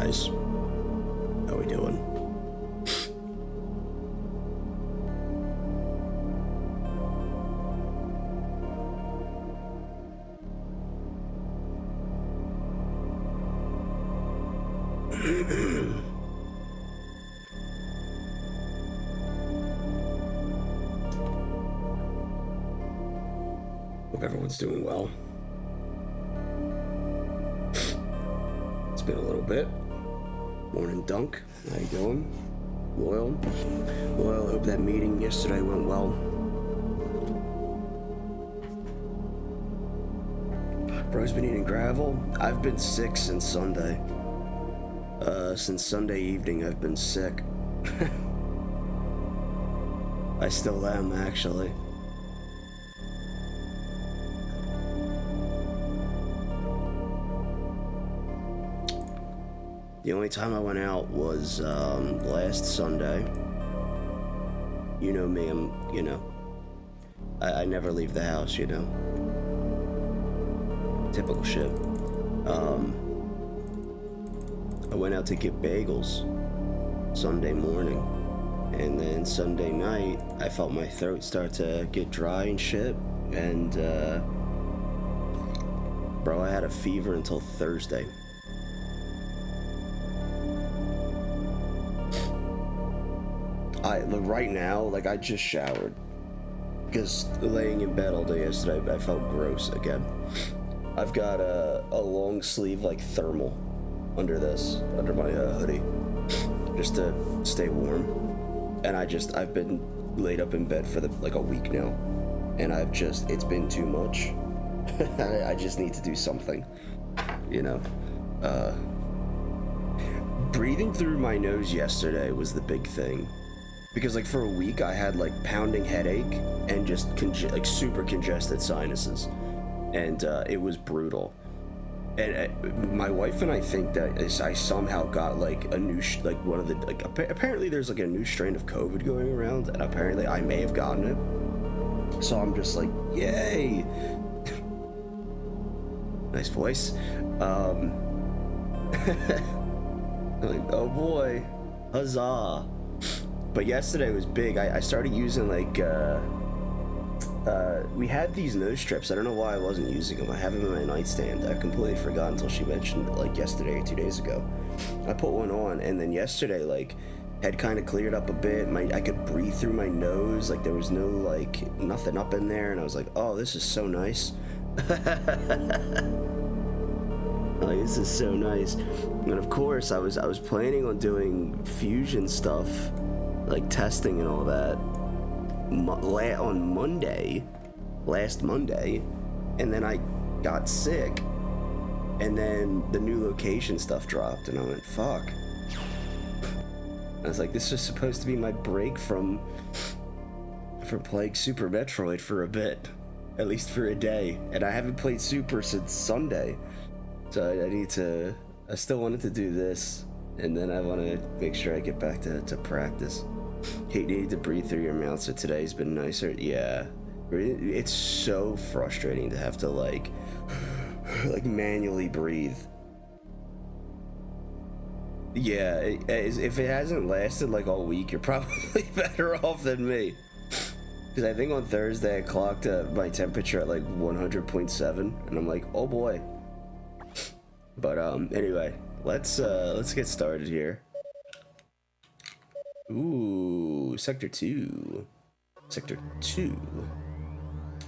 guys? How we doing? Hope everyone's doing well. It's been a little bit. Morning, Dunk. How you doing? Loyal? Loyal, hope that meeting yesterday went well. Bro's been eating gravel. I've been sick since Sunday. Since Sunday evening, I've been sick. I still am, actually. The only time I went out was last Sunday. You know me, I never leave the house, you know. Typical shit. I went out to get bagels Sunday morning, and then Sunday night I felt my throat start to get dry and shit, and bro, I had a fever until Thursday. Right now, like, I just showered because laying in bed all day yesterday, I felt gross again. I've got a long sleeve, like, thermal under my hoodie, just to stay warm. And I've been laid up in bed for like a week now, and it's been too much. I just need to do something, you know. Breathing through my nose yesterday was the big thing. Because, like, for a week, I had, like, pounding headache and just, super congested sinuses. And, it was brutal. And my wife and I think that I somehow got, like, a new, one of the, like, apparently there's, like, a new strain of COVID going around, and apparently I may have gotten it. So I'm just like, yay! Nice voice. I'm like, oh boy, huzzah. But yesterday was big. I started using, like, we had these nose strips. I don't know why I wasn't using them. I have them in my nightstand. I completely forgot until she mentioned it, like, yesterday or 2 days ago. I put one on, and then yesterday, like, head kind of cleared up a bit. I could breathe through my nose. Like, there was no, like, nothing up in there, and I was like, oh, this is so nice. Like, this is so nice. And of course, I was planning on doing fusion stuff, like testing and all that, on last Monday, and then I got sick, and then the new location stuff dropped, and I went, fuck. I was like, this was supposed to be my break from playing Super Metroid for a bit, at least for a day, and I haven't played Super since Sunday, so I still wanted to do this, and then I want to make sure I get back to practice. Hate needing to breathe through your mouth, so today's been nicer. Yeah, it's so frustrating to have to like manually breathe. Yeah, if it hasn't lasted like all week, you're probably better off than me. Because I think on Thursday I clocked my temperature at like 100.7, and I'm like, oh boy. But anyway, let's get started here. Ooh, Sector 2. Sector 2.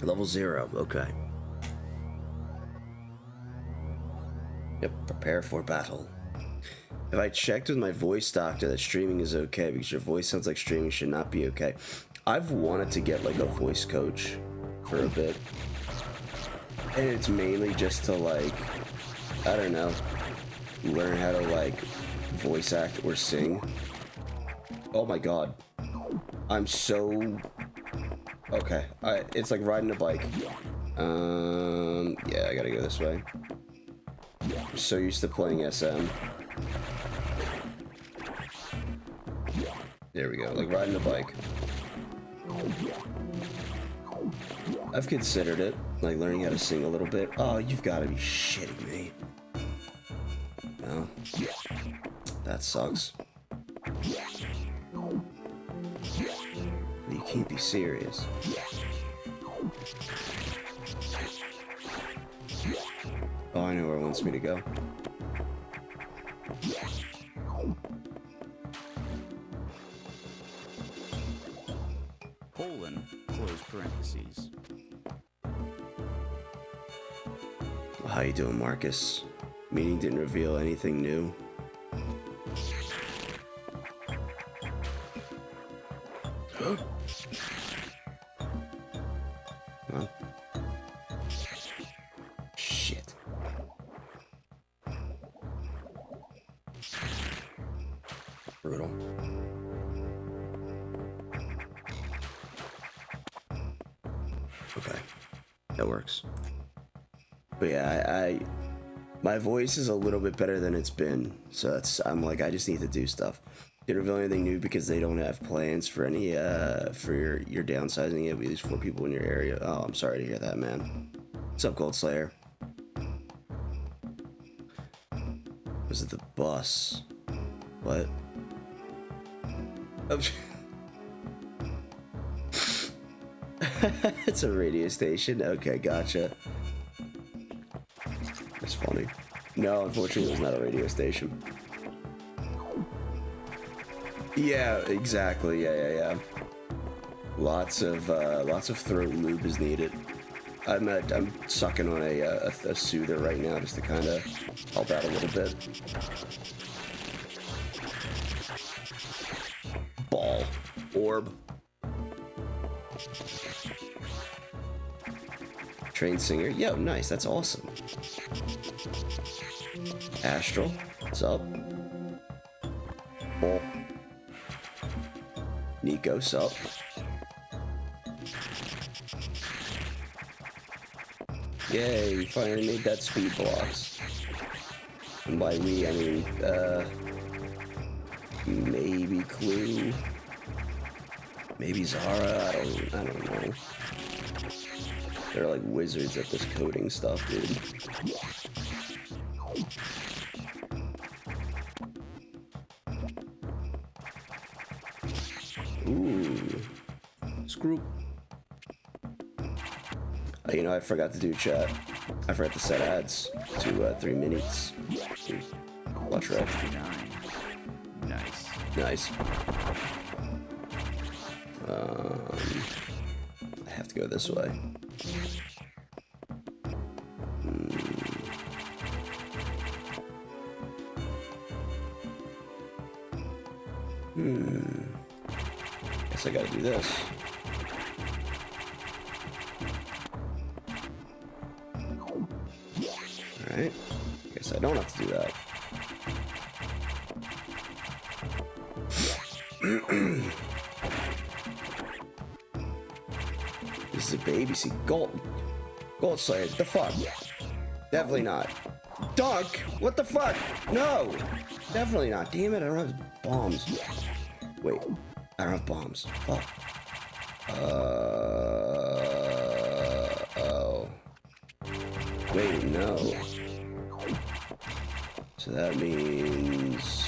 Level 0, okay. Yep, prepare for battle. Have I checked with my voice doctor that streaming is okay? Because your voice sounds like streaming should not be okay. I've wanted to get, like, a voice coach for a bit. And it's mainly just to, like, I don't know, learn how to, like, voice act or sing. Oh my god. I'm so... Okay. It's like riding a bike. Yeah, I gotta go this way. I'm so used to playing SM. There we go. Like riding a bike. I've considered it. Like learning how to sing a little bit. Oh, you've gotta be shitting me. No. That sucks. You can't be serious. Oh, I know where it wants me to go. Colon, close parentheses. How you doing, Marcus? Meeting didn't reveal anything new. Huh? Shit. Brutal. Okay, that works. But yeah, my voice is a little bit better than it's been, so I'm like, I just need to do stuff. Didn't reveal anything new because they don't have plans for any for your downsizing it. At least 4 people in your area. Oh, I'm sorry to hear that, man. What's up, Gold Slayer? Was it the bus? What? Oh. It's a radio station. Okay, gotcha. That's funny. No, unfortunately, it was not a radio station. Yeah, exactly. Yeah. Lots of throat lube is needed. I'm sucking on a soother right now just to kind of help out a little bit. Ball. Orb. Trained singer. Yo, nice. That's awesome. Astral. What's up? Ball. Nico, what's up? Yay, we finally made that speed blocks. And by we, I mean, maybe Clue. Maybe Zara, I don't know. They're like wizards at this coding stuff, dude. Ooh. Screw. You know, I forgot to do chat. I forgot to set ads to 3 minutes. Watch red. Nice. I have to go this way. Guess I gotta do this. Alright. Guess I don't have to do that. This is a baby. See, Gold Slayer, the fuck? Definitely not. Dunk? What the fuck? No! Definitely not. Damn it, I don't have bombs. Wait, I don't have bombs. Fuck. Oh. Wait, no. So that means...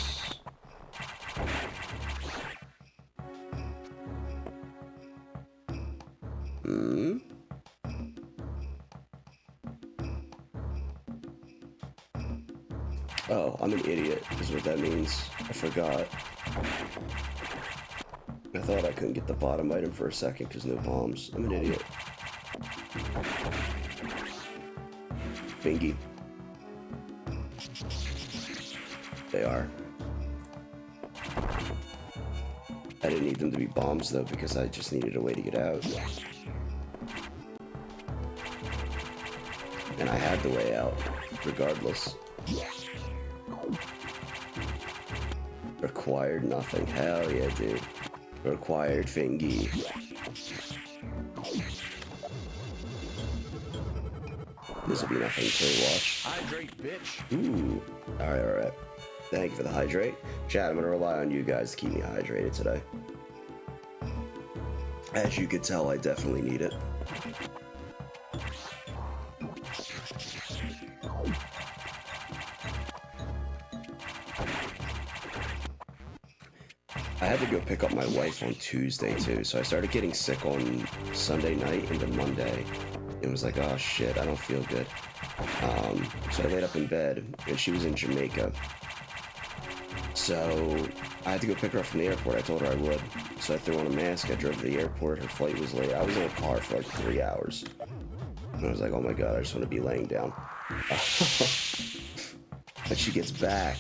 Oh, I'm an idiot, is what that means. I forgot. I thought I couldn't get the bottom item for a second because no bombs. I'm an idiot. Fingy. They are. I didn't need them to be bombs though because I just needed a way to get out. And I had the way out, regardless. Required nothing. Hell yeah, dude. Required Fingy. This will be nothing to watch. Hydrate, bitch. Ooh. Alright. Thank you for the hydrate. Chat, I'm gonna rely on you guys to keep me hydrated today. As you can tell, I definitely need it. I had to go pick up my wife on Tuesday too, so I started getting sick on Sunday night into Monday. It was like, oh shit, I don't feel good. So I laid up in bed, and she was in Jamaica. So I had to go pick her up from the airport. I told her I would. So I threw on a mask, I drove to the airport, her flight was late. I was in a car for like 3 hours. And I was like, oh my god, I just want to be laying down. But she gets back,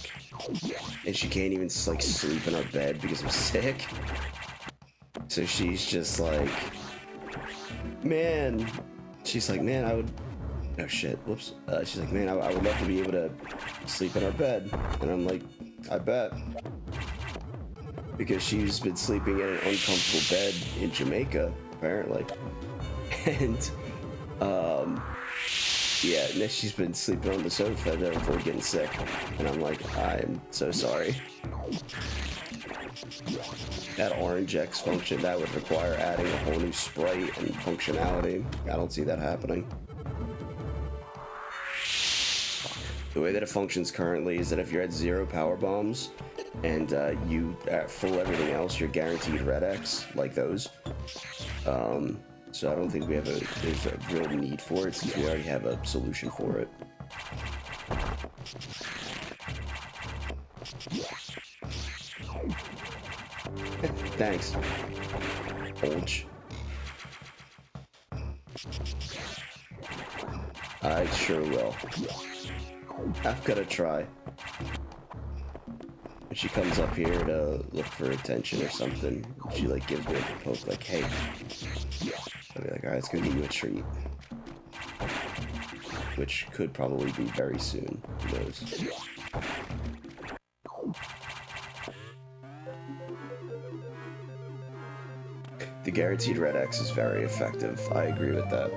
and she can't even like sleep in our bed because I'm sick. So she's just like, man, I would, oh shit, whoops. She's like, man, I would love to be able to sleep in our bed. And I'm like, I bet. Because she's been sleeping in an uncomfortable bed in Jamaica, apparently. And, yeah, and then she's been sleeping on the sofa before getting sick. And I'm like, I'm so sorry. That Orange X function, that would require adding a whole new sprite and functionality. I don't see that happening. The way that it functions currently is that if you're at 0 power bombs and you full everything else, you're guaranteed red X, like those. So I don't think there's a real need for it since we already have a solution for it. Thanks. Olge. I sure will. I'm gonna try. When she comes up here to look for attention or something, she like gives me a poke like, hey. I'll be like, alright, let's go get you a treat. Which could probably be very soon. Who knows? The guaranteed red X is very effective. I agree with that.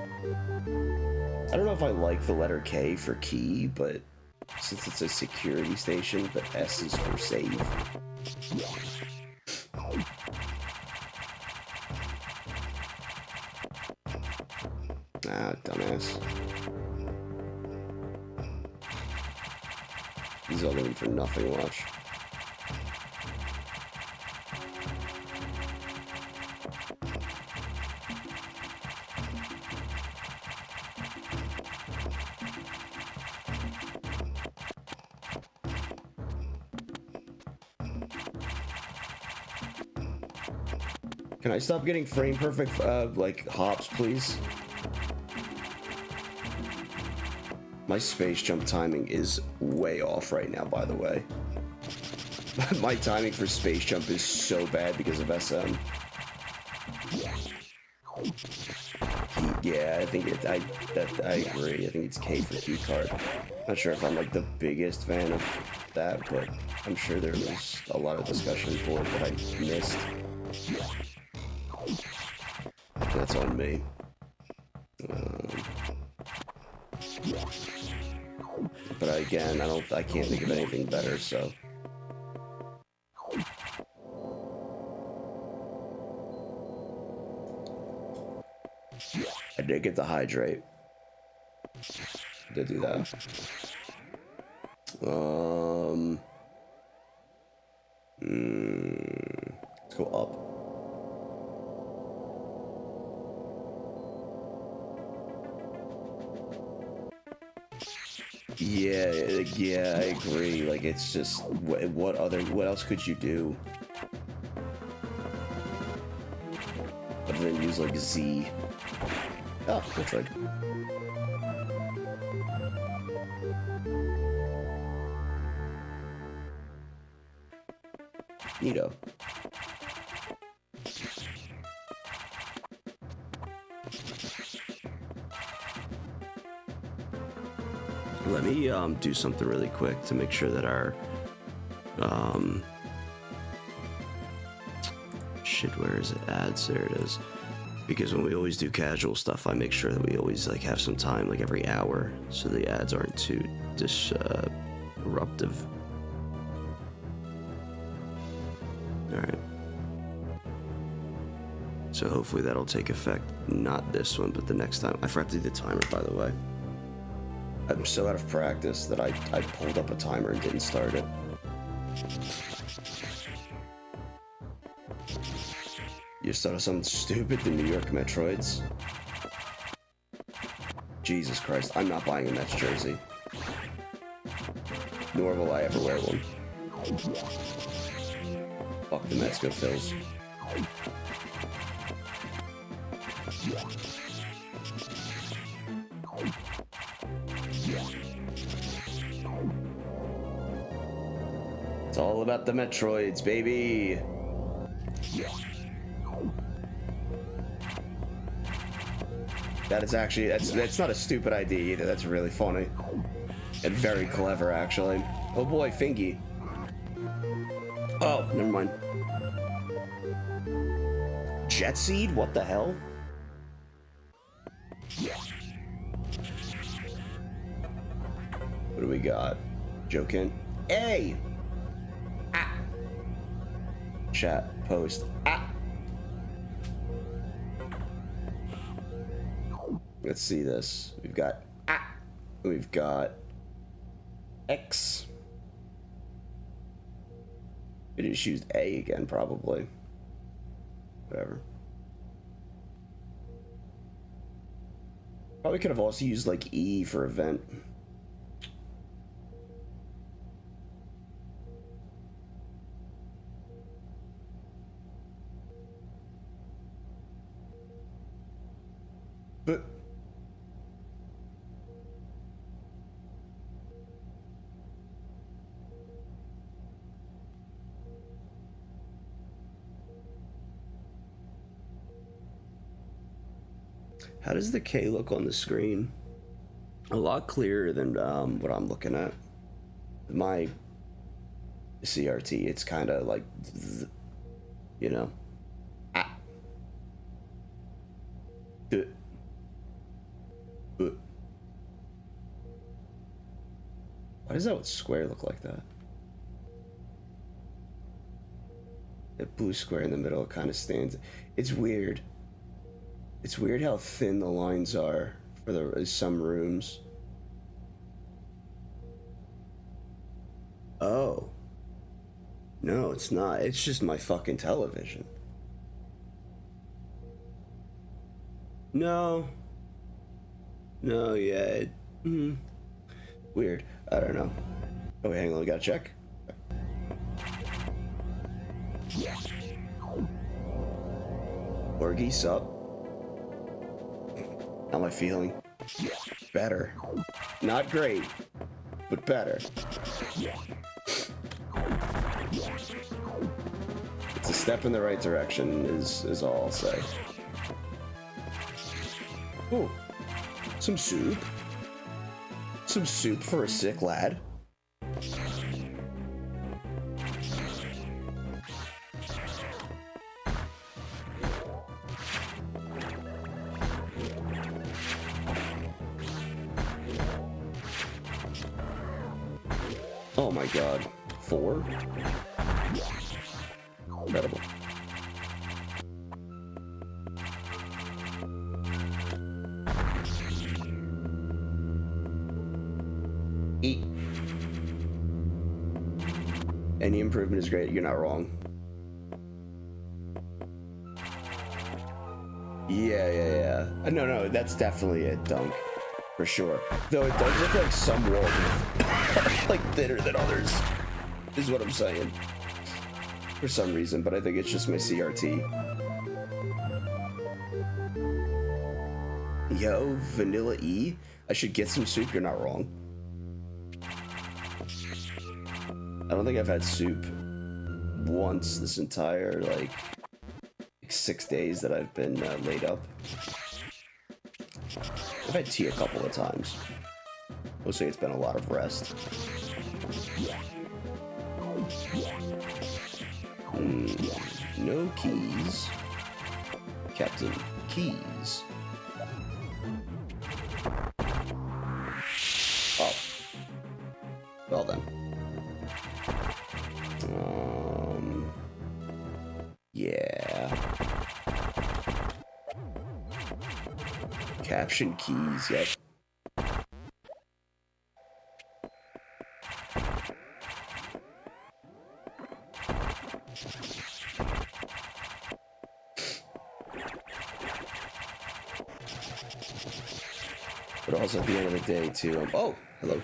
I don't know if I like the letter K for key, but since it's a security station, but S is for save. Ah, dumbass. He's all looking for nothing, watch. Can I stop getting frame perfect, like, hops, please? My space jump timing is way off right now, by the way. My timing for space jump is so bad because of SM. Yeah, I think I agree. I think it's K for key card. Not sure if I'm like the biggest fan of that, but I'm sure there was a lot of discussion for it that I missed. That's on me. But again, I can't think of anything better, so. I did get the hydrate. Did do that. Let's go up. Yeah, I agree. Like, it's just what else could you do other than use like Z? Oh, metroid. Neato. Let me do something really quick to make sure that our shit, where is it? Ads, there it is. Because when we always do casual stuff, I make sure that we always like have some time, like every hour, so the ads aren't too disruptive. All right. So hopefully that'll take effect. Not this one, but the next time. I forgot to do the timer, by the way. I'm so out of practice that I pulled up a timer and didn't start it. just thought of something stupid. The New York Metroids. Jesus Christ, I'm not buying a Mets jersey. Nor will I ever wear one. Fuck the Mets, go Phils. It's all about the Metroids, baby. That is actually, that's not a stupid idea either. That's really funny. And very clever, actually. Oh boy, Fingy. Oh, never mind. Jet Seed? What the hell? What do we got? Jokin? Hey! Ah! Chat, post. Ah! Let's see this. We've got ah! We've got X. We just used A again, probably. Whatever. Probably could have also used like E for event. But how does the K look on the screen? A lot clearer than what I'm looking at. My CRT, it's kind of like, you know. Ah. Why does that square look like that? That blue square in the middle kind of stands. It's weird. It's weird how thin the lines are for some rooms. Oh. No, it's not. It's just my fucking television. No. No, yeah. Weird. I don't know. Oh, wait, hang on. We gotta check. Orgy, sup? How am I feeling? Better. Not great, but better. It's a step in the right direction, is all I'll say. Ooh. Some soup. Some soup for a sick lad. Oh my god. 4? Incredible. Eat. Any improvement is great. You're not wrong. Yeah. No, that's definitely a dunk. For sure. Though it does look like some walls are like thinner than others, is what I'm saying. For some reason, but I think it's just my CRT. Yo, Vanilla E? I should get some soup, you're not wrong. I don't think I've had soup once this entire, like 6 days that I've been laid up. I've had tea a couple of times. Mostly it's been a lot of rest. No keys. Captain Keys. Oh. Well then. Yeah. Caption keys, yep. But also at the end of the day too, oh, hello.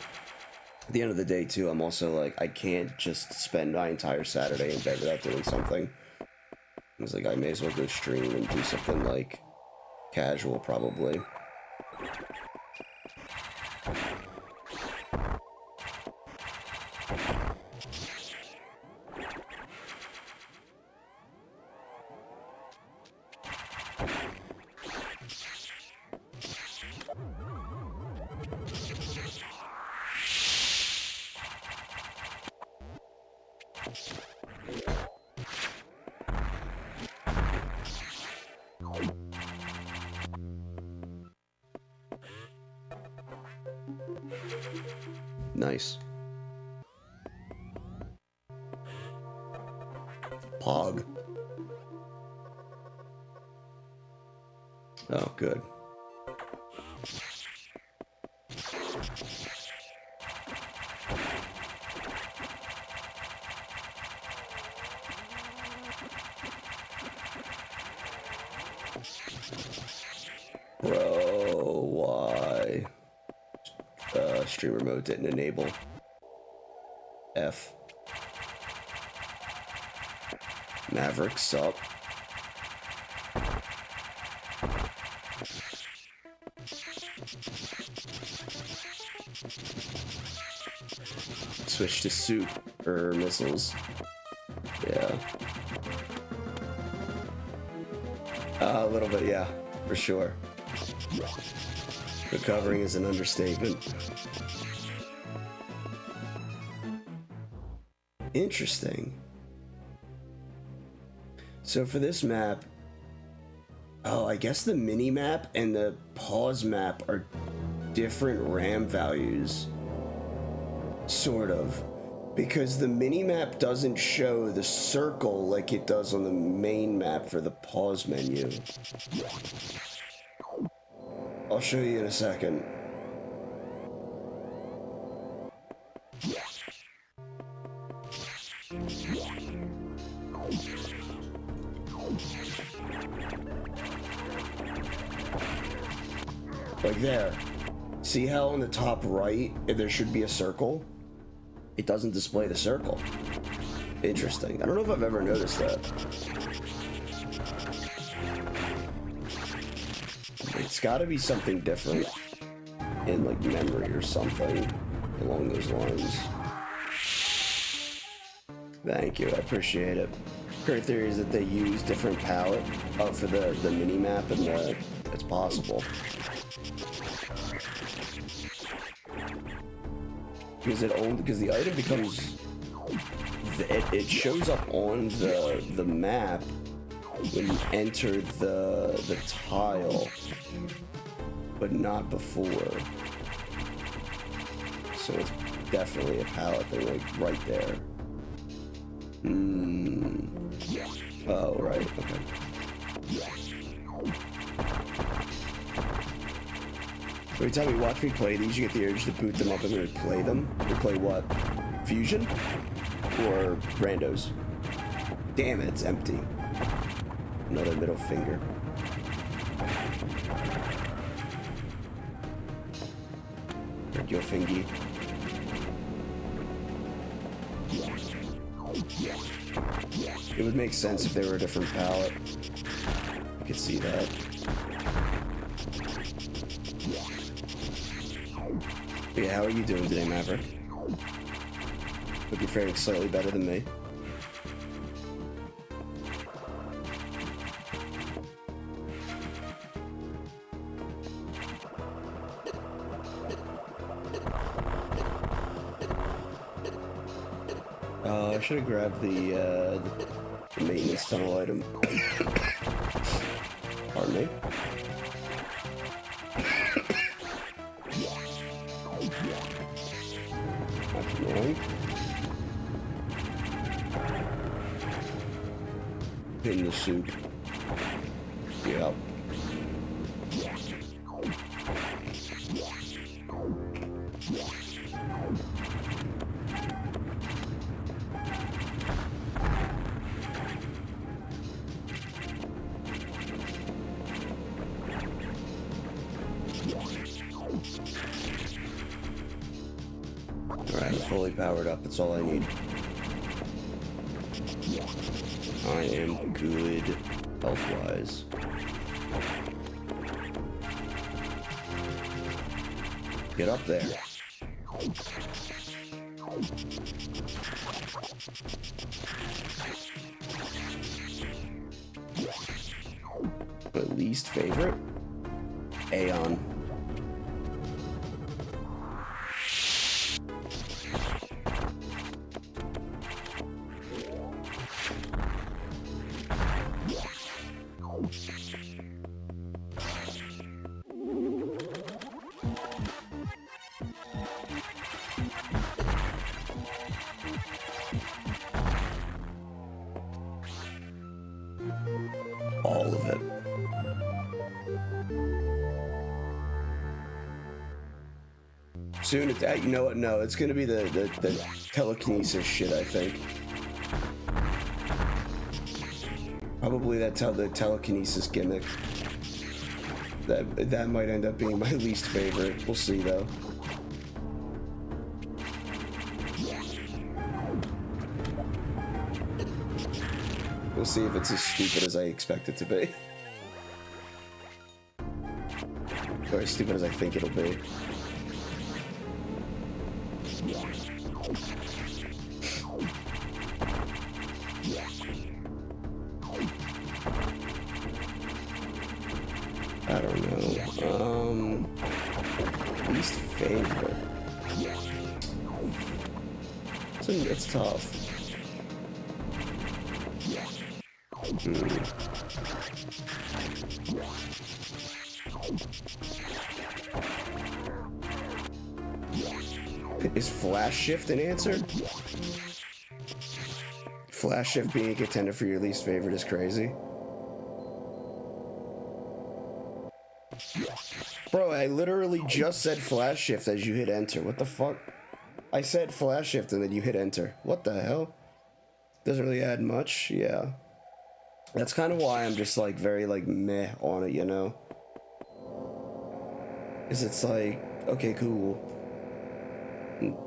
At the end of the day too, I'm also like, I can't just spend my entire Saturday in bed without doing something. It's like, I may as well go stream and do something like casual, probably. Nice. Pog. Oh, good. Bro, why? Streamer mode didn't enable. F. Mavericks up. Switch to soup or missiles. Yeah. A little bit, yeah, for sure. Recovering is an understatement. Interesting. So for this map, oh, I guess the mini map and the pause map are different RAM values. Sort of. Because the mini map doesn't show the circle like it does on the main map for the pause menu. I'll show you in a second. Like there. See how on the top right there should be a circle? It doesn't display the circle. Interesting. I don't know if I've ever noticed that. It's gotta be something different in like memory or something along those lines. Thank you, I appreciate it. Current theory is that they use different palette for the mini map, and it's possible. Because the item becomes it shows up on the map when you enter the tile, but not before. So it's definitely a palette thing, like right there. Oh, right, okay. Every time you watch me play these, you get the urge to boot them up and replay them. Replay what? Fusion? Or randos? Damn it, it's empty. Another middle finger. Hurt your fingy. It would make sense if they were a different palette. I could see that. But yeah, how are you doing today, Maverick? Hope you're faring slightly better than me. I should have grabbed the maintenance tunnel item. Pardon me. That's annoying. In the soup. Yep. Alright, I'm fully powered up. That's all I need. I am good health-wise. Get up there. My least favorite? Aeion. All of it. Soon, you know what? No, it's gonna be the telekinesis shit, I think. Probably the telekinesis gimmick. That might end up being my least favorite. We'll see, though. We'll see if it's as stupid as I expect it to be. Or as stupid as I think it'll be. I don't know. Least favorite. It's tough. Is Flash Shift an answer? Flash Shift being a contender for your least favorite is crazy. Bro, I literally just said Flash Shift as you hit enter. What the fuck? I said Flash Shift and then you hit enter. What the hell? Doesn't really add much. Yeah. That's kind of why I'm just like very like meh on it, you know? Is it's like, okay, cool.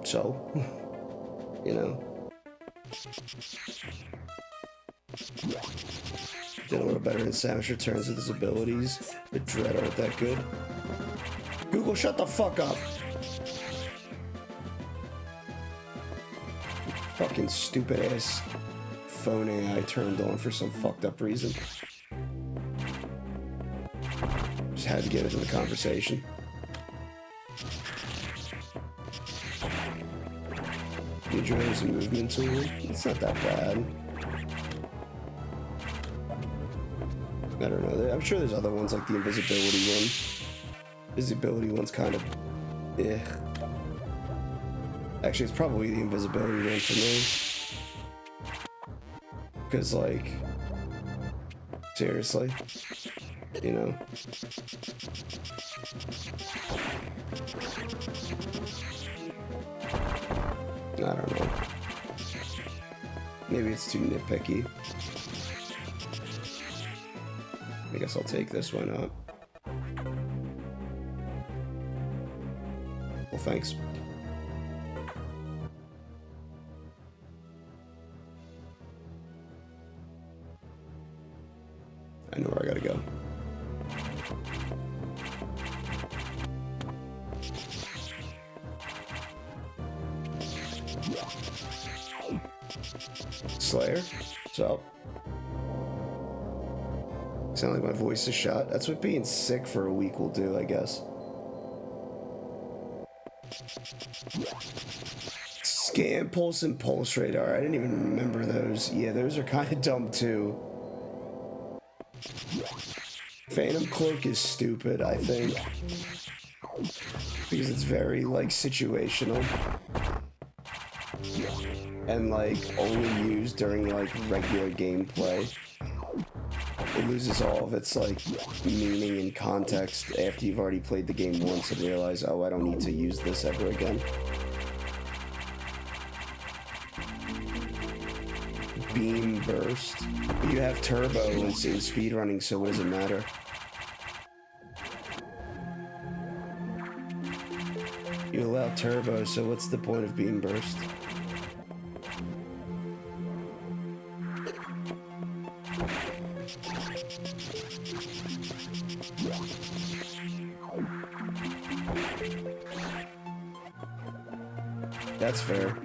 So, you know. Did a little better in Samus Returns with his abilities, but Dread aren't that good. Google, shut the fuck up! Fucking stupid ass phone AI turned on for some fucked up reason. Just had to get into the conversation. You enjoy some movement tool? It's not that bad. I don't know. I'm sure there's other ones like the invisibility one. Visibility one's kind of eh. Actually, it's probably the invisibility one for me. Because, like, seriously, you know. I don't know. Maybe it's too nitpicky. I guess I'll take this one up. Well, thanks. I know where I gotta go. Slayer? What's up? Sound like my voice is shot? That's what being sick for a week will do, I guess. Scan Pulse and Pulse Radar. I didn't even remember those. Yeah, those are kind of dumb too. Phantom Cloak is stupid, I think. Because it's very, like, situational. And, like, only used during, like, regular gameplay. It loses all of its, like, meaning and context after you've already played the game once and realize, oh, I don't need to use this ever again. Beam Burst. You have Turbo in speedrunning, so what does it matter? You allow turbo, so what's the point of beam burst? That's fair.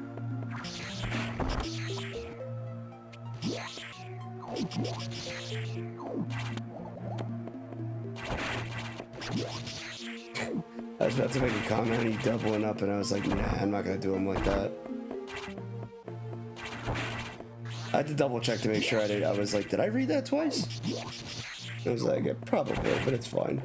I was about to make a comment on you doubling up, and I was like, nah, I'm not gonna do them like that. I had to double check to make sure I did. I was like, did I read that twice? I was like, probably, but it's fine.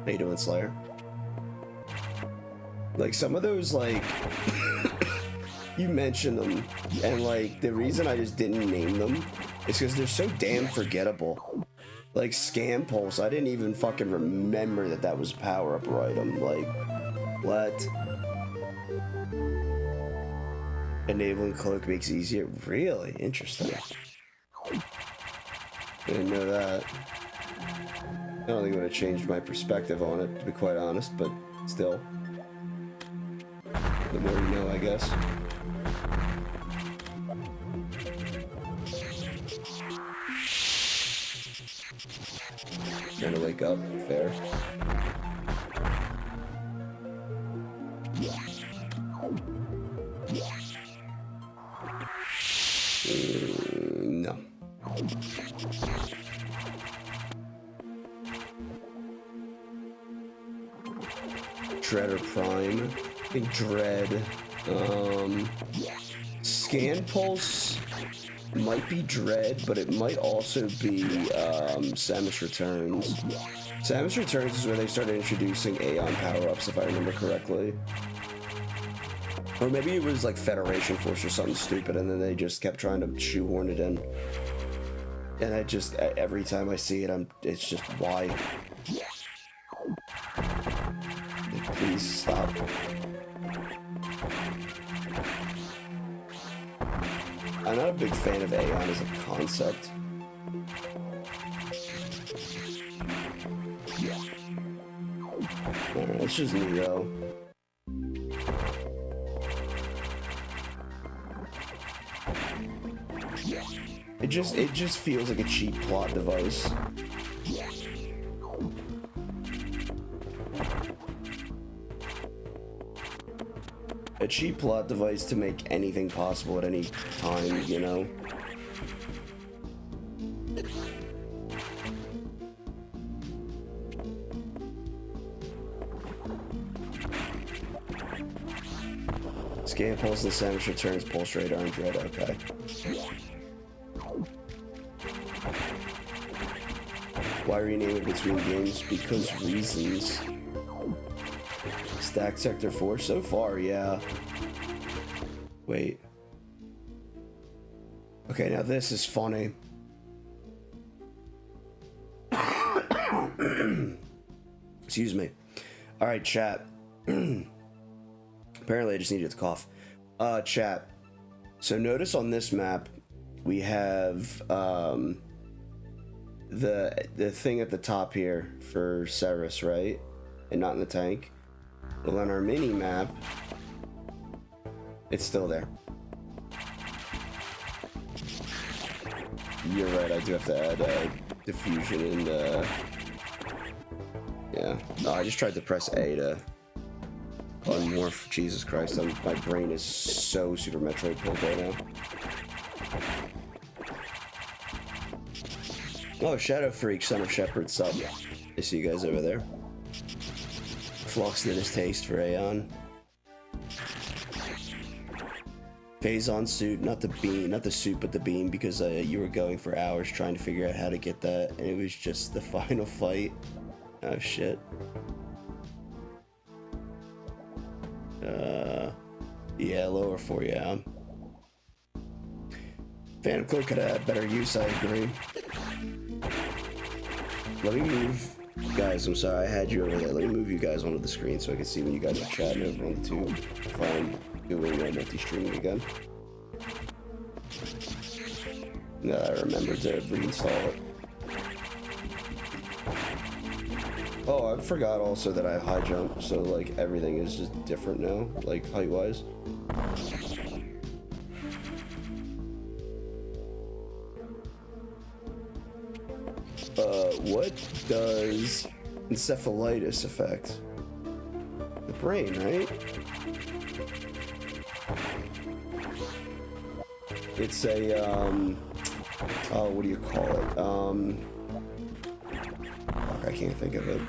How you doing, Slayer? Like, some of those, like, you mentioned them, and, like, the reason I just didn't name them is because they're so damn forgettable. Like, Scam Pulse, I didn't even fucking remember that that was a power-up item. Like, what? Enabling Cloak makes it easier? Really? Interesting. Didn't know that. I don't think it would have changed my perspective on it, to be quite honest, but still. The more you know, I guess. Trying to wake up, fair. No. Dread or Prime. I think Dread. Scan Pulse might be Dread, but it might also be Samus Returns. Samus Returns is where they started introducing Aeion power-ups, if I remember correctly. Or maybe it was like Federation Force or something stupid, and then they just kept trying to shoehorn it in. And I just, every time I see it, it's just, why? Please stop. I'm not a big fan of Aeion as a concept. Alright, it's just me though. It just feels like a cheap plot device. A cheap plot device to make anything possible at any time, you know? Scan Pulse and Samus Returns, Pulse Radar and Dread, okay. Why rename it between games? Because reasons. Stack Sector 4 so far, yeah. Wait. Okay, now this is funny. Excuse me. Alright, chat. Apparently I just needed to cough. Chat. So notice on this map, we have the thing at the top here for Ceres, right? And not in the tank. Well, on our mini map, it's still there. You're right, I do have to add diffusion and yeah. No, I just tried to press A to unmorph. Jesus Christ, my brain is so Super Metroid pilled right now. Oh, Shadow Freak, Son of Shepherd, sub. I see you guys over there. Flux did his taste for Aeion. Phazon suit, not the beam, not the suit, but the beam, because you were going for hours trying to figure out how to get that, and it was just the final fight. Oh shit. Yeah, lower 4, yeah. Phantom Cloak could have better use, I agree. Let me move Guys, I'm sorry, I had you over there. Let me move you guys onto the screen so I can see when you guys are chatting over on the tube. If I'm doing multi-streaming again. No, I remembered to reinstall it. Oh, I forgot also that I have high jump, so like everything is just different now, like height-wise. What does encephalitis affect? The brain, right? It's a, oh, what do you call it? Fuck, I can't think of it.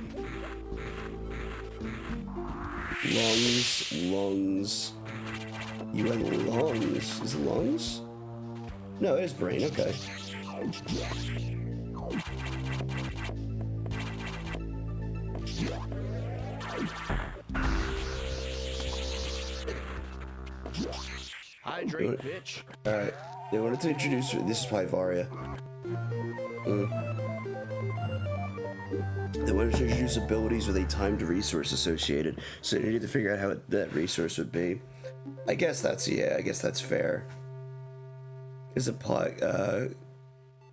Lungs. You had lungs. Is it lungs? No, it is brain, okay. Hydrate, bitch. Alright, they wanted to introduce, this is probably Varia. They wanted to introduce abilities with a timed resource associated, so they needed to figure out how that resource would be. I guess that's, yeah, I guess that's fair. Is a plot,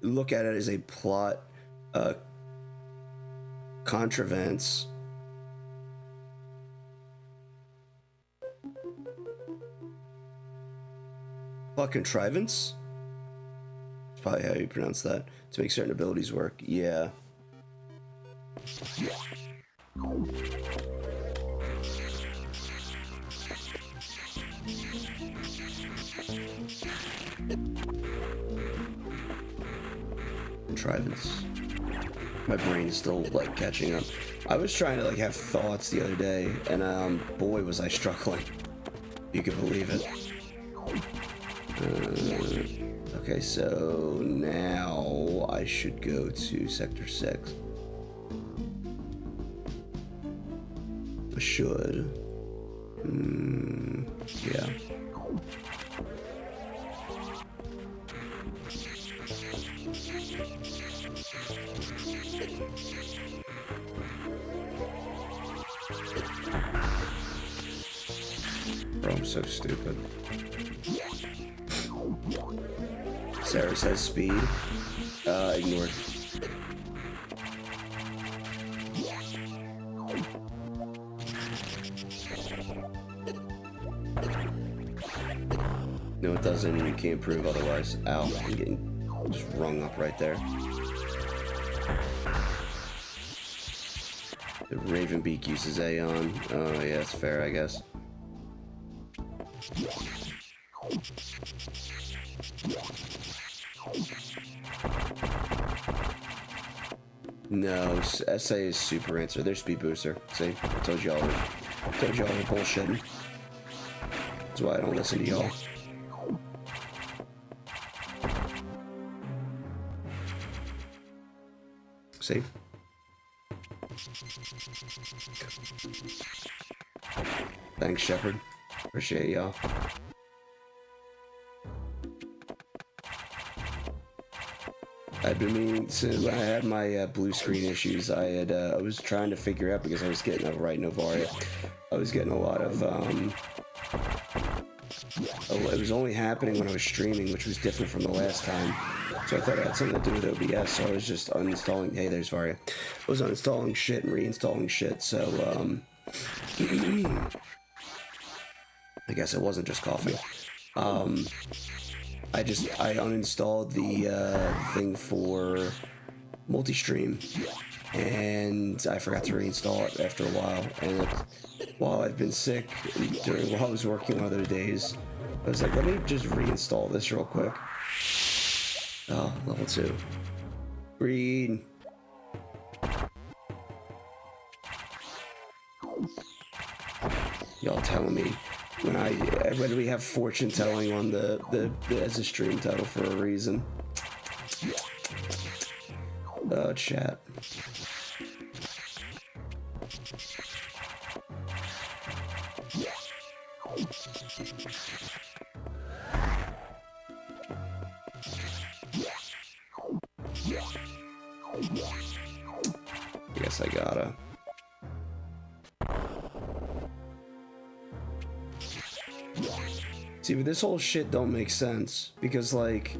look at it as a plot, contrivance. Plot contrivance? That's probably how you pronounce that. To make certain abilities work. Yeah. Contrivance. My brain is still like catching up. I was trying to like have thoughts the other day, and boy was I struggling. You can believe it. Okay, so now I should go to Sector 6. I should. Yeah. Bro, I'm so stupid. Sarah says speed. Ignored. No, it doesn't. You can't prove otherwise. Ow, I'm getting just rung up right there. The Ravenbeak uses Aeion. Oh, yeah, it's fair, I guess. No, SA is super answer. They're speed booster. See, I told y'all were bullshitting. That's why I don't listen to y'all. See? Thanks, Shepard. Appreciate y'all. I've been meaning to, when I had my blue screen issues, I was trying to figure out, because I was getting Novaria, I was getting a lot of, it was only happening when I was streaming, which was different from the last time. So I thought it had something to do with OBS, so I was just uninstalling, hey, there's Varia. I was uninstalling shit and reinstalling shit, so, I guess it wasn't just coughing. I uninstalled the thing for multi-stream, and I forgot to reinstall it after a while. And while I've been sick, while I was working one of those days, I was like, let me just reinstall this real quick. Oh, level 2. Green. Y'all telling me when we have fortune telling on the as a stream title for a reason. Oh, chat. I guess guess I gotta. See, but this whole shit don't make sense, because, like,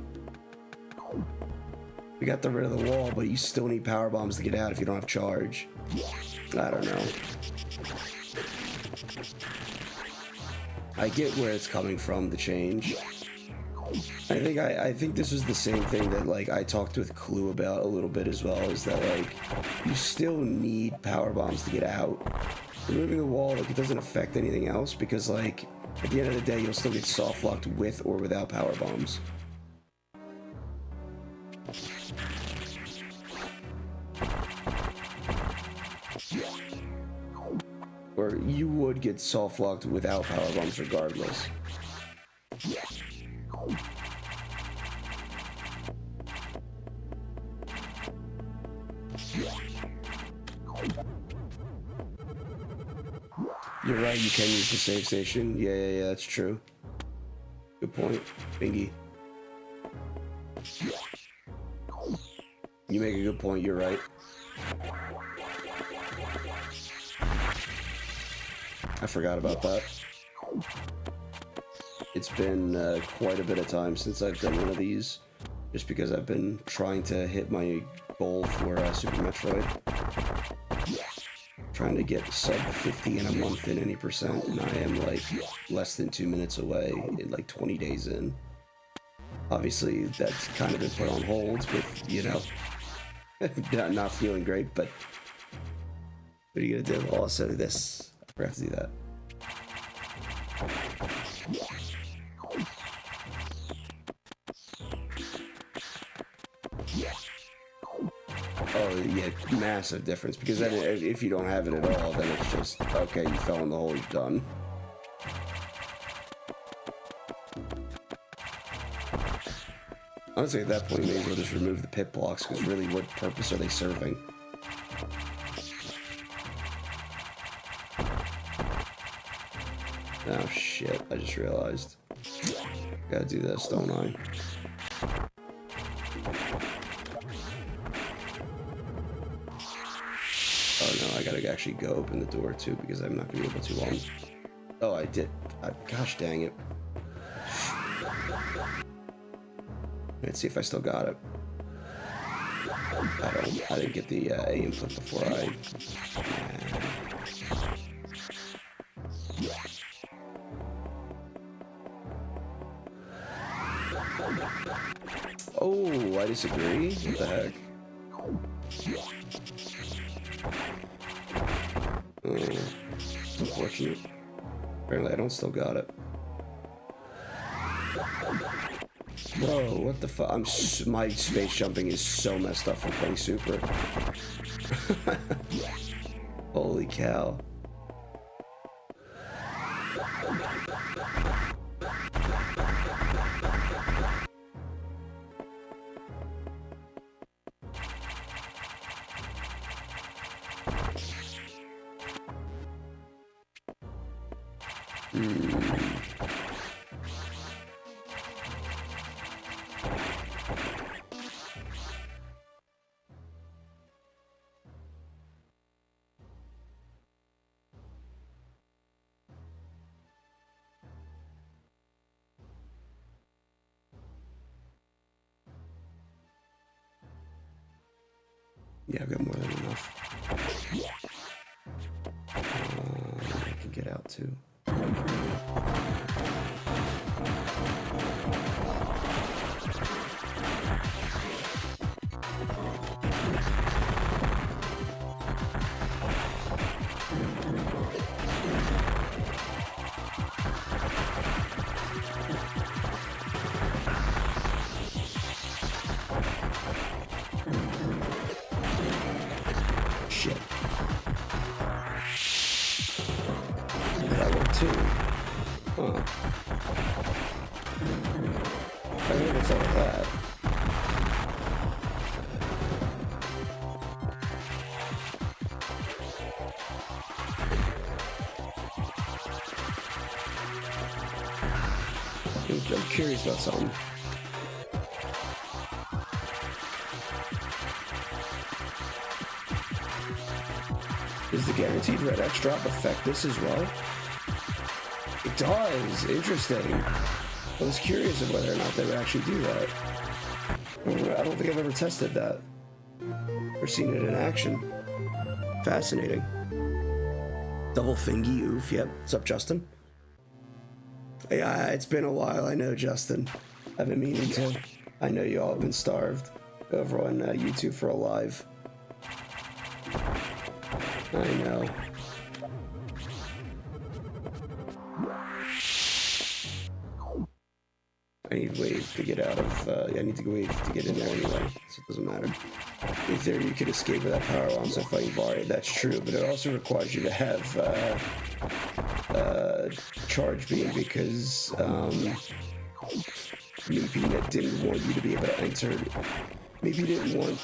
we got rid of the wall, but you still need power bombs to get out if you don't have charge. I don't know. I get where it's coming from, the change. I think this was the same thing that, like, I talked with Clue about a little bit as well, is that, like, you still need power bombs to get out. Removing the wall, like, it doesn't affect anything else, because, like, at the end of the day, you'll still get soft locked with or without power bombs. Or you would get soft locked without power bombs regardless. You're right, you can use the save station. Yeah, that's true. Good point, Bingy. You make a good point, you're right. I forgot about that. It's been quite a bit of time since I've done one of these, just because I've been trying to hit my goal for Super Metroid. Trying to get sub 50 in a month in any percent, and I am like less than 2 minutes away, in like 20 days in. Obviously, that's kind of been put on hold with, you know, not feeling great, but what are you gonna do? Also, this, I forgot to do that. Oh yeah, massive difference, because then if you don't have it at all, then it's just, okay, you fell in the hole, you're done. Honestly, at that point, you may as well just remove the pit blocks, because really, what purpose are they serving? Oh shit, I just realized. Gotta do this, don't I? Oh no, I gotta actually go open the door too, because I'm not gonna be able to long. Oh, I did. Gosh dang it. Let's see if I still got it. I didn't get the A input before I... Oh, I disagree. What the heck? It's unfortunate. Apparently I don't still got it. Whoa, what the fuck? My space jumping is so messed up from playing Super. Holy cow. Yeah, I've got more than enough. I can get out too. I'm curious about something. the guaranteed red X drop affect this as well? It does. Interesting. I was curious of whether or not they would actually do that. I don't think I've ever tested that or seen it in action. Fascinating. Double fingy, oof. Yep. What's up, Justin? Yeah, it's been a while. I know, Justin. I've been meaning to. I know you all have been starved over on YouTube for a live. I know. I need waves to get out of, I need to waves to get in there anyway, so it doesn't matter. In theory, you could escape without power arms and fighting Vari. That's true, but it also requires you to have, charge beam, because, maybe that didn't want you to be able to enter. Maybe you didn't want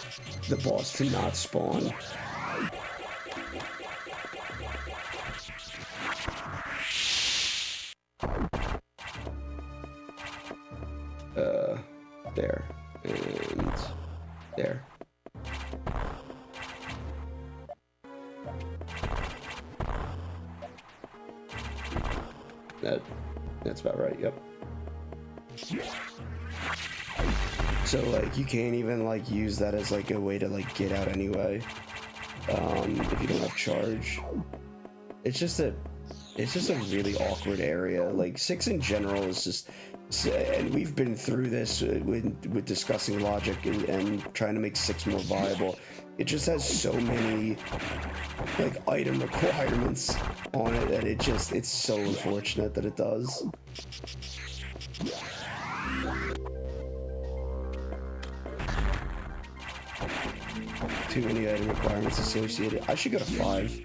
the boss to not spawn. There. And there. That's about right, yep. So like you can't even like use that as like a way to like get out anyway. If you don't have charge. It's just a really awkward area. Like 6 in general is just, and we've been through this with discussing logic and trying to make 6 more viable. It just has so many like item requirements on it that it's so unfortunate that it does. Too many item requirements associated. I should go to 5.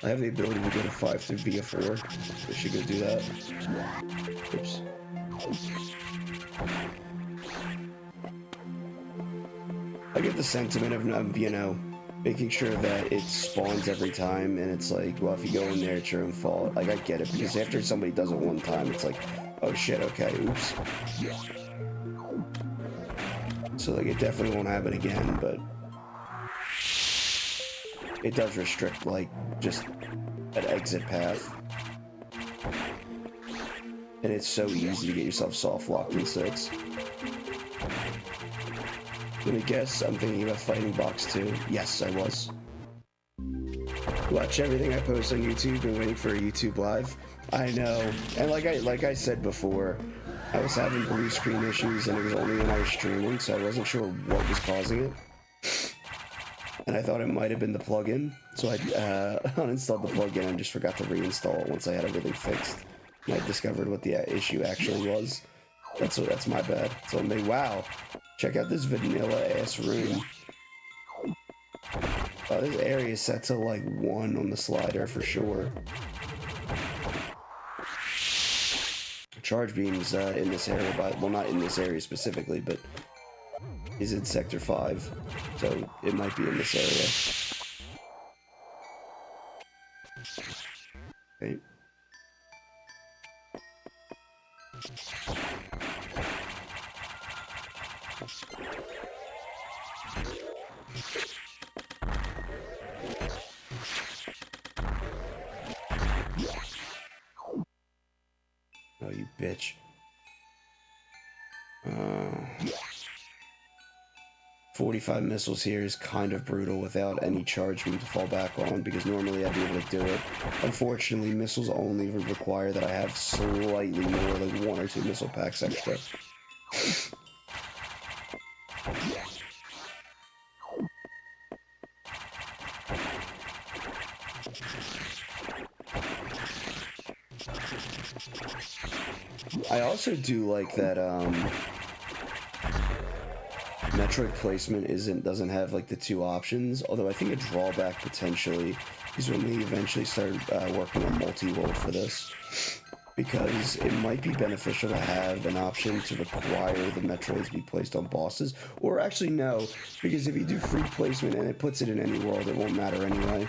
I have the ability to go to 5 through via 4. I should go do that. Oops. I get the sentiment of, you know, making sure that it spawns every time, and it's like, well, if you go in there, it's your own fault. Like, I get it, because after somebody does it one time, it's like, oh shit, okay, oops. So, like, it definitely won't happen again, but it does restrict, like, just an exit path. And it's so easy to get yourself soft locked in 6. Let me guess, I'm thinking about fighting box 2. Yes, I was. Watch everything I post on YouTube and waiting for a YouTube live. I know. And like I said before, I was having blue screen issues, and it was only when I was streaming, so I wasn't sure what was causing it. And I thought it might have been the plugin, so I uninstalled the plugin and just forgot to reinstall it once I had everything fixed. And I discovered what the issue actually was. That's my bad. So I made, wow, check out this vanilla ass room. Oh, this area is set to like 1 on the slider for sure. Charge beams in this area, well, not in this area specifically, but is in sector 5, so it might be in this area. Okay. Oh, you bitch. 45 missiles here is kind of brutal without any charge beam to fall back on, because normally I'd be able to do it. Unfortunately, missiles only require that I have slightly more, like 1 or 2 missile packs extra. I also do like that, metroid placement doesn't have like the 2 options, although I think a drawback potentially is when they eventually start working on multi-world for this, because it might be beneficial to have an option to require the metroids be placed on bosses, or actually no, because if you do free placement and it puts it in any world, it won't matter anyway.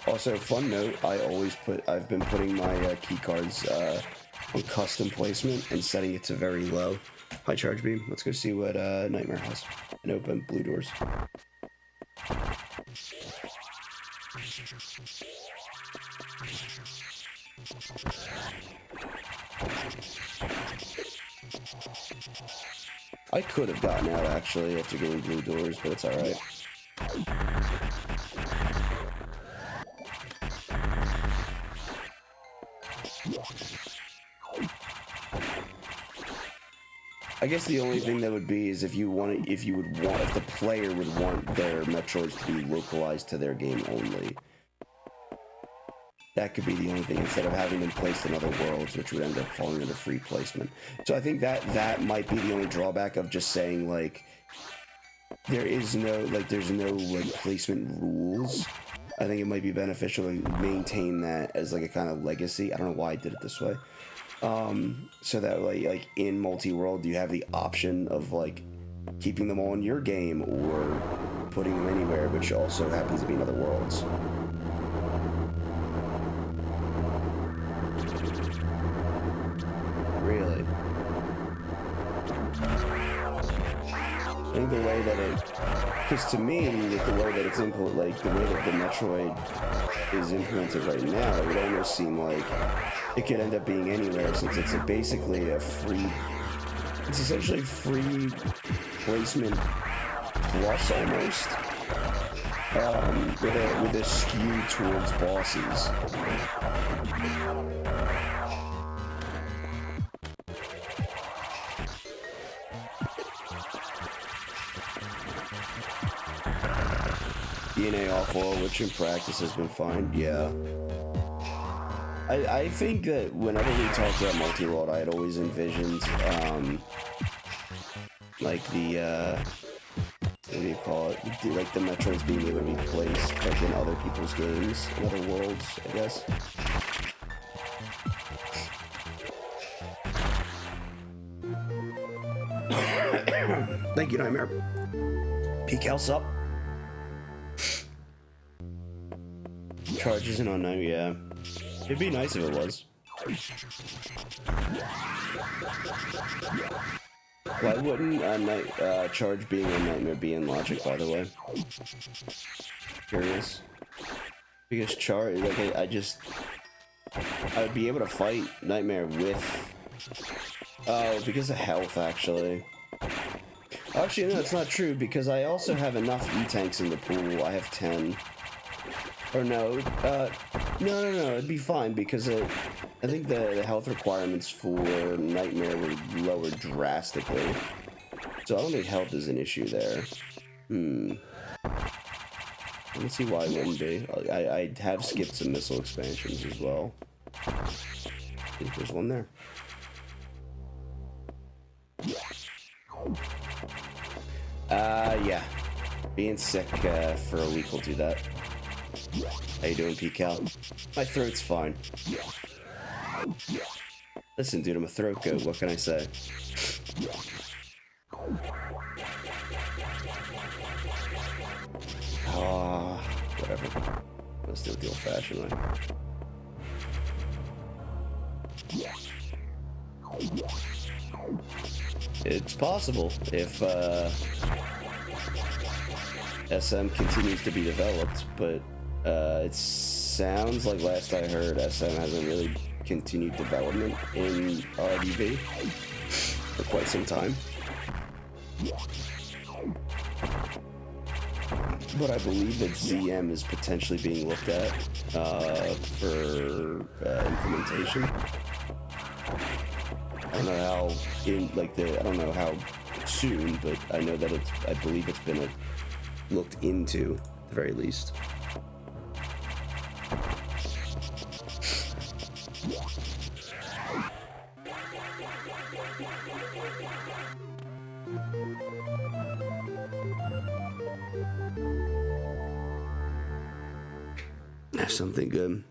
Also, fun note, I've been putting my key cards on custom placement and setting it to very low. Hi, Charge Beam. Let's go see what Nightmare has. And open blue doors. I could have gotten out actually after getting blue doors, but it's alright. I guess the only thing that would be is if the player would want their Metroids to be localized to their game only. That could be the only thing, instead of having them placed in other worlds, which would end up falling under free placement. So I think that might be the only drawback of just saying, like, there's no placement rules. I think it might be beneficial to maintain that as like a kind of legacy. I don't know why I did it this way. So that like in multi-world you have the option of like keeping them all in your game or putting them anywhere, which also happens to be in other worlds. Really? I think the way that because to me, the way that it's the way that the Metroid is implemented right now, it would almost seem like it could end up being anywhere, since it's basically it's essentially free placement plus almost, with a skew towards bosses. DNA off-wall, which in practice has been fine, yeah. I think that whenever we talked about multi-world, I had always envisioned, like the, what do you call it? Like the Metroids being able to be placed like in other people's games, in other worlds, I guess. Thank you, Nightmare. Peak health up. Charge isn't on 9, yeah. It'd be nice if it was. Why wouldn't Charge being a Nightmare be in Logic, by the way? Curious. Because Charge, like, I would be able to fight Nightmare with... Oh, because of health, actually. Actually, no, it's not true, because I also have enough E-tanks in the pool. I have 10. Or no, no, it'd be fine, because I think the health requirements for Nightmare were lowered drastically. So I don't think health is an issue there. Let's see why it wouldn't be. I have skipped some missile expansions as well. I think there's one there. Yeah. Being sick for a week will do that. How you doing, P-Cal? My throat's fine. Listen, dude, I'm a throat goat. What can I say? Whatever. Let's do it the old-fashioned way. It's possible if SM continues to be developed, but it sounds like last I heard SM hasn't really continued development in RDV for quite some time. But I believe that ZM is potentially being looked at for implementation. I don't know how I don't know how soon, but I know that I believe it's been looked into at the very least. Something good.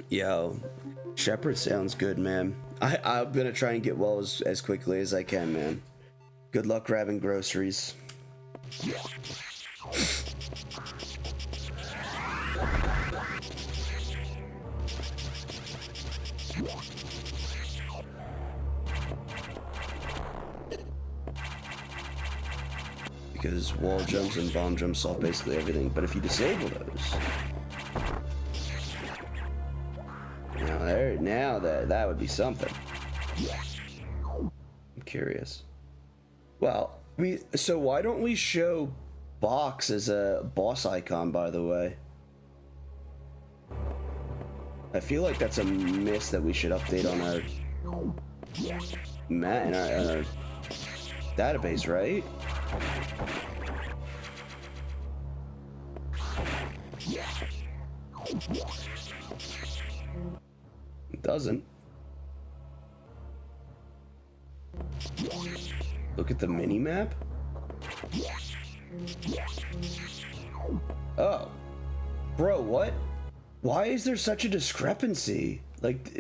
Yo, Shepherd sounds good, man. I'm gonna try and get well as quickly as I can, man. Good luck grabbing groceries. because wall jumps and bomb jumps solve basically everything. But if you disable those, now that would be something. I'm curious. Well, so why don't we show box as a boss icon, by the way? I feel like that's a miss that we should update on our in our database, right? It doesn't. Look at the mini map. Oh, bro, what? Why is there such a discrepancy? Like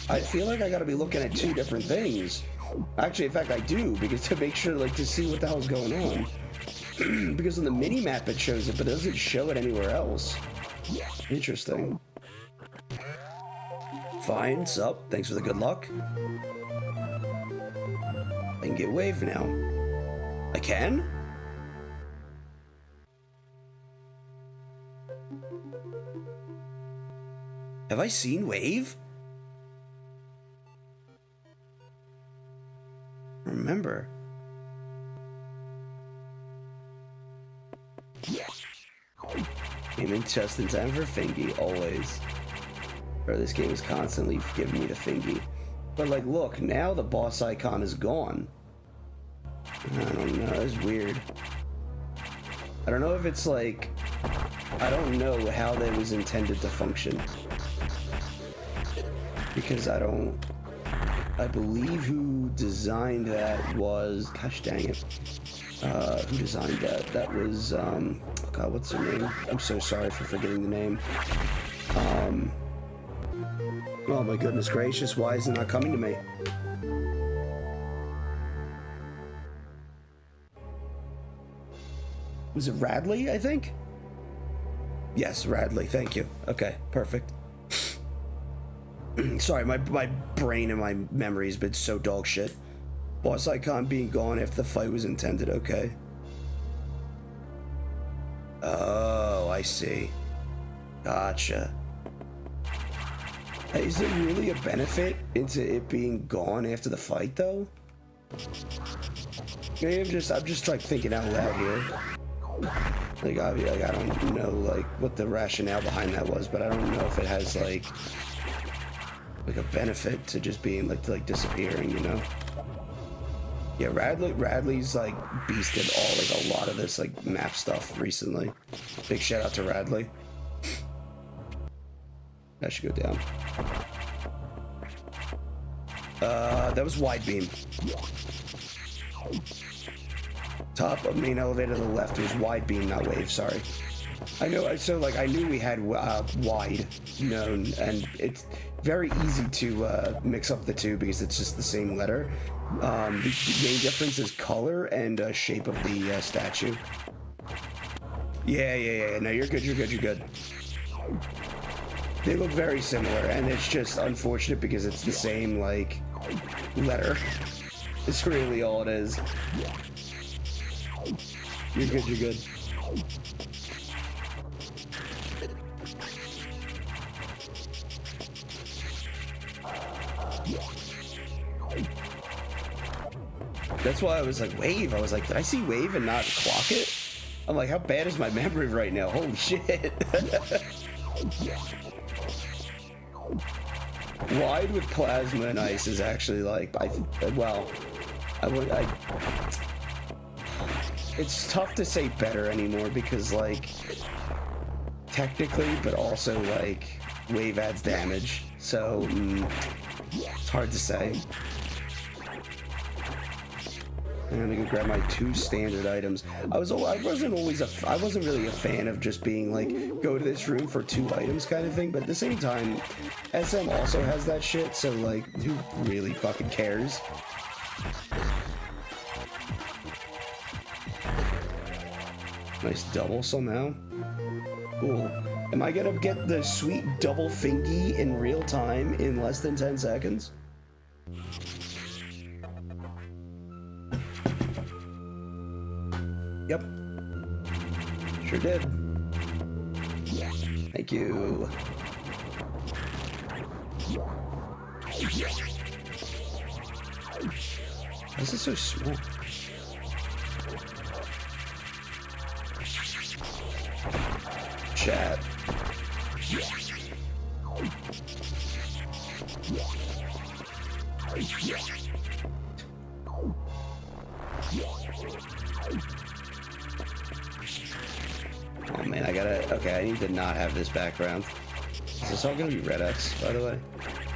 I feel like I gotta be looking at two different things. Actually, in fact, I do, because to make sure, like, to see what the hell's going on. Because on the mini map it shows it, but it doesn't show it anywhere else. Interesting. Fine, sup? Thanks for the good luck. I can get wave now. I can? Have I seen wave? Remember. Came in just in time for Fingy, always. Or this game is constantly giving me the Fingy. But like, look, now the boss icon is gone. I don't know, that's weird. I don't know if it's like, I don't know how that was intended to function. Because I believe who designed that was, gosh dang it. Who designed that? That was, God, what's her name? I'm so sorry for forgetting the name. Oh my goodness gracious, why is it not coming to me? Was it Ridley, I think? Yes, Ridley, thank you. Okay, perfect. Sorry, my brain and my memory's been so dog shit. Boss icon being gone after the fight was intended, okay. Oh, I see. Gotcha. Is there really a benefit into it being gone after the fight, though? Maybe I'm just like thinking out loud here. Like I don't know like what the rationale behind that was, but I don't know if it has like a benefit to just being like disappearing, you know? Yeah, Radley's like beasted a lot of this like map stuff recently. Big shout out to Ridley. That should go down. That was wide beam. Top of main elevator to the left was wide beam, not wave, sorry. I know, so like I knew we had wide known, and it's very easy to mix up the two because it's just the same letter. The main difference is color and shape of the statue. Yeah. No, you're good. They look very similar, and it's just unfortunate because it's the same, like, letter. It's really all it is. You're good. That's why I was like, wave. I was like, did I see wave and not clock it? I'm like, how bad is my memory right now? Holy shit. Wide with plasma and ice is actually like, it's tough to say better anymore because like, technically, but also like, wave adds damage. So, it's hard to say. I'm gonna go grab my 2 standard items. I wasn't really a fan of just being like, go to this room for 2 items kind of thing, but at the same time, SM also has that shit, so like, who really fucking cares? Nice double somehow. Cool. Am I gonna get the sweet double fingy in real time in less than 10 seconds? Yep. Sure did. Thank you. Why is it so small? Chat. Oh man, I gotta, okay, I need to not have this background. Is this all gonna be Red X, by the way?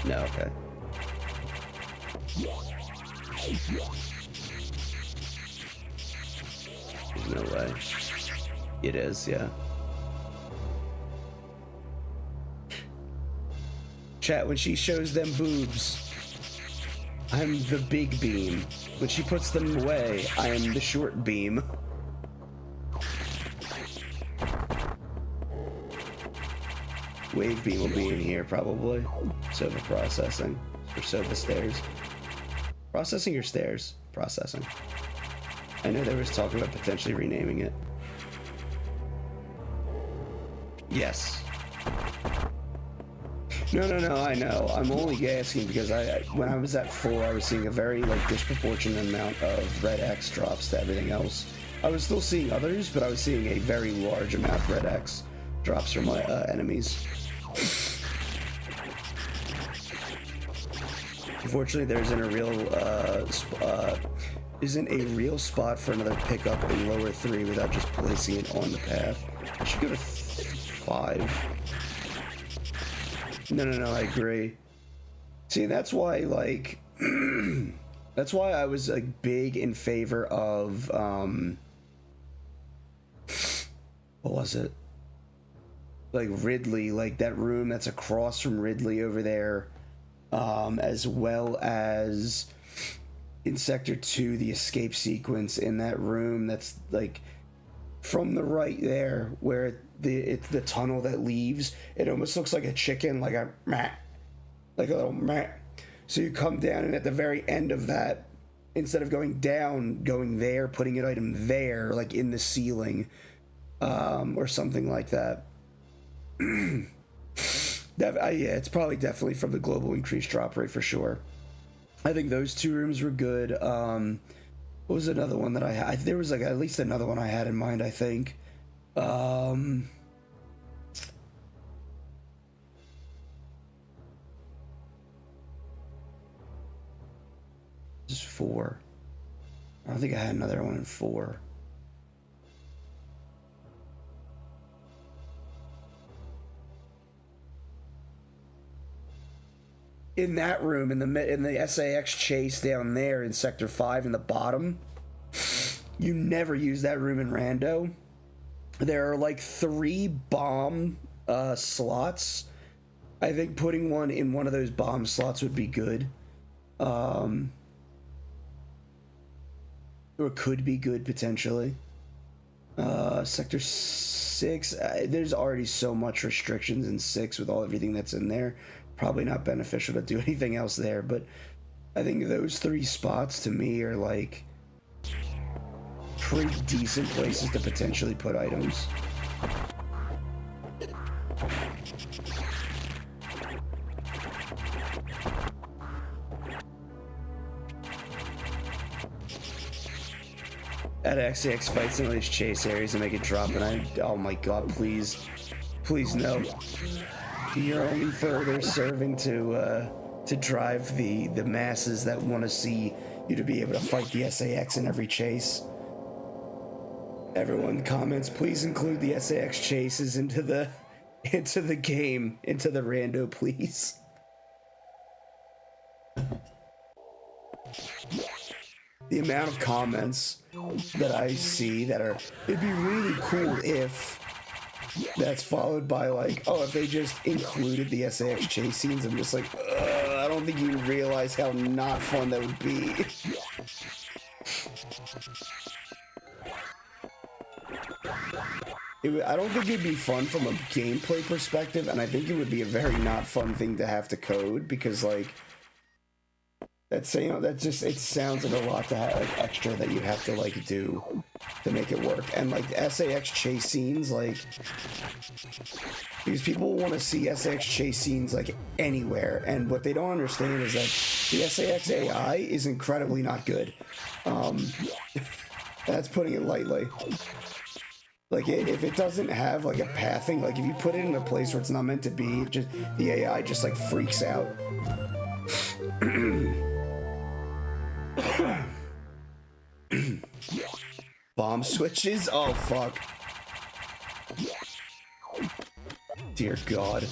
No, okay. There's no way. It is, yeah. Chat, when she shows them boobs, I'm the big beam. When she puts them away, I am the short beam. Wave beam will be in here, probably. Sofa processing. Or sofa stairs. Processing or stairs? Processing. I know there was talk about potentially renaming it. Yes. No, I know. I'm only asking because when I was at 4, I was seeing a very, like, disproportionate amount of red X drops to everything else. I was still seeing others, but I was seeing a very large amount of red X drops from my enemies. Unfortunately, there isn't a real spot for another pickup in lower 3 without just placing it on the path. I should go to 5. No, I agree. See, that's why, like, that's why I was, like, big in favor of, what was it? Like, Ridley, like, that room that's across from Ridley over there, as well as in Sector 2, the escape sequence in that room that's, like, from the right there, where it's the tunnel that leaves. It almost looks like a chicken, like a meh, like a little meh. So you come down, and at the very end of that, instead of going down, going there, putting an item there, like in the ceiling, or something like that. Yeah, it's probably definitely from the global increased drop rate for sure. I think those 2 rooms were good. What was another one that I had? There was like at least another one I had in mind, I think. Just 4. I don't think I had another one in 4. In that room, in the SAX chase down there in Sector 5 in the bottom, you never use that room in Rando. There are like 3 bomb slots. I think putting one in one of those bomb slots would be good. Or could be good, potentially. Sector 6, there's already so much restrictions in 6 with everything that's in there. Probably not beneficial to do anything else there, but I think those 3 spots to me are like pretty decent places to potentially put items. At XCX fight some of these chase areas and make it drop, and oh my god, please no. You're only further serving to drive the masses that want to see you to be able to fight the SAX in every chase. Everyone comments, please include the SAX chases into the game, into the rando, please. The amount of comments that I see that are, it'd be really cool if that's followed by like, oh, if they just included the SAX chase scenes. I'm just like, I don't think you realize how not fun that would be. I don't think it'd be fun from a gameplay perspective, and I think it would be a very not fun thing to have to code, because like, That's, you know, that just, it sounds like a lot to have, like, extra that you have to, like, do to make it work. And, like, the SAX chase scenes, like, because people want to see SAX chase scenes, like, anywhere, and what they don't understand is that the SAX AI is incredibly not good. That's putting it lightly. Like, if it doesn't have, like, a pathing, like, if you put it in a place where it's not meant to be, it just, the AI just, like, freaks out. Bomb switches? Oh, fuck. Dear God.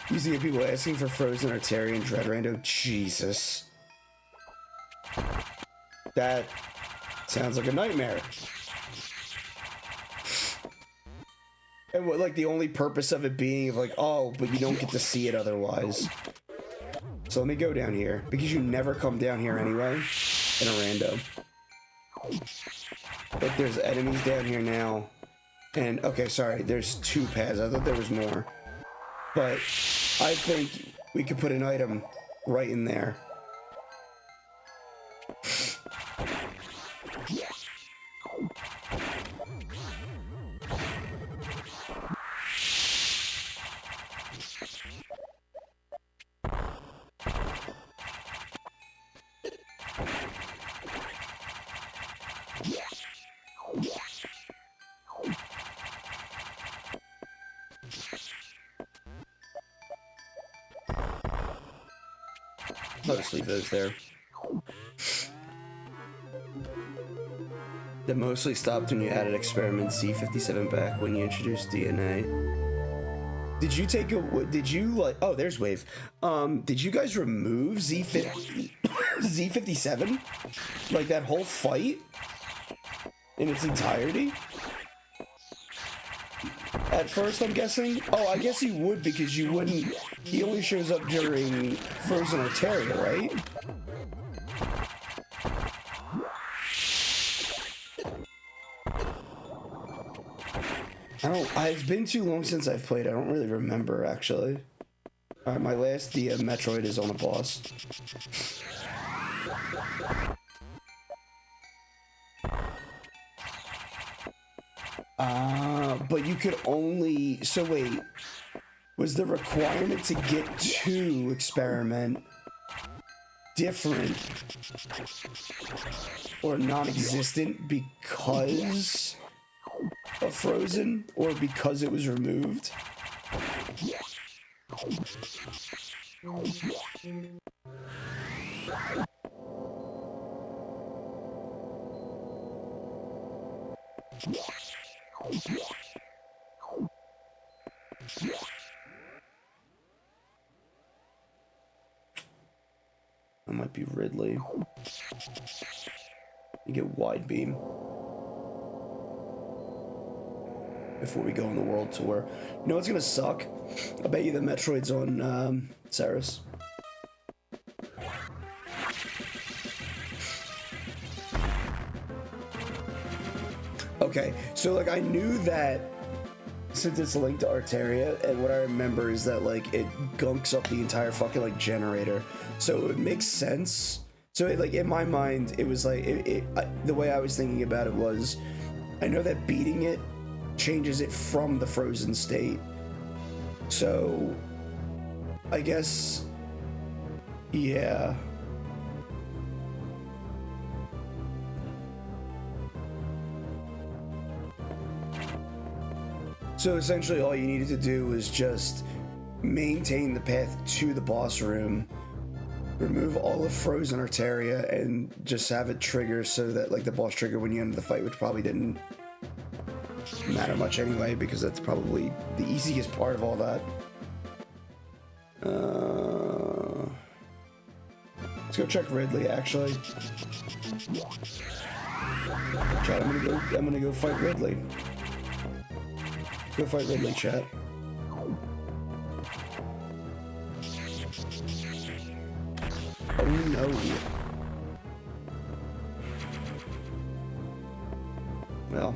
Used to get people asking for Frozen Arteria and Dread Rando. Jesus. That sounds like a nightmare. And what, like, the only purpose of it being of, like, oh, but you don't get to see it otherwise. So let me go down here, because you never come down here anyway, in a rando. But there's enemies down here now. And, okay, sorry, there's 2 paths. I thought there was more. But I think we could put an item right in there. I'll just leave those there. That mostly stopped when you added experiment C57 back when you introduced DNA. Did you take a, did you like, oh, there's Wave. Did you guys remove Z57? Like that whole fight? In its entirety? At first, I'm guessing? Oh, I guess he would, because you wouldn't, he only shows up during Frozen Arteria, right? It's been too long since I've played. I don't really remember, actually. Alright, my last Dia Metroid is on a boss. But you could only... So wait, was the requirement to get to experiment different or non-existent because of Frozen, or because it was removed? That might be Ridley. You get wide beam before we go on the world tour. You know what's gonna suck? I bet you the Metroid's on Saris. Okay, so like I knew that since it's linked to Arteria, and what I remember is that like it gunks up the entire fucking like generator, so it makes sense. So it, like in my mind, it was like the way I was thinking about it was, I know that beating it changes it from the frozen state. So I guess, yeah. So essentially all you needed to do was just maintain the path to the boss room, remove all of Frozen Arteria, and just have it trigger so that like the boss trigger when you end the fight, which probably didn't matter much anyway, because that's probably the easiest part of all that. Let's go check Ridley, actually. Chat, I'm gonna go fight Ridley. Go fight Ridley, chat. Oh no. Well.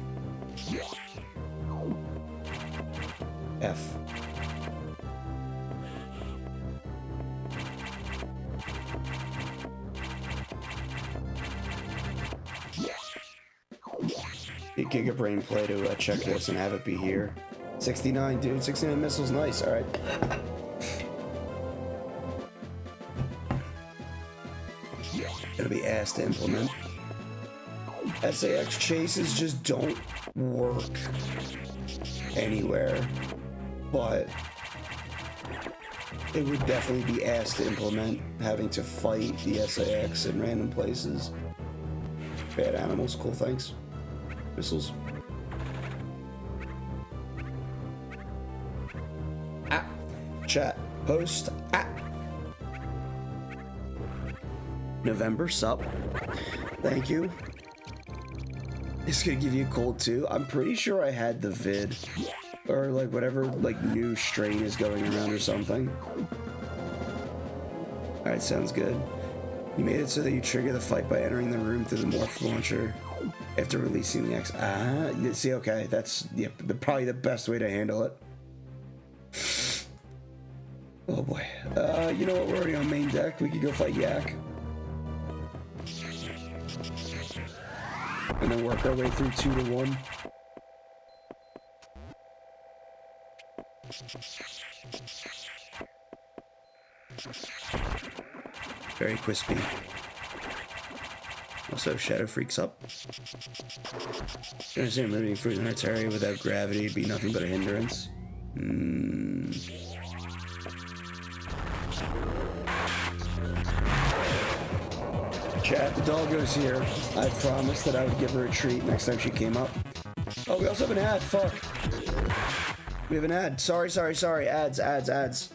F. Gigabrain play to check this and have it be here. 69, dude. 69 missiles, nice. All right. Gonna be ass to implement. SAX chases just don't work anywhere, but it would definitely be ass to implement having to fight the SAX in random places. Bad animals, cool, thanks. Missiles. Ah, chat, post, ah. November, sup. Thank you. It's gonna give you a cold too. I'm pretty sure I had the vid. Or like whatever like new strain is going around or something. Alright, sounds good. You made it so that you trigger the fight by entering the room through the morph launcher after releasing the X. Ah, you see, okay, that's probably the best way to handle it. Oh boy. You know what, we're already on main deck. We could go fight Yak. And then work our way through 2 to 1. Very crispy. Also, Shadow Freak's up. I understand moving through the area without gravity would be nothing but a hindrance. Chat, the doggo's here. I promised that I would give her a treat next time she came up. Oh, we also have an ad. Fuck. We have an ad. Sorry. Ads.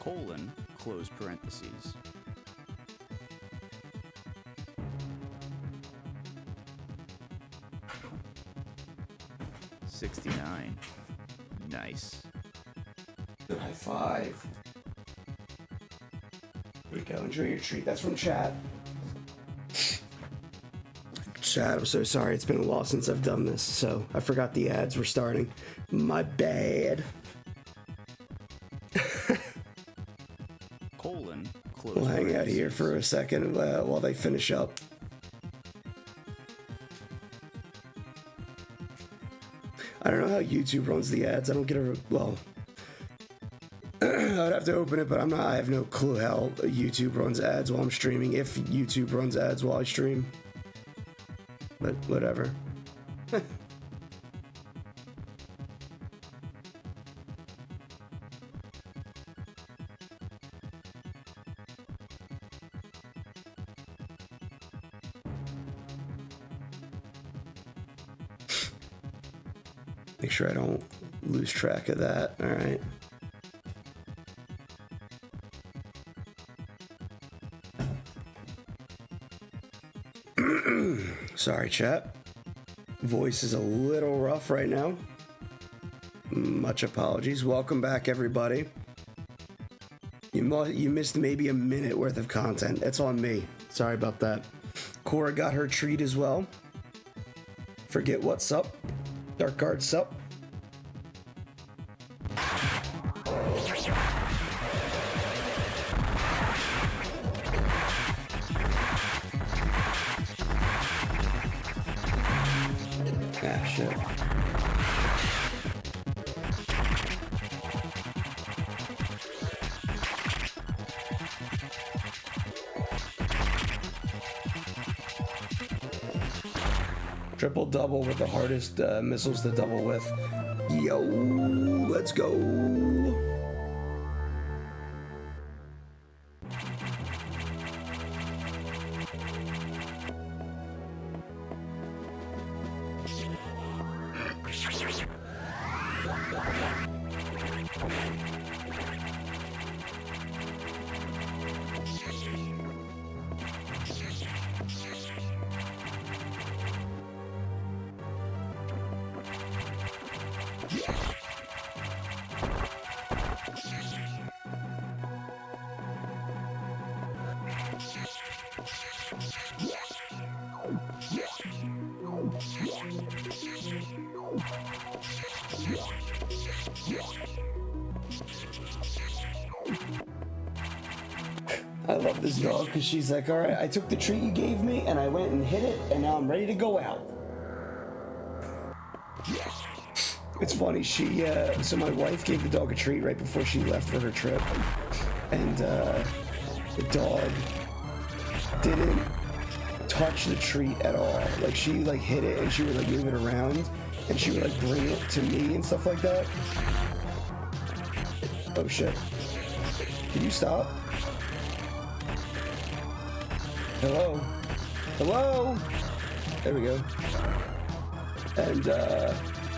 colon, close parentheses. $69. Nice. Good high five. Here we go. Enjoy your treat. That's from chat. Chat, I'm so sorry. It's been a while since I've done this, so I forgot the ads were starting. My bad. Colon, close We'll hang out parentheses. here for a second while they finish up. I don't know how YouTube runs the ads. I don't get a well. I'd have to open it, but I have no clue how YouTube runs ads while I'm streaming. If YouTube runs ads while I stream, but whatever. Make sure I don't lose track of that. All right. Sorry, chat. Voice is a little rough right now. Much apologies. Welcome back, everybody. You missed maybe a minute worth of content. That's on me. Sorry about that. Cora got her treat as well. Forget what's up. Dark Guard sup. Ah, shit. Triple double with the hardest missiles to double with. Yo, let's go. I love this dog because she's like, all right, I took the treat you gave me and I went and hit it and now I'm ready to go out. It's funny, so my wife gave the dog a treat right before she left for her trip, and the dog didn't touch the treat at all. Like, she like hit it and she would like move it around and she would like bring it to me and stuff like that. Oh shit. Can you stop? Hello? Hello? There we go. And,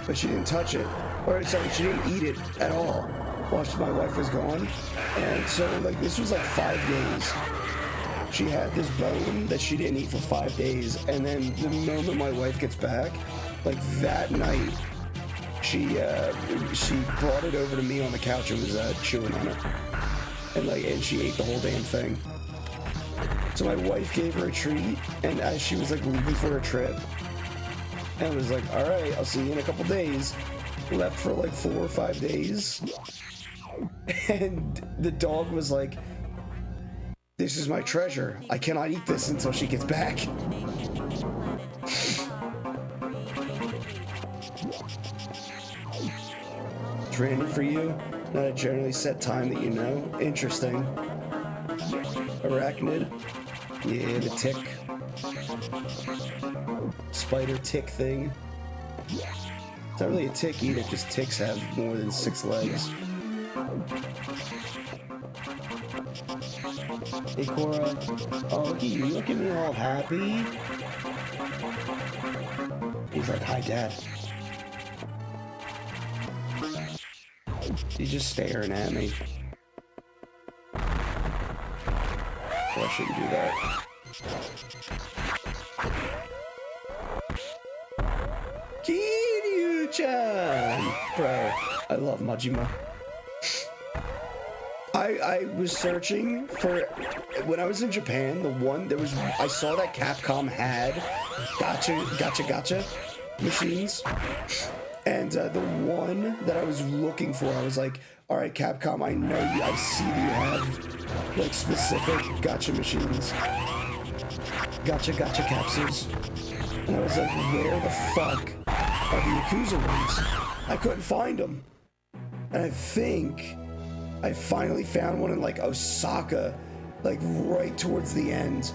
but she didn't touch it. Or, sorry, she didn't eat it at all while my wife was gone. And so, like, this was like 5 days. She had this bone that she didn't eat for 5 days. And then the moment my wife gets back, like that night, she brought it over to me on the couch and was chewing on it. And she ate the whole damn thing. So my wife gave her a treat, and as she was like leaving for her trip, and was like, all right, I'll see you in a couple days. Left for like 4 or 5 days. And the dog was like, this is my treasure. I cannot eat this until she gets back. It's random for you. Not a generally set time that you know. Interesting. Arachnid. Yeah, the tick. Spider tick thing. It's not really a tick either, because ticks have more than 6 legs. Hey Cora. Oh, look at you. Look at me all happy. He's like, hi Dad. He's just staring at me. So I shouldn't do that. Kiryu-chan! Bro, I love Majima. I was searching for, when I was in Japan, I saw that Capcom had gacha machines. And the one that I was looking for, I was like, all right, Capcom, I know you, I see you have like specific gacha machines. Gacha capsules. And I was like, where the fuck are the Yakuza ones? I couldn't find them. And I think I finally found one in like Osaka, like right towards the end.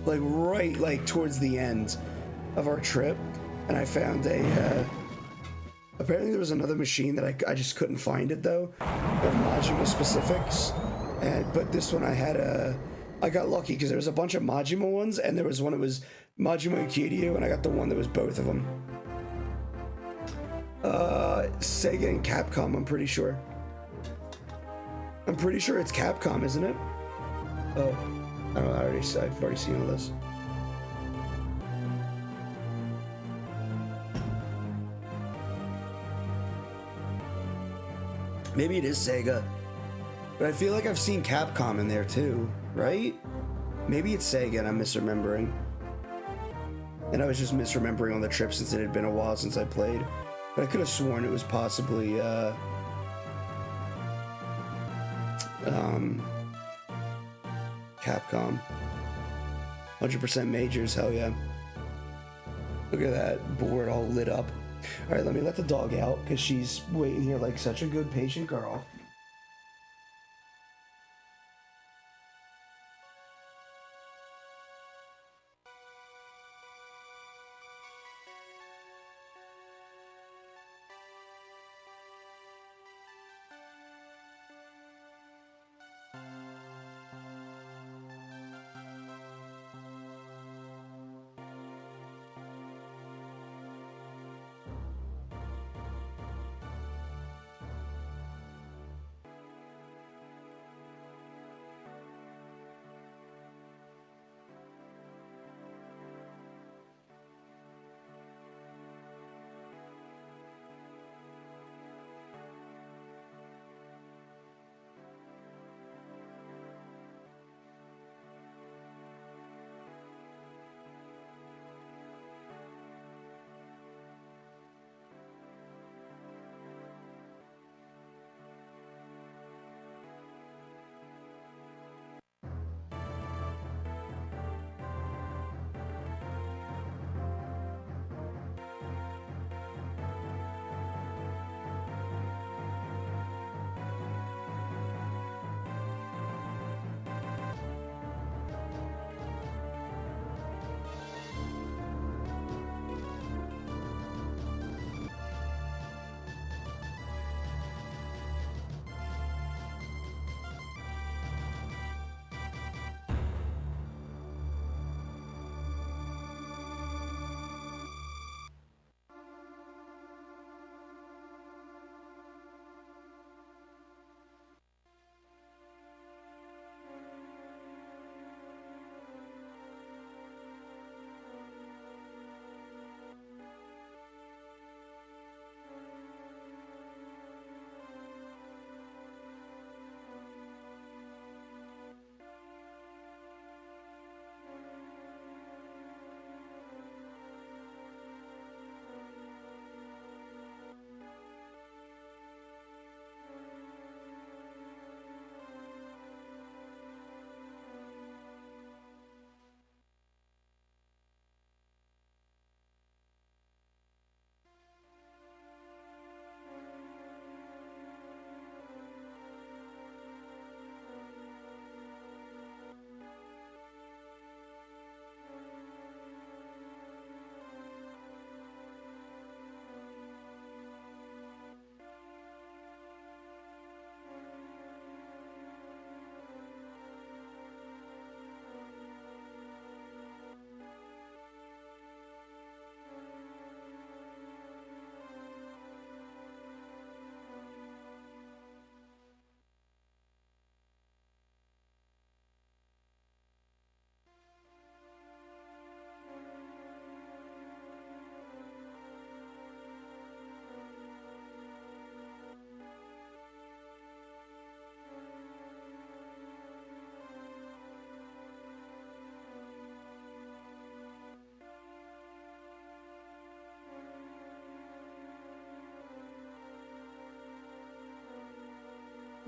like towards the end of our trip, and I found apparently there was another machine that I just couldn't find it though, of Majima specifics, but this one I got lucky because there was a bunch of Majima ones, and there was one that was Majima and Kiryu, and I got the one that was both of them. Sega and Capcom, I'm pretty sure. I'm pretty sure it's Capcom, isn't it? Oh. I don't know, I've already seen all this. Maybe it is Sega. But I feel like I've seen Capcom in there too, right? Maybe it's Sega and I'm misremembering. And I was just misremembering on the trip since it had been a while since I played. But I could have sworn it was possibly, Capcom. 100% majors, hell yeah. Look at that board all lit up. All right, let me let the dog out because she's waiting here like such a good patient girl.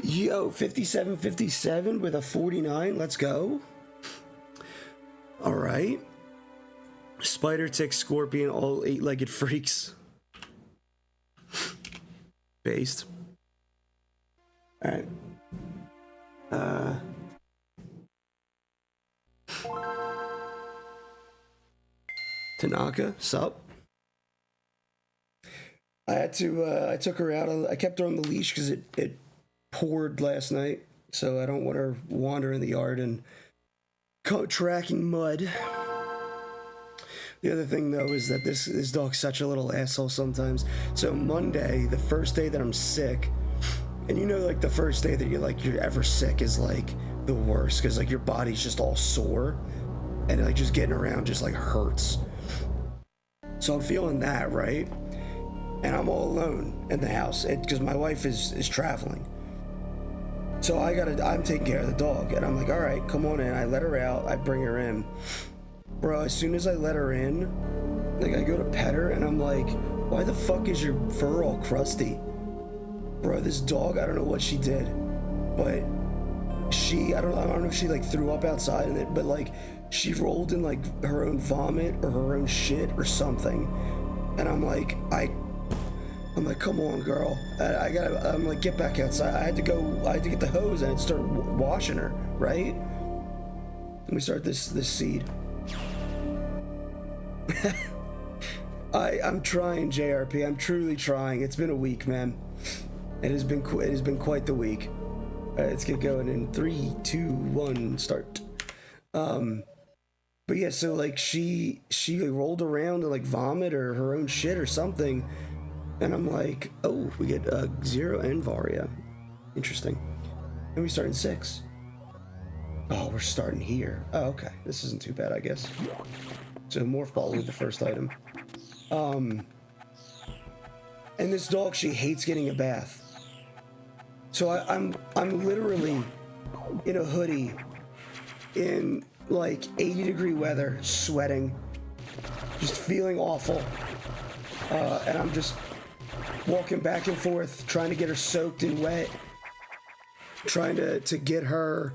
Yo, 57-57 with a 49. Let's go. All right. Spider, tick, scorpion, all 8-legged freaks. Based. All right. Tanaka, sup? I took her out. I kept her on the leash because it poured last night, so I don't want her wander in the yard and tracking mud. The other thing, though, is that this dog's such a little asshole sometimes. So Monday, the first day that I'm sick, and you know, like, the first day that you're ever sick is, like, the worst, because, like, your body's just all sore, and, like, just getting around just, like, hurts. So I'm feeling that, right? And I'm all alone in the house, because my wife is traveling. So I'm taking care of the dog, and I'm like, all right, come on in. I let her out, I bring her in. Bro, as soon as I let her in, like, I go to pet her, and I'm like, why the fuck is your fur all crusty? Bro, this dog, I don't know what she did, but I don't know if she, like, threw up outside in it, but, like, she rolled in, like, her own vomit or her own shit or something. And I'm like, come on, girl. I'm like, get back outside. I had to get the hose and start washing her, right? Let me start this seed. I'm trying, JRP. I'm truly trying. It's been a week, man. It has been quite the week. All right, let's get going in 3, 2, 1, start. But yeah, so, like, she rolled around to, like, vomit or her own shit or something, and I'm like, oh, we get Zero and Varia. Interesting. And we start in 6. Oh, we're starting here. Oh, okay. This isn't too bad, I guess. So Morph Ball was the first item. And this dog, she hates getting a bath. So I'm literally in a hoodie in, like, 80-degree weather, sweating, just feeling awful. And I'm just walking back and forth, trying to get her soaked and wet, trying to get her,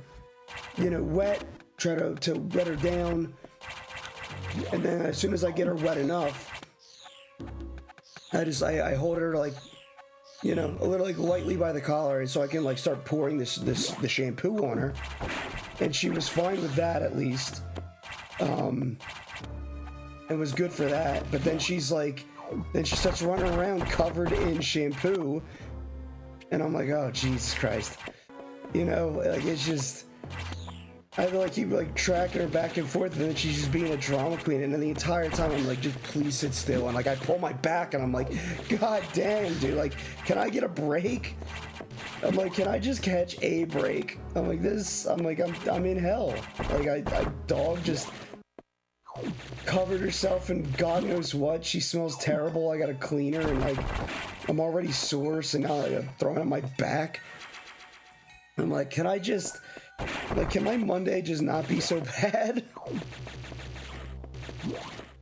wet, try to wet her down. And then as soon as I get her wet enough, I hold her, like, a little, like, lightly by the collar, so I can, like, start pouring the shampoo on her. And she was fine with that, at least. It was good for that. But then she starts running around covered in shampoo. And I'm like, oh, Jesus Christ. Like, it's just, I had to, like, keep, like, tracking her back and forth, and then she's just being a drama queen. And then the entire time I'm like, just please sit still. And, like, I pull my back, and I'm like, God damn, dude. Like, can I get a break? I'm like, can I just catch a break? I'm in hell. Like, dog just covered herself in God knows what. She smells terrible. I gotta clean her, and, like, I'm already sore, so now I'm throwing on my back. I'm like, can my Monday just not be so bad?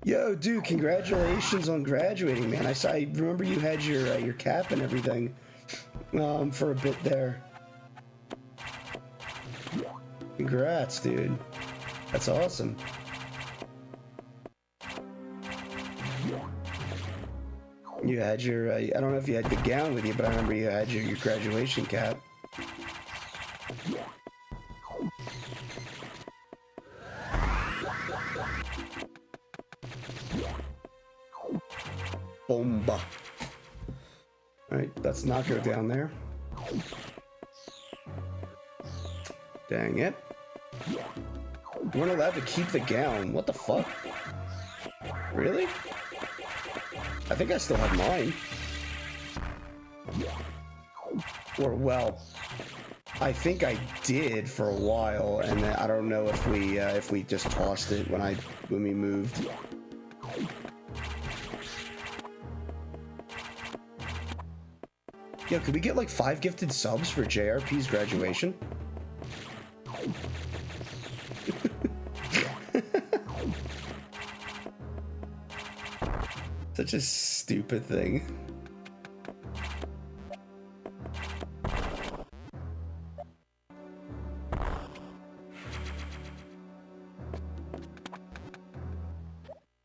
Yo, dude, congratulations on graduating, man. I remember you had your cap and everything for a bit there. Congrats, dude. That's awesome. You had your, I don't know if you had the gown with you, but I remember you had your graduation cap. Bomba. Alright, let's not go down there. Dang it. You weren't allowed to keep the gown. What the fuck? Really? I think I still have mine. Or, well, I think I did for a while, and then I don't know if we just tossed it when we moved. Yo, could we get, like, 5 gifted subs for JRP's graduation? Such a stupid thing.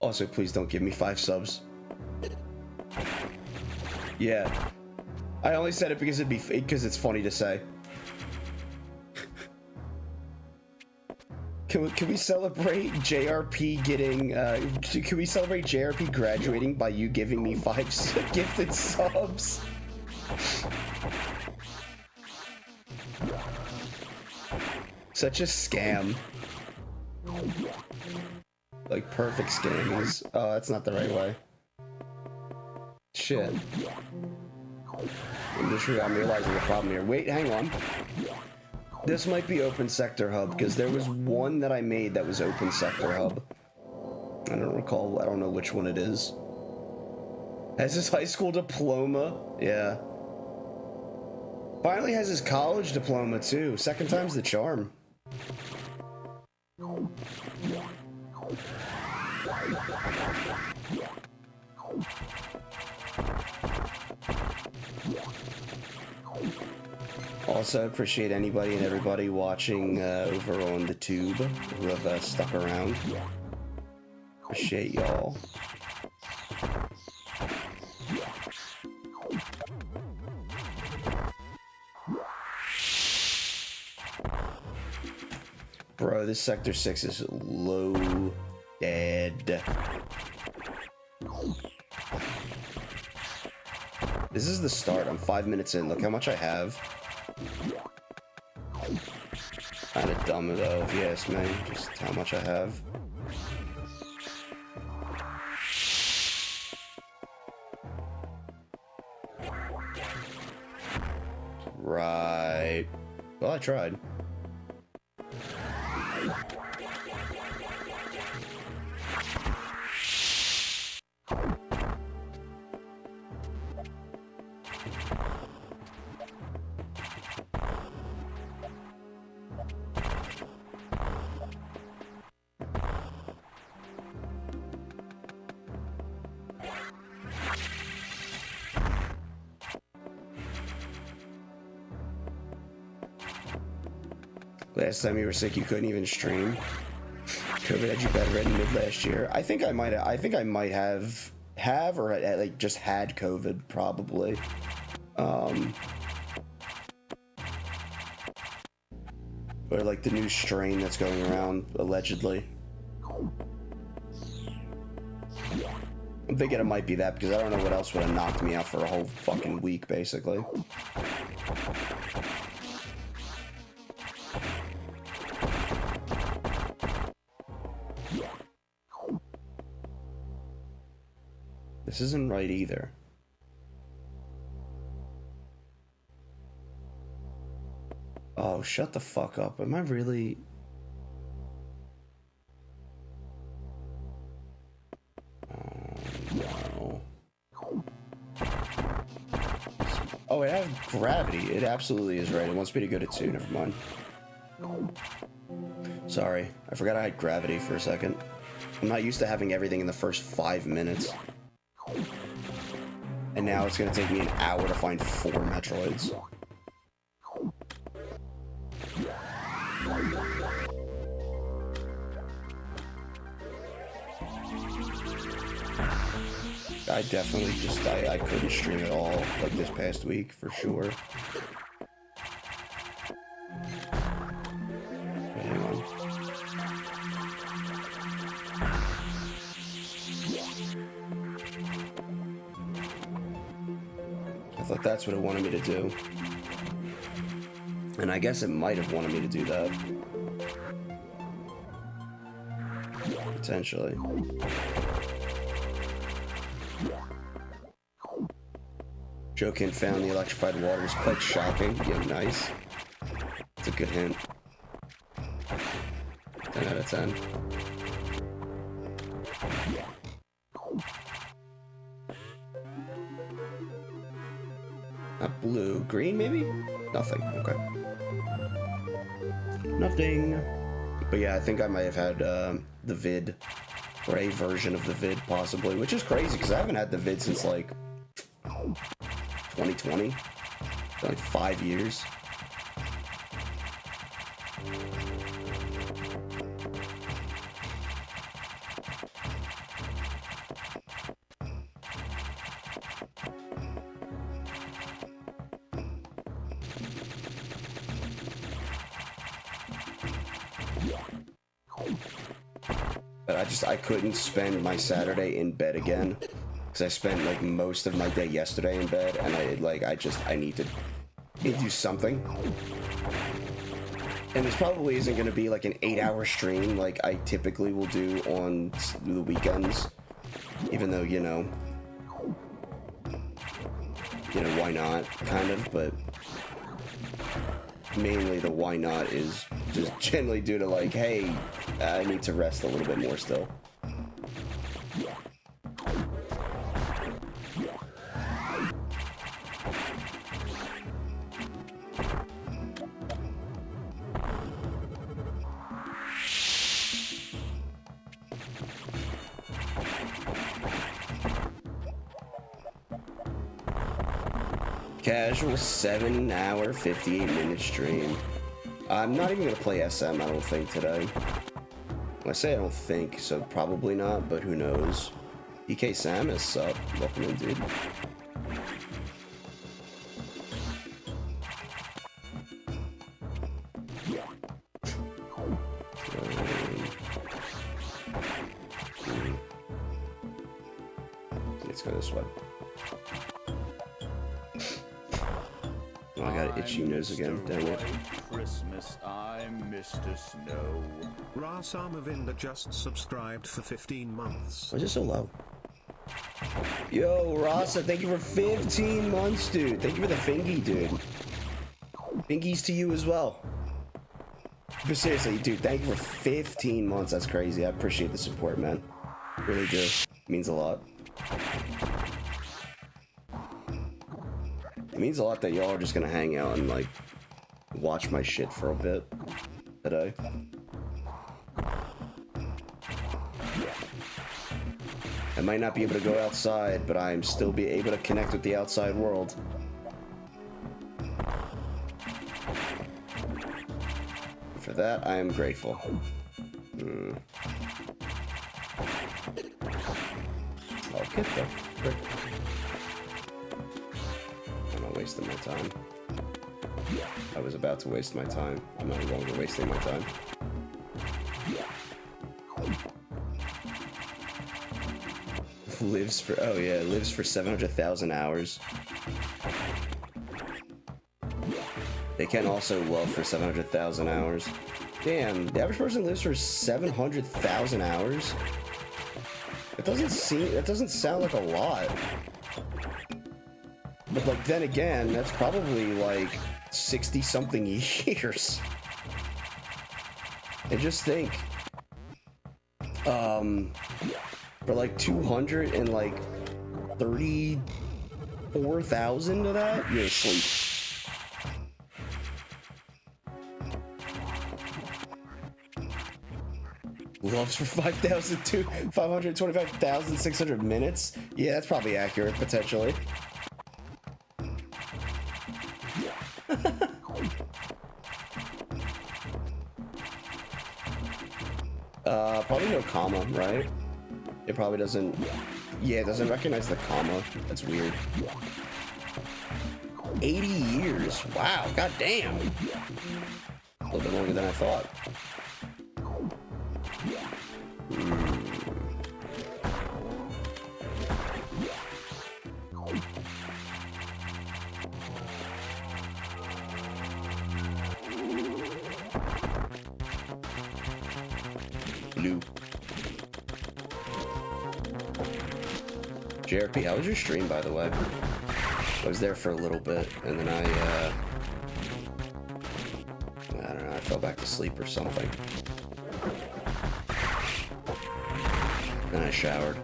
Also, please don't give me 5 subs. Yeah. I only said it because it's funny to say. Can we celebrate JRP getting can we celebrate JRP graduating by you giving me 5 gifted subs? Such a scam. Like perfect scammies. Oh, that's not the right way. Shit. I'm realizing the problem here. Wait, hang on. This might be Open Sector Hub, because there was one that I made that was Open Sector Hub. I don't recall, I don't know which one it is. Has his high school diploma? Yeah. Finally has his college diploma, too. Second time's the charm. Also, appreciate anybody and everybody watching over on the tube who have stuck around. Appreciate y'all. Bro, this Sector 6 is low dead. This is the start. I'm 5 minutes in. Look how much I have. Kinda dumb though, if you ask me, just how much I have. Right. Well, I tried. Last time you were sick, you couldn't even stream. COVID had you bedridden mid last year. I think I might have or like just had COVID probably. Or like the new strain that's going around allegedly. I'm thinking it might be that because I don't know what else would have knocked me out for a whole fucking week basically. This isn't right either. Oh, shut the fuck up. Am I really... No. Oh, it has gravity. It absolutely is right. It wants me to go to 2. Never mind. Sorry. I forgot I had gravity for a second. I'm not used to having everything in the first 5 minutes. And now it's going to take me an hour to find 4 Metroids. I definitely just, I couldn't stream at all, like this past week, for sure. Hang on. I thought that's what it wanted me to do. And I guess it might have wanted me to do that. Potentially. Jokin found the electrified water is quite shocking. Yeah, nice. It's a good hint. 10 out of 10. Not blue. Green, maybe? Nothing. Okay. Nothing. But yeah, I think I might have had the vid. Or a version of the vid, possibly. Which is crazy, because I haven't had the vid since, like... 2020, like 5 years. But I couldn't spend my Saturday in bed again. Because I spent like most of my day yesterday in bed, and I need to do something. And this probably isn't going to be like an 8-hour stream like I typically will do on the weekends. Even though, you know, why not, kind of, but mainly the why not is just generally due to like, hey, I need to rest a little bit more still. Casual 7-hour, 58-minute stream. I'm not even gonna play SM, I don't think, today. When I say I don't think, so probably not, but who knows. EK Samus, sup? Welcome in, dude. Let's go this way. Oh, I got an itchy nose again, dang it. Christmas, I'm Mr. Snow. Rasamavinda just subscribed for 15 months. Why is it so low? Yo, Rasa, thank you for 15 months, dude. Thank you for the fingy, dude. Fingies to you as well. But seriously, dude, thank you for 15 months. That's crazy. I appreciate the support, man. Really do. It means a lot. It means a lot that y'all are just gonna hang out and, like, watch my shit for a bit today. I might not be able to go outside, but I'm still be able to connect with the outside world. For that, I am grateful. I'll get the frick. I'm not wasting my time. I was about to waste my time. I'm no longer wasting my time. Lives for, oh yeah, lives for 700,000 hours. They can also love for 700,000 hours. Damn, the average person lives for 700,000 hours? That doesn't sound like a lot. But like, then again, that's probably like 60-something years. And just think, for like 234,000 of that, you're asleep. Loves for 525,600 minutes? Yeah, that's probably accurate, potentially. Probably no comma, right? It probably doesn't... Yeah, it doesn't recognize the comma. That's weird. 80 years. Wow, goddamn. A little bit longer than I thought. Blue. JRP, how was your stream, by the way? I was there for a little bit, and then I don't know, I fell back to sleep or something. Then I showered.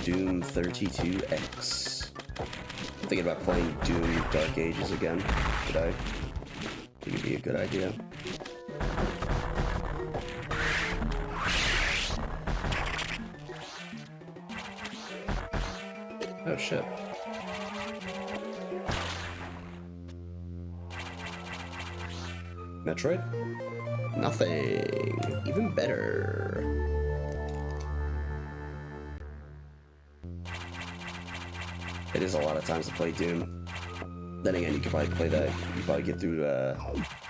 Doom 32X. I'm thinking about playing Doom Dark Ages again today. I think it'd be a good idea. Oh shit. Metroid? Nothing. Even better. It is a lot of times to play Doom. Then again, you could probably play that. You could probably get through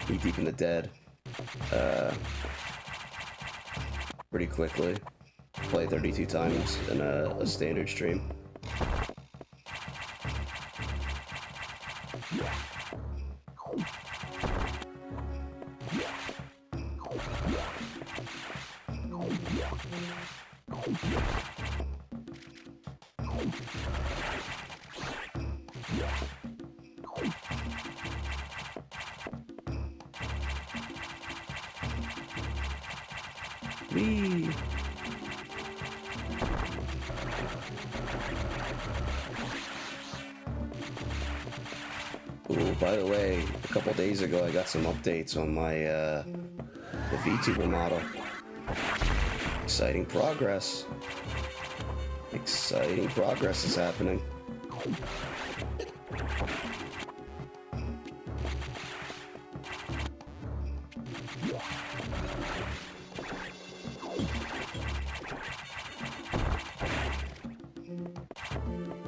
Knee Deep in the Dead pretty quickly. Play 32 times in a standard stream. Whee! Ooh, by the way, a couple days ago I got some updates on my the VTuber model. Exciting progress. Exciting progress is happening.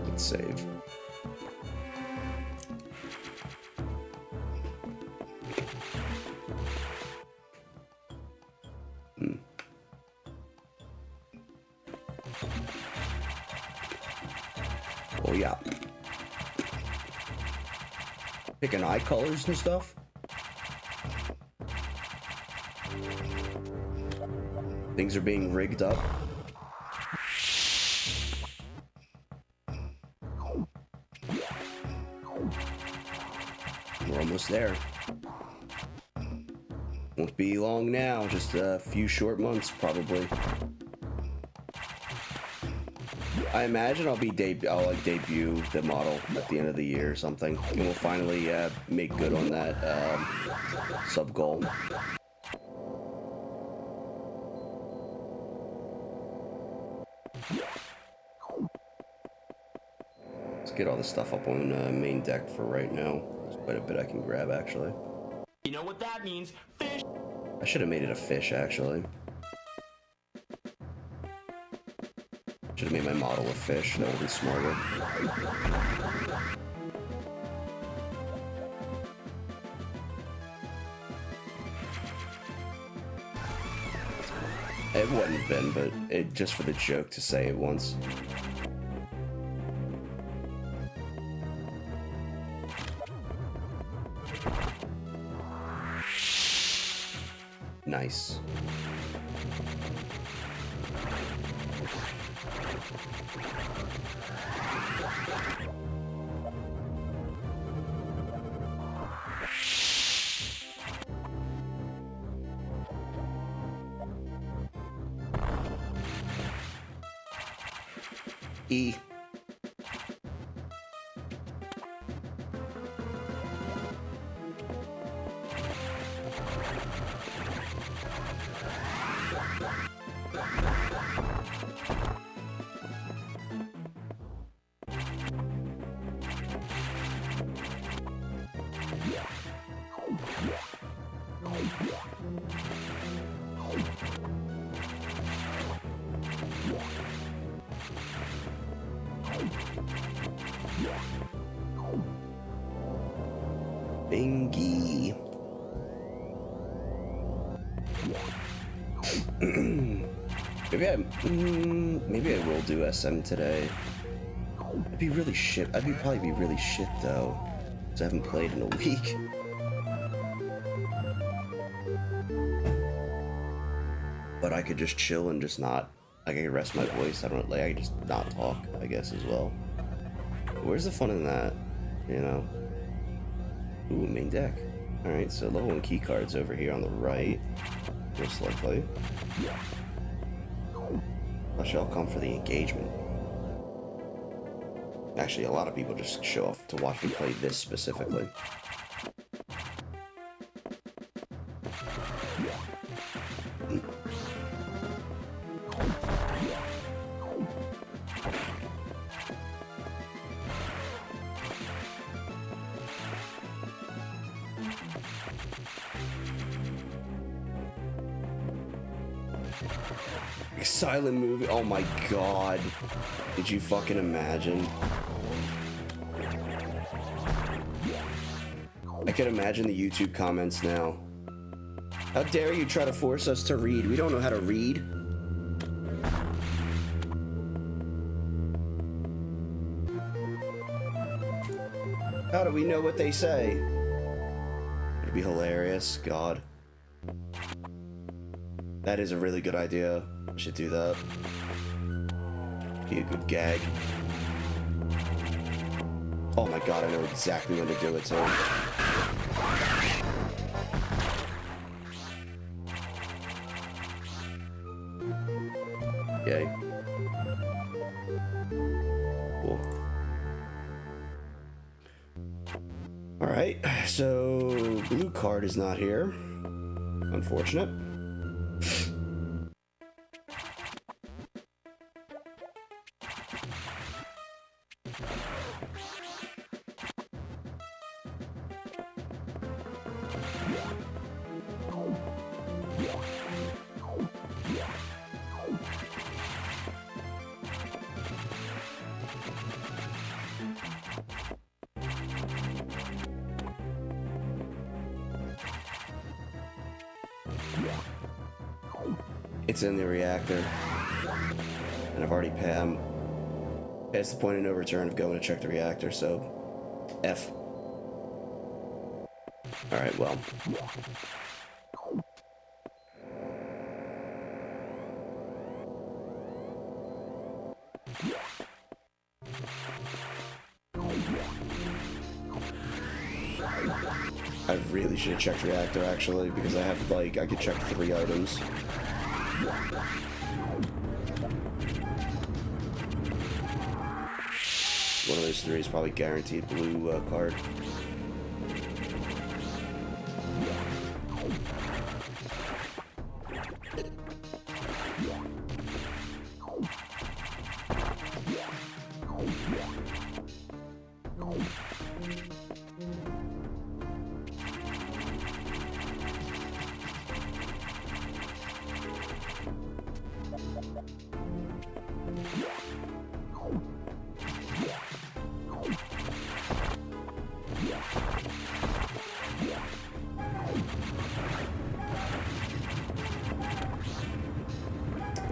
Let's save. Oh yeah. Picking eye colors and stuff. Things are being rigged up. We're almost there. Won't be long now, just a few short months probably. I imagine I'll debut the model at the end of the year or something, and we'll finally make good on that sub goal. Let's get all this stuff up on main deck for right now. There's quite a bit I can grab actually. You know what that means? Fish! I should have made it a fish actually. Should have made my model a fish, that would have been smarter. It wouldn't have been, but it just for the joke to say it once. Nice. E. Bingy. Maybe I will do SM today. I'd be really shit. Probably be really shit though, because I haven't played in a week. But I could just chill and just not. I could rest my voice. I could just not talk, I guess, as well. Where's the fun in that? You know? Ooh, main deck. Alright, so level 1 key cards over here on the right. Most likely. I shall come for the engagement. Actually, a lot of people just show up to watch me play this specifically. Silent movie. Oh my god. Did you fucking imagine? I can imagine the YouTube comments now. How dare you try to force us to read? We don't know how to read. How do we know what they say? It'd be hilarious. God. That is a really good idea. I should do that. Be a good gag. Oh my god, I know exactly when to do it too. Yay. Cool. Alright, so blue card is not here. Unfortunate. It's in the reactor. And I've already past the point of no return of going to check the reactor, so F. Alright, well. I really should have checked reactor actually, because I have like, I could check 3 items. One of those 3 is probably guaranteed blue card.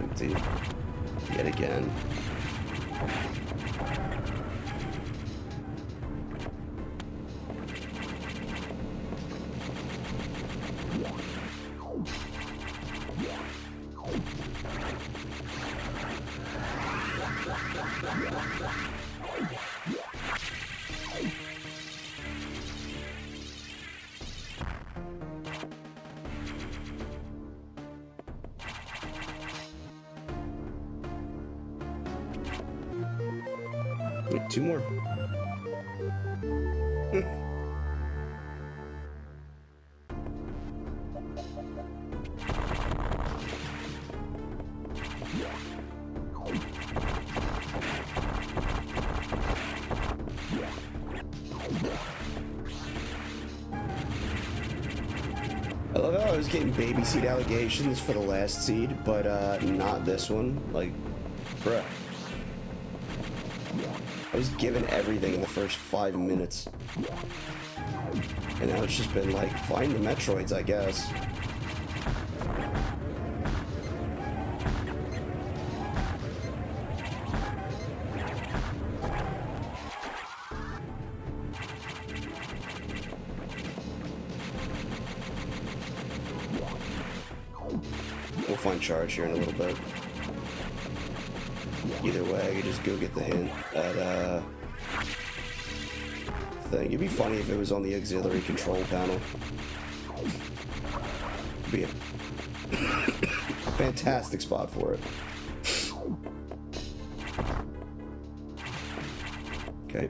Empty. Yet again. Need 2 more. I love how I was getting baby seed allegations for the last seed, but not this one. Like, bruh. I was given everything in the first 5 minutes. And now it's just been like, find the metroids, I guess. We'll find charge here in a little bit. Either way, I could just go get the hint at, thing. It'd be funny if it was on the auxiliary control panel. It'd be a fantastic spot for it. Okay.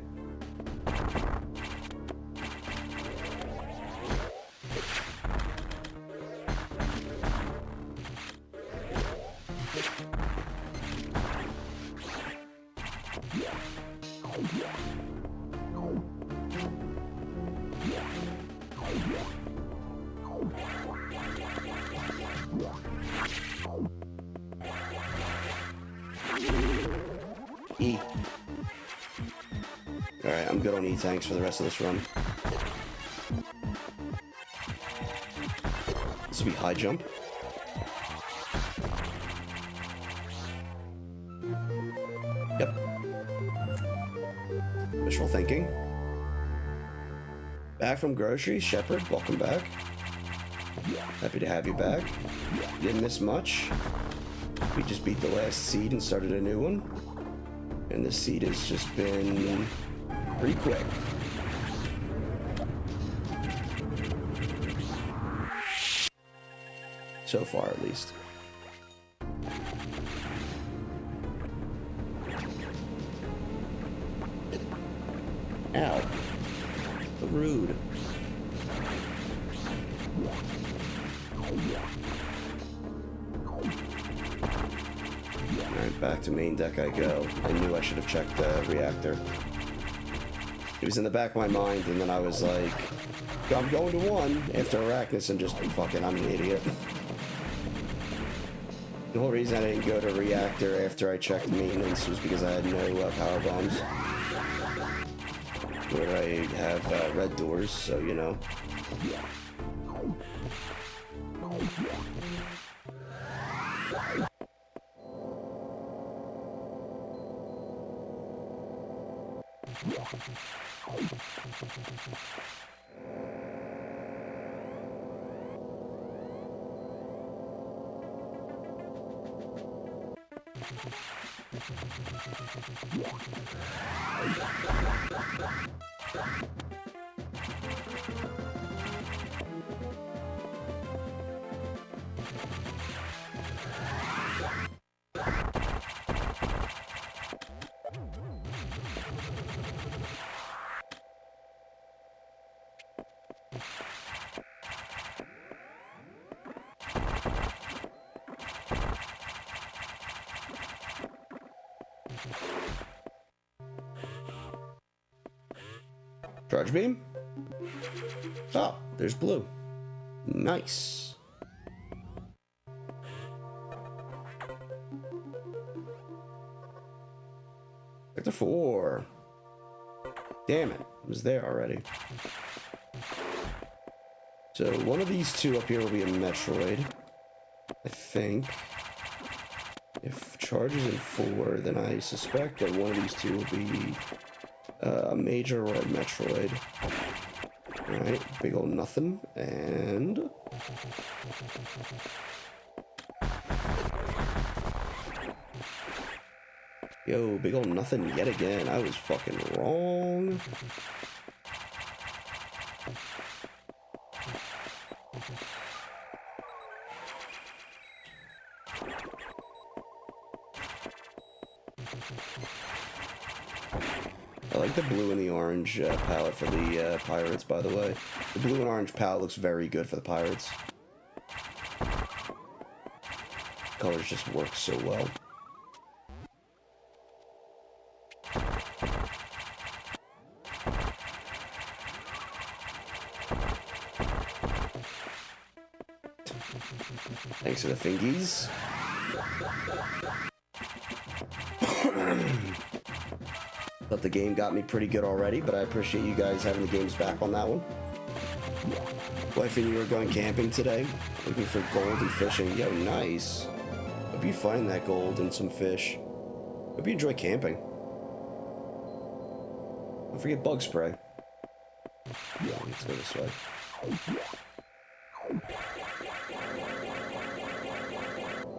E. Alright, I'm good on E-tanks for the rest of this run. This will be high jump. Yep. Visual thinking. Back from groceries, Shepard, welcome back. Happy to have you back. Didn't miss much. We just beat the last seed and started a new one. And this seed has just been pretty quick. So far, at least. Ow. Rude. Alright, back to main deck I go. I knew I should have checked the reactor. It was in the back of my mind, and then I was like, I'm going to 1 after Arachnus, and just fucking, I'm an idiot. The whole reason I didn't go to reactor after I checked maintenance was because I had no power bombs. Where I have red doors, so you know. Charge beam? Oh, there's blue. Nice. Sector 4. Damn it, it was there already. So one of these two up here will be a metroid, I think. If charge is in 4, then I suspect that one of these two will be a major or a metroid. Alright, big ol' nothing, and... Yo, big ol' nothing yet again. I was fucking wrong. I like the blue and the orange palette for the pirates, by the way. The blue and orange palette looks very good for the pirates. Colors just work so well. Thanks for the fingies. Thought the game got me pretty good already, but I appreciate you guys having the games back on that one. Wife and you are going camping today, looking for gold and fishing. Yo, nice. Hope you find that gold and some fish. Hope you enjoy camping. Don't forget bug spray. Yeah, let's go this way.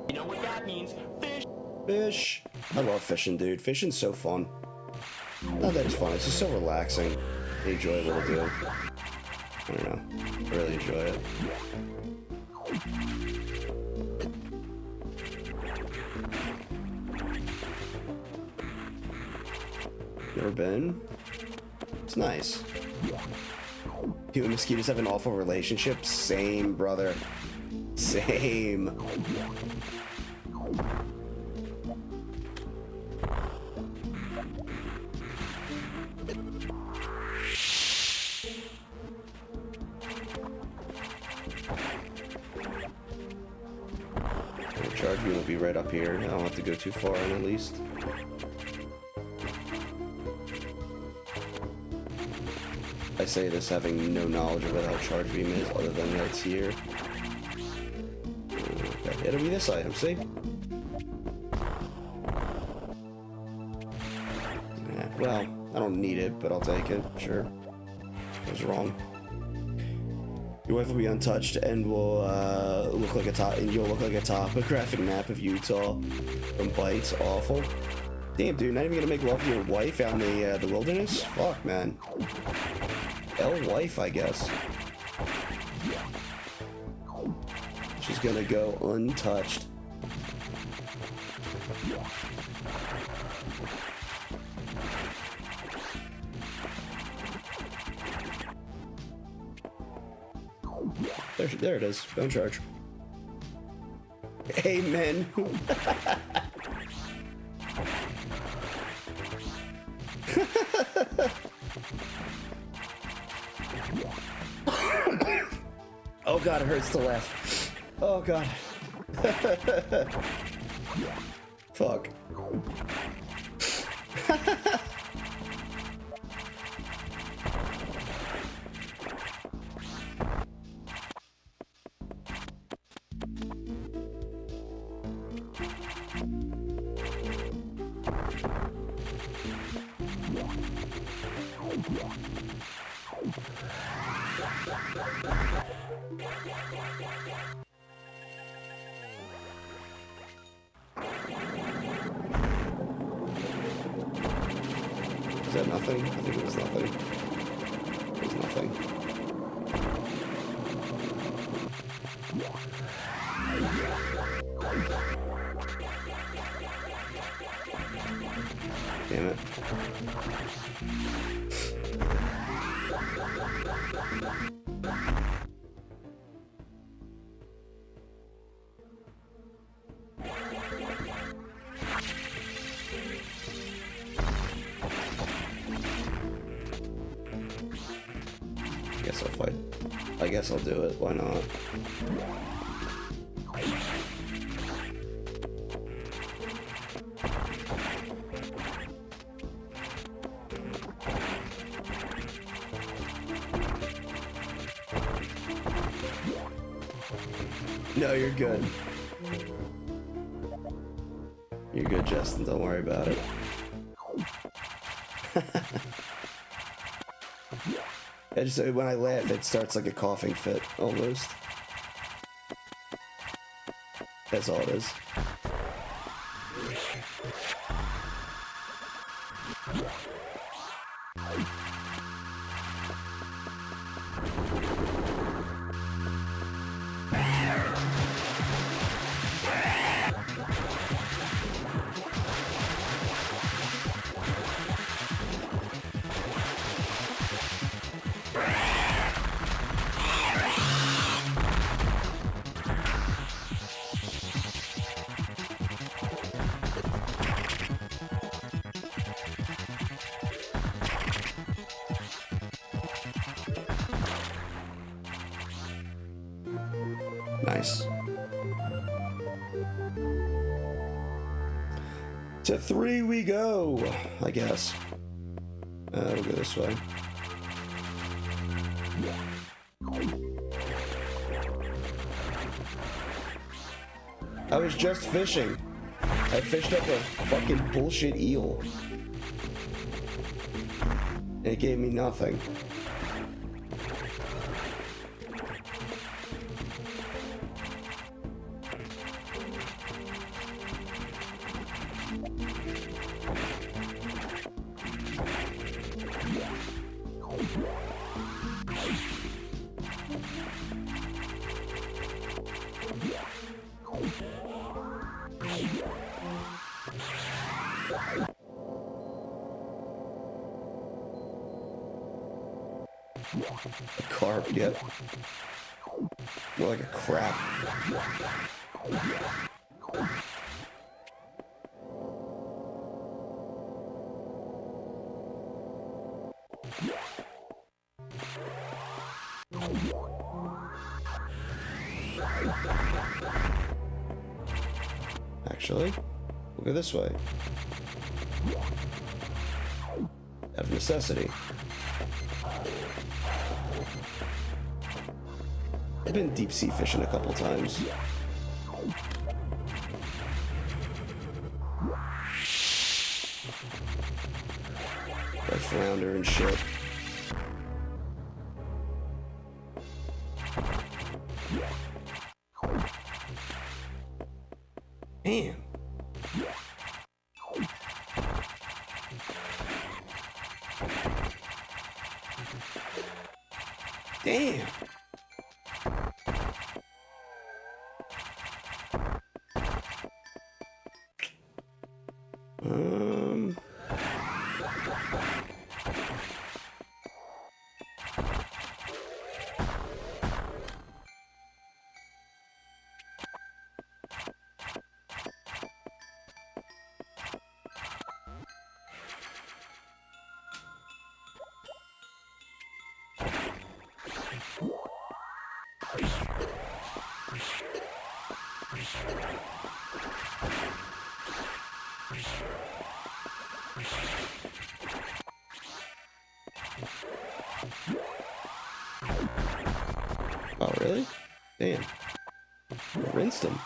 You know what that means? Fish! Fish! I love fishing, dude. Fishing's so fun. Not that it's fun, it's just so relaxing. Enjoyable to do. I don't know. I really enjoy it. Never been? It's nice. You and mosquitoes have an awful relationship? Same, brother. Same. Charge me will be right up here. I don't have to go too far in, at least. I say this having no knowledge of how charge beam is, other than that it's here. Okay, it'll be this item, see? Yeah, well, I don't need it, but I'll take it, sure. I was wrong. Your wife will be untouched and will look like a top, and you'll look like a topographic map of Utah from Bites. Awful. Damn, dude, not even gonna make love to your wife out in the wilderness? Fuck, man. Wife, I guess. She's gonna go untouched. There it is. Don't charge. Amen. Oh god, it hurts to laugh. Oh god. Fuck. Is that nothing? I think it was nothing. It was nothing. Damn it. I guess I'll do it. Why not? No, you're good. You're good, Justin. Don't worry about it. I just, when I laugh, it starts like a coughing fit, almost. That's all it is. Nice. To 3 we go, I guess. We'll go this way. I was just fishing. I fished up a fucking bullshit eel. And it gave me nothing. A carp, yep. More like a crab. Actually, we'll go this way. Out of necessity. I've been deep sea fishing a couple times. Like flounder and shit. Damn. Damn. Oh, really? Damn. Rinsed him.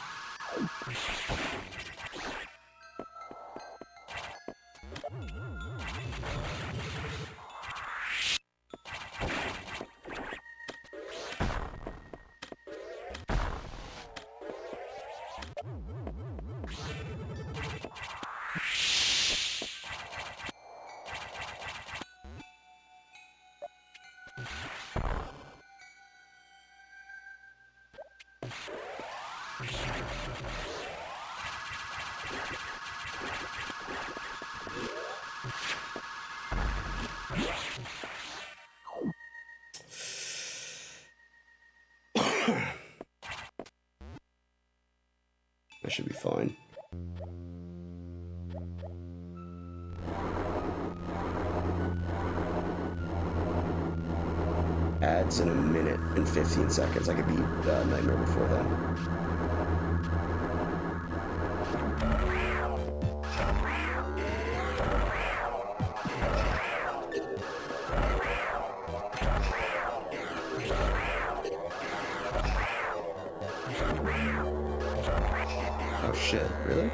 That should be fine. Ads in a minute and 15 seconds. I could beat Nightmare before then. Oh shit, really?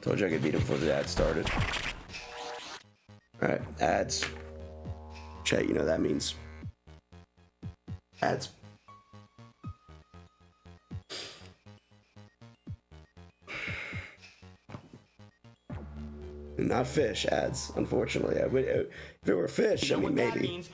Told you I could beat him before the ad started. Alright, ads. Chat, you know that means. Ads. Not fish, ads, unfortunately. I would, if it were fish, I mean, maybe.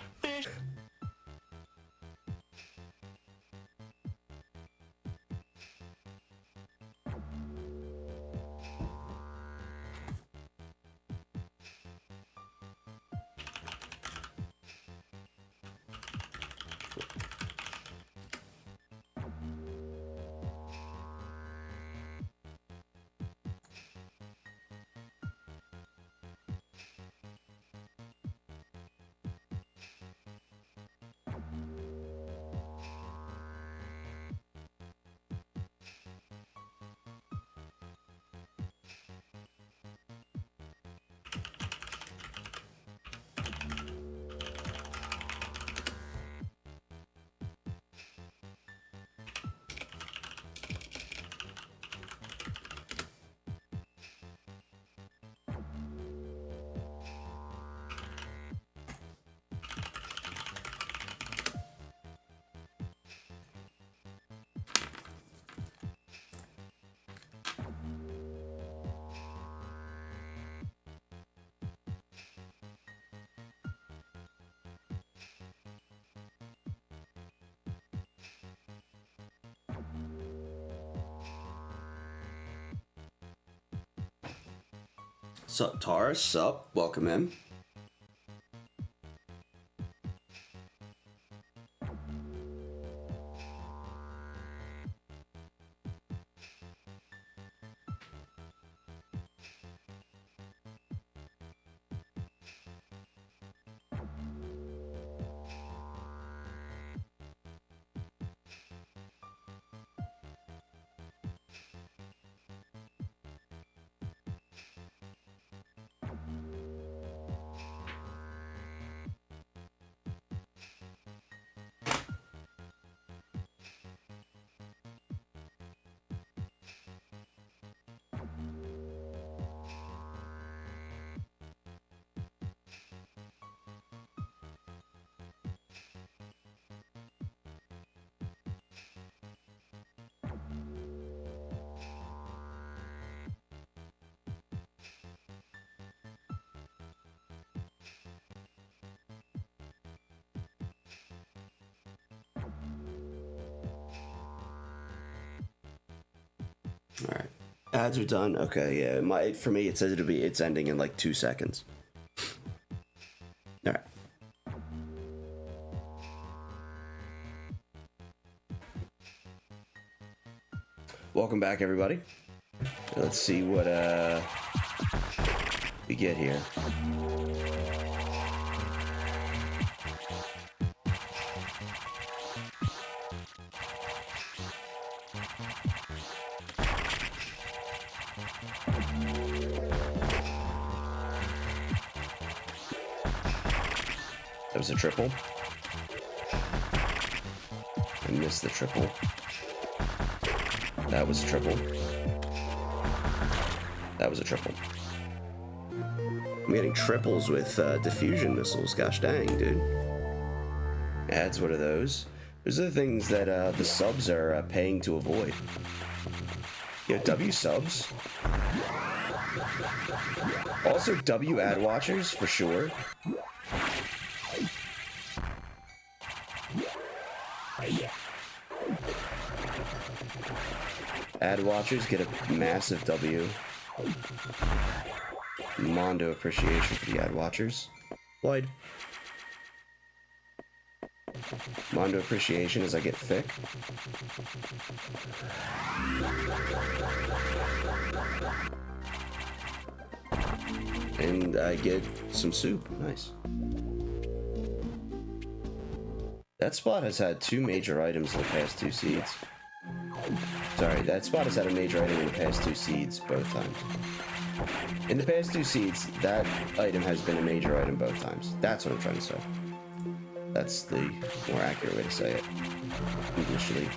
Sup, Taurus? Sup? Welcome in. Alright. Ads are done. Okay, yeah. For me, it says it's ending in like 2 seconds. Alright. Welcome back, everybody. Let's see what we get here. That was a triple. I missed the triple. That was a triple. That was a triple. I'm getting triples with diffusion missiles. Gosh dang, dude. Ads, what are those? Those are the things that the subs are paying to avoid. Yeah, W subs. Also W ad watchers, for sure. Ad watchers get a massive W. Mondo appreciation for the ad watchers. Lloyd. Mondo appreciation as I get thick. And I get some soup. Nice. That spot has had 2 major items in the past 2 seeds. Sorry, that spot has had a major item in the past 2 seeds both times. In the past 2 seeds, that item has been a major item both times. That's what I'm trying to say. That's the more accurate way to say it. Englishly.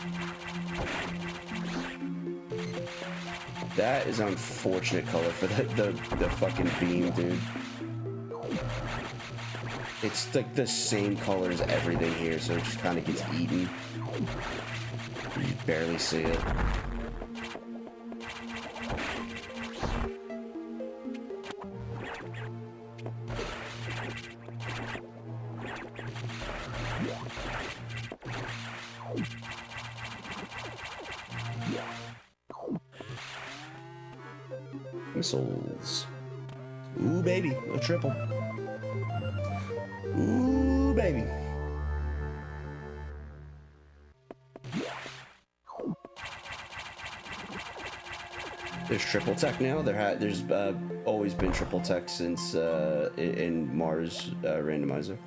That is an unfortunate color for the fucking beam, dude. It's like the same color as everything here, so it just kind of gets eaten. You barely see it. Missiles. Ooh, baby. A triple. Ooh, baby. There's triple tech now. There's always been triple tech since in Mars randomizer.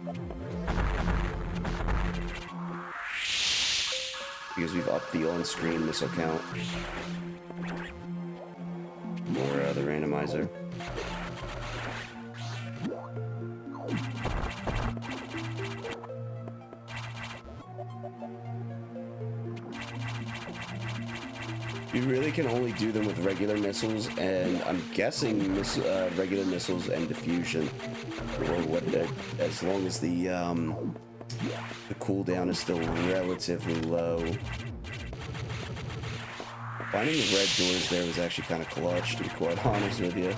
Because we've upped the on-screen missile count. Or the randomizer. You really can only do them with regular missiles, and I'm guessing regular missiles and diffusion, or what? As long as the cooldown is still relatively low. Finding the red doors there was actually kind of clutch, to be quite honest with you.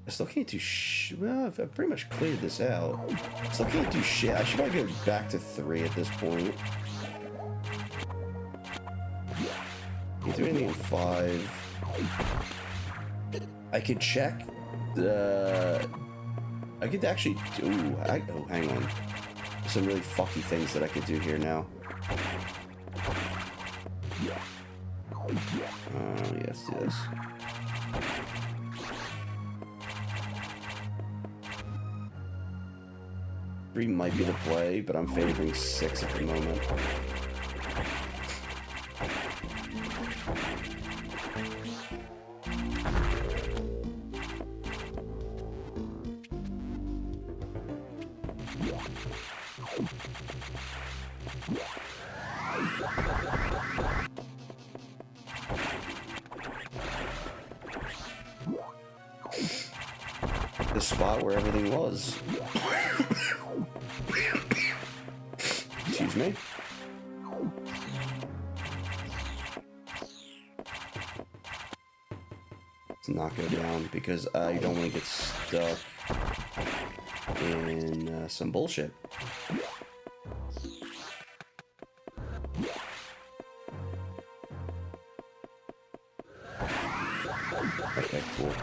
I still can't do well, I've pretty much cleared this out. Still can't do shit. I should probably go back to 3 at this point. Can't do anything in 5. I could check I could actually do... oh, hang on. There's some really fucky things that I could do here now. Yes, yes. Three might be the play, but I'm favoring 6 at the moment. The spot where everything was. Excuse me. Let's not go down because I don't want to get stuck in some bullshit. Okay, cool.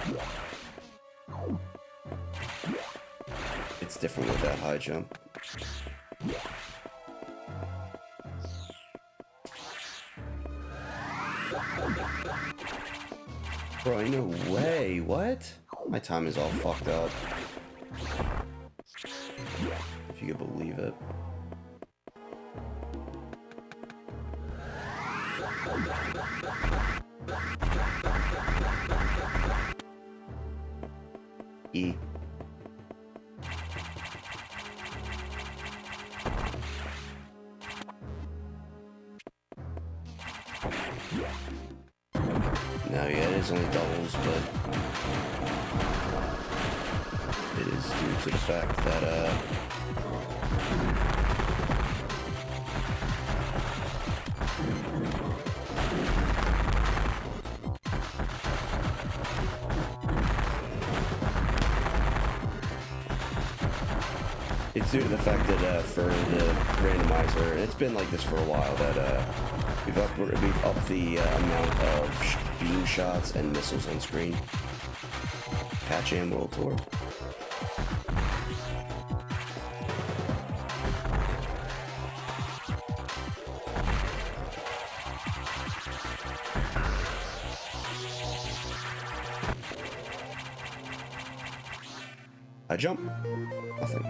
It's different with that high jump. Bro, ain't no way. What? My time is all fucked up. If you could believe it. E. No, yeah, it is only doubles, but it is due to the fact that, it's due to the fact that, for the randomizer, and it's been like this for a while, that, we've upped the amount of beam shots and missiles on screen. Patch and World Tour. I jump. Nothing.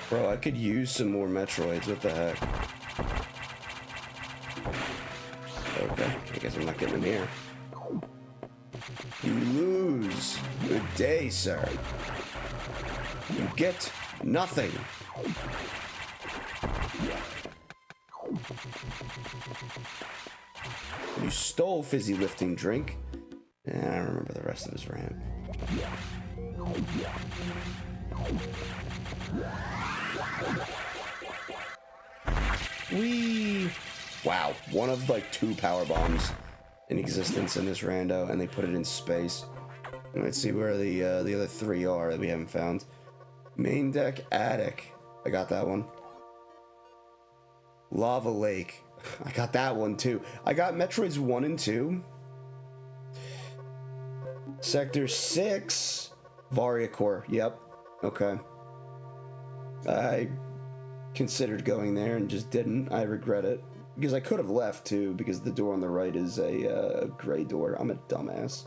Bro, I could use some more Metroids, what the heck? Okay, I guess I'm not getting them here. You lose. Good day, sir. You get nothing. You stole fizzy lifting drink. And I don't remember the rest of his ramp. Whee! Wow, one of like 2 power bombs in existence in this rando, and they put it in space. Let's see where the other 3 are that we haven't found. Main deck, attic. I got that one. Lava lake. I got that one too. I got Metroids 1 and 2. Sector 6. Varia Core. Yep. Okay. I considered going there and just didn't. I regret it. Because I could have left too, because the door on the right is a gray door. I'm a dumbass.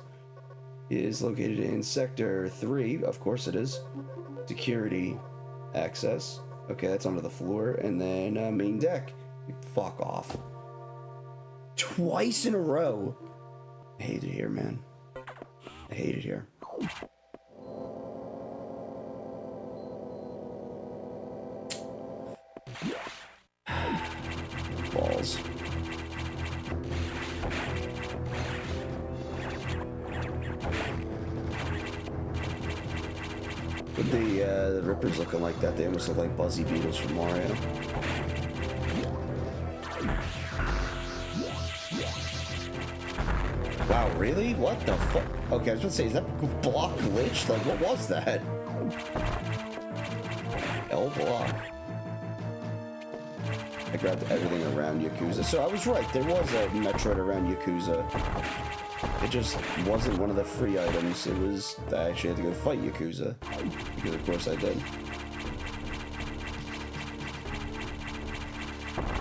It is located in Sector 3. Of course it is. Security access. Okay, that's under the floor. And then main deck. Fuck off. Twice in a row. I hate it here, man. I hate it here. Balls. With the Rippers looking like that, they almost look like Buzzy Beetles from Mario. Wow, really? What the fuck? Okay, I was about to say, is that block glitched? Like, what was that? L block. I grabbed everything around Yakuza. So I was right, there was a Metroid around Yakuza. It just wasn't one of the free items. It was, I actually had to go fight Yakuza. Because of course I did.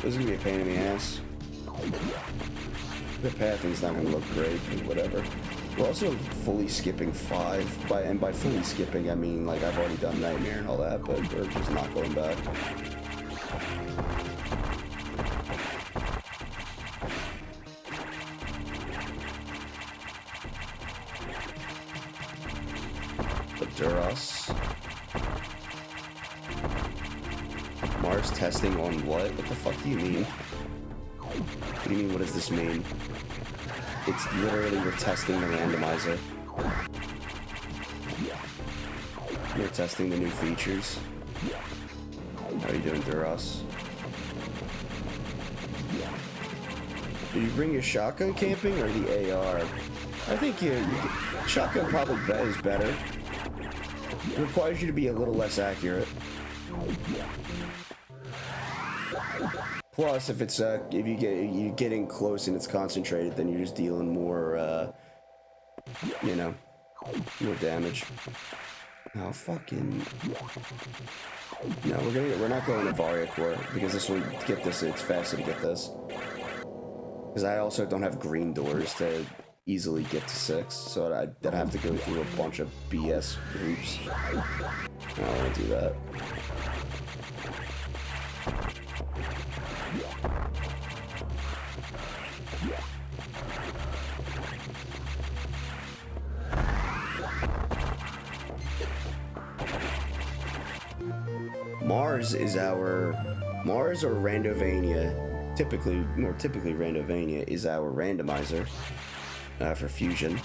This is gonna be a pain in the ass. The pathing's not gonna look great, but whatever. We're also fully skipping 5. And by fully skipping, I mean, like, I've already done Nightmare and all that, but we're just not going back. Duras. Mars testing on what? What the fuck do you mean? What do you mean, what does this mean? It's literally we're testing the randomizer. We're testing the new features. How are you doing, Duras? Do you bring your shotgun camping or the AR? I think shotgun probably is better. It requires you to be a little less accurate. Plus, if it's if you're getting close and it's concentrated, then you're just dealing more, you know, more damage. Oh fucking no, we're not going to Varia Core because this will get this. It's faster to get this because I also don't have green doors to easily get to 6, so I'd have to go through a bunch of BS hoops. I don't want to do that. Mars or Randovania, more typically Randovania is our randomizer for fusion,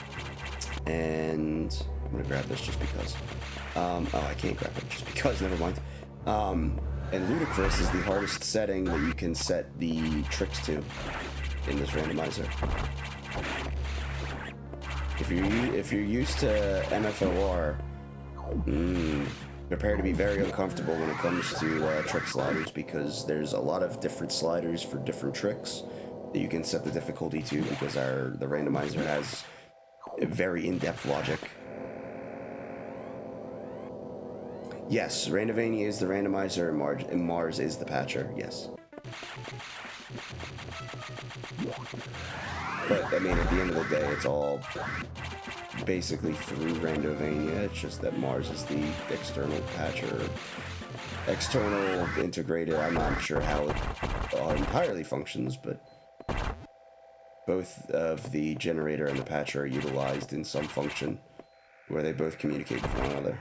and I'm gonna grab this just because. Oh, I can't grab it just because. Never mind. And Ludicrous is the hardest setting that you can set the tricks to in this randomizer. If you're used to MFOR, prepare to be very uncomfortable when it comes to trick sliders, because there's a lot of different sliders for different tricks that you can set the difficulty to, because the randomizer has a very in-depth logic. Yes, Randovania is the randomizer and Mars is the patcher, yes. But, I mean, at the end of the day, it's all basically through Randovania. It's just that Mars is the external patcher. External integrated, I'm not sure how it entirely functions, but both of the generator and the patcher are utilized in some function where they both communicate with one another.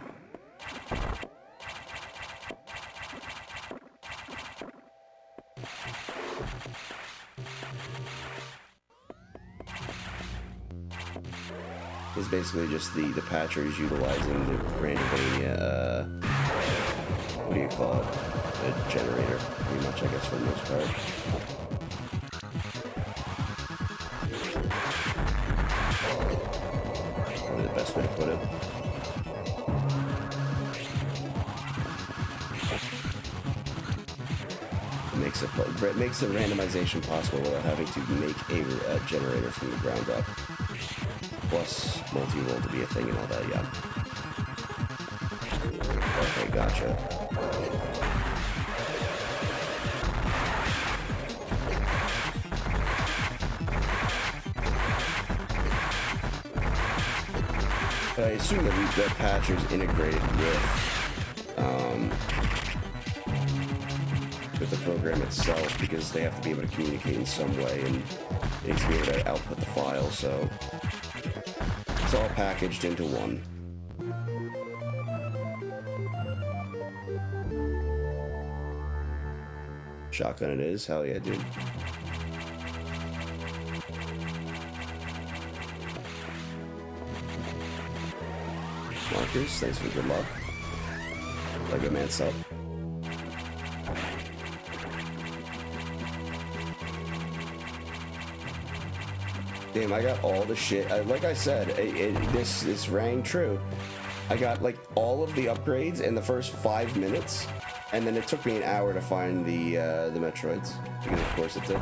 It's basically just the patcher is utilizing the Randovania, what do you call it? A generator, pretty much, I guess, for the most part. Probably the best way to put it. It makes the randomization possible without having to make a generator from the ground up. Plus, multi-roll to be a thing and all that, yeah. Okay, gotcha. I assume that the patcher's integrated with the program itself, because they have to be able to communicate in some way, and they need to be able to output the file, so it's all packaged into one. Shotgun it is, hell yeah, dude. Markers, thanks for good luck. Lego Man sub. Damn, I got all the shit. Like I said, this rang true. I got like all of the upgrades in the first 5 minutes, and then it took me an hour to find the Metroids. Because of course it did.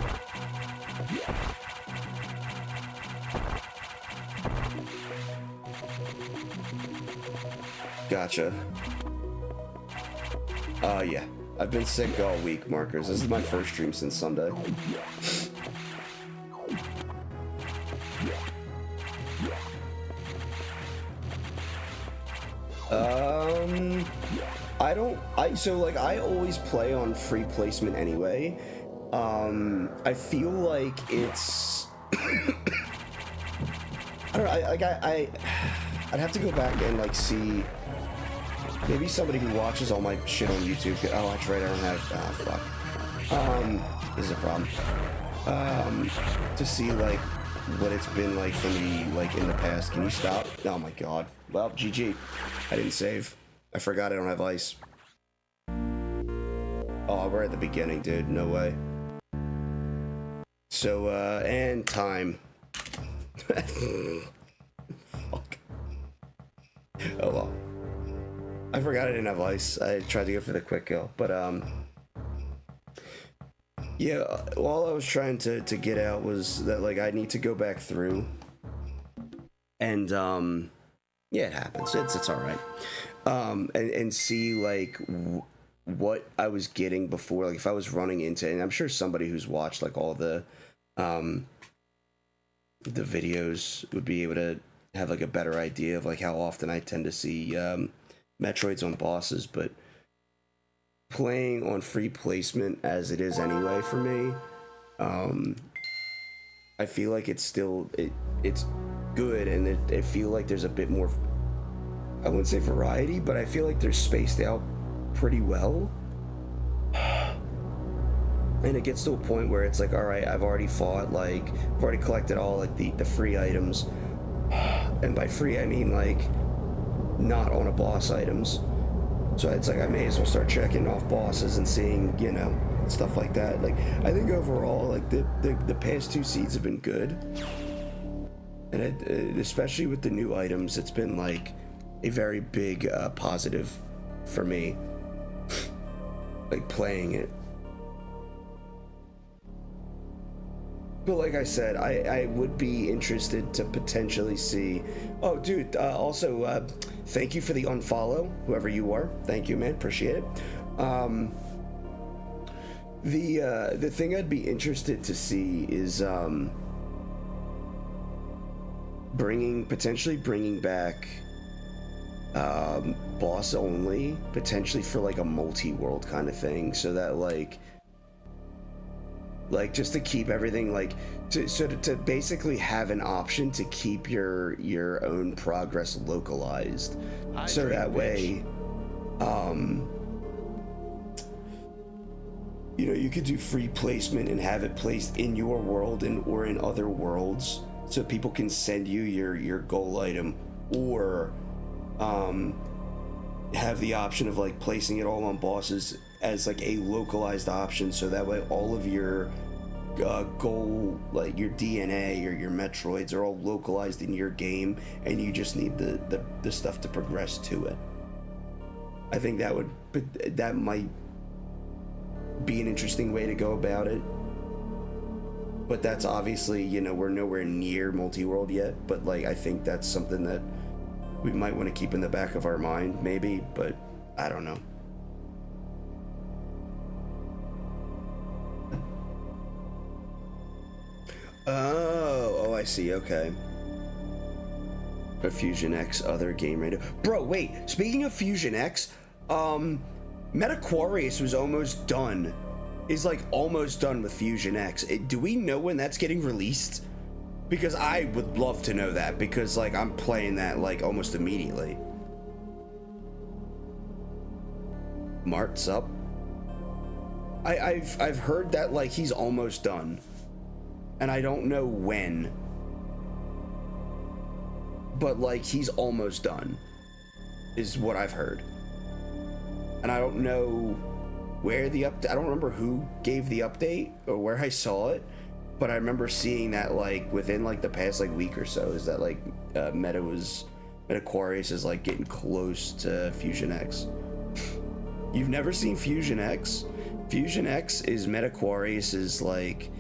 Gotcha. Yeah. I've been sick all week, Markers. This is my first stream since Sunday. I always play on free placement anyway. I feel like it's I don't know, I'd have to go back and like see maybe somebody who watches all my shit on YouTube. Oh, that's right, I don't have fuck. This is a problem. To see like what it's been like for me like in the past. Can you stop? Oh my god. Well, GG. I didn't save. I forgot I don't have ice. Oh, we're at the beginning, dude. No way. So, and time. Fuck. Oh well. I forgot I didn't have ice. I tried to go for the quick kill, but yeah, all I was trying to get out was that like I need to go back through, and yeah, it happens. It's all right. And see like what I was getting before, like if I was running into, and I'm sure somebody who's watched like all the videos would be able to have like a better idea of like how often I tend to see Metroids on bosses, but playing on free placement as it is anyway for me, I feel like it's still it's good, and I feel like there's a bit more, I wouldn't say variety, but I feel like they're spaced out pretty well. And it gets to a point where it's like, all right, I've already fought, like I've already collected all like the free items, and by free I mean like not on a boss items. So it's like I may as well start checking off bosses and seeing, you know, stuff like that. Like I think overall, like the past 2 seeds have been good, and especially with the new items, it's been like a very big positive for me. Like playing it. But like I said, I would be interested to potentially see. Oh, dude, also, thank you for the unfollow, whoever you are. Thank you, man. Appreciate it. The thing I'd be interested to see is potentially bringing back boss only, potentially for like a multi-world kind of thing, so that like just to keep everything like to basically have an option to keep your own progress localized, so that way you know, you could do free placement and have it placed in your world or in other worlds, so people can send you your goal item, or have the option of like placing it all on bosses as like a localized option, so that way all of your goal, like your DNA or your Metroids, are all localized in your game, and you just need the stuff to progress to it. I think that might be an interesting way to go about it, but that's obviously, you know, we're nowhere near multi-world yet, but like I think that's something that we might want to keep in the back of our mind, maybe, but I don't know. Oh, I see, okay. A Fusion X, other game radio. Bro, wait, speaking of Fusion X, Metaquarius was almost done. Is like almost done with Fusion X. Do we know when that's getting released? Because I would love to know that, because like I'm playing that like almost immediately. Mart's up. I've heard that like he's almost done, and I don't know when, but like he's almost done is what I've heard, and I don't know where the update. I don't remember who gave the update or where I saw it, But I remember seeing that like within like the past like week or so is that like Metaquarius is like getting close to Fusion X. You've never seen Fusion X? Fusion X is Metaquarius's like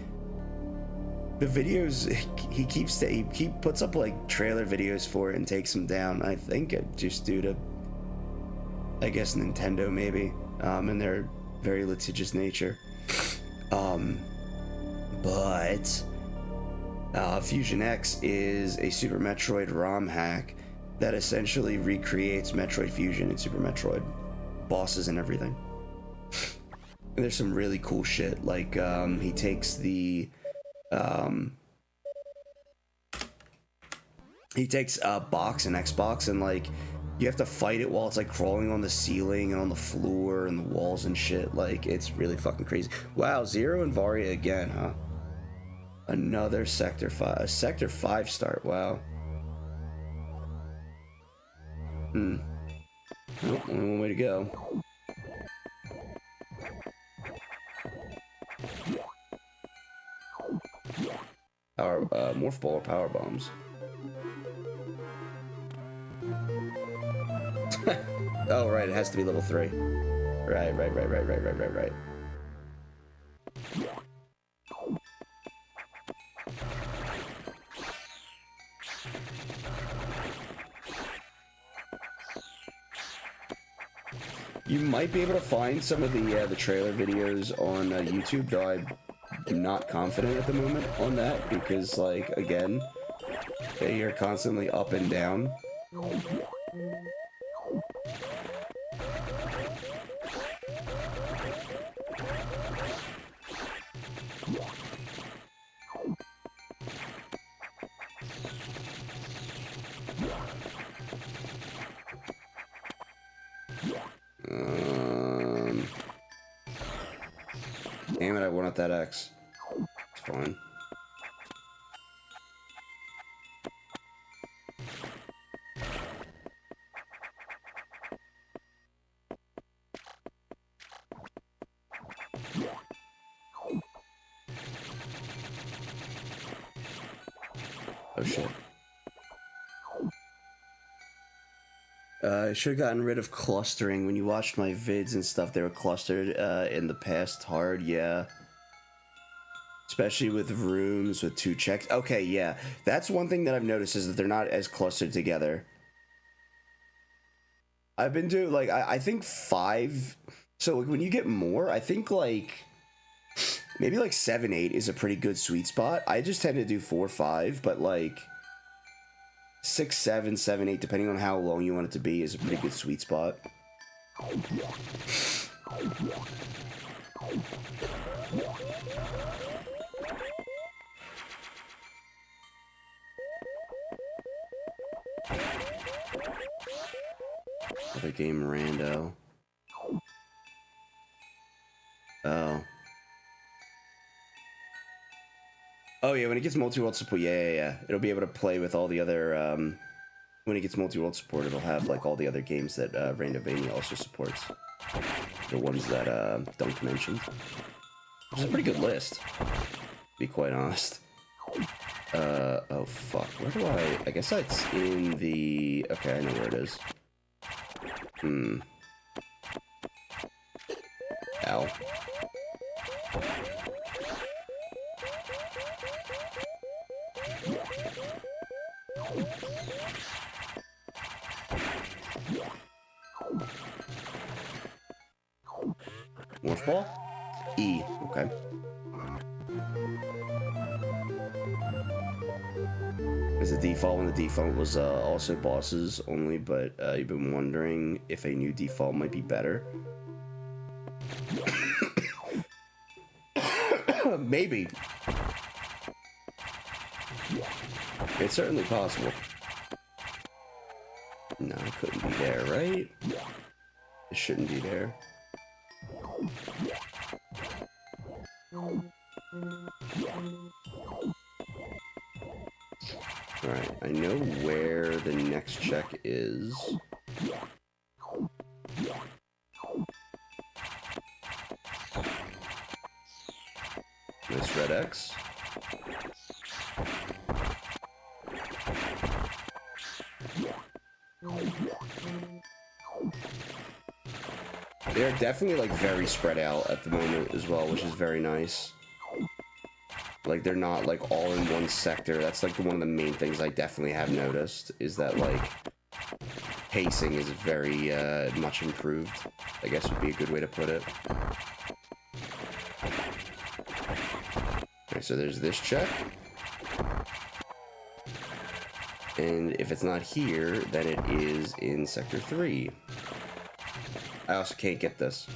the videos he puts up like trailer videos for it and takes them down. I think just due to I guess Nintendo maybe and their very litigious nature. But Fusion X is a Super Metroid ROM hack that essentially recreates Metroid Fusion and Super Metroid bosses and everything. And there's some really cool shit. Like he takes the box and Xbox and like you have to fight it while it's like crawling on the ceiling and on the floor and the walls and shit. Like it's really fucking crazy. Wow, Zero and Varia again, huh? Another Sector 5. A Sector 5 start, wow. Well, only one way to go. Power, Morph Ball or Power Bombs? Oh, right, it has to be level 3. Right. You might be able to find some of the trailer videos on YouTube, though I'm not confident at the moment on that because, like, again, they are constantly up and down. Damn it, I wanted that X. It's fine. Oh shit. I should have gotten rid of clustering. When you watched my vids and stuff, they were clustered in the past hard, yeah. Especially with rooms with 2 checks. Okay, yeah. That's one thing that I've noticed is that they're not as clustered together. I've been doing, like, I think 5... So, like, when you get more, I think, like... Maybe, like, 7, 8 is a pretty good sweet spot. I just tend to do 4, 5, but, like... 6, 7, 7, 8, depending on how long you want it to be, is a pretty good sweet spot. Other game rando. Oh. Oh yeah, when it gets multi-world support, yeah. It'll be able to play with all the other, when it gets multi-world support, it'll have, like, all the other games that, Randovania also supports. The ones that, Dunk mentioned. Which is a pretty good list, to be quite honest. Oh fuck, where do I guess it's in the, okay, I know where it is. Ow. Morph Ball? E, okay. As a default, when the default was also bosses only, but you've been wondering if a new default might be better. Maybe. It's certainly possible. No, it couldn't be there, right? It shouldn't be there. Alright, I know where the next check is. Nice red X. They're definitely like very spread out at the moment as well, which is very nice. Like they're not like all in one sector. That's like one of the main things I definitely have noticed is that like pacing is very much improved, I guess would be a good way to put it. Okay, so there's this check. And if it's not here, then it is in Sector 3. I also can't get this.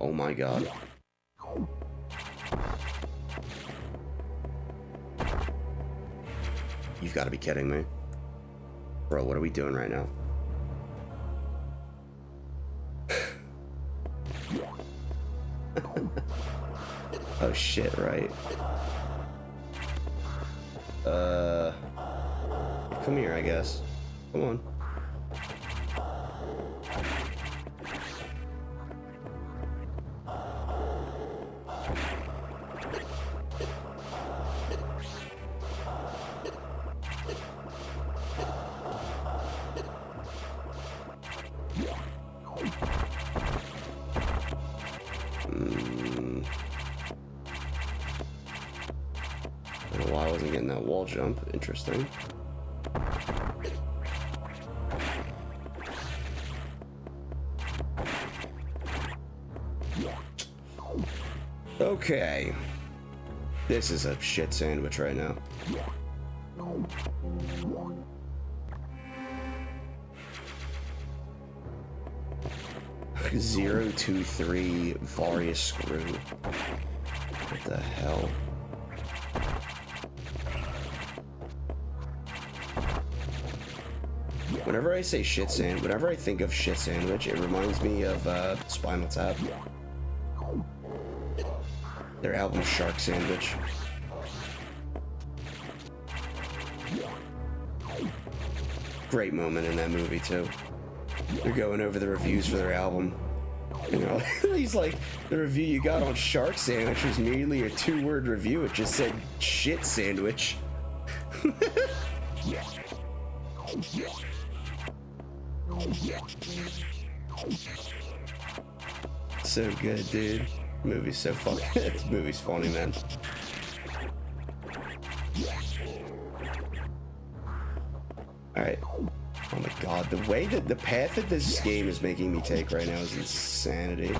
Oh my god. You've got to be kidding me. Bro, what are we doing right now? Oh shit, right. Come here, I guess. Come on. I don't know why I wasn't getting that wall jump. Interesting. Okay. This is a shit sandwich right now. 023 Various Screw. What the hell? Whenever I say whenever I think of shit sandwich, it reminds me of Spinal Tap. Their album Shark Sandwich. Great moment in that movie too. They're going over the reviews for their album. You know, he's like, the review you got on Shark Sandwich was merely a 2-word review. It just said shit sandwich. So good, dude. Movie's so fucking. This movie's funny, man. Alright. Oh my god, the way that the path that this game is making me take right now is insanity.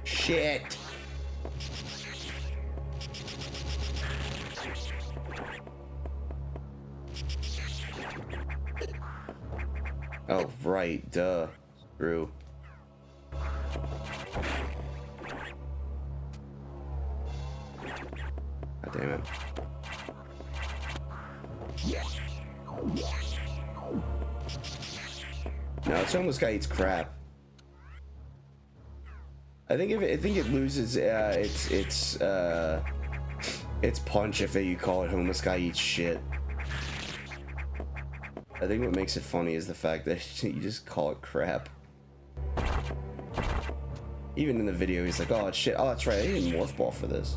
Shit. Oh, right, duh. Screw. God damn it. No, it's almost guy eats crap. I think it loses its punch if you call it homeless guy eats shit. I think what makes it funny is the fact that you just call it crap. Even in the video, he's like, "Oh, it's shit. Oh, that's right. I need a morph ball for this."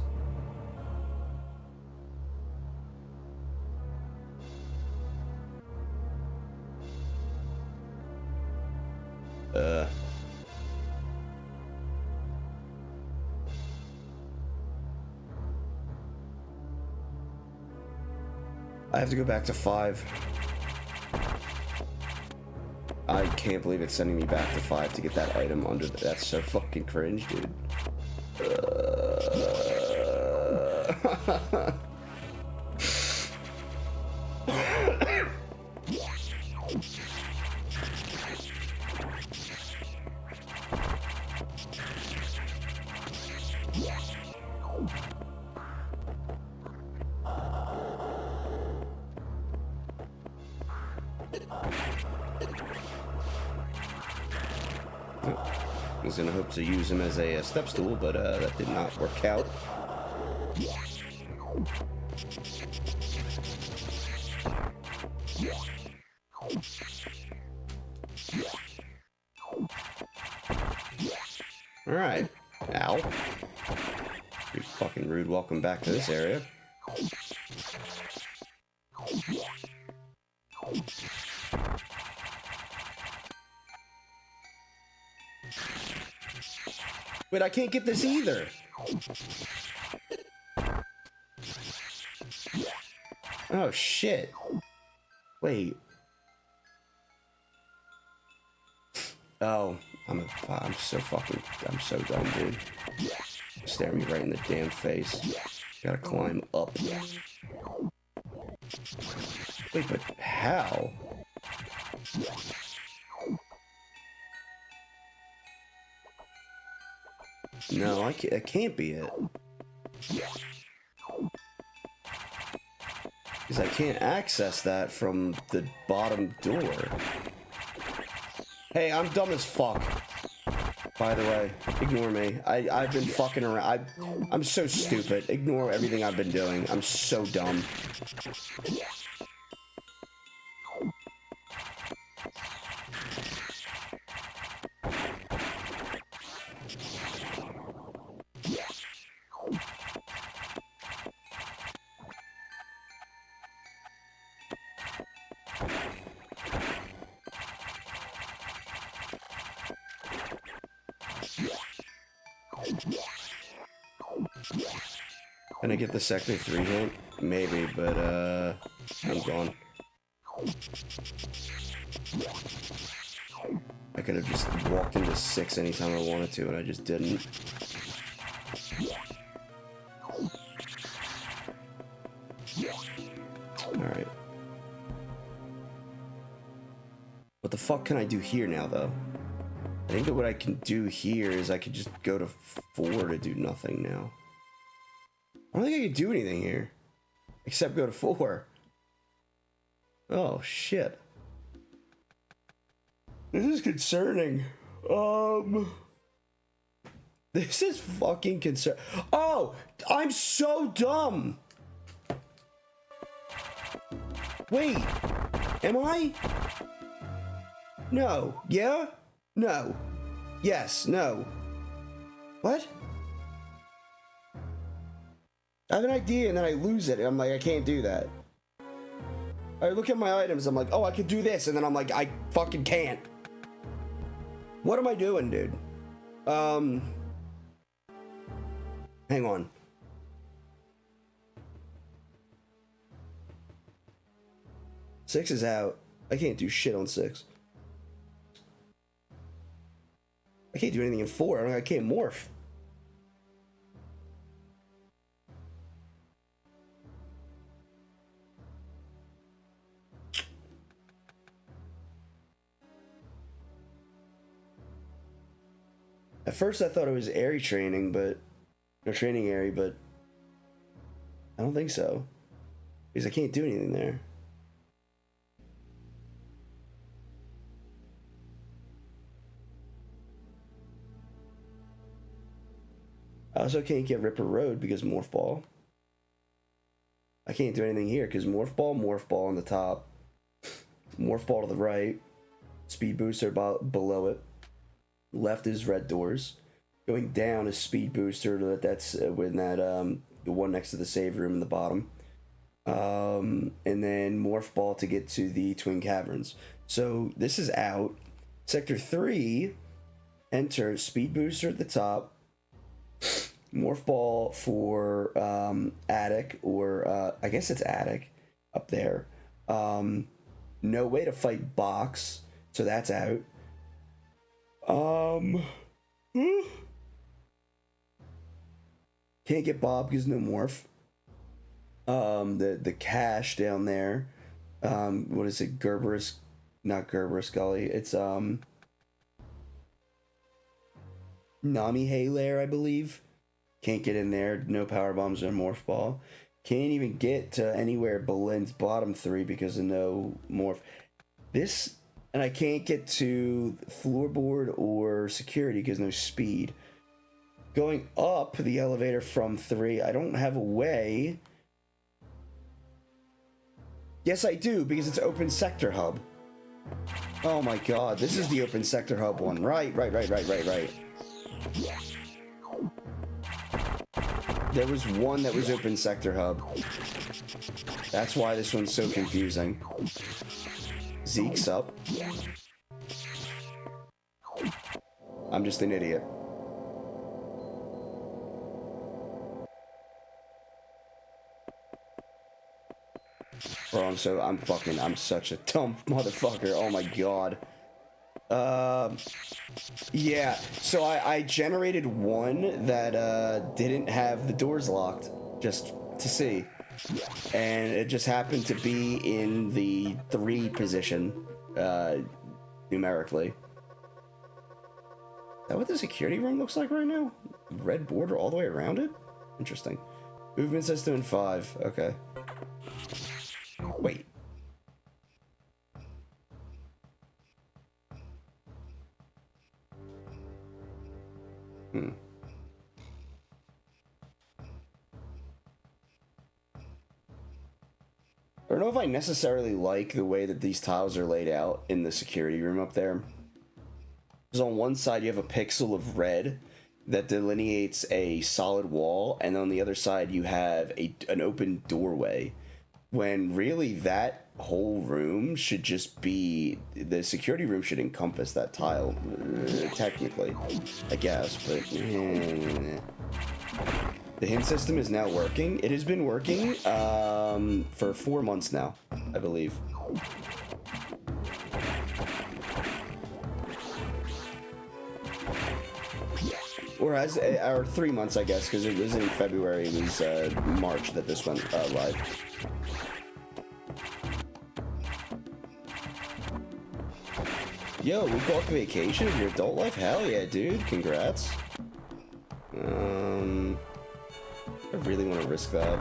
I have to go back to 5. I can't believe it's sending me back to 5 to get that item under the, that's so fucking cringe, dude. was gonna hope to use him as a step stool, but that did not work out. Alright. Ow. Pretty fucking rude. Welcome back to this area. Wait, I can't get this either. Oh, shit. Wait. Oh, I'm so dumb, dude. Stare me right in the damn face. Gotta climb up. Wait, but how? No, I can't, that can't be it. Because I can't access that from the bottom door. Hey, I'm dumb as fuck. By the way, ignore me. I've been fucking around. I'm so stupid. Ignore everything I've been doing. I'm so dumb. Can I get the Sector 3 hint? Maybe, but, I'm gone. I could have just walked into 6 anytime I wanted to, and I just didn't. Alright. What the fuck can I do here now, though? I think that what I can do here is I could just go to 4 to do nothing now. I don't think I can do anything here. Except go to 4. Oh, shit. This is concerning. This is fucking concerning. Oh! I'm so dumb! Wait. Am I? No. Yeah? No. Yes. No. What? I have an idea and then I lose it. And I'm like, I can't do that. I look at my items. I'm like, oh, I could do this. And then I'm like, I fucking can't. What am I doing, dude? Hang on. Six is out. I can't do shit on 6. I can't do anything in 4. I can't morph. At first I thought it was area training, but... No, training area, but... I don't think so. Because I can't do anything there. I also can't get Ripper Road because Morph Ball. I can't do anything here because Morph Ball on the top. Morph Ball to the right. Speed Booster below it. Left is Red Doors. Going down is Speed Booster. That's when that the one next to the save room in the bottom. And then Morph Ball to get to the Twin Caverns. So this is out. Sector 3, enter Speed Booster at the top. Morph Ball for Attic, or I guess it's Attic up there. No way to fight Box, so that's out. Can't get Bob because no morph. The cache down there. What is it? Gerberus, not Gerberus Gully. It's Nami Hay Lair, I believe. Can't get in there. No power bombs or morph ball. Can't even get to anywhere below bottom 3 because of no morph. This And I can't get to floorboard or security because no speed. Going up the elevator from 3, I don't have a way. Yes, I do, because it's open sector hub. Oh my god, this is the open sector hub one. Right. There was one that was open sector hub. That's why this one's so confusing. Zeke's up. I'm just an idiot. Bro, I'm such a dumb motherfucker. Oh my god. Yeah, so I generated one that didn't have the doors locked, just to see. And it just happened to be in the 3 position, numerically. Is that what the security room looks like right now? Red border all the way around it? Interesting. Movement system in 5, okay. Wait. I don't know if I necessarily like the way that these tiles are laid out in the security room up there. Because on one side you have a pixel of red that delineates a solid wall, and on the other side you have an open doorway. When really that whole room should just be, the security room should encompass that tile, technically, I guess, but the hint system is now working. It has been working for 4 months now, I believe. Or 3 months, I guess, because it was in February, it was March that this went live. Yo, week off vacation of your adult life? Hell yeah, dude. Congrats. I really want to risk that.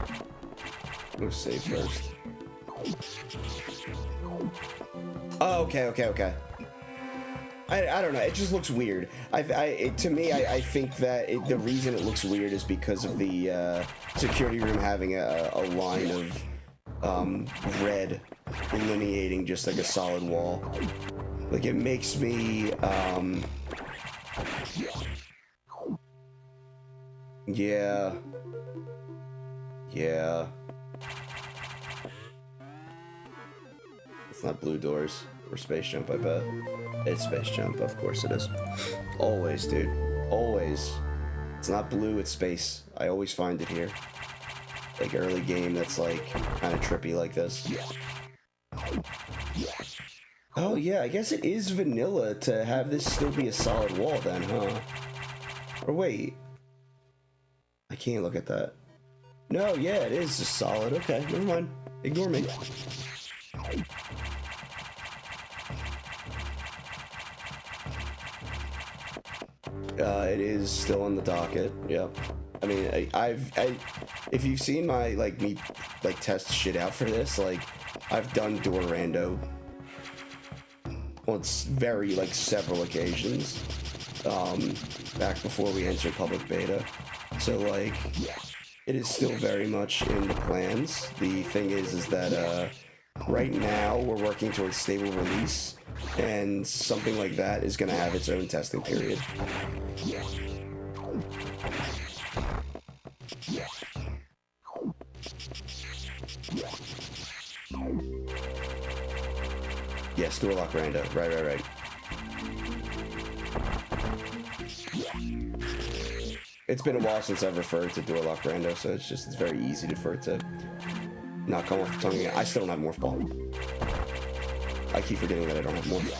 I'm gonna save first. Oh, okay. I don't know. It just looks weird. To me, I think that the reason it looks weird is because of the security room having a line of red delineating just like a solid wall. Like, it makes me, yeah. It's not blue doors or space jump, I bet. It's space jump, of course it is. Always, dude. Always. It's not blue, it's space. I always find it here. Like, early game that's, like, kind of trippy like this. Oh, yeah, I guess it is vanilla to have this still be a solid wall then, huh? Or wait. I can't look at that. No, yeah, it is just solid. Okay, never mind. Ignore me. It is still on the docket, yep. I mean, if you've seen my, me test shit out for this, I've done door rando on several occasions, back before we entered public beta. So, it is still very much in the plans. The thing is that, right now we're working towards stable release, and something like that is going to have its own testing period. Yes, door lock rando. Right. It's been a while since I've referred to door lock rando, so it's very easy for it to not come off the tongue again. I still don't have morph ball. I keep forgetting that I don't have morph.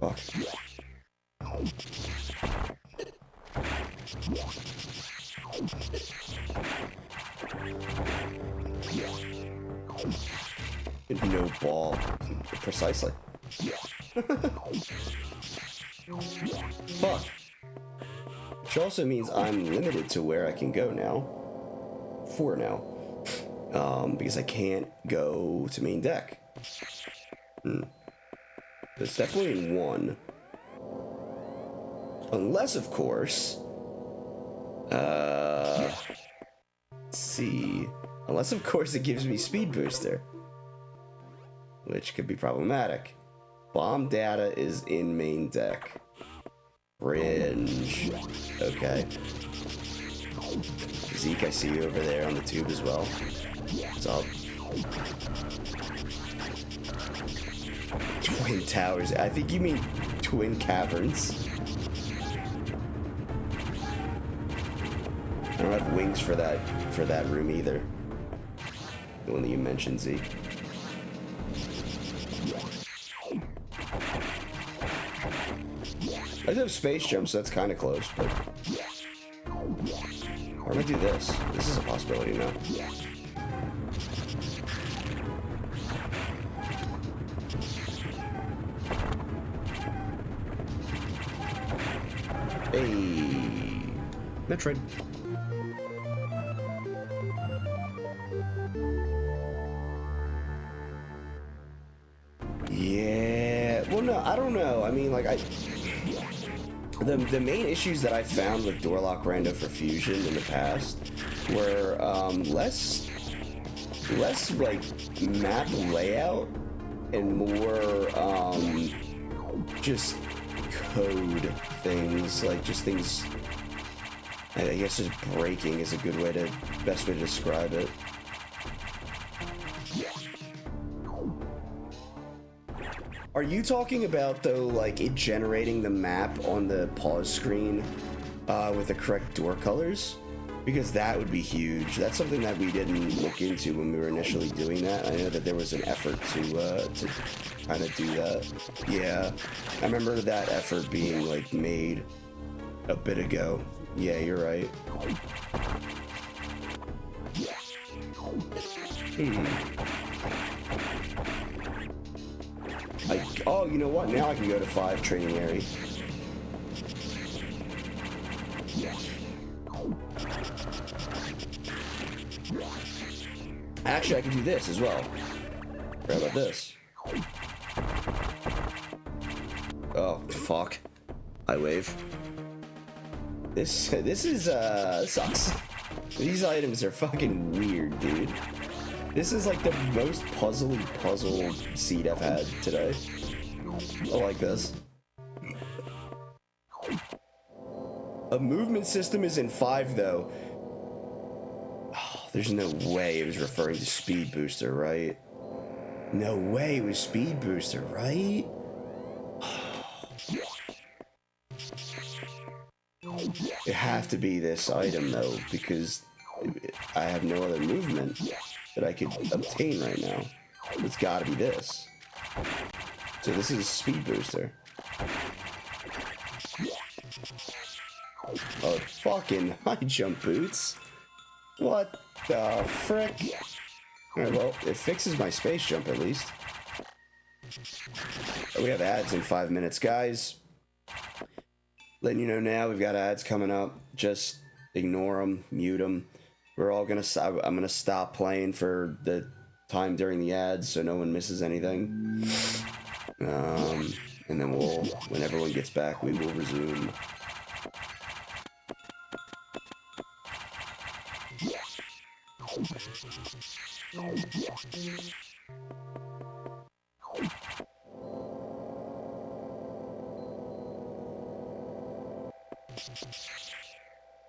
Fuck. No ball. Precisely. Fuck. Which also means I'm limited to where I can go now. For now. Because I can't go to main deck. It's definitely in 1. Unless, of course... let's see... Unless, of course, it gives me speed booster. Which could be problematic. Bomb data is in main deck. Cringe. Okay. Zeke, I see you over there on the tube as well. What's up? Twin towers. I think you mean twin caverns. I don't have wings for that room either. The one that you mentioned, Zeke. I do have space jump, so that's kind of close, but... Or I'm gonna do this. This is a possibility now. Hey, metroid. Yeah. Well, no, I don't know. I mean, like, the main issues that I found with Doorlock Rando for Fusion in the past were less like map layout and more just code things, like just things. I guess just breaking is a good way to best way to describe it. Are you talking about, though, like it generating the map on the pause screen with the correct door colors? Because that would be huge. That's something that we didn't look into when we were initially doing that. I know that there was an effort to kind of do that. Yeah, I remember that effort being like made a bit ago. Yeah, you're right. Oh, you know what? Now I can go to 5 training area. Actually, I can do this as well. How about this? Oh, fuck. I wave. This is, sucks. These items are fucking weird, dude. This is like the most puzzle seed I've had today. I like this. A movement system is in 5, though. Oh, there's no way it was referring to Speed Booster, right? No way it was Speed Booster, right? It have to be this item, though, because I have no other movement that I could obtain right now. It's gotta be this. So this is Speed Booster. Oh, fucking high jump boots. What the frick? Alright, well, it fixes my space jump at least. Oh, we have ads in 5 minutes, guys. Letting you know now, we've got ads coming up. Just ignore them, mute them. We're all gonna. I'm gonna stop playing for the time during the ads, so no one misses anything. And then when everyone gets back, we will resume.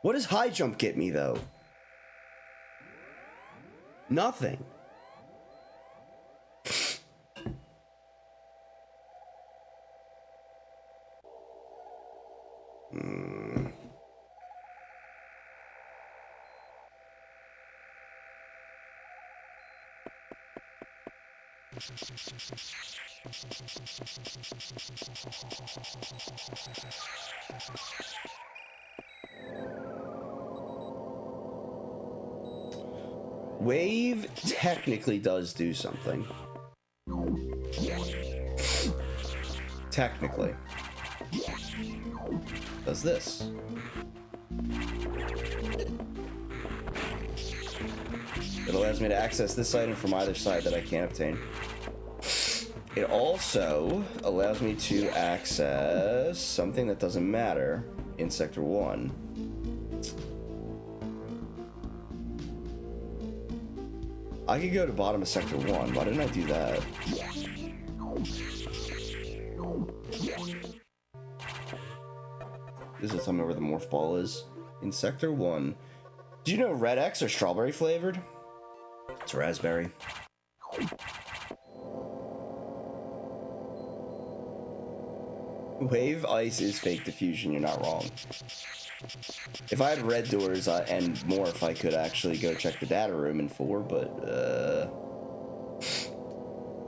What does high jump get me, though? Nothing. Wave technically does do something. Technically. Does this. It allows me to access this item from either side that I can't obtain. It also allows me to access something that doesn't matter in Sector 1. I could go to bottom of Sector 1. Why didn't I do that? This will tell me where the morph ball is. In Sector 1. Do you know Red X are strawberry flavored? It's raspberry. Wave Ice is fake diffusion, you're not wrong. If I had red doors and morph, I could actually go check the data room in 4, but,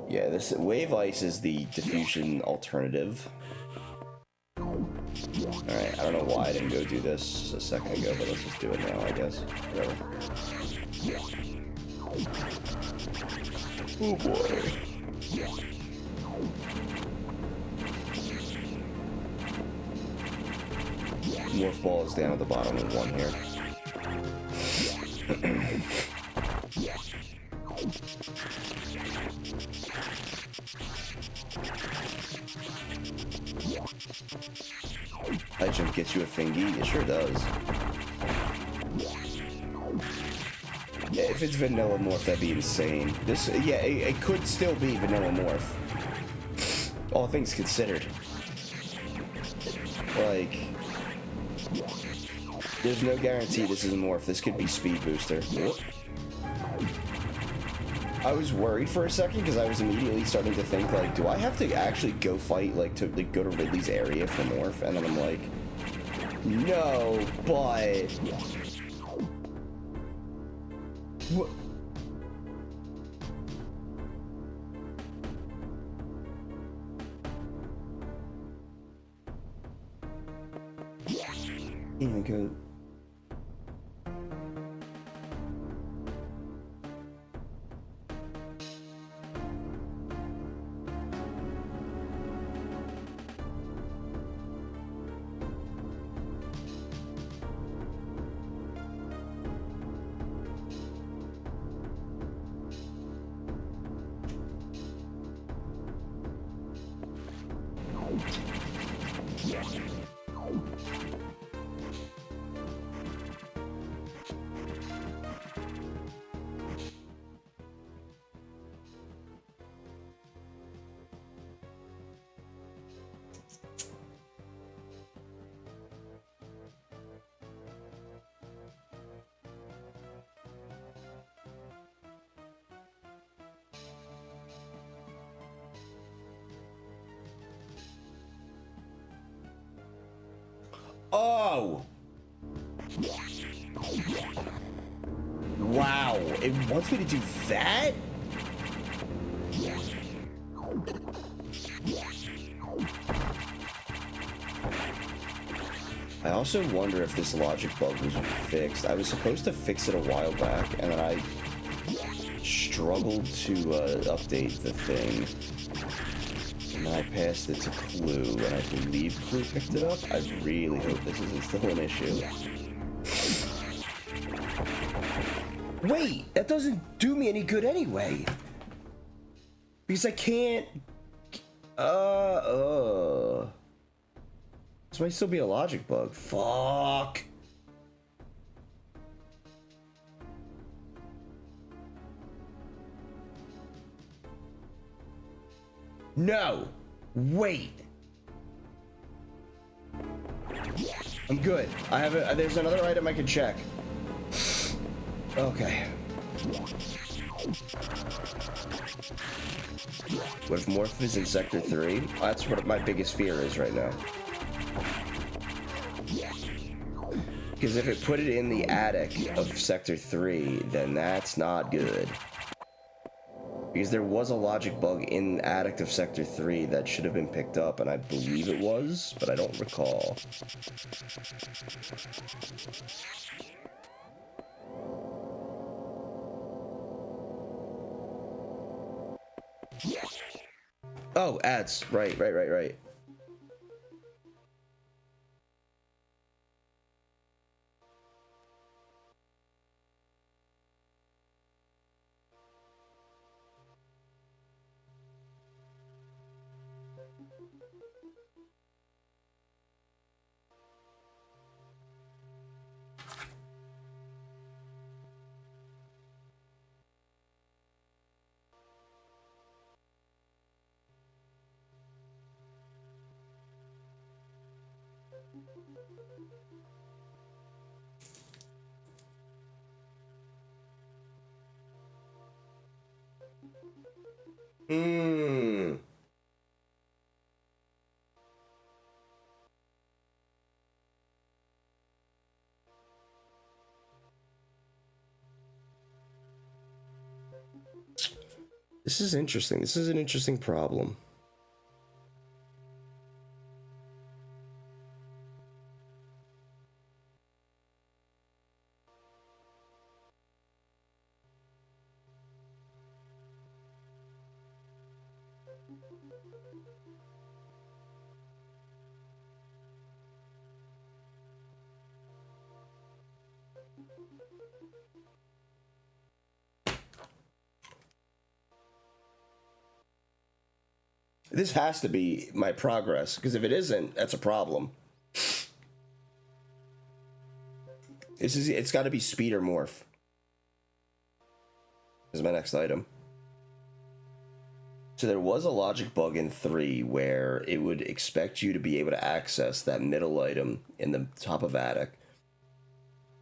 yeah, this Wave Ice is the diffusion alternative. Alright, I don't know why I didn't go do this a second ago, but let's just do it now, I guess. Whatever. Oh boy. Morph ball is down at the bottom of 1 here. High jump gets you a thingy? It sure does. Yeah, if it's vanilla morph, that'd be insane. This, yeah, it could still be vanilla morph. All things considered. Like, there's no guarantee this is a morph. This could be speed booster. Whoop. I was worried for a second because I was immediately starting to think, like, do I have to actually go fight, like, to go to Ridley's area for morph? And then I'm like, no, but what? Oh my god. Oh! Wow, it wants me to do that? I also wonder if this logic bug was fixed. I was supposed to fix it a while back, and then I struggled to update the thing. And I passed it to Clue, and I believe Clue picked it up. I really hope this isn't still an issue. Wait, that doesn't do me any good anyway. Because I can't... This might still be a logic bug. Fuck. No! Wait! I'm good. I have a, there's another item I can check. Okay. What if Morph is in Sector 3? That's what my biggest fear is right now. Because if it put it in the attic of Sector 3, then that's not good. Because there was a logic bug in the attic of Sector 3 that should have been picked up, and I believe it was, but I don't recall. Oh, ads. Right. Hmm. This is interesting. This is an interesting problem. This has to be my progress, because if it isn't, that's a problem. It's got to be speed or morph. This is my next item. So there was a logic bug in 3 where it would expect you to be able to access that middle item in the top of attic.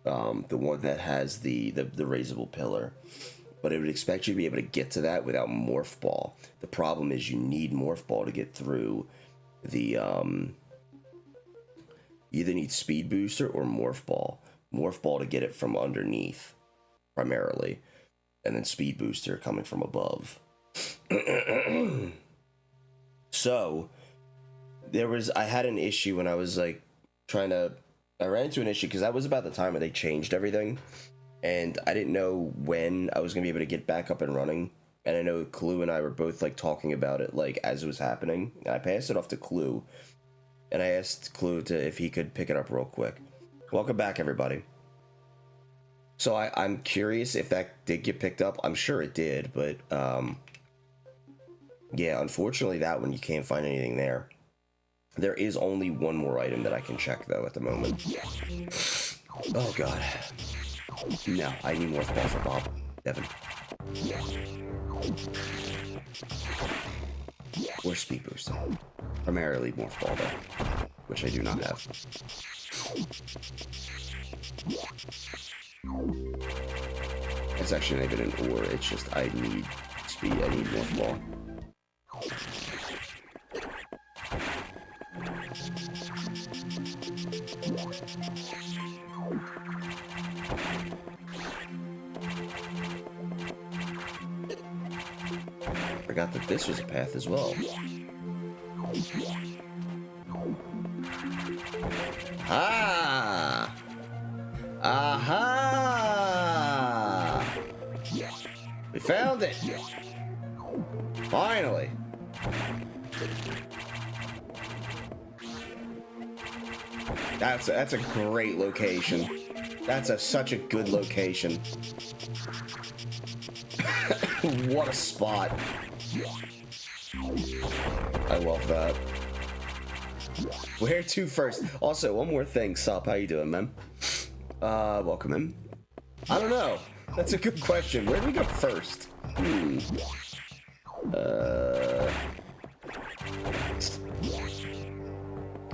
The one that has the raisable pillar. But it would expect you to be able to get to that without Morph Ball. The problem is you need Morph Ball to get through the, you either need Speed Booster or Morph Ball. Morph Ball to get it from underneath, primarily. And then Speed Booster coming from above. So, I had an issue when I was, like, I ran into an issue because that was about the time when they changed everything. And I didn't know when I was going to be able to get back up and running. And I know Clue and I were both, like, talking about it, like, as it was happening. And I passed it off to Clue. And I asked Clue if he could pick it up real quick. Welcome back, everybody. So I'm curious if that did get picked up. I'm sure it did, but, yeah, unfortunately that one, you can't find anything there. There is only one more item that I can check, though, at the moment. Oh, God. No, I need Morph Ball for Bob. Devin. Or Speed Booster. Primarily Morph Ball, though. Which I do not have. It's actually not even an or, it's just I need speed, I need Morph Ball. Forgot that this was a path as well. Ah! Aha! We found it! Finally! That's a great location. That's such a good location. What a spot. I love that. Where to first? Also, one more thing. Sup, how you doing, man? Welcome in. I don't know. That's a good question. Where do we go first?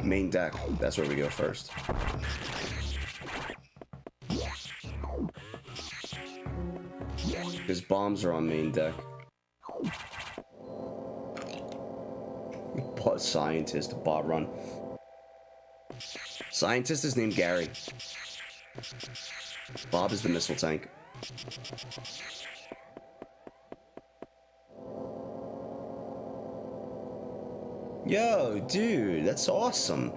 Main deck. That's where we go first. Because bombs are on main deck. Scientist, bot run. Scientist is named Gary. Bob is the missile tank. Yo, dude, that's awesome.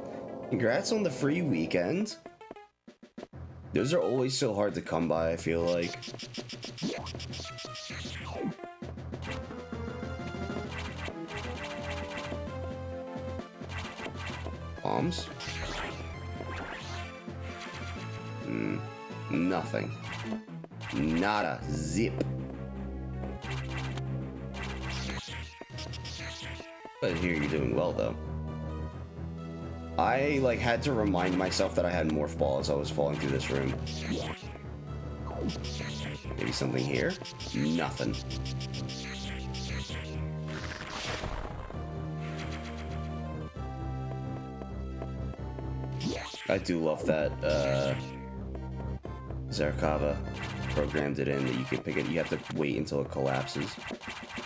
Congrats on the free weekend. Those are always so hard to come by, I feel like. Bombs? Nothing. Nada. Zip. But here you're doing well, though. I, like, had to remind myself that I had Morph Ball as I was falling through this room. Maybe something here? Nothing. I do love that Zarkava programmed it in that you can pick it. You have to wait until it collapses.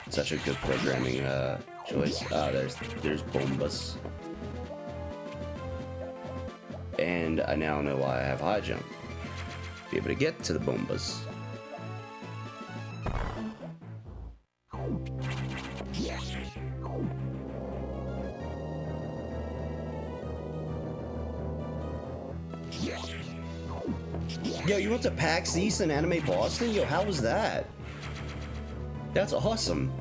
Such a good programming choice. There's bombas. And I now know why I have high jump. Be able to get to the bombas. Yo, you went to PAX East and Anime Boston? Yo, how was that? That's awesome.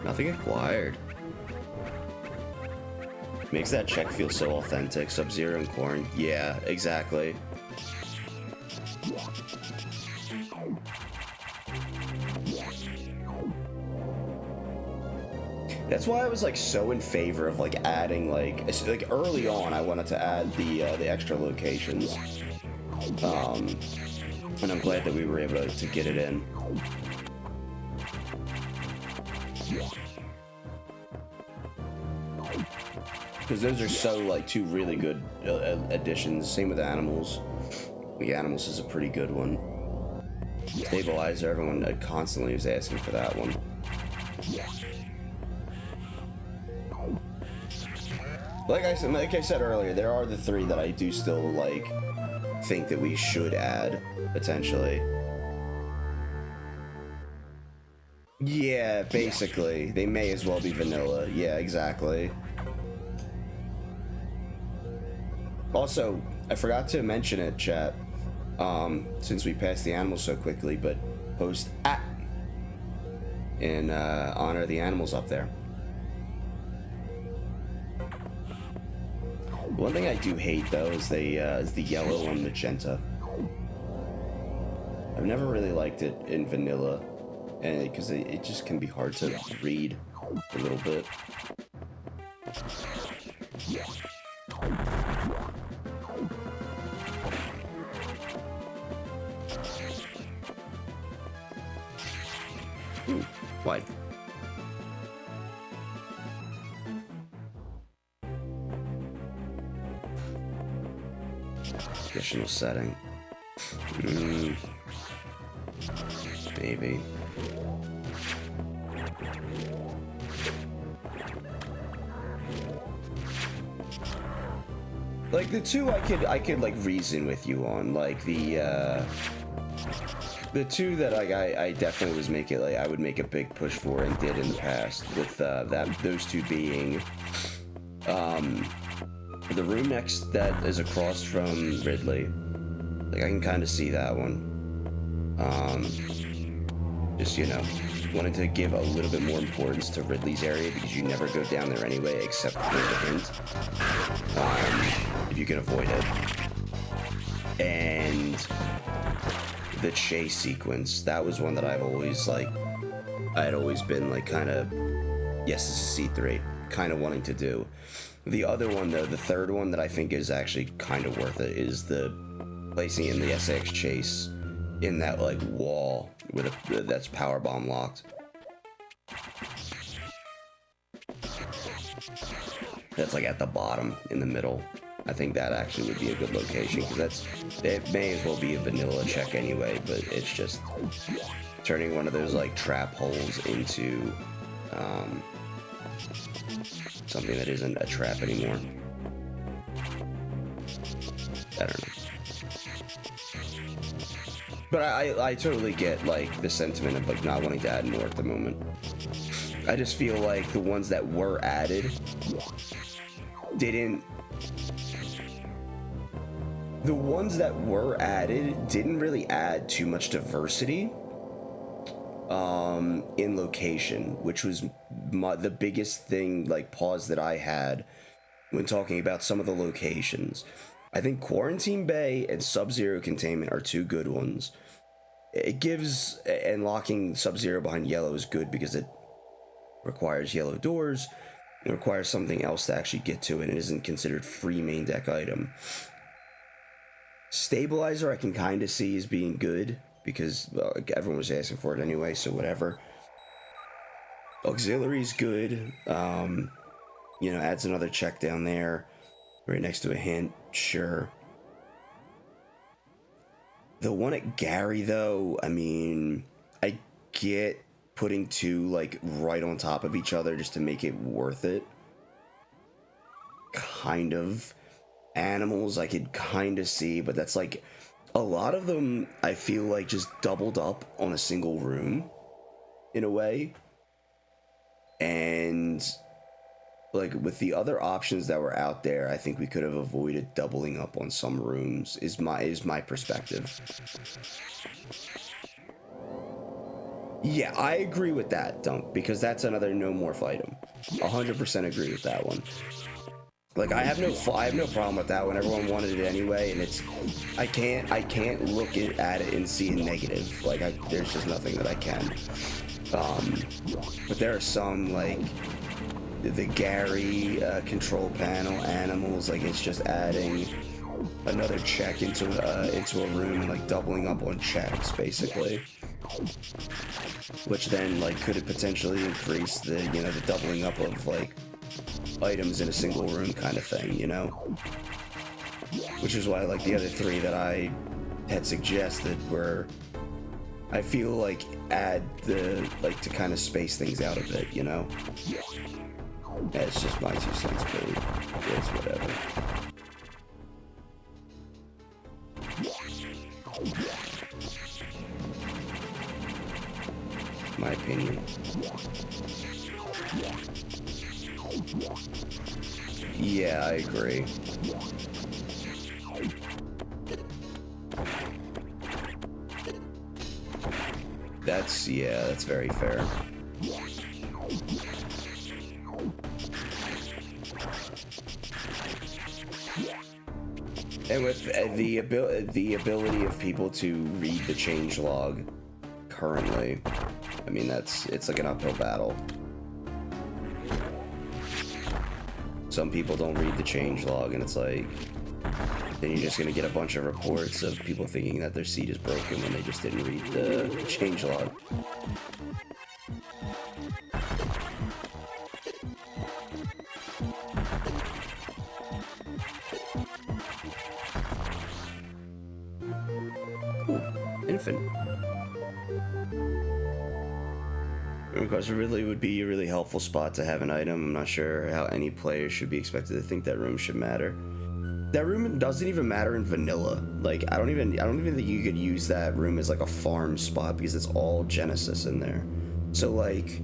Nothing acquired. Makes that check feel so authentic. Sub-Zero and Corn. Yeah, exactly. That's why I was like so in favor of like adding like early on I wanted to add the extra locations. And I'm glad that we were able to get it in. Because those are so like two really good additions. Same with Animals. The Animals is a pretty good one. Stabilizer, everyone constantly was asking for that one. Like I said earlier, there are the three that I do still like think that we should add potentially. Yeah, basically, they may as well be vanilla. Yeah, exactly. Also, I forgot to mention it, chat, since we passed the animals so quickly, but post @ in honor of the animals up there. One thing I do hate though is the yellow on magenta. I've never really liked it in vanilla, and because it just can be hard to read a little bit. Ooh, wide. Additional setting. Maybe. Like the two I could like reason with you on, like the two that like I definitely was making, like I would make a big push for and did in the past, with those two being the room next that is across from Ridley. Like I can kind of see that one. Just, you know, wanted to give a little bit more importance to Ridley's area because you never go down there anyway except for the hint, if you can avoid it. And the chase sequence, that was one that I've always like, I had always been like kind of, yes, this is C3, kind of wanting to do. The other one though, the third one that I think is actually kind of worth it, is the placing in the SX chase in that like wall with that's power bomb locked. That's like at the bottom in the middle. I think that actually would be a good location because it may as well be a vanilla check anyway, but it's just turning one of those like trap holes into something that isn't a trap anymore. I don't know. But I totally get like the sentiment of like not wanting to add more at the moment. I just feel like the ones that were added didn't really add too much diversity in location, which was the biggest thing, like pause that I had when talking about some of the locations. I think Quarantine Bay and Sub-Zero Containment are two good ones. It gives, and locking Sub-Zero behind yellow is good because it requires yellow doors, It requires something else to actually get to it. It isn't considered free main deck item. Stabilizer I can kind of see as being good because, well, everyone was asking for it anyway, so whatever. Auxiliary's good. You know, adds another check down there, right next to a hint. Sure. The one at Gary, though, I mean, I get putting two, like, right on top of each other just to make it worth it. Kind of. Animals I could kind of see, but that's like, a lot of them I feel like just doubled up on a single room, in a way. And, like, with the other options that were out there, I think we could have avoided doubling up on some rooms, is my perspective. Yeah, I agree with that, Dunk, because that's another no morph item. 100% agree with that one. Like, I have no problem with that one. Everyone wanted it anyway, and it's, I can't look at it and see a negative. Like, there's just nothing that I can. But there are some, like, the Gary control panel animals, like, it's just adding another check into a room and, like, doubling up on checks, basically. Which then, like, could have potentially increased the, you know, the doubling up of, like, items in a single room kind of thing, you know? Which is why, like, the other three that I had suggested were, I feel like, add the, like, to kind of space things out a bit, you know? That's just my 2 cents, but it's whatever. My opinion. Yeah, I agree. That's very fair. And with the ability of people to read the changelog currently, I mean, it's like an uphill battle. Some people don't read the changelog, and it's like, then you're just gonna get a bunch of reports of people thinking that their seat is broken when they just didn't read the changelog. Infant. Because Ridley would be a really helpful spot to have an item. I'm not sure how any player should be expected to think that room should matter. That room doesn't even matter in vanilla. Like, I don't even think you could use that room as like a farm spot because it's all Genesis in there. So, like,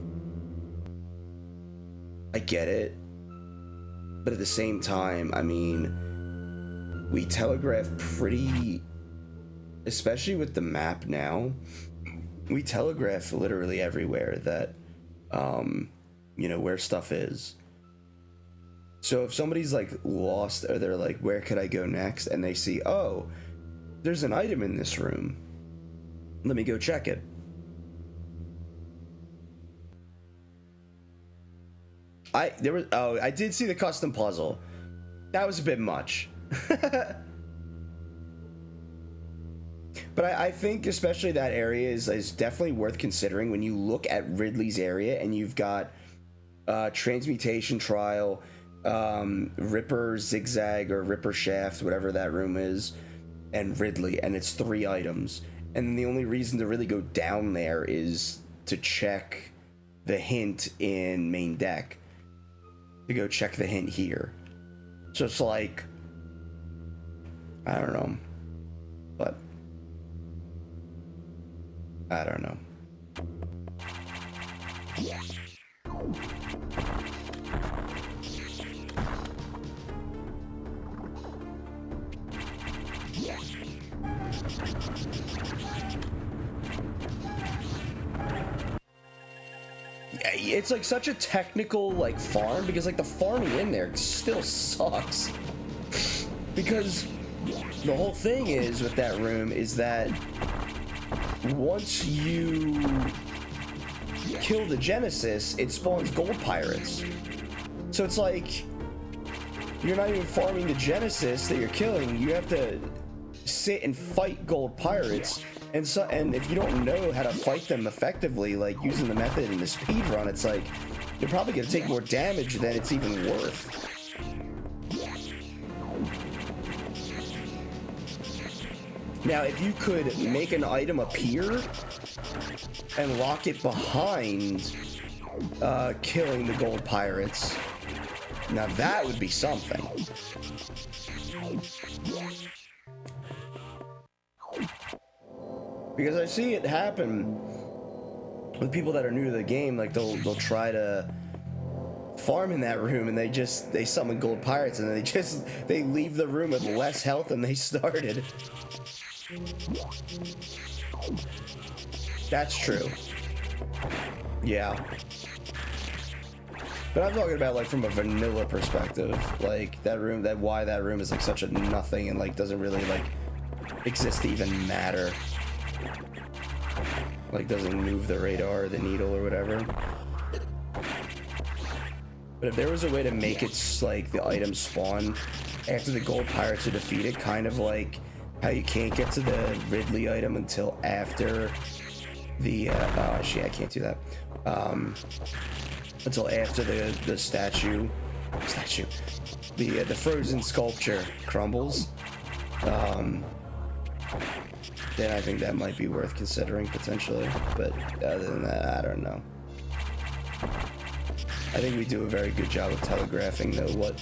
I get it, but at the same time, I mean, we telegraph pretty, especially with the map now, we telegraph literally everywhere that, you know, where stuff is. So if somebody's like lost, or they're like, where could I go next? And they see, oh, there's an item in this room. Let me go check it. I did see the custom puzzle. That was a bit much. But I think especially that area is definitely worth considering when you look at Ridley's area and you've got Transmutation Trial, Ripper Zigzag or Ripper Shaft, whatever that room is, and Ridley, and it's 3 items. And the only reason to really go down there is to check the hint in main deck. To go check the hint here. So it's like, I don't know. But I don't know. It's like such a technical like farm because like the farming in there still sucks. Because the whole thing is with that room is that once you kill the Genesis, it spawns gold pirates. So it's like you're not even farming the Genesis that you're killing. You have to sit and fight gold pirates, and if you don't know how to fight them effectively, like using the method in the speed run, it's like you're probably gonna take more damage than it's even worth. Now, if you could make an item appear and lock it behind killing the gold pirates, now that would be something. Because I see it happen with people that are new to the game. Like they'll try to farm in that room, and they summon gold pirates, and they leave the room with less health than they started. That's true. Yeah. But I'm talking about like from a vanilla perspective, like why that room is like such a nothing and like doesn't really like exist to even matter. Like doesn't move the radar or the needle or whatever. But if there was a way to make it like the items spawn after the gold pirates are defeated, kind of like how you can't get to the Ridley item until after the oh shit, I can't do that. Until after the statue, the frozen sculpture crumbles. Then I think that might be worth considering potentially. But other than that, I don't know. I think we do a very good job of telegraphing though what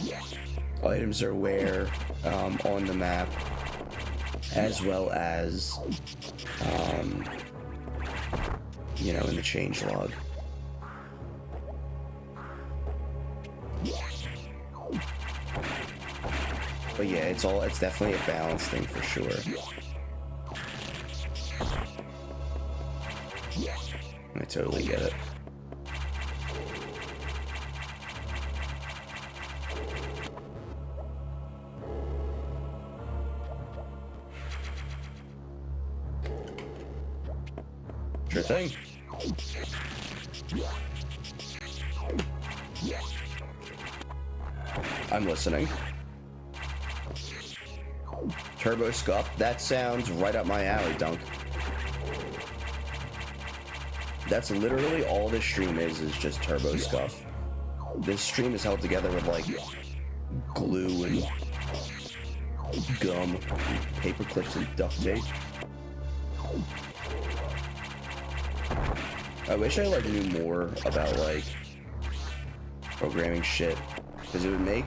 items are where on the map, as well as you know, in the changelog. But yeah, it's definitely a balance thing for sure. I totally get it. Sure thing. I'm listening. Turbo Scuff, that sounds right up my alley, Dunk. That's literally all this stream is just Turbo Scuff. This stream is held together with like glue and gum, and paper clips and duct tape. I wish I like knew more about like programming shit, because it would make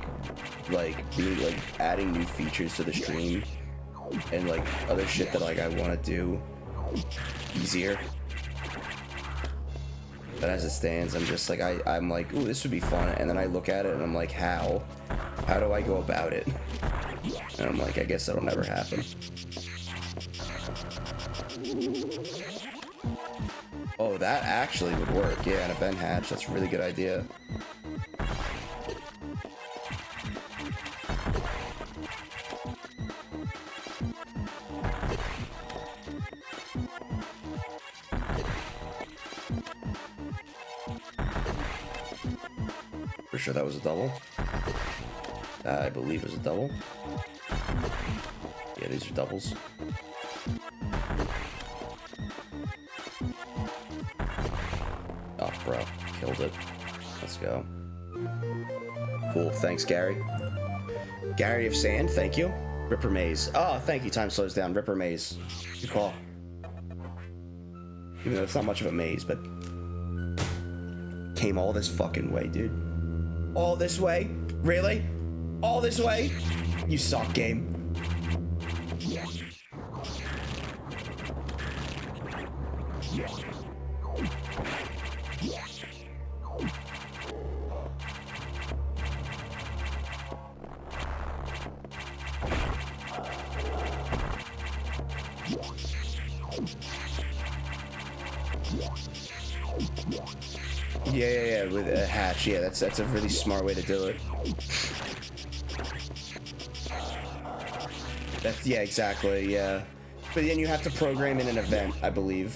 like being like adding new features to the stream and like other shit that like I want to do easier. But as it stands, I'm just like I'm like, ooh, this would be fun, and then I look at it and I'm like, how do I go about it? And I'm like, I guess that'll never happen. Oh, that actually would work. Yeah, an event hatch. That's a really good idea. For sure that was a double. I believe it was a double. Yeah, these are doubles. Oh, bro. Killed it. Let's go. Cool. Thanks, Gary. Gary of Sand, thank you. Ripper Maze. Oh, thank you. Time slows down. Ripper Maze. Good call. Even though it's not much of a maze, but came all this fucking way, dude. All this way? Really? All this way? You suck, game. Yeah, with a hatch. Yeah, that's a really smart way to do it. Yeah, exactly, yeah. But then you have to program in an event, I believe.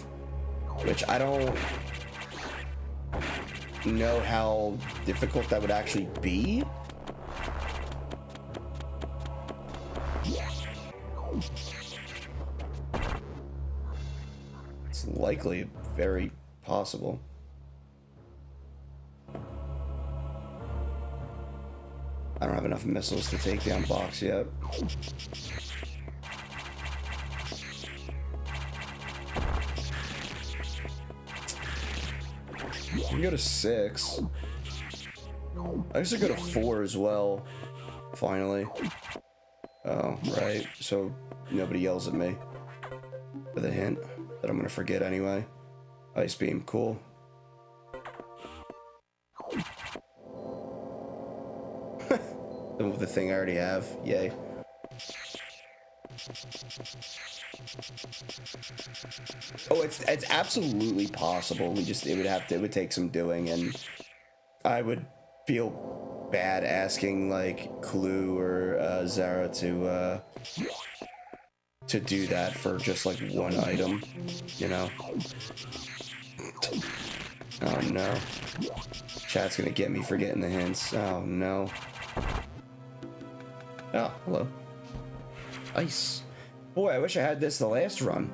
Which I don't know how difficult that would actually be. It's likely very possible. I don't have enough missiles to take down Box yet. We can go to 6. I guess I go to 4 as well. Finally. Oh, right. So nobody yells at me for the hint that I'm gonna forget anyway. Ice beam, cool. The thing I already have, yay. Oh, it's absolutely possible. It would take some doing, and I would feel bad asking like Clue or Zara to do that for just like one item, you know. Oh no. Chat's gonna get me for getting the hints. Oh no. Oh, hello. Ice. Boy, I wish I had this the last run.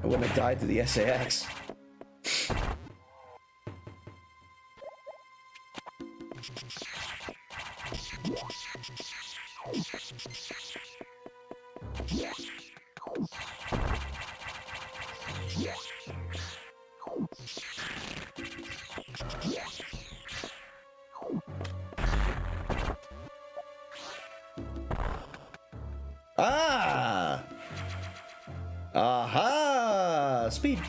I wouldn't have died to the SAX. Ah! Aha! Speed.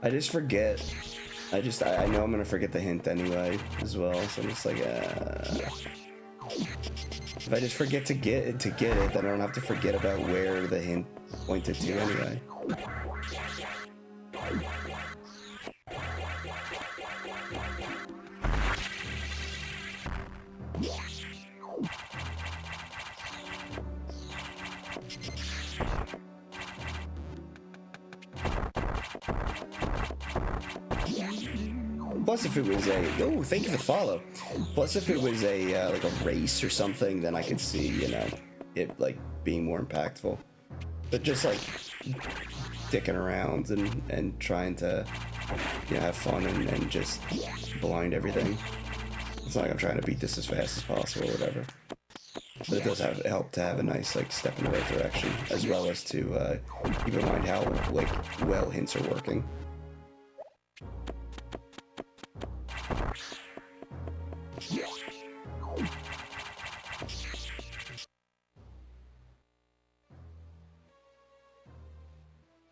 I just forget. I know I'm gonna forget the hint anyway as well, so I'm just like, if I just forget to get it, then I don't have to forget about where the hint pointed to anyway. Plus, if it was oh, thank you for the follow. Plus, if it was a like a race or something, then I could see, you know, it like being more impactful. But just like dicking around and trying to, you know, have fun and just blind everything. It's not like I'm trying to beat this as fast as possible or whatever. But it does help to have a nice like step in the right direction, as well as to keep in mind how like well hints are working.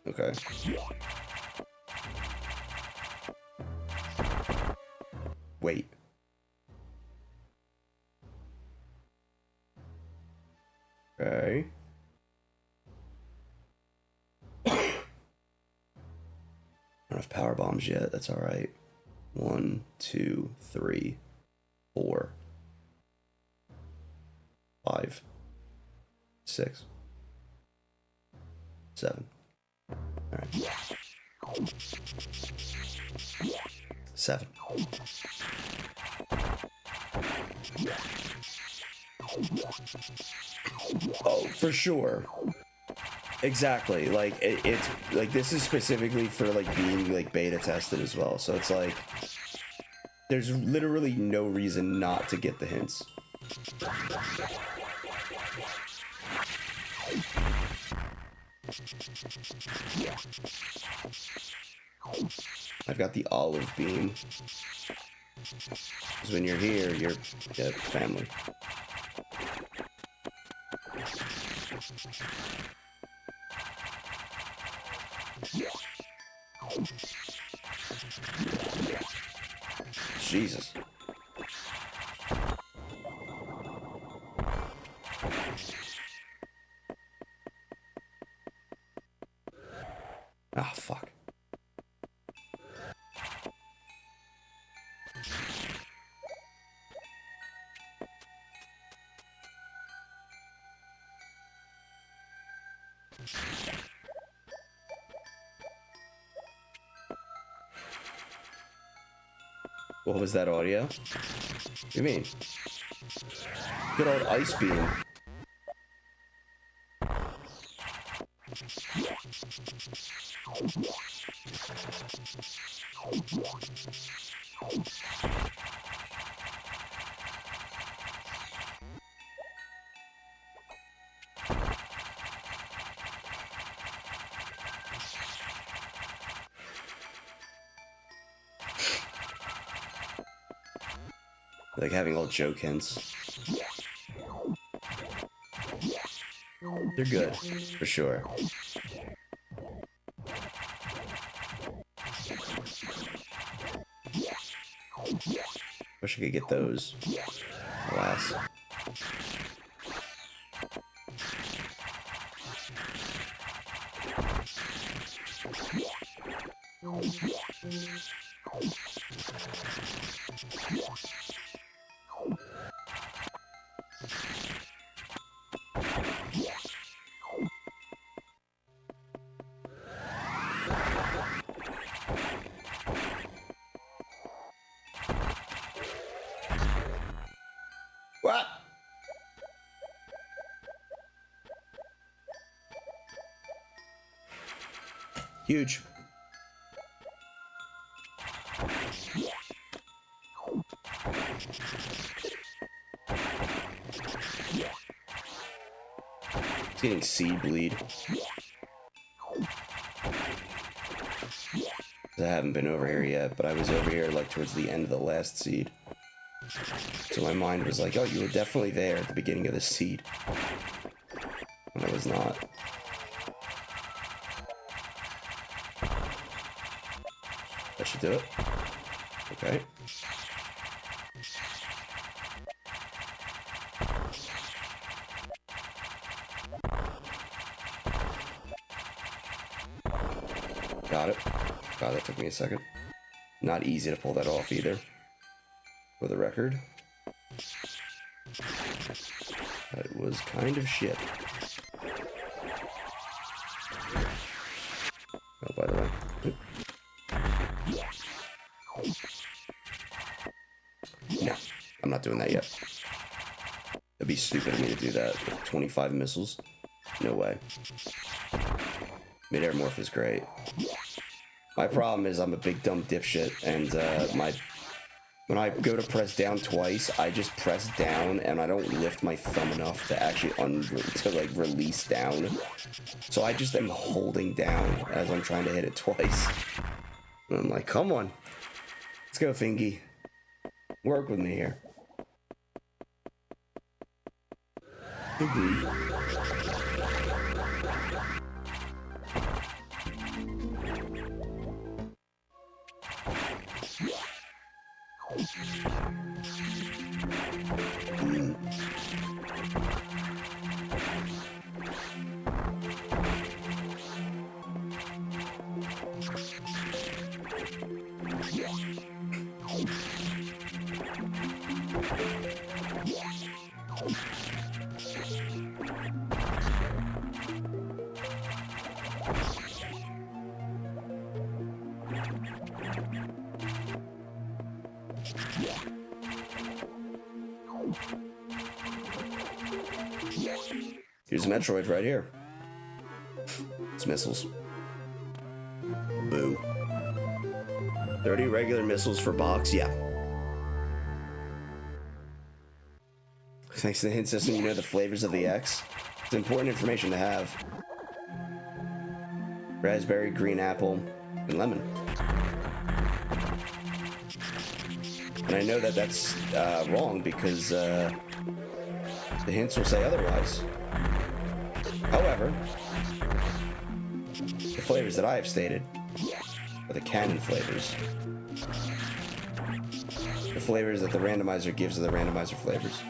Okay. Wait. Okay. I don't have power bombs yet. That's all right. 1, 2, 3, 4, 5, 6, 7. All right. 7. Oh, for sure. Exactly. Like it's like this is specifically for like being like beta tested as well. So it's like there's literally no reason not to get the hints. I've got the olive beam. Because when you're here, you're family. Jesus. Ah, fuck. What was that audio? What do you mean? Good old ice beam. Like having all joke hints. They're good, for sure. Wish I could get those. Alas. What? Huge. It's getting seed bleed. I haven't been over here yet, but I was over here like towards the end of the last seed. So my mind was like, oh, you were definitely there at the beginning of the seed. And I was not. That should do it. Okay. Got it. God, that took me a second. Not easy to pull that off either. For the record. That was kind of shit. Oh, by the way. No, I'm not doing that yet. It'd be stupid of me to do that with 25 missiles. No way. Mid-air morph is great. My problem is I'm a big dumb dipshit, and when I go to press down twice, I just press down and I don't lift my thumb enough to actually like release down. So I just am holding down as I'm trying to hit it twice. And I'm like, come on, let's go, Fingy. Work with me here. Agreed. Here's a metroid right here. It's missiles. Boo. 30 regular missiles for box? Yeah. Thanks to the hint system, you know the flavors of the X. It's important information to have. Raspberry, green apple, and lemon. And I know that that's wrong because the hints will say otherwise. However, the flavors that I have stated are the canon flavors. The flavors that the randomizer gives are the randomizer flavors.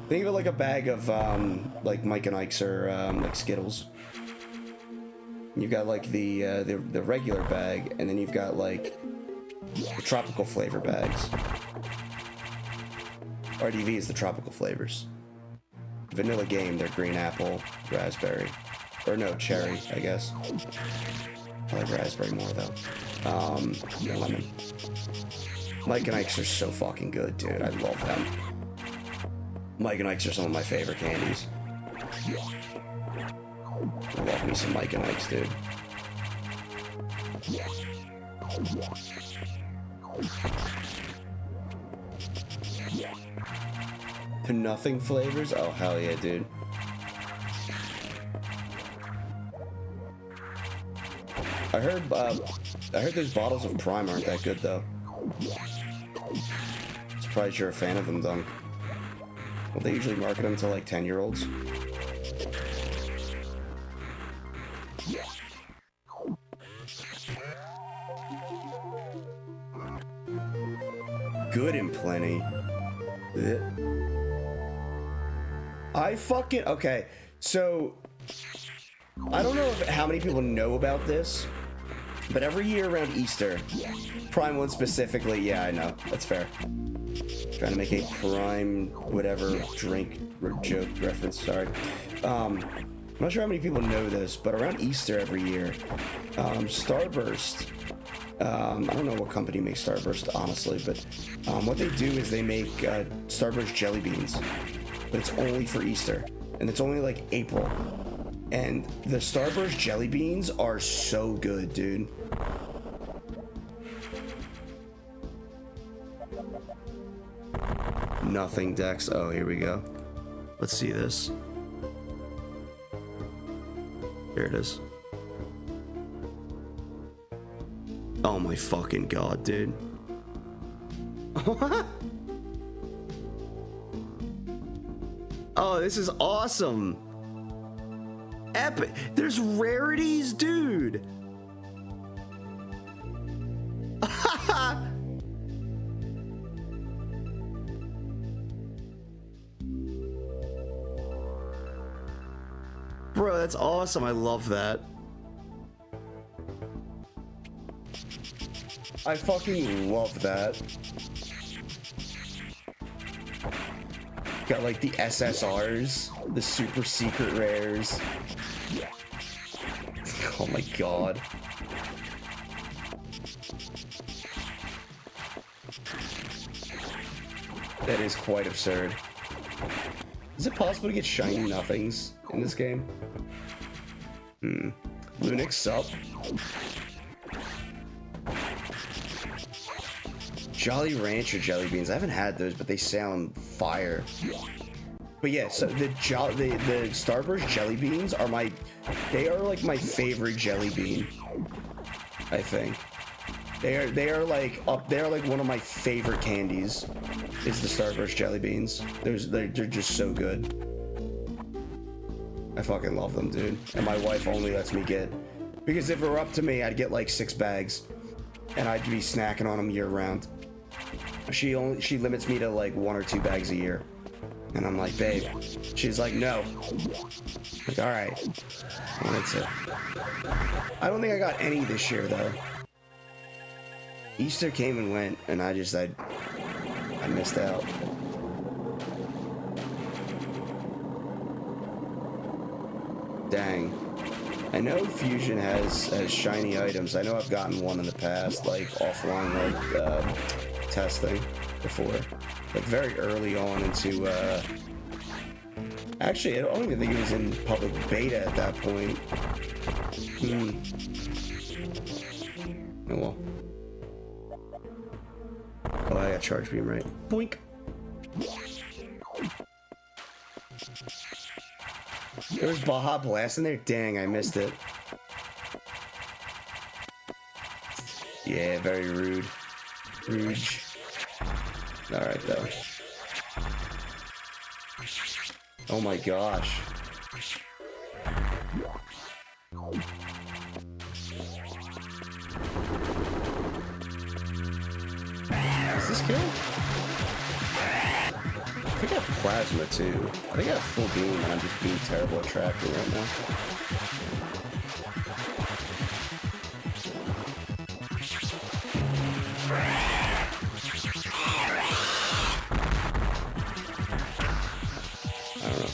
Think of it like a bag of like Mike and Ike's or like Skittles. You've got like the regular bag, and then you've got like the tropical flavor bags. RDV is the tropical flavors. Vanilla Game, they're green apple, raspberry. Or no, cherry, I guess. I like raspberry more, though. Lemon. Mike and Ike's are so fucking good, dude. I love them. Mike and Ike's are some of my favorite candies. I love me some Mike and Ike's, dude. To nothing flavors? Oh, hell yeah, dude. I heard those bottles of Prime aren't that good, though. Surprised you're a fan of them, Dunk. Well, they usually market them to, like, 10-year-olds. Good and plenty. Okay, so I don't know how many people know about this, but every year around Easter, Prime one specifically, yeah, I know, that's fair. Trying to make a Prime whatever drink joke reference, sorry. I'm not sure how many people know this, but around Easter every year, Starburst, I don't know what company makes Starburst, honestly, but what they do is they make Starburst jelly beans, but it's only for Easter, and it's only like April. And the Starburst jelly beans are so good, dude. Nothing, Dex. Oh, here we go. Let's see this. Here it is. Oh my fucking god, dude. Oh, this is awesome. Epic. There's rarities, dude. Bro, that's awesome. I love that. I fucking love that. Got like the SSRs, the super secret rares. Oh my god. That is quite absurd. Is it possible to get shiny nothings in this game? Lunix, sup? Jolly Rancher jelly beans. I haven't had those, but they sound fire. But yeah, so the Starburst jelly beans are they are like my favorite jelly bean. I think they are like one of my favorite candies. Is the Starburst jelly beans? They're just so good. I fucking love them, dude. And my wife only lets me get, because if it were up to me, I'd get like 6 bags, and I'd be snacking on them year round. She limits me to like 1 or 2 bags a year. And I'm like, babe. She's like, no. Like, all right. And that's it. I don't think I got any this year, though. Easter came and went, and I missed out. Dang. I know Fusion has shiny items. I know I've gotten one in the past, like offline, like testing before. Like very early on into actually I don't even think it was in public beta at that point. Oh well. Oh, I got charge beam right. Boink. There was Baja Blast in there? Dang, I missed it. Yeah, very rude. Rude. Alright, though. Oh my gosh. Is this kill? I think I have plasma too. I think I have full beam and I'm just being terrible at tracking right now.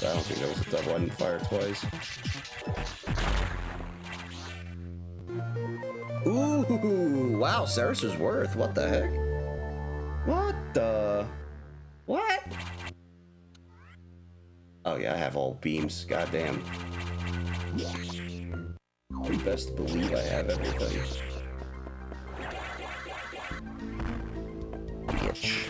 I don't think that was a double. I didn't fire twice. Ooh, wow, Ceres was worth. What the heck? What the? What? Oh yeah, I have all beams. Goddamn. You best believe I have everything. Bitch.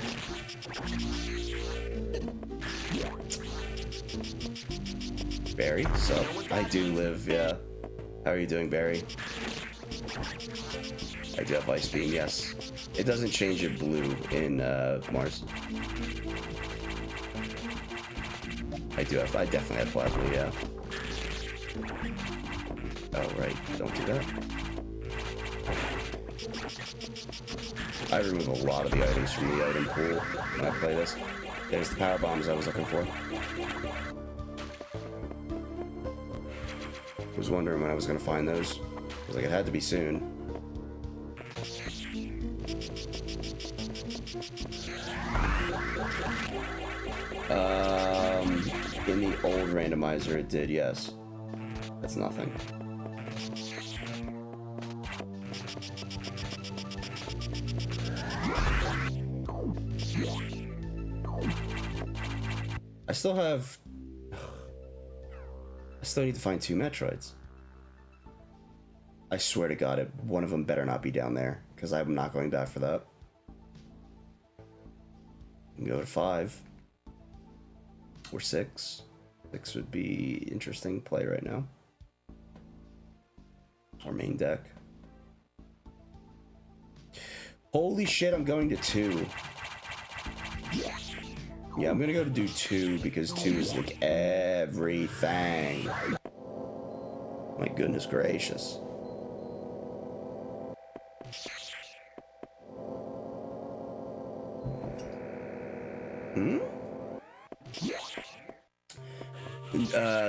Barry, so I do live, yeah. How are you doing, Barry? I do have ice beam, yes. It doesn't change it blue in Mars. I definitely have plasma, yeah. Oh, right, don't do that. I remove a lot of the items from the item pool when I play this. There's the power bombs I was looking for. I was wondering when I was going to find those. I was like, it had to be soon. In the old randomizer it did, yes. That's nothing. I still need to find 2 Metroids. I swear to God, one of them better not be down there, because I'm not going back for that. We can go to 5. Or 6. 6 would be interesting play right now. Our main deck. Holy shit, I'm going to 2. Yeah, I'm gonna go to do 2 because 2 is like everything. My goodness gracious.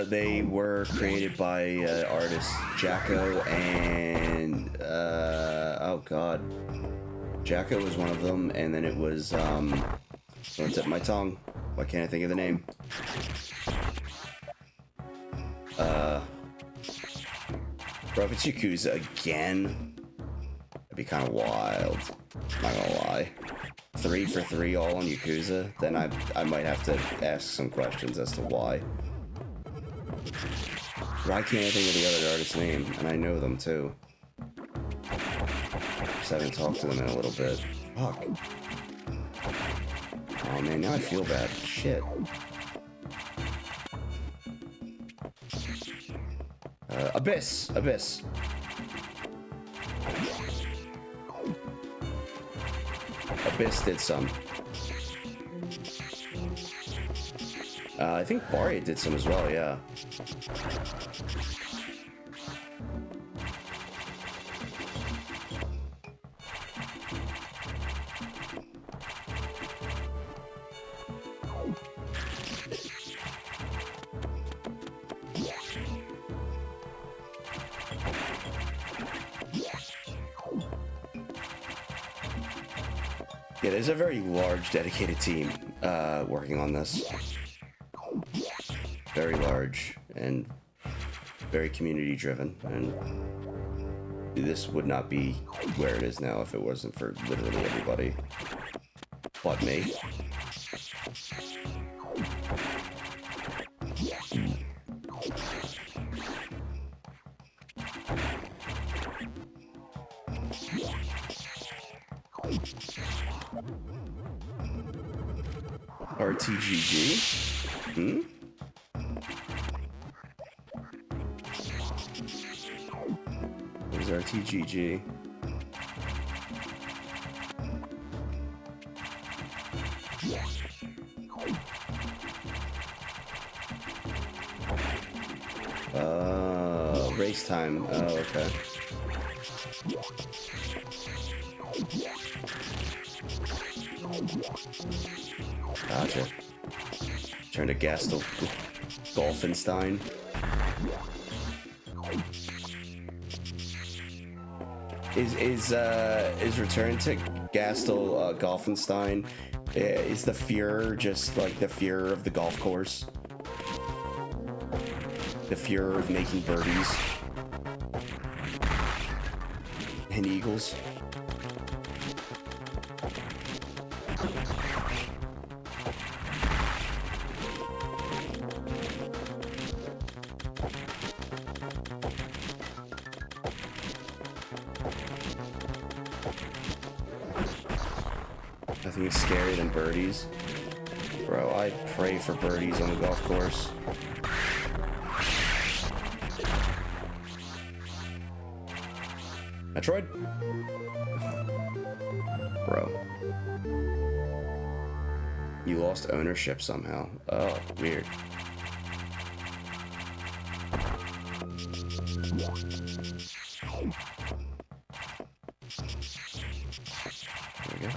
They were created by artists Jacko and oh god, Jacko was one of them, and then it was on the tip of my tongue. Why can't I think of the name? Bro, if it's Yakuza again, that'd be kind of wild. Not gonna lie. 3 for 3 all on Yakuza, then I might have to ask some questions as to why. Why can't I think of the other artist's name? And I know them too. Just haven't talked to them in a little bit. Fuck. Oh man, now I feel bad. Shit. Abyss. Abyss did some. I think Barry did some as well, yeah. Yeah, there's a very large, dedicated team working on this. Very large and very community driven, and this would not be where it is now if it wasn't for literally everybody but me. RTGG? What is RTGG? Race time. Oh, okay. Gotcha. Turn to Gastel Golfenstein. Is Return to Gastel Golfenstein? Is the Fuhrer just like the Fuhrer of the golf course? The Fuhrer of making birdies? fucking eagles. Nothing is scarier than birdies. Bro, I pray for birdies on the golf course. Metroid? Bro. You lost ownership somehow. Oh, weird. There we go.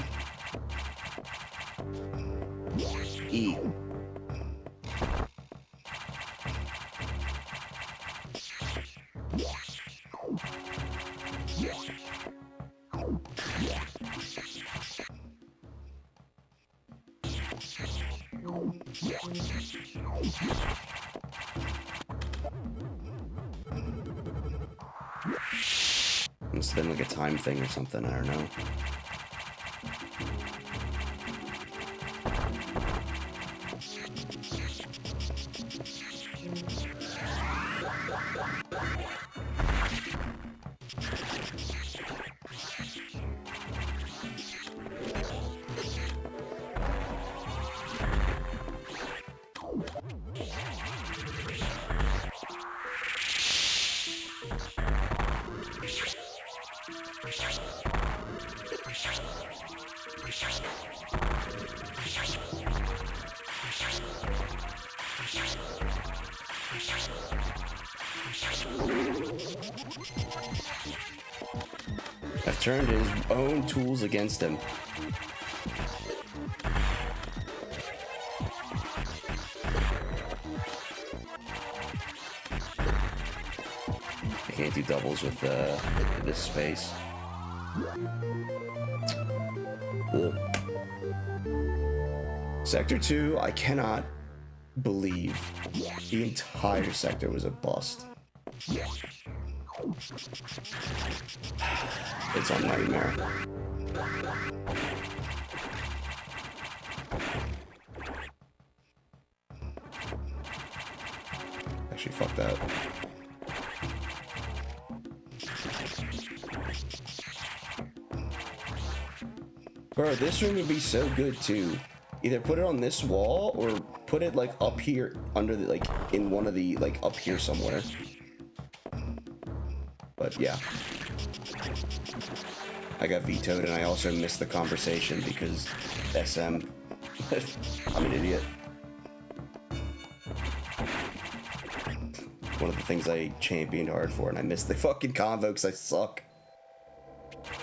E. Must have been like a time thing or something, I don't know. I've turned his own tools against him. I can't do doubles with this space. Cool. Sector 2, I cannot believe the entire sector was a bust. It's on Nightmare. Actually, fuck that. Bro, this room would be so good too. Either put it on this wall or put it like up here under the, like in one of the, like up here somewhere. But yeah. I got vetoed and I also missed the conversation because SM. I'm an idiot. One of the things I championed hard for and I missed the fucking convo because I suck.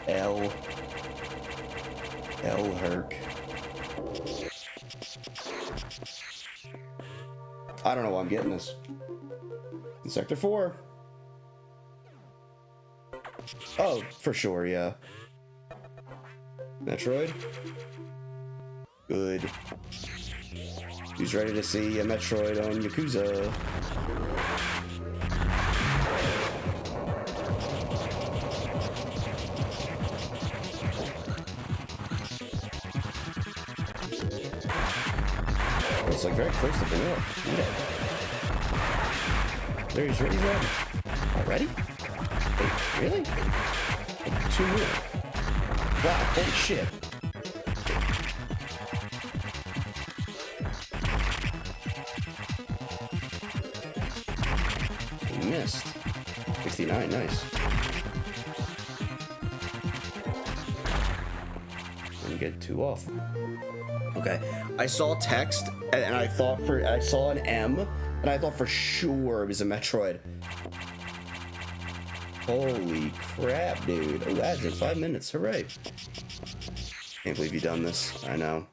L Herc. I don't know why I'm getting this. In Sector 4. Oh, for sure, yeah. Metroid? Good. Who's ready to see a Metroid on Yakuza? It's like very close to vanilla. Yeah. There's ready already. Already? Wait, really? Like 2 more. Wow, holy shit. We missed. 69, nice. Didn't get 2 off. Okay, I saw text and I saw an M and I thought for sure it was a Metroid. Holy crap, dude. Oh, that's in 5 minutes. Hooray. Can't believe you've done this. I know.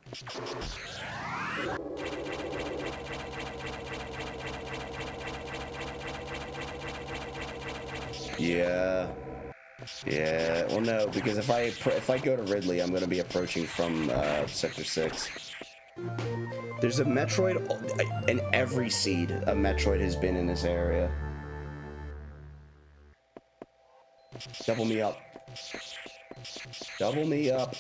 Yeah. Yeah. Well, no, because if I go to Ridley, I'm going to be approaching from Sector 6. There's a Metroid in every seed. A Metroid has been in this area. Double me up. Double me up.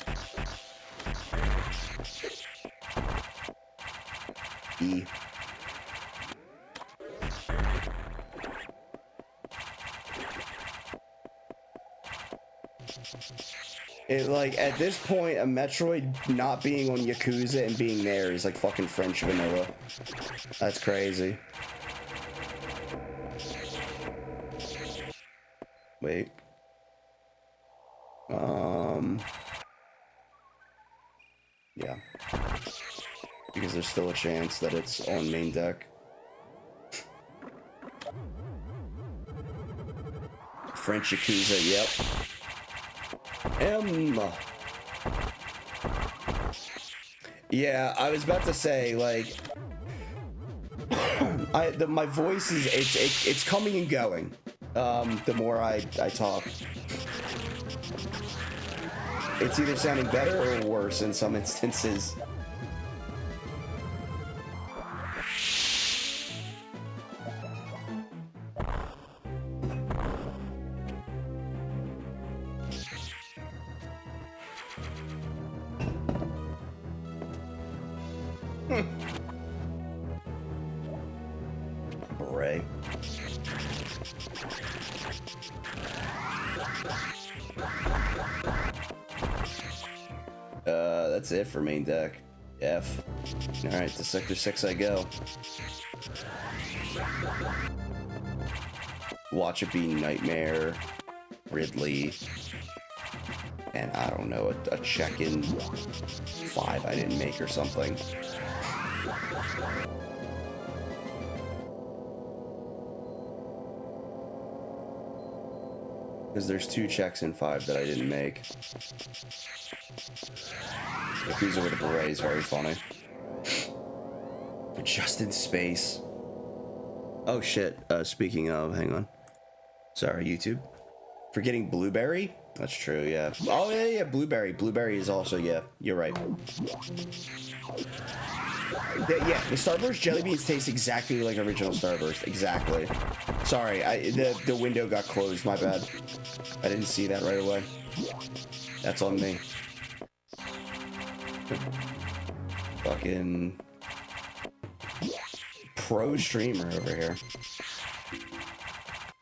E. It, like, at this point, a Metroid not being on Yakuza and being there is like fucking French vanilla. That's crazy. Wait. Yeah. Because there's still a chance that it's on main deck. French Yakuza, yep. Yeah, I was about to say, like, my voice is it's coming and going. The more I talk, it's either sounding better or worse in some instances. Beret. That's it for main deck. F. Alright, to Sector 6 I go. Watch It Be Nightmare, Ridley, and I don't know, a check-in 5 I didn't make or something. Because there's 2 checks in 5 that I didn't make. Yakuza with a beret is very funny. Just in space. Oh shit, speaking of, hang on. Sorry, YouTube. Forgetting Blueberry? That's true, yeah. Oh yeah, Blueberry. Blueberry is also, yeah, you're right. Yeah, the Starburst jelly beans taste exactly like original Starburst. Exactly. Sorry, the window got closed, my bad. I didn't see that right away. That's on me. Fucking pro streamer over here.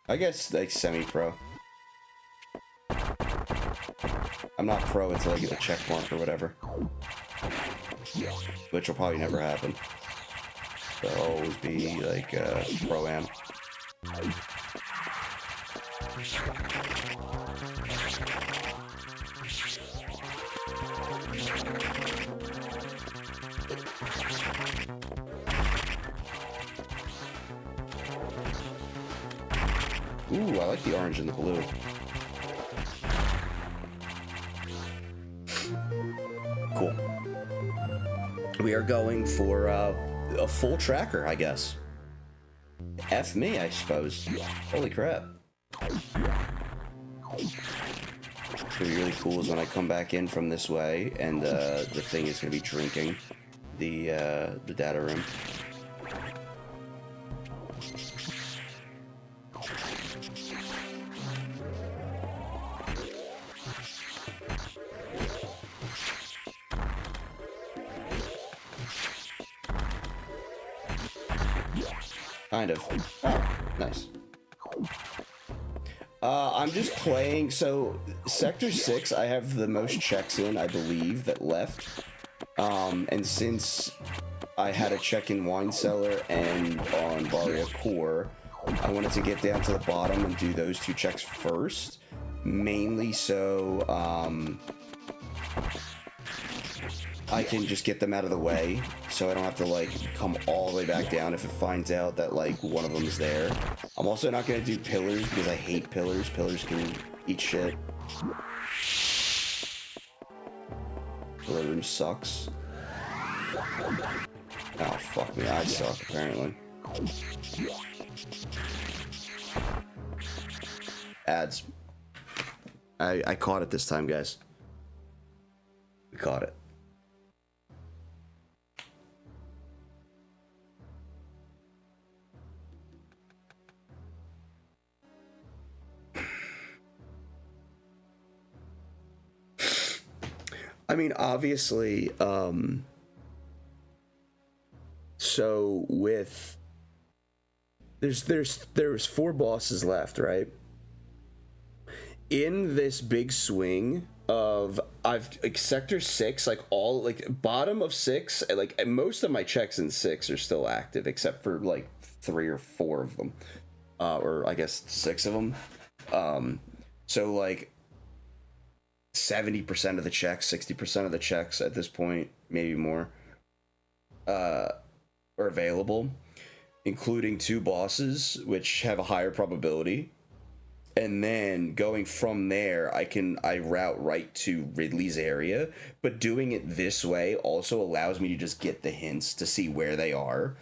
I guess like semi-pro. I'm not pro until I get the check mark or whatever. Which will probably never happen. There'll always be like pro-am. Ooh, I like the orange and the blue. Cool. We are going for a full tracker, I guess. F me, I suppose. Holy crap. What's gonna be really cool is when I come back in from this way and the thing is gonna be drinking the data room. Kind of. Oh, nice. I'm just playing, so Sector 6 I have the most checks in, I believe, that left. And since I had a check in Wine Cellar and on Barria Core, I wanted to get down to the bottom and do those 2 checks first. Mainly so, I can just get them out of the way, so I don't have to, like, come all the way back down if it finds out that, like, one of them is there. I'm also not gonna do pillars, because I hate pillars. Pillars can eat shit. Pillar room sucks. Oh, fuck me, I suck, apparently. Ads. I caught it this time, guys. We caught it. I mean, obviously, so with there's 4 bosses left, right? In this big swing of like sector 6, like all like bottom of 6, like most of my checks in 6 are still active except for like 3 or 4 of them, or I guess 6 of them. So like 70% of the checks, 60% of the checks at this point, maybe more, are available, including 2 bosses which have a higher probability. And then going from there, I route right to Ridley's area, but doing it this way also allows me to just get the hints to see where they are,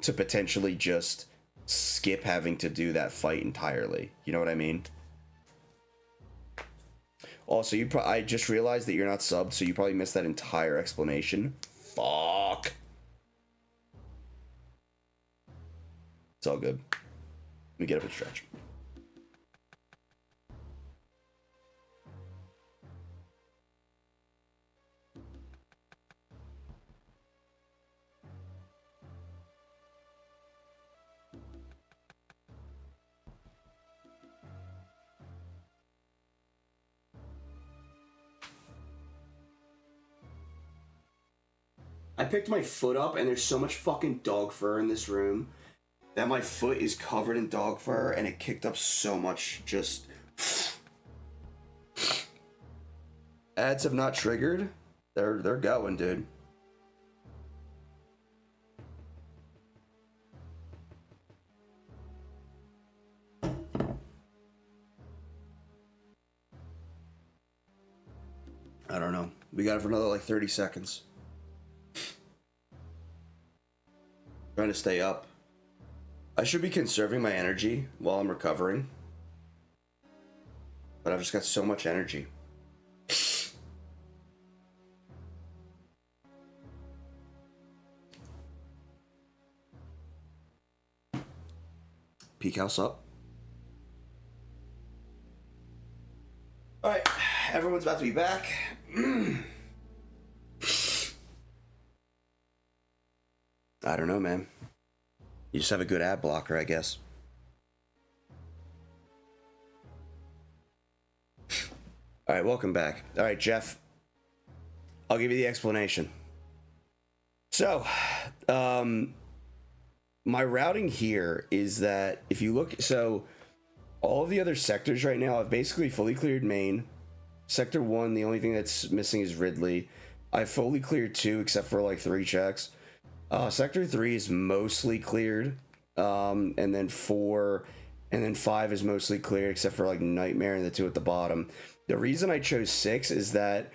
to potentially just skip having to do that fight entirely. You know what I mean? Also, I just realized that you're not subbed, so you probably missed that entire explanation. Fuck. It's all good. Let me get up and stretch. I picked my foot up and there's so much fucking dog fur in this room that my foot is covered in dog fur and it kicked up so much just... Ads have not triggered. They're going, dude. I don't know. We got it for another like 30 seconds. Trying to stay up. I should be conserving my energy while I'm recovering, but I've just got so much energy. Peak house up. All right, everyone's about to be back. I don't know, man. You just have a good ad blocker, I guess. All right, welcome back. All right, Jeff. I'll give you the explanation. So, my routing here is that if you look, so all of the other sectors right now, I've basically fully cleared main. Sector 1, the only thing that's missing is Ridley. I've fully cleared 2, except for like 3 checks. Sector 3 is mostly cleared, and then 4, and then 5 is mostly cleared, except for like Nightmare and the 2 at the bottom. The reason I chose 6 is that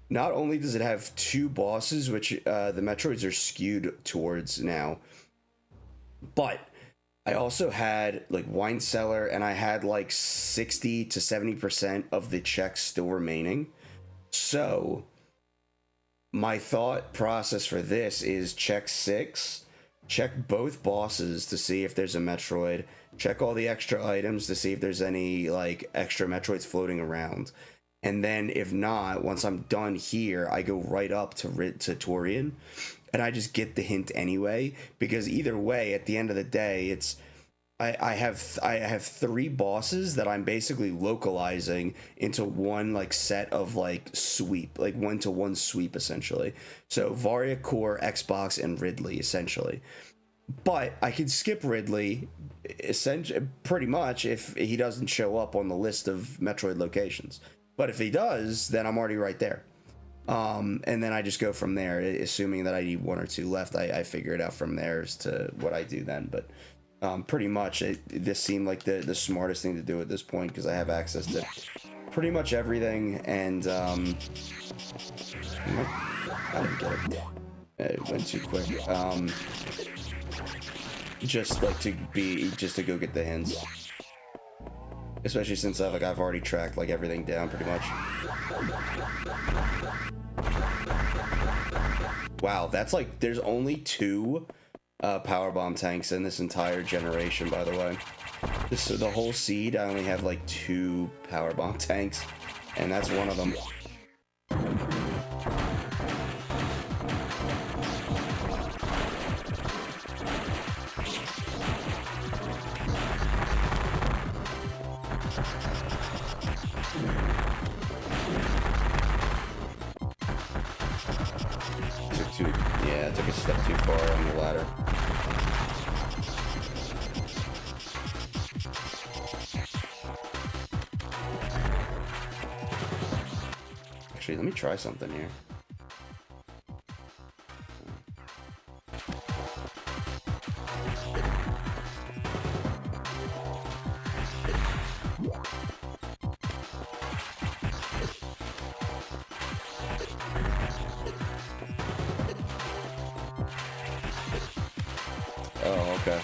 not only does it have 2 bosses, which the Metroids are skewed towards now, but I also had like Wine Cellar, and I had like 60 to 70% of the checks still remaining. So my thought process for this is check 6, check both bosses to see if there's a Metroid, check all the extra items to see if there's any like extra Metroids floating around, and then if not, once I'm done here, I go right up to Torian, and I just get the hint anyway, because either way, at the end of the day, it's I have 3 bosses that I'm basically localizing into one like set of like sweep, like 1-to-1 sweep essentially. So Varia, Core, Xbox, and Ridley essentially. But I can skip Ridley essentially pretty much if he doesn't show up on the list of Metroid locations. But if he does, then I'm already right there. And then I just go from there, assuming that I need 1 or 2 left. I figure it out from there as to what I do then, but pretty much this seemed like the smartest thing to do at this point, because I have access to pretty much everything, and I didn't get it. It went too quick. Just like to go get the hints, especially since I've already tracked like everything down pretty much. Wow, that's like there's only 2 power bomb tanks in this entire generation, by the way. The whole seed, I only have like 2 power bomb tanks, and that's one of them. ladder. Actually, let me try something here. Oh, okay.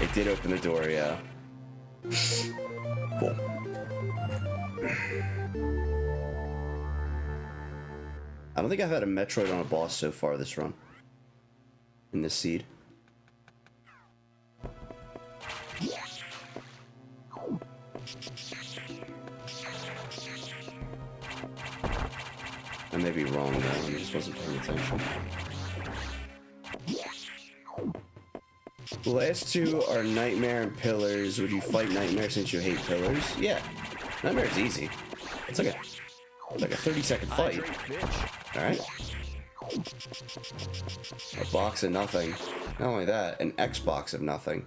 It did open the door, yeah. Cool. I don't think I've had a Metroid on a boss so far this run. In this seed. I may be wrong though, I just wasn't paying attention. The last two are Nightmare and Pillars. Would you fight Nightmare since you hate Pillars? Yeah. Nightmare's easy. It's like a 30-second fight. Alright. A box of nothing. Not only that, an Xbox of nothing.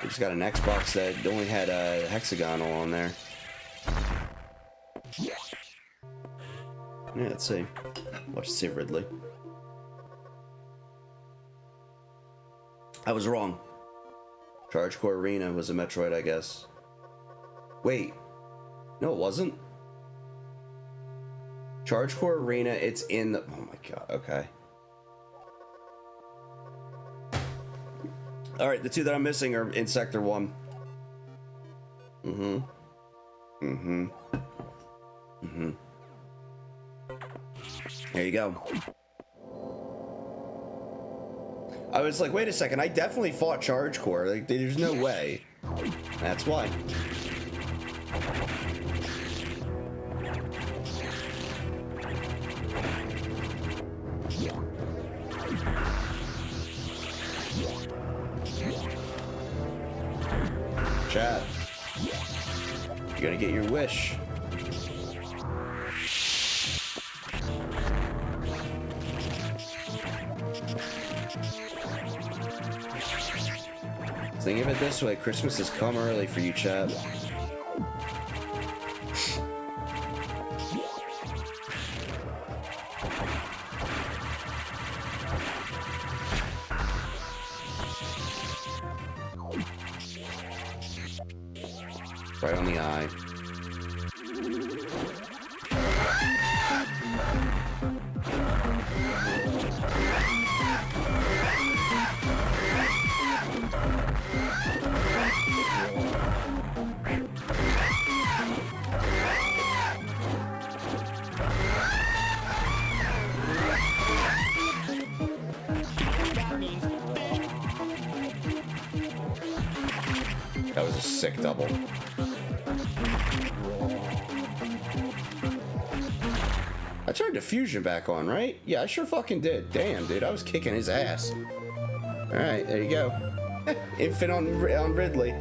We just got an Xbox that only had a hexagonal on there. Yeah, let's see. Watch see Ridley. I was wrong. Charge Core Arena was a Metroid, I guess. Wait. No, it wasn't. Charge Core Arena, it's in the... Oh my god, okay. Alright, the two that I'm missing are in Sector 1. There you go. I was like, wait a second, I definitely fought Charge Core. Like, there's no way. That's why. Chat. You're gonna get your wish. Think of it this way, Christmas has come early for you, chat. Right on the eye. That was a sick double. I turned diffusion back on, right? Yeah, I sure fucking did. Damn, dude, I was kicking his ass. Alright, there you go. Infant on Ridley.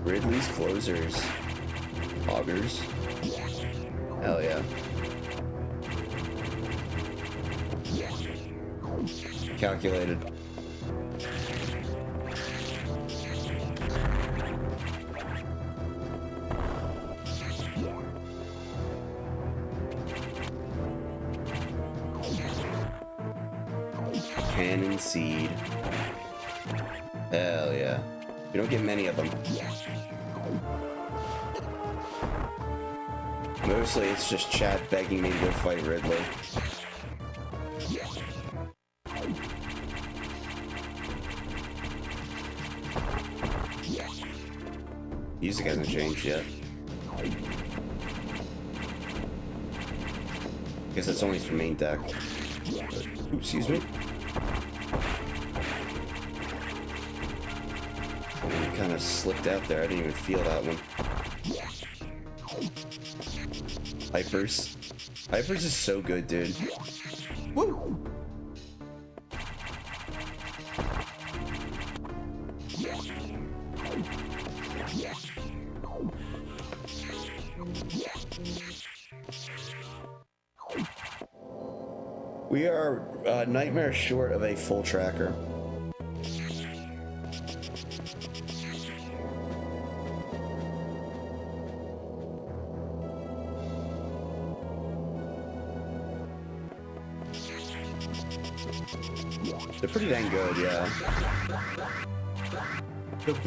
Ridley's closers. Augers. Hell yeah. Calculated. Cannon seed. Hell yeah. You don't get many of them. Mostly it's just chat begging me to go fight Ridley. Music hasn't changed yet. Guess it's only for main deck. Ooh, excuse me. Kind of slipped out there. I didn't even feel that one. Hypers. Hyper's is so good, dude. Woo! We are nightmare short of a full tracker. They're pretty dang good, yeah.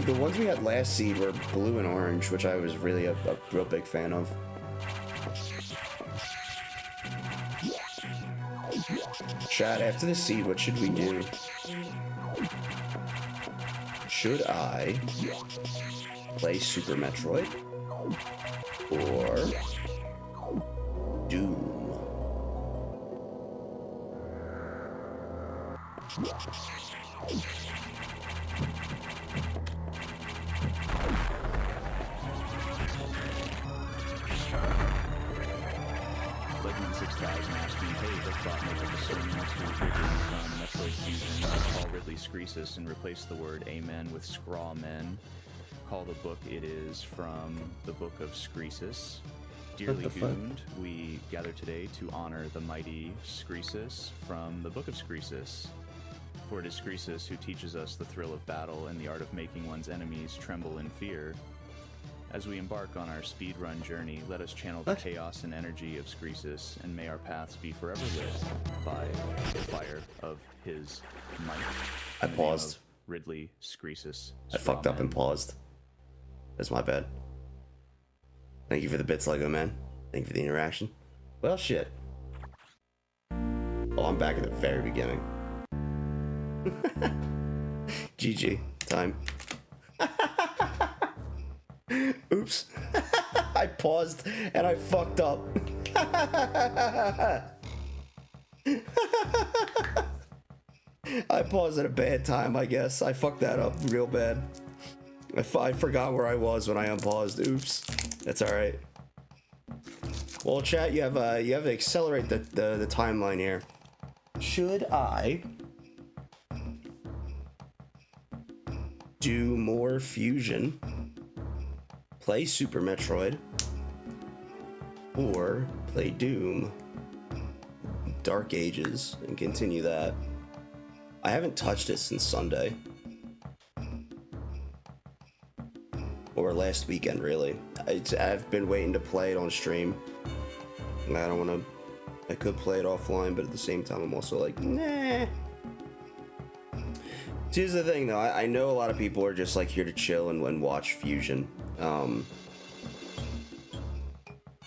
The ones we had last seed were blue and orange, which I was really a real big fan of. Chat, after the seed, what should we do? Should I play Super Metroid or Doom? Legend 6000 asked me, hey, the thought make a discern next to Ridley from Metroid Fusion. Call Ridley Screesus and replace the word amen with scraw men. Call the book it is from the book of Screesus. Dearly doomed, we gather today to honor the mighty Screesus from the book of Screesus. For it is Screesus who teaches us the thrill of battle and the art of making one's enemies tremble in fear. As we embark on our speedrun journey, let us channel the chaos and energy of Screesus, and may our paths be forever lit by the fire of his might. I paused. Ridley Screesus. I fucked up and paused. That's my bad. Thank you for the bits, Lego man. Thank you for the interaction. Well, shit. Oh, I'm back at the very beginning. GG. Time. Oops. I paused and I fucked up. I paused at a bad time, I guess. I fucked that up real bad. I forgot where I was when I unpaused. Oops. That's alright. Well, chat, you have to accelerate the timeline here. Should I do more Fusion, play Super Metroid, or play Doom, Dark Ages, and continue that? I haven't touched it since Sunday. Or last weekend, really. I've been waiting to play it on stream. And I don't want to... I could play it offline, but at the same time, I'm also like, nah. Here's the thing, though. I know a lot of people are just, like, here to chill and watch Fusion. A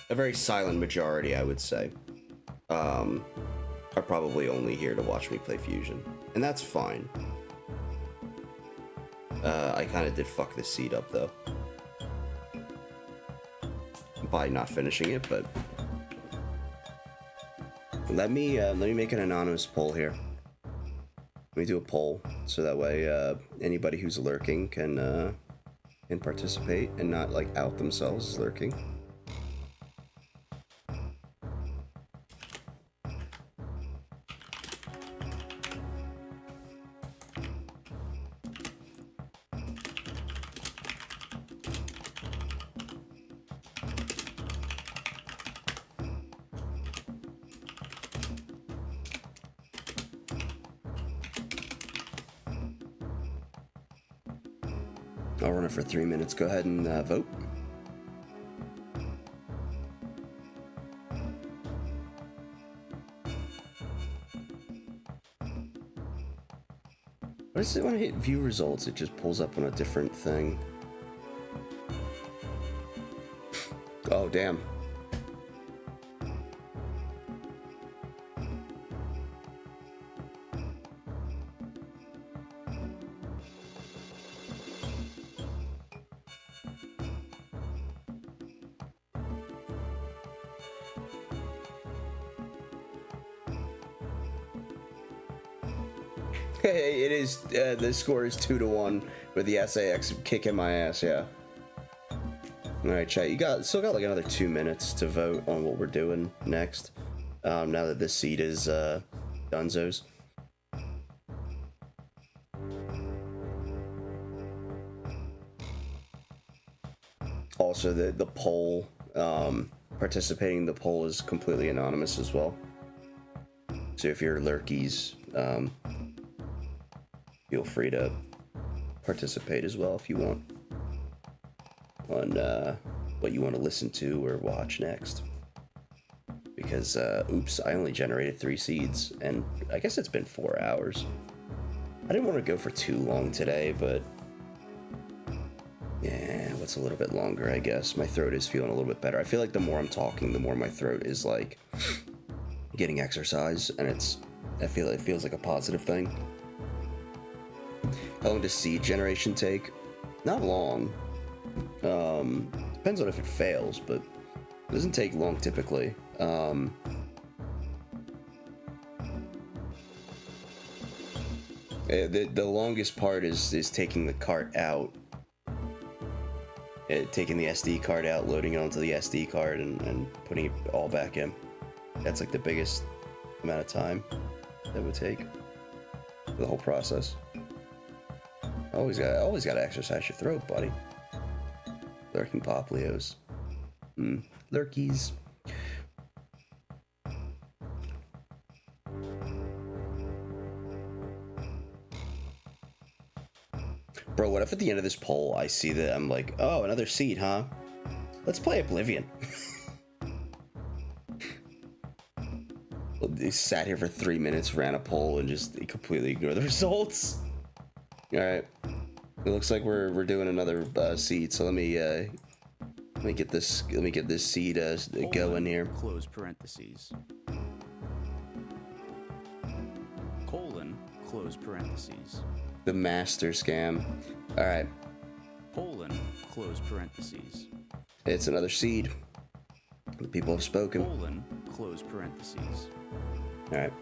very silent majority, I would say, are probably only here to watch me play Fusion. And that's fine. I kind of did fuck this seed up, though. By not finishing it, but... Let me make an anonymous poll here. Let me do a poll, so that way anybody who's lurking can participate and not, like, out themselves as lurking. I'll run it for 3 minutes. Go ahead and vote. What is it when I hit view results? It just pulls up on a different thing. Oh, damn. It is, the score is 2-1 with the SAX kicking my ass, yeah. Alright, chat, still got like another 2 minutes to vote on what we're doing next. now that this seed is Dunzo's. Also, the poll, participating in the poll is completely anonymous as well. So if you're lurkies, feel free to participate as well if you want on what you want to listen to or watch next. Because, oops, I only generated 3 seeds, and I guess it's been 4 hours. I didn't want to go for too long today, but yeah, what's a little bit longer, I guess. My throat is feeling a little bit better. I feel like the more I'm talking, the more my throat is like getting exercise, and I feel it feels like a positive thing. How long does seed generation take? Not long. Depends on if it fails, but it doesn't take long typically. The longest part is taking the cart out. Taking the SD card out, loading it onto the SD card, and putting it all back in. That's like the biggest amount of time that would take for the whole process. Always gotta exercise your throat, buddy. Lurking Poplios. Lurkies. Bro, what if at the end of this poll I see that I'm like, oh, another seed, huh? Let's play Oblivion. They sat here for 3 minutes, ran a poll, and just completely ignored the results. Alright. It looks like we're doing another seed, so let me get this seed going here. Close parentheses. Colon, close parentheses. The master scam. Alright. Colon, close parentheses. It's another seed. The people have spoken. Colon, close parentheses. Alright.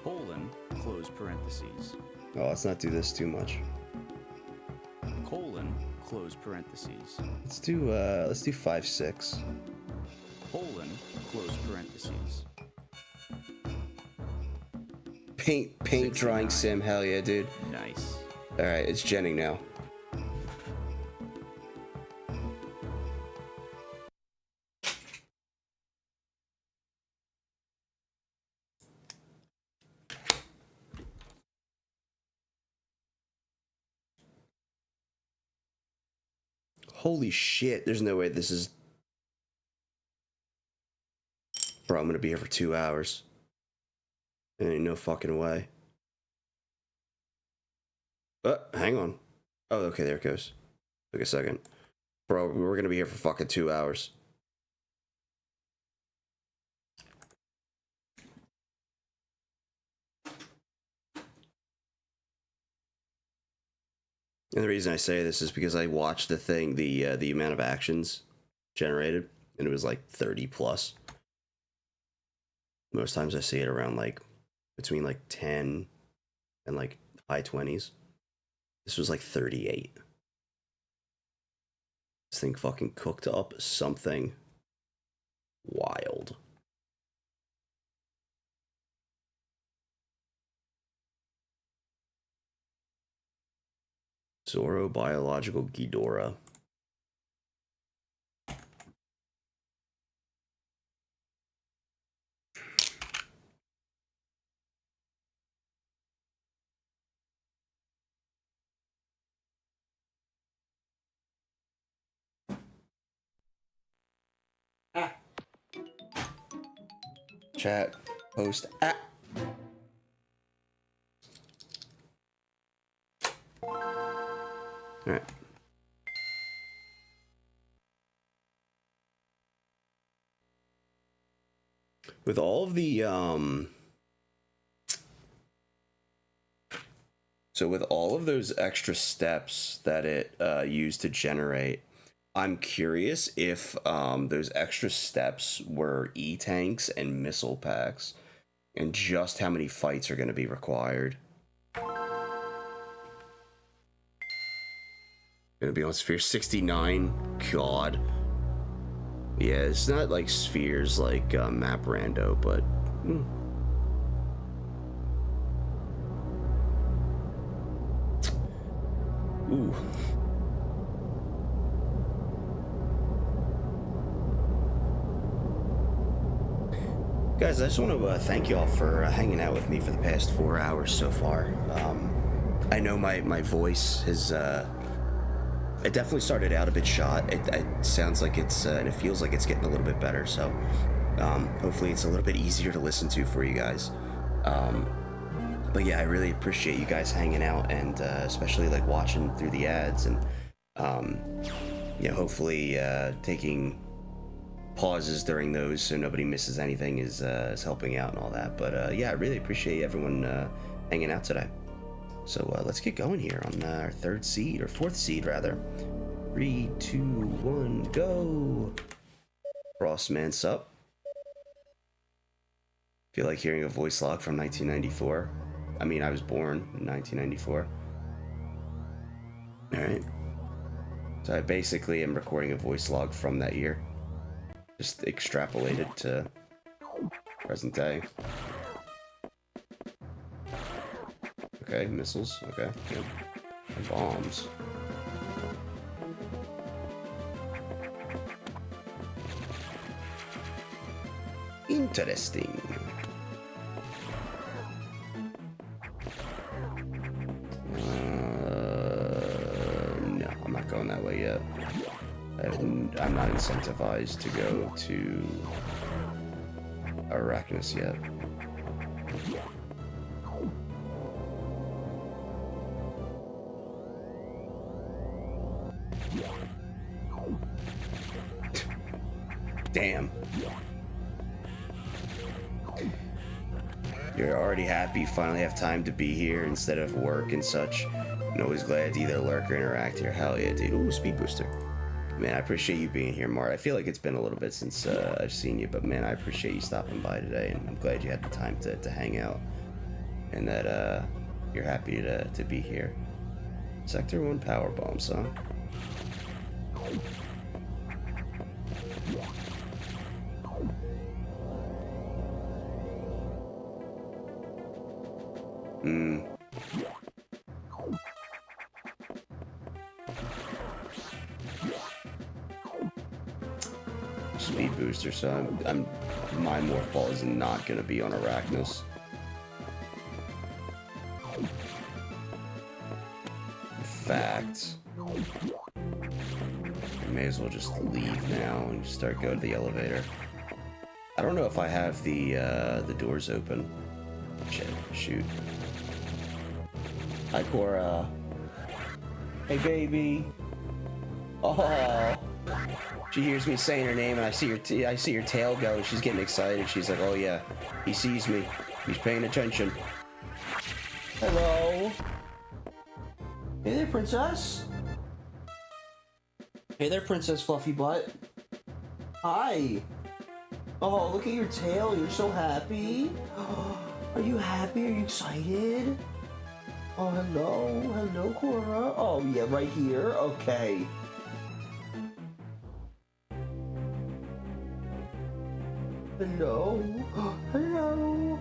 Colon, close parentheses. Oh, let's not do this too much. Colon, close parentheses. Let's do 5-6. Colon, close parentheses. Paint drawing sim, hell yeah, dude. Nice. Alright, it's genning now. Holy shit, there's no way this is... Bro, I'm gonna be here for 2 hours. There ain't no fucking way. Hang on. Oh, okay, there it goes. Took a second. Bro, we're gonna be here for fucking 2 hours. And the reason I say this is because I watched the thing, the amount of actions generated, and it was like 30 plus. Most times I see it around like between like 10 and like high 20s. This was like 38. This thing fucking cooked up something wild. Zorobiological Ghidorah. Chat, post, Alright. With all of the, so with all of those extra steps that it used to generate, I'm curious if those extra steps were E-tanks and missile packs, and just how many fights are going to be required. Gonna be on Sphere 69. God. Yeah, it's not like spheres like Map Rando, but... Ooh. Guys, I just want to thank y'all for hanging out with me for the past 4 hours so far. I know my voice has... it definitely started out a bit shot. It sounds like it's... and it feels like it's getting a little bit better, so... hopefully it's a little bit easier to listen to for you guys. But yeah, I really appreciate you guys hanging out, and especially like watching through the ads, and hopefully taking pauses during those so nobody misses anything is helping out and all that. But yeah, I really appreciate everyone hanging out today. So let's get going here on our fourth seed rather. 3, 2, 1, go. Frostman sup. Feel like hearing a voice log from 1994. I mean, I was born in 1994. Alright. So I basically am recording a voice log from that year. Just extrapolated to present day. Okay, missiles. Okay, yep. And bombs. Interesting. No, I'm not going that way yet. I'm not incentivized to go to Arachnus yet. Damn. You're already happy you finally have time to be here instead of work and such. I'm always glad to either lurk or interact here. Hell yeah, dude. Ooh, speed booster. Man, I appreciate you being here, Mart. I feel like it's been a little bit since I've seen you, but man, I appreciate you stopping by today, and I'm glad you had the time to hang out, and that you're happy to be here. Sector 1 power bombs, huh? Speed booster, so my morph ball is not gonna be on Arachnus. In fact, I may as well just leave now and start going to the elevator. I don't know if I have the doors open. Shoot. Hi, Cora. Hey, baby. Oh. She hears me saying her name, and I see her tail go. She's getting excited. She's like, "Oh yeah, he sees me. He's paying attention." Hello. Hey there, princess. Hey there, Princess Fluffy Butt. Hi. Oh, look at your tail. You're so happy. Are you happy? Are you excited? Oh, hello. Hello, Cora. Oh, yeah, right here. Okay. Hello. Hello.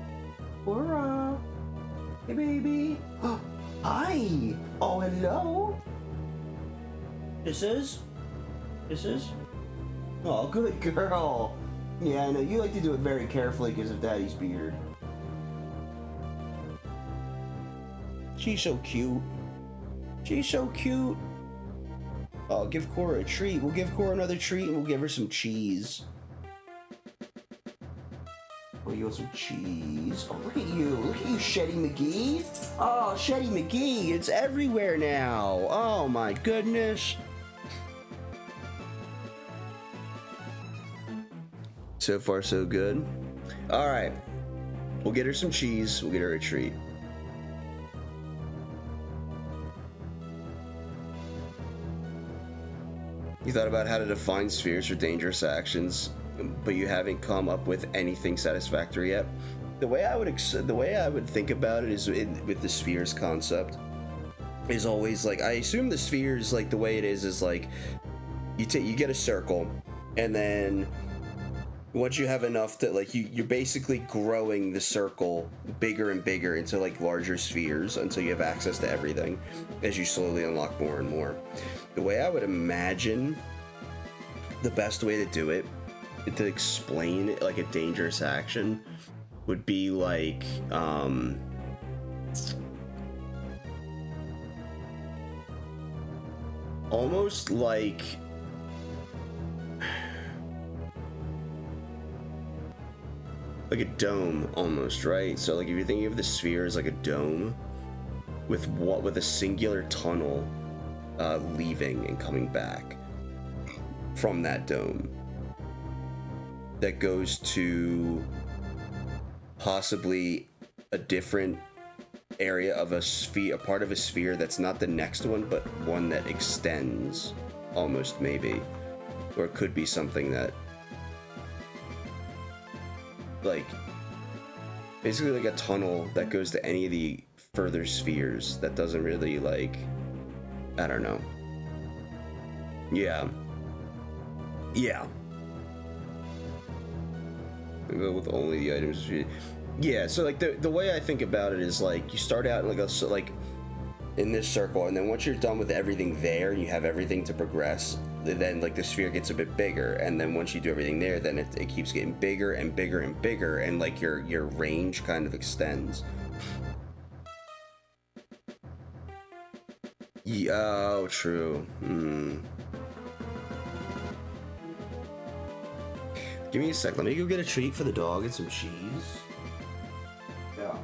Cora. Hey, baby. Hi. Oh, hello. This is? Oh, good girl. Yeah, I know. You like to do it very carefully because of Daddy's beard. She's so cute. She's so cute. Oh, give Cora a treat. We'll give Cora another treat and we'll give her some cheese. Oh, you want some cheese? Oh, look at you. Look at you, Shetty McGee. Oh, Shetty McGee. It's everywhere now. Oh, my goodness. So far, so good. All right. We'll get her some cheese. We'll get her a treat. You thought about how to define spheres for dangerous actions, but you haven't come up with anything satisfactory yet. The way I would think about it is with the spheres concept is always like, I assume the spheres, like the way it is like you get a circle And then once you have enough that, like, you're basically growing the circle bigger and bigger into, like, larger spheres until you have access to everything as you slowly unlock more and more. The way I would imagine the best way to do it, to explain it like a dangerous action, would be like, almost like a dome, almost, right? So, like, if you're thinking of the sphere as like a dome with a singular tunnel leaving and coming back from that dome that goes to possibly a different area of a sphere, a part of a sphere that's not the next one, but one that extends, almost, maybe. Or it could be something that, like, basically like a tunnel that goes to any of the further spheres that doesn't really, like, I don't know. Yeah. Go with only the items. Yeah, so, like, the way I think about it is, like, you start out like in this circle, and then once you're done with everything there and you have everything to progress, then, like, the sphere gets a bit bigger, and then once you do everything there, then it keeps getting bigger and bigger and bigger, and, like, your range kind of extends. Yeah, oh, true. Give me a sec. Let me go get a treat for the dog and some cheese. Yeah.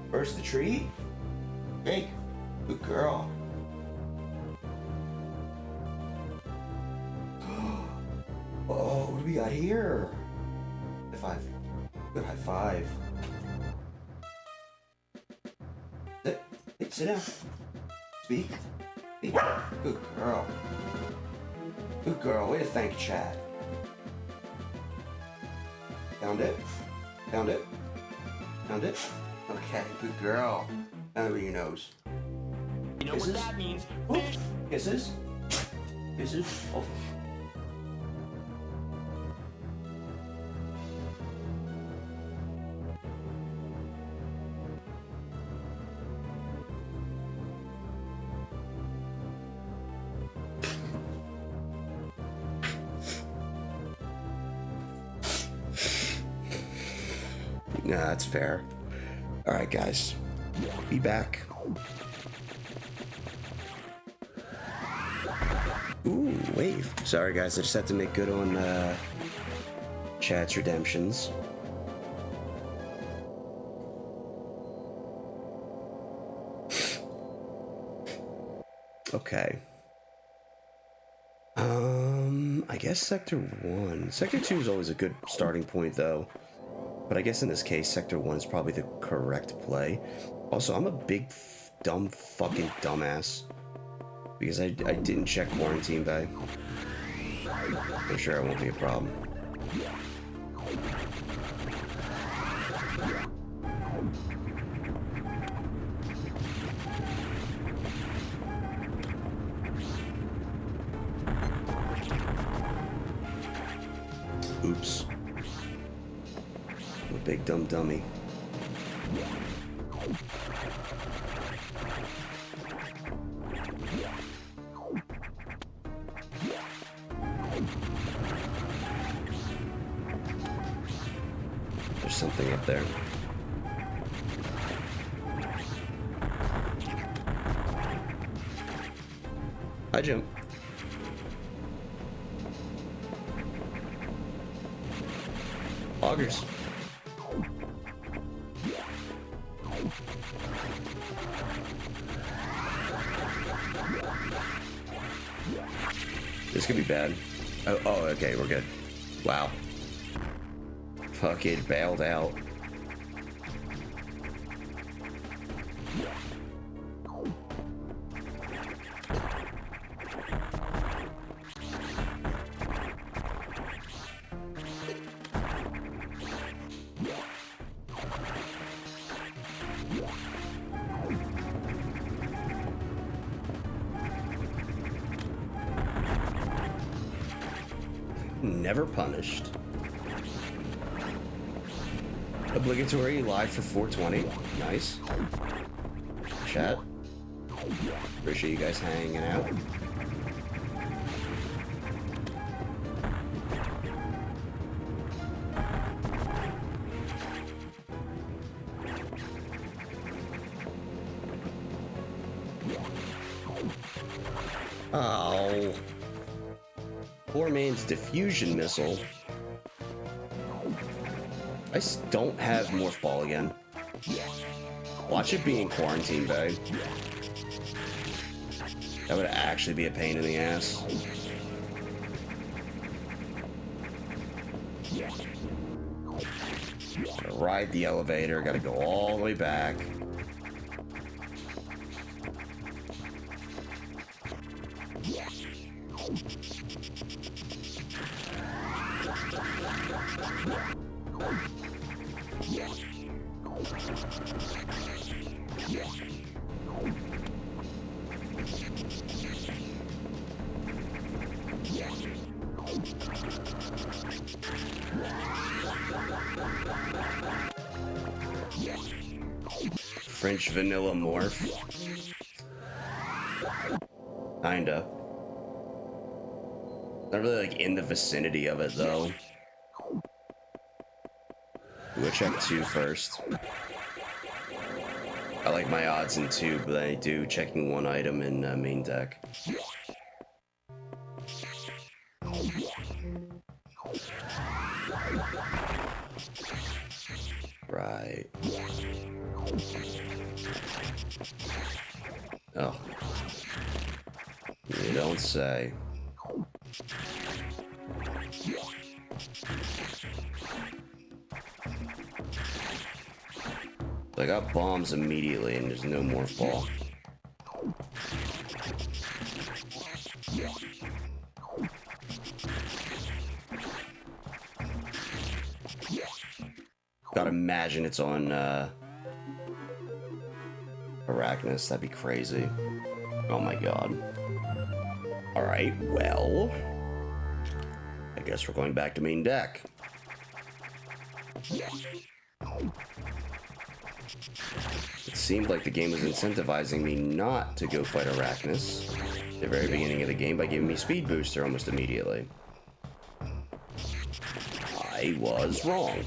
Where's the treat? Hey, good girl. Oh, what do we got here? High five. Good high five. Hey, sit down. Speak. Hey, good girl. Good girl. Way to thank Chad. Found it. Found it. Found it. Okay, good girl. Now over your nose. You know Kisses? what that means? Oops. Kisses. Kisses. Oh. Nah, that's fair. All right, guys. Be back. Ooh, wave. Sorry, guys. I just had to make good on Chad's redemptions. Okay. I guess Sector 1. Sector 2 is always a good starting point, though. But I guess in this case, Sector 1 is probably the correct play. Also, I'm a big, dumb fucking dumbass. Because I didn't check Quarantine Bay. I'm sure it won't be a problem. Oops. I'm a big dumb dummy. There's something up there. Hi, Jim. Augers. This could be bad. Oh, okay, we're good. Wow. Fuck, it bailed out. Never punished. Obligatory live for 420. Nice. Chat. Appreciate you guys hanging out. Oh. Poor man's diffusion missile. I don't have Morph Ball again. Watch it be in Quarantine Bay. That would actually be a pain in the ass. Gotta ride the elevator, gotta go all the way back. French vanilla morph. Kinda. Not really like in the vicinity of it though. We'll check 2 first. I like my odds in 2, but I do checking 1 item in main deck. Right. Oh. You don't say. I got bombs immediately and there's no Morph Ball. Gotta imagine it's on Arachnus, that'd be crazy. Oh my god. Alright, well, I guess we're going back to main deck. It seemed like the game was incentivizing me not to go fight Arachnus at the very beginning of the game by giving me speed booster almost immediately. I was wrong.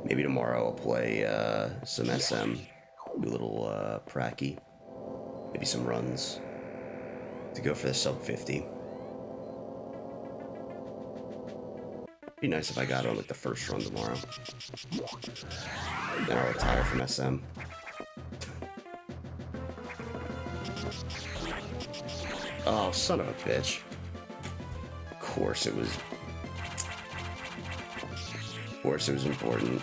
Maybe tomorrow I'll play some SM, do a little pracky, maybe some runs. to go for the sub 50. Be nice if I got on like the first run tomorrow. Then I'll retire from SM. Oh, son of a bitch. Of course it was important.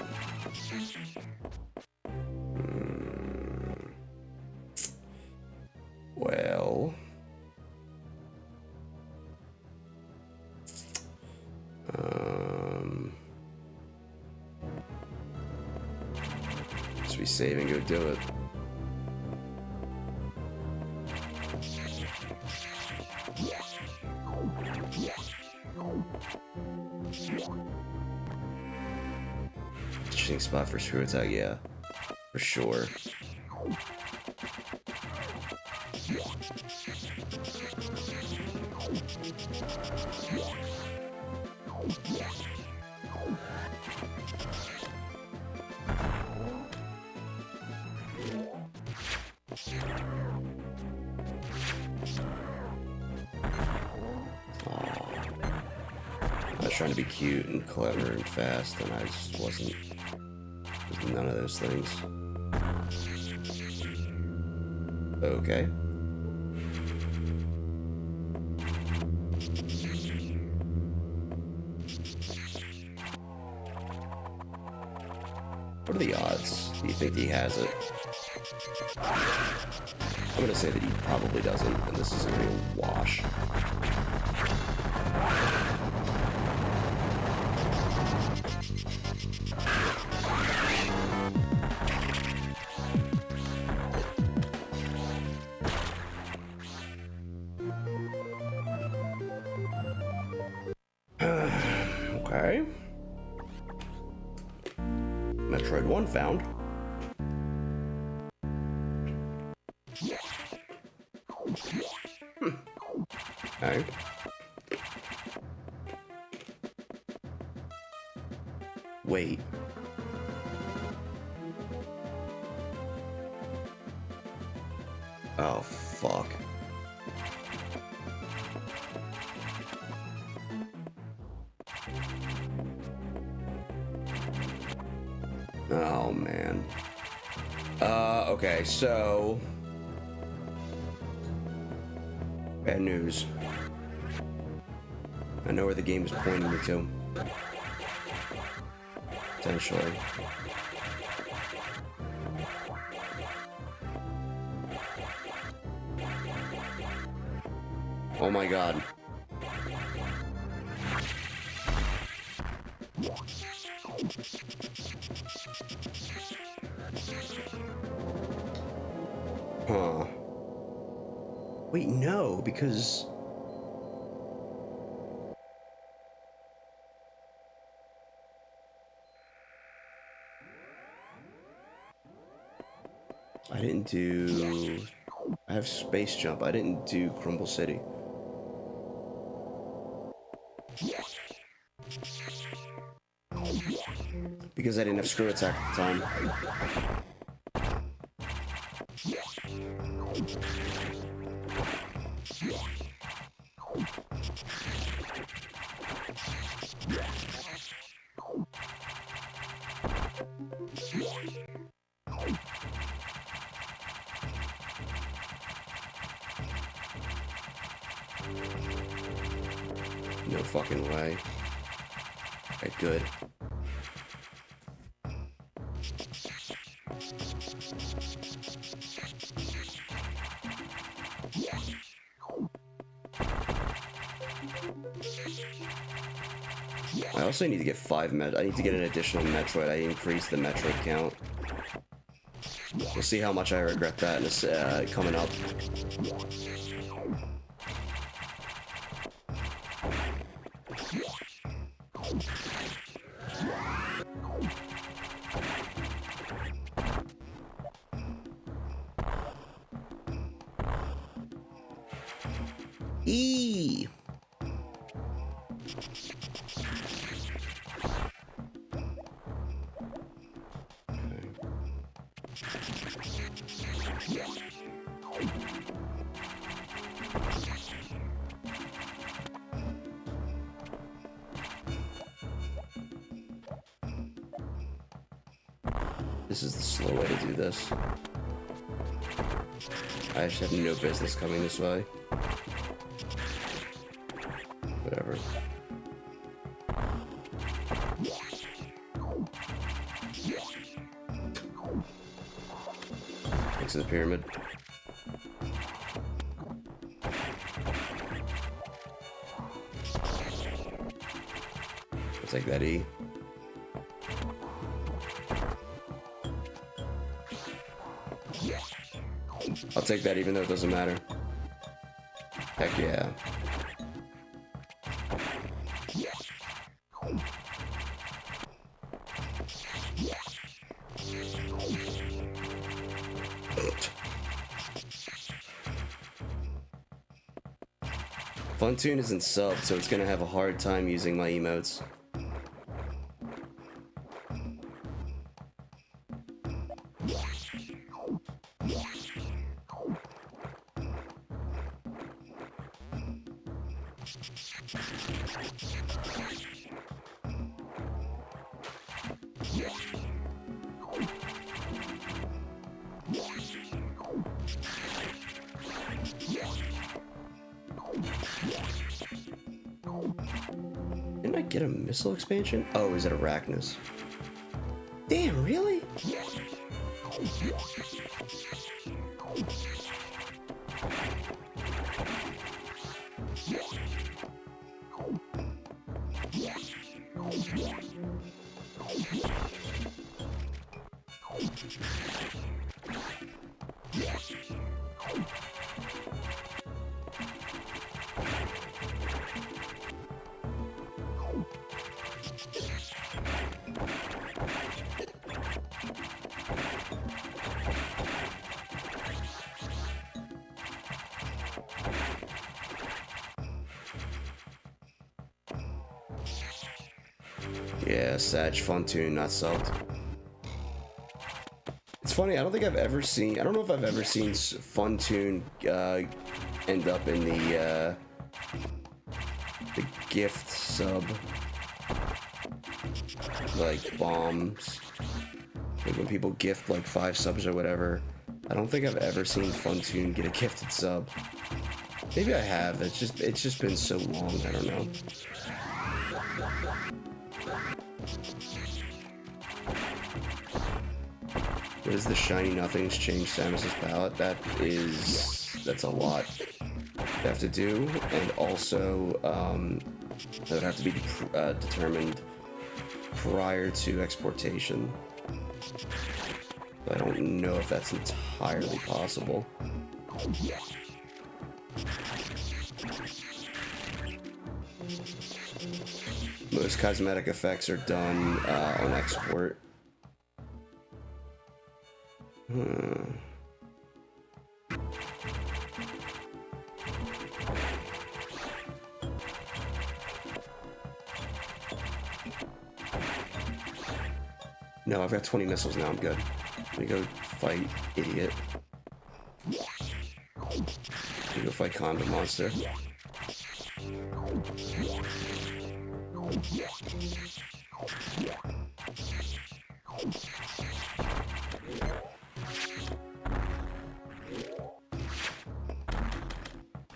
Well... Just be saving, go do it. Interesting spot for screw attack, yeah, for sure. I was trying to be cute and clever and fast, and I just wasn't. None of those things. Okay. What are the odds? Do you think he has it? I'm gonna say that he probably doesn't, and this is gonna be a wash. Okay. Metroid 1 found. Okay. Wait. Oh, fuck. Oh, man. Okay, so... Bad news. I know where the game is pointing me to. Potentially. Oh my god. Huh. Wait, no, because... I didn't do... I have Space Jump. I didn't do Crumble City. Because I didn't have Screw Attack at the time. No fucking way. Okay, good. I also need to get 5 I need to get an additional Metroid. I increased the Metroid count. We'll see how much I regret that in this, coming up. E. This is the slow way to do this. I actually have no business coming this way. Whatever. Next to the pyramid. I'll take that E. I'll take that even though it doesn't matter. Heck yeah. Funtoon isn't subbed, so it's gonna have a hard time using my emotes. Didn't I get a missile expansion? Oh, is it Arachnus? Damn, really? Yeah, Sag Funtoon, not subbed. It's funny, I don't think I've ever seen, I don't know if I've ever seen Funtoon end up in the gift sub. Like bombs. Like when people gift like 5 subs or whatever. I don't think I've ever seen Funtoon get a gifted sub. Maybe I have, it's just been so long, I don't know. What is the shiny nothings change Samus's palette? That's a lot to have to do, and also that would have to be determined prior to exportation. But I don't know if that's entirely possible. Most cosmetic effects are done on export. No, I've got 20 missiles now, I'm good. Let me go fight Idiot. Let me go fight Condom Monster.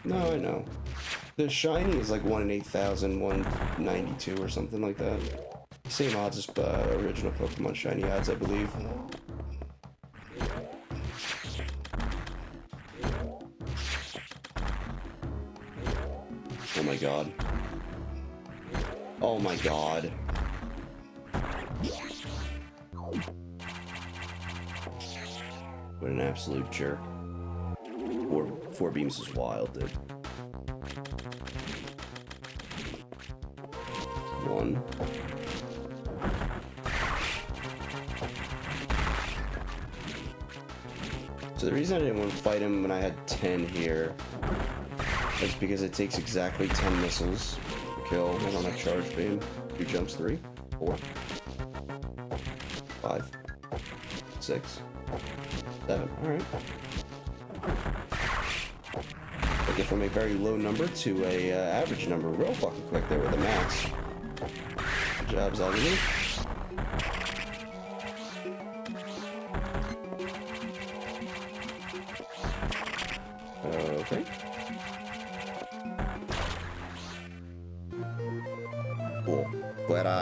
No, I know. The shiny is like 1 in 8,000, 192 or something like that. Same odds as original Pokemon shiny odds, I believe. Oh my god. Oh my god. What an absolute jerk. Four beams is wild, dude. 1. So the reason I didn't want to fight him when I had 10 here is because it takes exactly 10 missiles to kill. I don't have charge beam. 2 jumps, 3, 4, 5, 6, 7. Alright. I get from a very low number to a average number real fucking quick there with a max. Good job, Zalgini.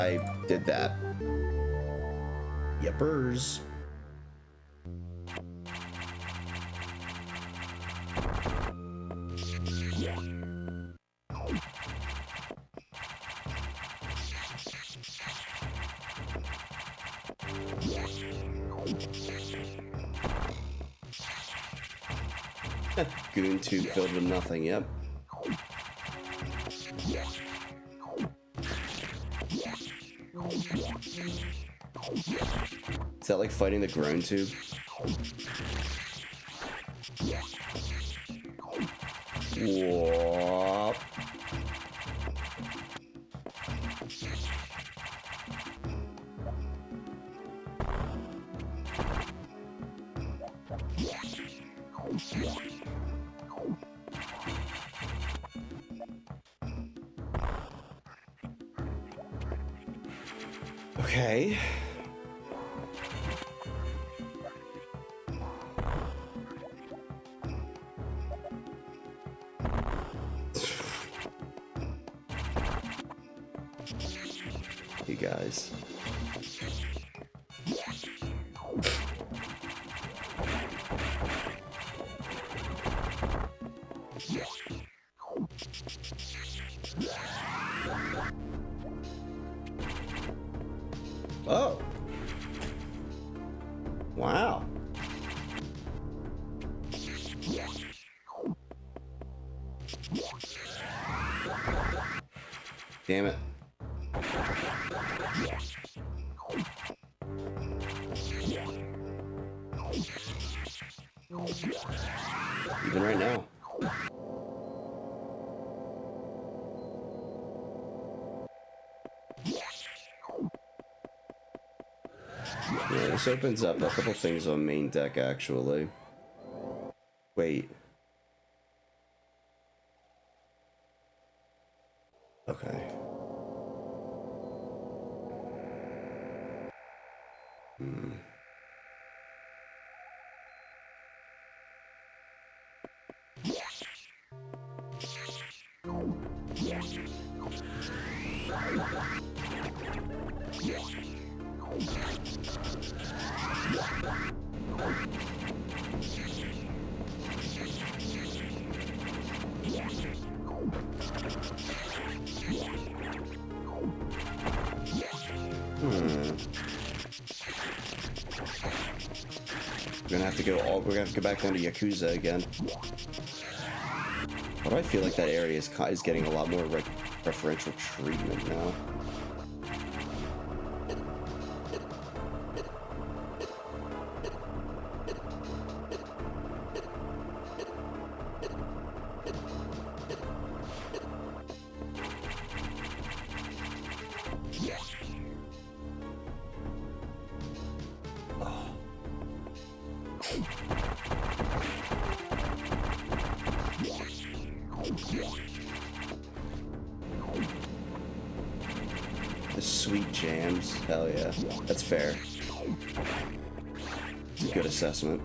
I did that. Yippers. Goon tube filled with nothing, yep. Is that like fighting the groan tube? Whoop. Okay. You guys. Oh. Wow. Damn it. Even right now. Yeah, this opens up a couple things on main deck, actually. Wait. Okay. We're gonna have to go back down to Yakuza again. Why do I feel like that area is getting a lot more preferential treatment now? The sweet jams. Hell yeah. That's fair. It's a good assessment.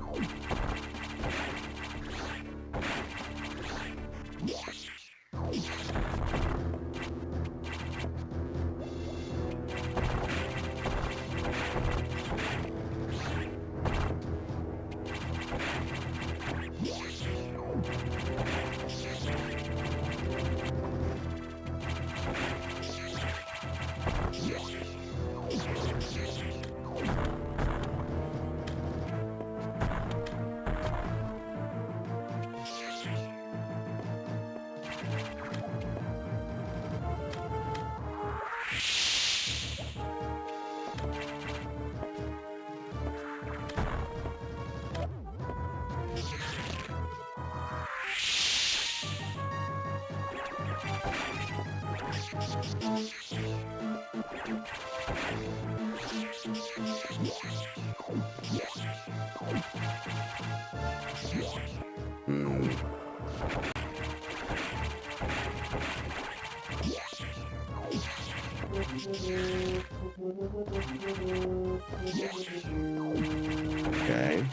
Okay.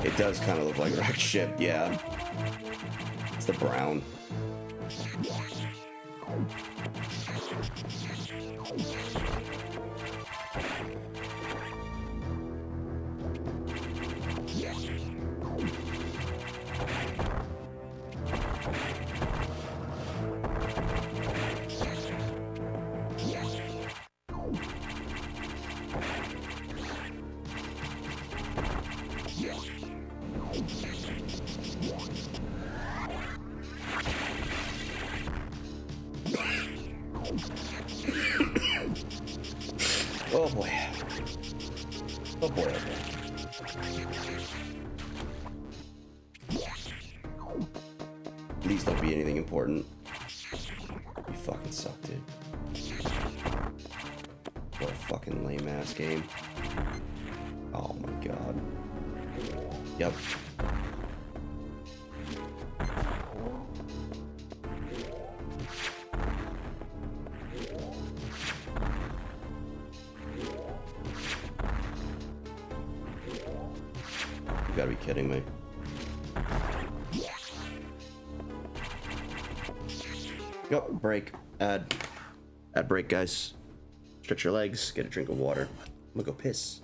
It does kind of look like a wrecked ship, yeah. It's the brown. Oh boy. Oh boy, oh boy. Please don't be anything important. You fucking suck, dude. What a fucking lame ass game. Oh my god. Yep. You gotta be kidding me. Yep, break. Add break, guys. Stretch your legs, get a drink of water. I'm gonna go piss.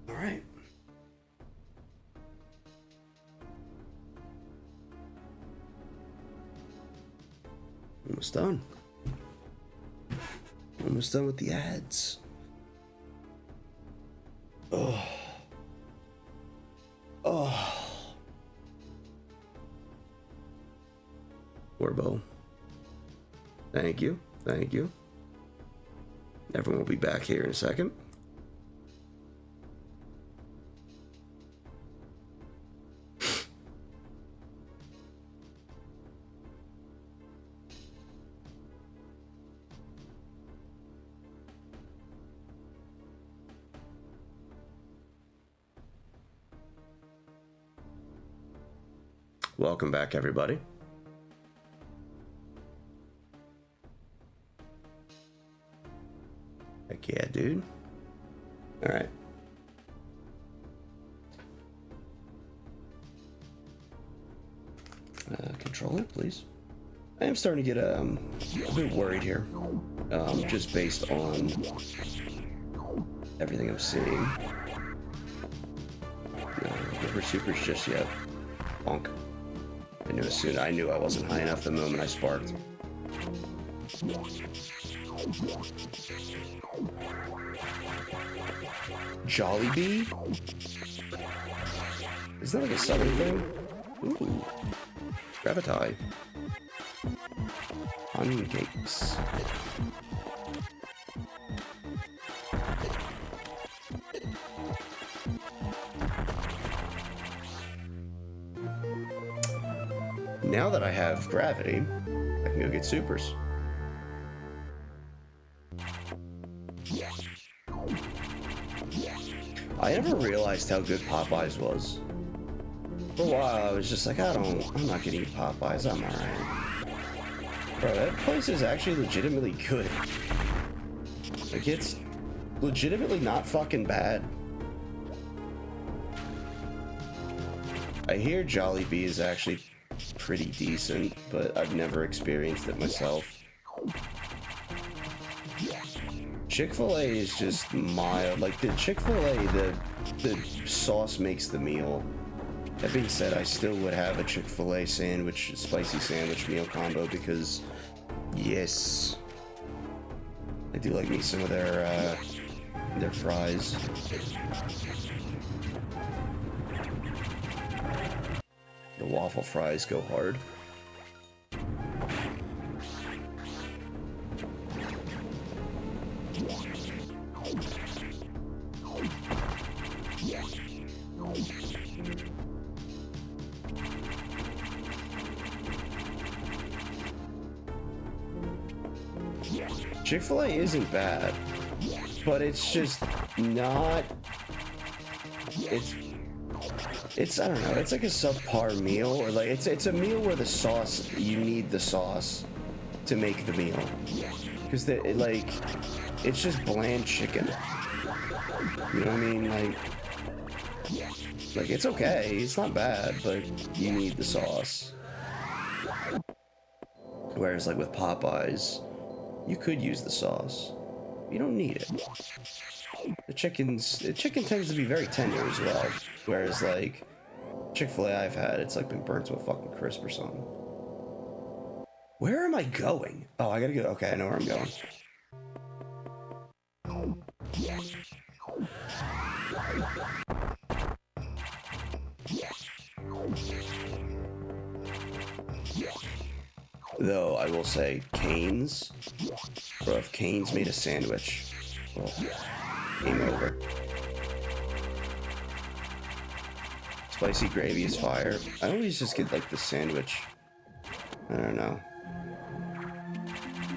Alright. Almost done. Almost done with the ads. Oh. Oh. Warbo. Thank you. Thank you. Everyone will be back here in a second. Welcome back, everybody. Heck yeah, dude. All right. Controller, please. I am starting to get a bit worried here, just based on everything I'm seeing. No, never supers just yet. Bonk. I knew I wasn't high enough the moment I sparked. Jollibee? Is that like a southern thing? Ooh. Gravity. Pancakes. Now that I have gravity, I can go get supers. I never realized how good Popeyes was. For a while, I was just like, I'm not gonna eat Popeyes, I'm alright. Bro, that place is actually legitimately good. Like, it's legitimately not fucking bad. I hear Jollibee is actually pretty decent, but I've never experienced it myself. Chick-fil-A is just mild. Like, the Chick-fil-A, the sauce makes the meal. That being said, I still would have a Chick-fil-A sandwich, spicy sandwich meal combo because, yes, I do like me some of their fries. The waffle fries go hard. Chick-fil-A isn't bad, but it's just not, it's I don't know, it's like a subpar meal, or like it's a meal where the sauce, you need the sauce to make the meal, because it's just bland chicken. You know what I mean? Like it's okay, it's not bad, but you need the sauce. Whereas like with Popeyes, you could use the sauce. You don't need it. The chicken tends to be very tender as well. Whereas like Chick-fil-A I've had, it's like been burnt to a fucking crisp or something. Where am I going? Oh, I gotta go. Okay, I know where I'm going. Though I will say, Cane's, bro, if Cane's made a sandwich, oh, game over. Spicy gravy is fire. I always just get like the sandwich. I don't know.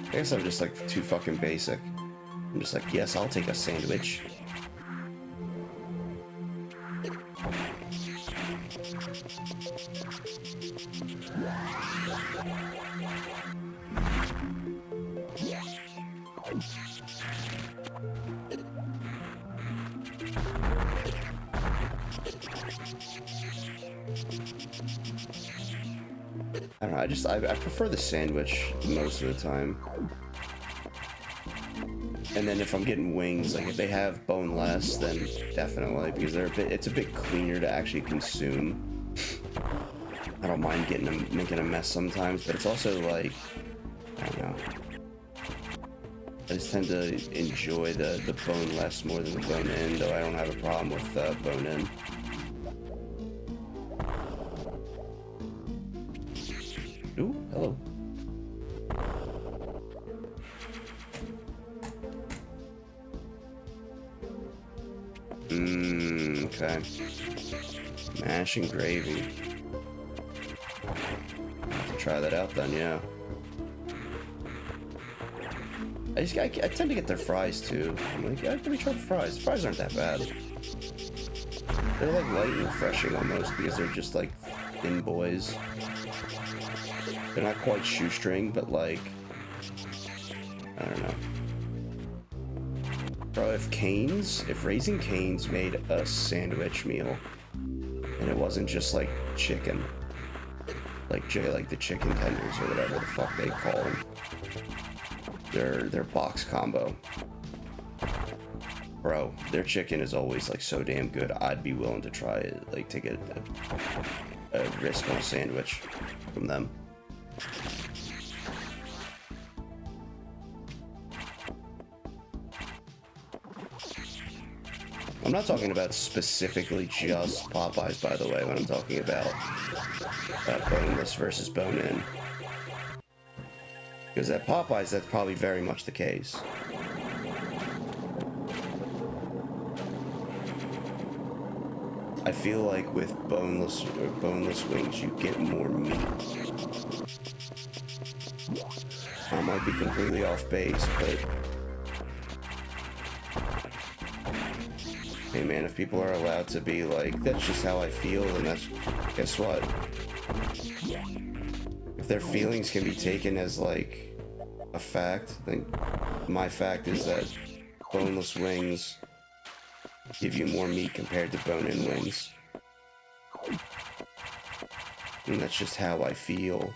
I guess I'm just like too fucking basic. I'm just like, yes, I'll take a sandwich. I don't know, I prefer the sandwich most of the time. And then if I'm getting wings, like if they have boneless, then definitely, because it's a bit cleaner to actually consume. I don't mind making a mess sometimes, but it's also like, I don't know. I just tend to enjoy the boneless more than the bone-in, though I don't have a problem with bone-in. Ooh, hello. Okay. Mash and gravy. I'll have to try that out then, yeah. I tend to get their fries too. I'm like, yeah, let me try the fries. The fries aren't that bad. They're like light and refreshing almost, because they're just like thin boys. They're not quite shoestring, but like, I don't know. Bro, if Raising Cane's made a sandwich meal, and it wasn't just like chicken, like the chicken tenders or whatever the fuck they call them, their box combo. Bro, their chicken is always like so damn good. I'd be willing to try it, like take a risk on a sandwich from them. I'm not talking about specifically just Popeyes, by the way, when I'm talking about boneless versus bone-in. Because at Popeyes, that's probably very much the case. I feel like with boneless wings, you get more meat. I might be completely off base, but hey man, if people are allowed to be like, that's just how I feel, then that's, guess what? If their feelings can be taken as like a fact, then my fact is that boneless wings give you more meat compared to bone-in wings. And that's just how I feel.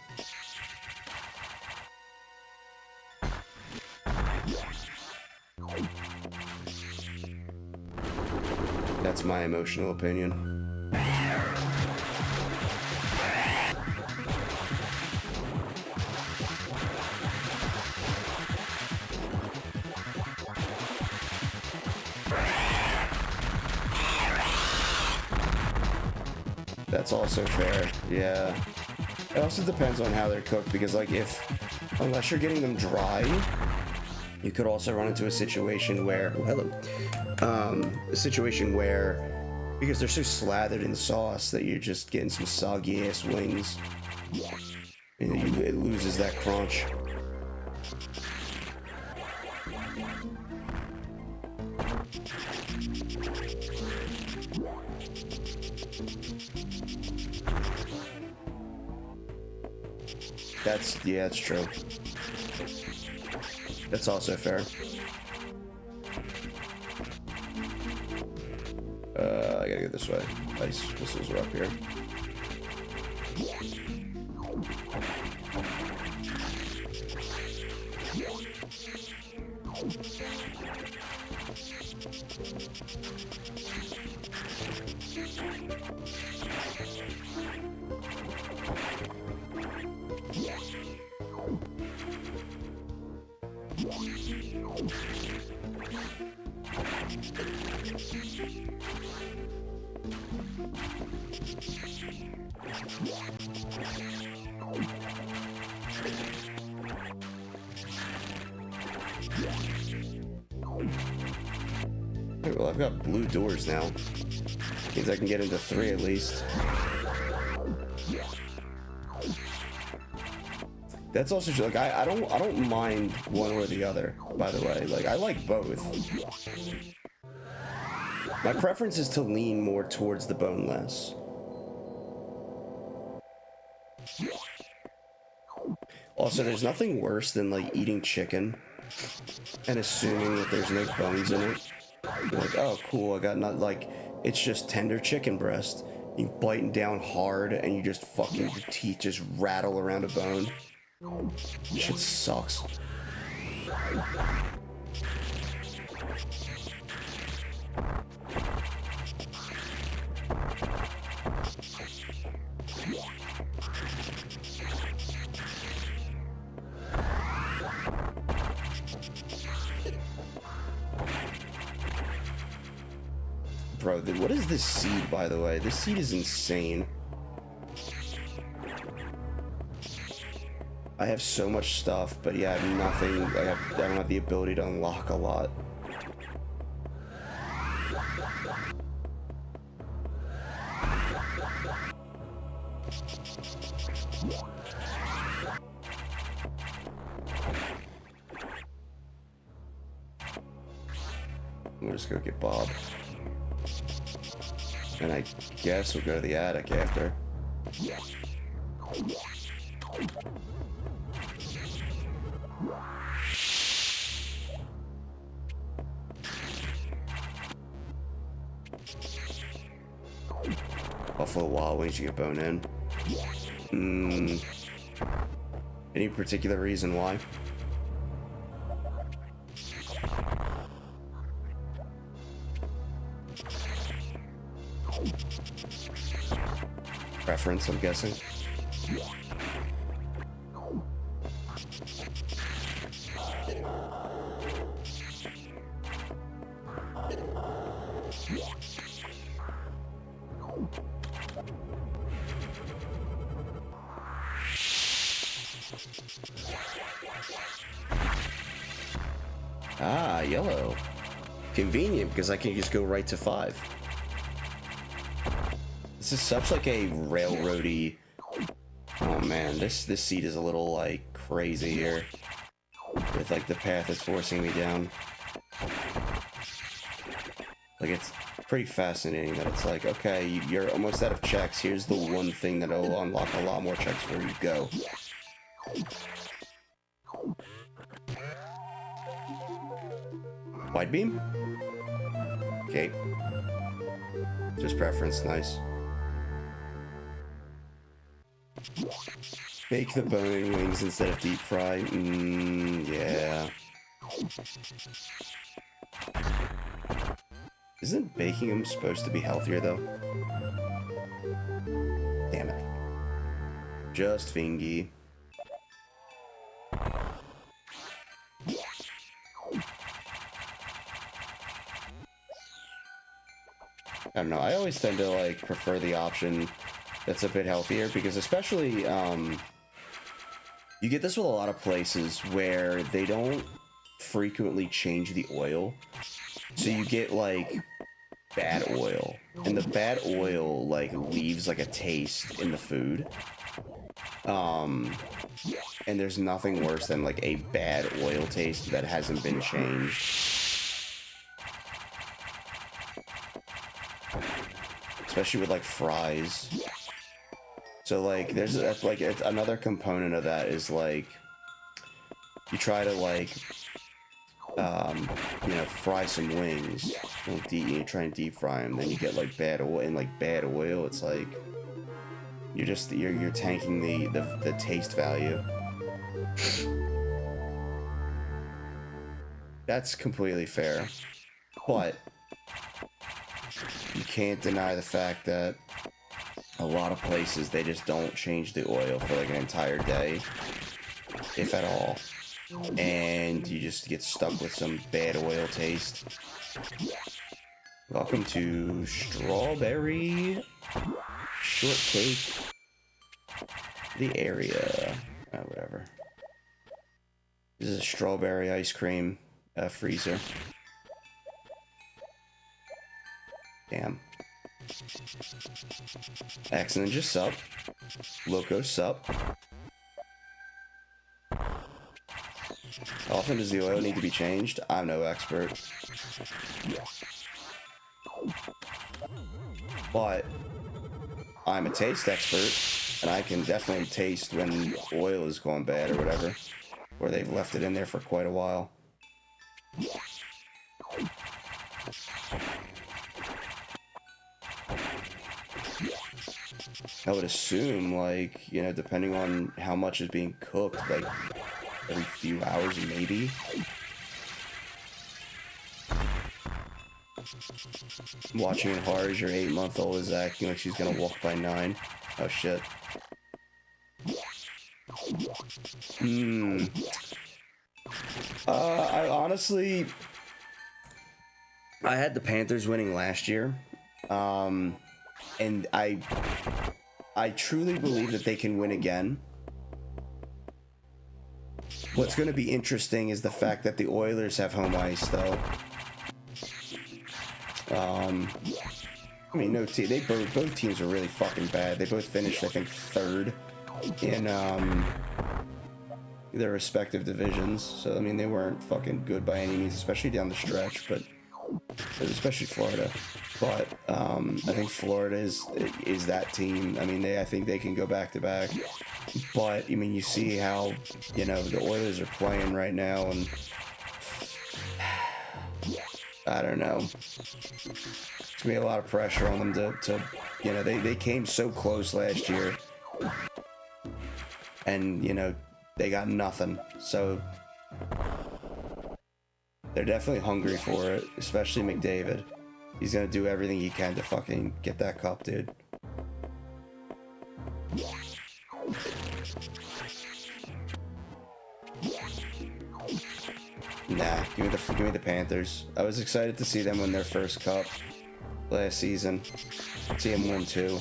That's my emotional opinion. That's also fair, yeah. It also depends on how they're cooked, because like unless you're getting them dry, you could also run into a situation where, because they're so slathered in sauce that you're just getting some soggy ass wings. And it loses that crunch. That's true. That's also fair. I gotta get this way. Ice missiles are up here. Well, I've got blue doors now. Means I can get into 3 at least. That's also like I don't mind one or the other, by the way. Like I like both. My preference is to lean more towards the boneless. Also, there's nothing worse than like eating chicken and assuming that there's no bones in it. You're like, oh cool, I got not like it's just tender chicken breast. You biting down hard and you just fucking your teeth just rattle around a bone. Shit sucks. Bro, what is this seed, by the way? This seed is insane. I have so much stuff, but yeah, I have nothing. I don't have the ability to unlock a lot. We'll just go get Bob. And I guess we'll go to the attic after. Buffalo Wild Wings, you get bone in. Any particular reason why? Preference, I'm guessing. Ah, yellow. Convenient, because I can just go right to 5. This is such like a railroady... Oh man, this seat is a little like crazy here. With like the path is forcing me down. Like it's pretty fascinating that it's like, okay, you're almost out of checks. Here's the one thing that'll unlock a lot more checks before you go. Wide beam? Okay. Just preference, nice. Bake the bone and wings instead of deep fry. Yeah. Isn't baking them supposed to be healthier though? Damn it. Just fingy. I don't know, I always tend to like prefer the option that's a bit healthier because especially you get this with a lot of places where they don't frequently change the oil. So you get like bad oil, and the bad oil like leaves like a taste in the food. And there's nothing worse than like a bad oil taste that hasn't been changed. Especially with like fries. So like there's like another component of that is like you try to like you know, fry some wings. You try and deep fry them, then you get like bad oil, and like bad oil, it's like you're tanking the taste value. That's completely fair, but you can't deny the fact that a lot of places they just don't change the oil for like an entire day, if at all. And you just get stuck with some bad oil taste. Welcome to Strawberry Shortcake, the area. Whatever. This is a strawberry ice cream freezer. Damn. Accident just sup. Loco sup. How often does the oil need to be changed? I'm no expert. But I'm a taste expert, and I can definitely taste when oil is going bad or whatever, or they've left it in there for quite a while. I would assume, like, you know, depending on how much is being cooked, like, every few hours, maybe. Watching it hard as your 8-month-old is acting like she's gonna walk by 9. Oh, shit. I honestly... I had the Panthers winning last year. And I truly believe that they can win again. What's going to be interesting is the fact that the Oilers have home ice, though. I mean, no team. Both teams are really fucking bad. They both finished, I think, 3rd in their respective divisions. So I mean, they weren't fucking good by any means, especially down the stretch. But especially Florida. But I think Florida is that team. I mean, I think they can go back to back. But I mean, you see how, you know, the Oilers are playing right now, and I don't know. It's gonna be a lot of pressure on them to you know, they came so close last year, and you know, they got nothing. So they're definitely hungry for it, especially McDavid. He's gonna do everything he can to fucking get that cup, dude. Nah, give me the Panthers. I was excited to see them win their first cup last season. See them win too.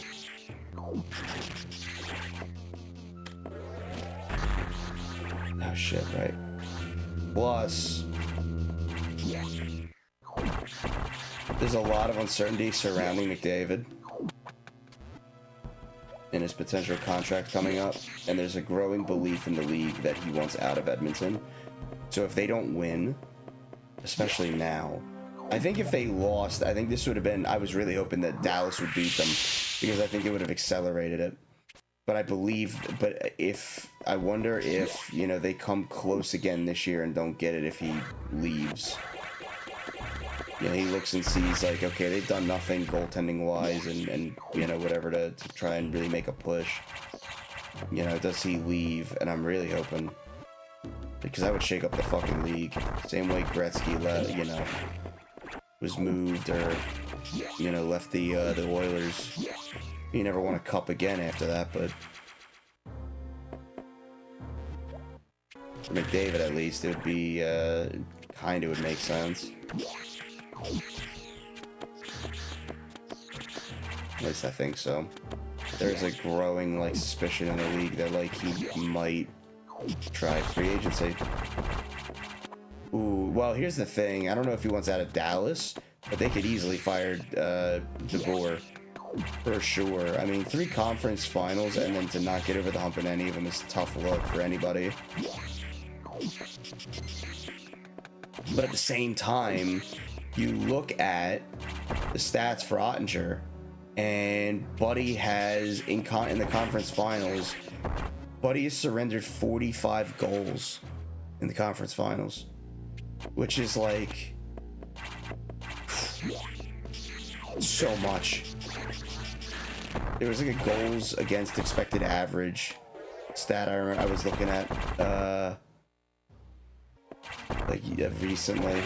Oh shit, right. Plus, There's a lot of uncertainty surrounding McDavid and his potential contract coming up, and there's a growing belief in the league that he wants out of Edmonton. So if they don't win, especially now, I think if they lost, I think this would have been, I was really hoping that Dallas would beat them, because I think it would have accelerated it. But I wonder if, you know, they come close again this year and don't get it if he leaves. You know, he looks and sees, like, okay, they've done nothing goaltending-wise and you know, whatever to try and really make a push. You know, does he leave? And I'm really hoping. Because that would shake up the fucking league. Same way Gretzky, you know, was moved or, you know, left the Oilers. He never won a cup again after that, but... for McDavid, at least, it would be, kind of would make sense. At least I think so. There's a growing, like, suspicion in the league that, like, he might try free agency. Ooh, well, here's the thing. I don't know if he wants out of Dallas, but they could easily fire DeBoer. For sure. I mean, 3 conference finals and then to not get over the hump in any of them is a tough look for anybody. But at the same time, you look at the stats for Ottinger, and Buddy has, in the conference finals, Buddy has surrendered 45 goals in the conference finals, which is like so much. There was like a goals against expected average stat I was looking at recently,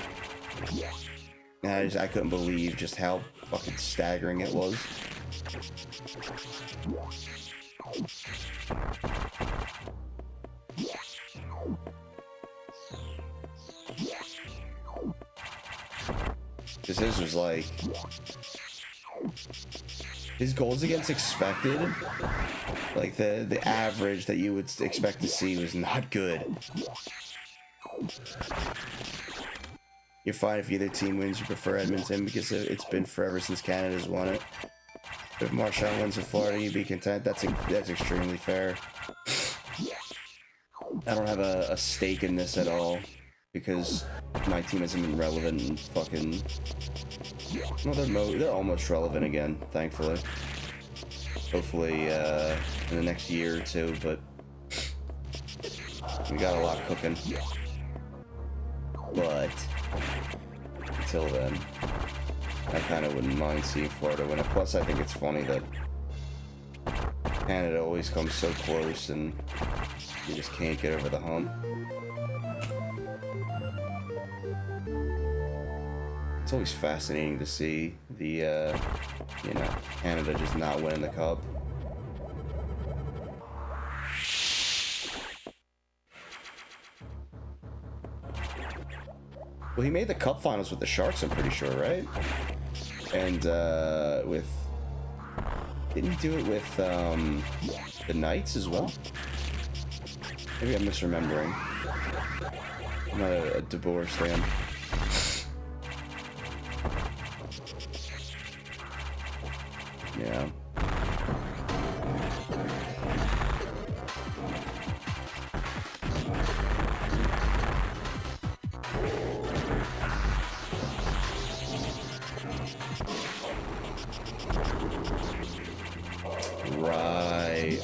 and I couldn't believe just how fucking staggering it was. This was like his goals against expected, like the average that you would expect to see was not good. You're fine if either team wins. You prefer Edmonton because it's been forever since Canada's won it. But if Marchand wins in Florida, you'd be content. That's extremely fair. I don't have a stake in this at all because my team hasn't been relevant in fucking... well, they're almost relevant again, thankfully. Hopefully in the next year or two, but we got a lot cooking. But until then, I kind of wouldn't mind seeing Florida win it. Plus, I think it's funny that Canada always comes so close and you just can't get over the hump. It's always fascinating to see the, you know, Canada just not winning the cup. Well, he made the cup finals with the Sharks, I'm pretty sure, right? And, didn't he do it with, the Knights as well? Maybe I'm misremembering. I'm not a DeBoer fan. Yeah. Right.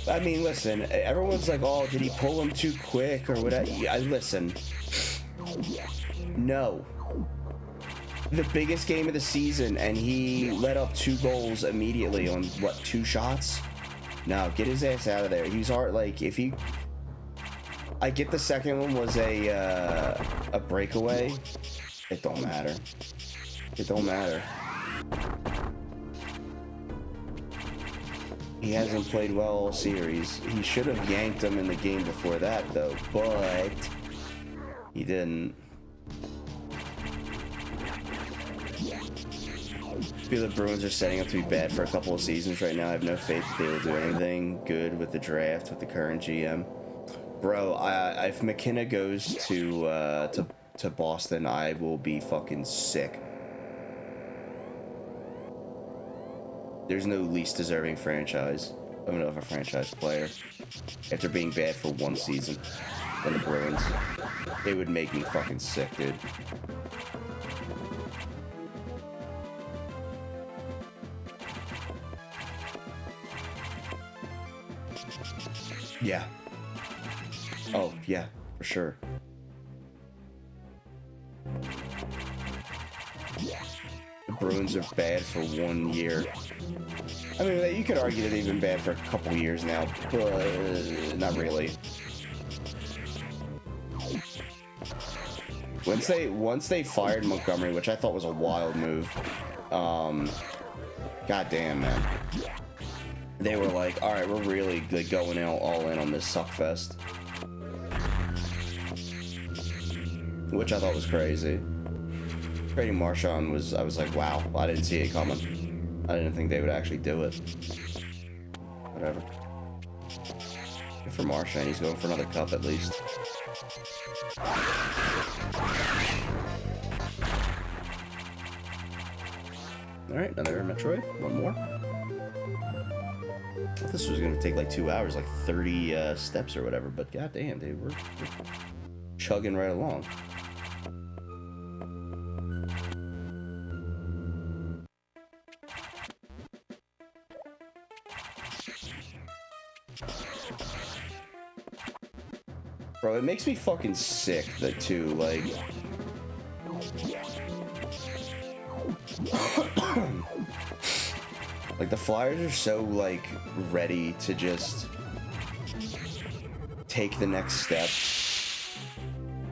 I mean, listen, everyone's like, oh, did he pull him too quick or whatever? Listen. No. The biggest game of the season, and he let up 2 goals immediately on, what, 2 shots? No, get his ass out of there. He was hard, like, if he... I get the second one was a breakaway. It don't matter. It don't matter. He hasn't played well all series. He should have yanked him in the game before that, though, but he didn't. feel the Bruins are setting up to be bad for a couple of seasons right now. I have no faith that they will do anything good with the draft with the current GM. Bro, if McKenna goes to Boston, I will be fucking sick. There's no least deserving franchise of a franchise player after being bad for one season than the Bruins. It would make me fucking sick, dude. Yeah. Oh, yeah, for sure. The Bruins are bad for 1 year. I mean, you could argue that they've been bad for a couple years now, but not really. Once they fired Montgomery, which I thought was a wild move, goddamn, man. They were like, all right, we're really like, going all in on this suckfest. Which I thought was crazy. Trading Marchand was, I was like, wow, I didn't see it coming. I didn't think they would actually do it. Whatever. Good for Marchand, he's going for another cup at least. Alright, another Metroid. One more. I thought this was going to take like 2 hours, like 30 steps or whatever, but goddamn, dude, we're chugging right along. Bro, it makes me fucking sick that too, like... like, the Flyers are so, like, ready to just take the next step.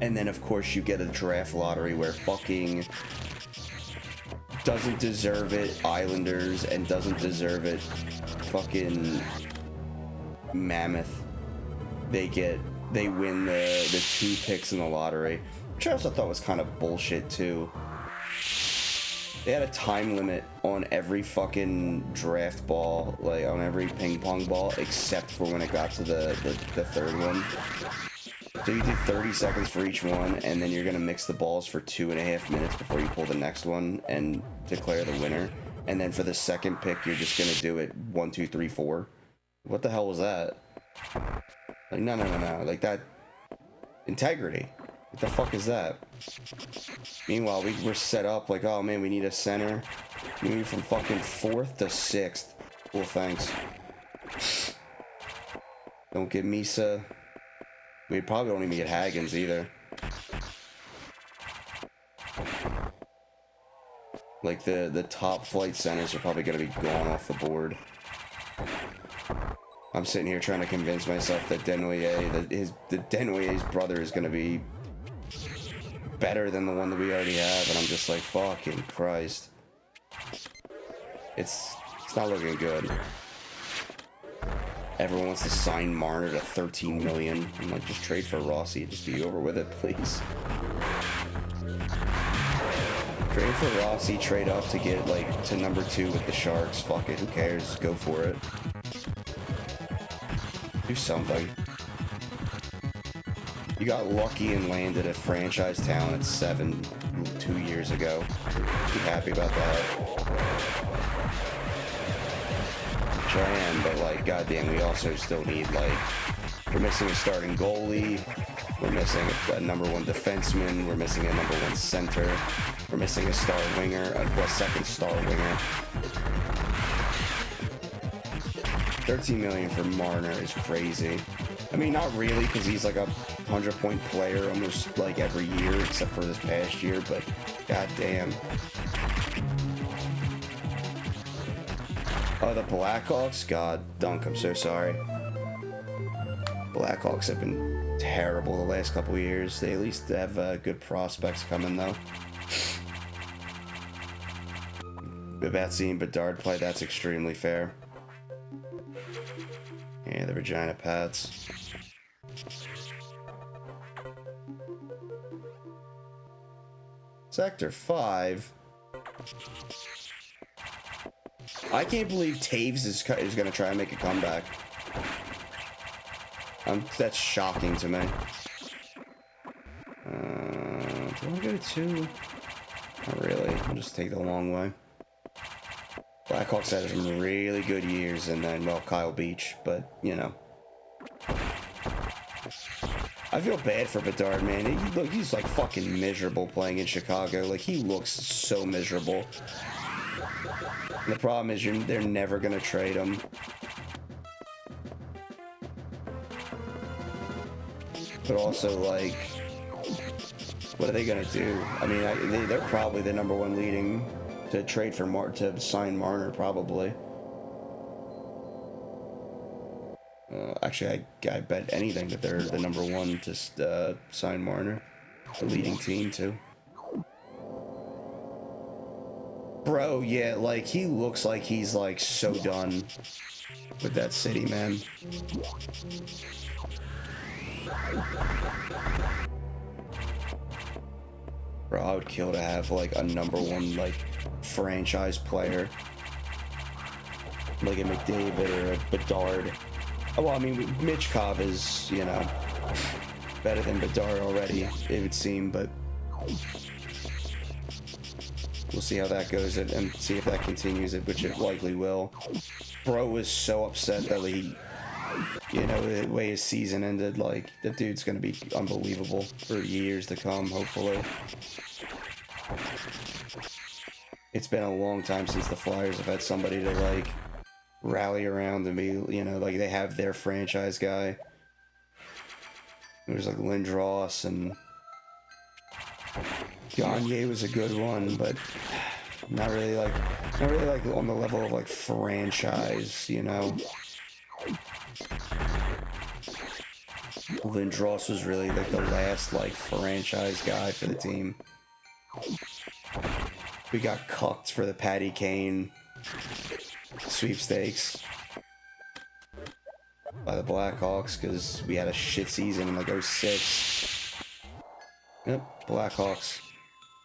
And then, of course, you get a draft lottery where fucking doesn't deserve it Islanders and doesn't deserve it fucking Mammoth. They win the 2 picks in the lottery, which I also thought was kind of bullshit too. They had a time limit on every fucking draft ball, like on every ping pong ball, except for when it got to the third one. So you do 30 seconds for each one, and then you're gonna mix the balls for 2.5 minutes before you pull the next one and declare the winner. And then for the second pick, you're just gonna do it 1, 2, 3, 4. What the hell was that? Like, no. Like, that... integrity. What the fuck is that? Meanwhile, we're set up like, oh man, we need a center. We move from fucking 4th to 6th. Cool, thanks. Don't get Misa. We probably don't even get Haggins either. Like, the top flight centers are probably gonna be gone off the board. I'm sitting here trying to convince myself that Denoyer's brother is gonna be better than the one that we already have, and I'm just like, fucking Christ. It's not looking good. Everyone wants to sign Marner to $13 million. I'm like, just trade for Rossi and just be over with it, please. Trade for Rossi, trade up to get like to number 2 with the Sharks. Fuck it, who cares? Go for it. Do something. You got lucky and landed a franchise talent at 7 2 years ago. Be happy about that. Which I am, but like, goddamn, we also still need, like, we're missing a starting goalie. We're missing a number 1 defenseman. We're missing a number 1 center. We're missing a star winger, a second star winger. 13 million for Marner is crazy. I mean, not really, because he's like a 100-point player almost like every year, except for this past year, but goddamn. Oh, the Blackhawks? God, Dunk, I'm so sorry. Blackhawks have been terrible the last couple of years. They at least have good prospects coming, though. About seeing Bedard play, that's extremely fair. Yeah, the Regina Pats. Sector 5. I can't believe Taves is going to try and make a comeback. That's shocking to me. Do I want to go to 2? Not really. I'll just take the long way. Blackhawks had some really good years, and then, well, Kyle Beach, but, you know. I feel bad for Bedard, man. He's like fucking miserable playing in Chicago. Like, he looks so miserable. And the problem is they're never gonna trade him. But also, like, what are they gonna do? I mean, they're probably the number one leading to trade for to sign Marner, probably. Actually, I bet anything that they're the number one to sign Marner. The leading team, too. Bro, yeah, like, he looks like he's, like, so done with that city, man. Bro, I would kill to have, like, a number one, like, franchise player. Like a McDavid or a Bedard. Oh, well, I mean, Mitchkov is, you know, better than Bedard already, it would seem, but we'll see how that goes and see if that continues, which it likely will. Bro was so upset that he, you know, the way his season ended, like, the dude's gonna be unbelievable for years to come, hopefully. It's been a long time since the Flyers have had somebody to, like, rally around and be, you know, like, they have their franchise guy. There's like Lindros, and Gagne was a good one, but not really like on the level of like franchise, you know. Lindros was really like the last like franchise guy for the team. We got cucked for the Patty Kane sweepstakes by the Blackhawks because we had a shit season in like 06. Yep, Blackhawks,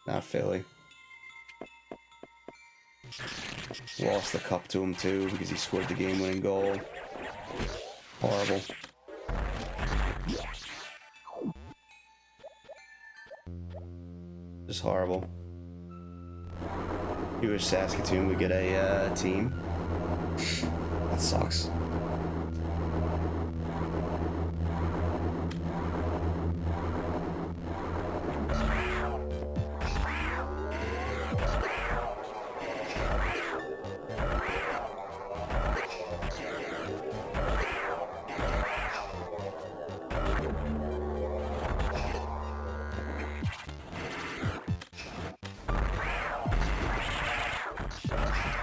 not Philly. Lost the cup to him too because he scored the game-winning goal. Horrible. Just horrible. You wish Saskatoon would get a team. That sucks.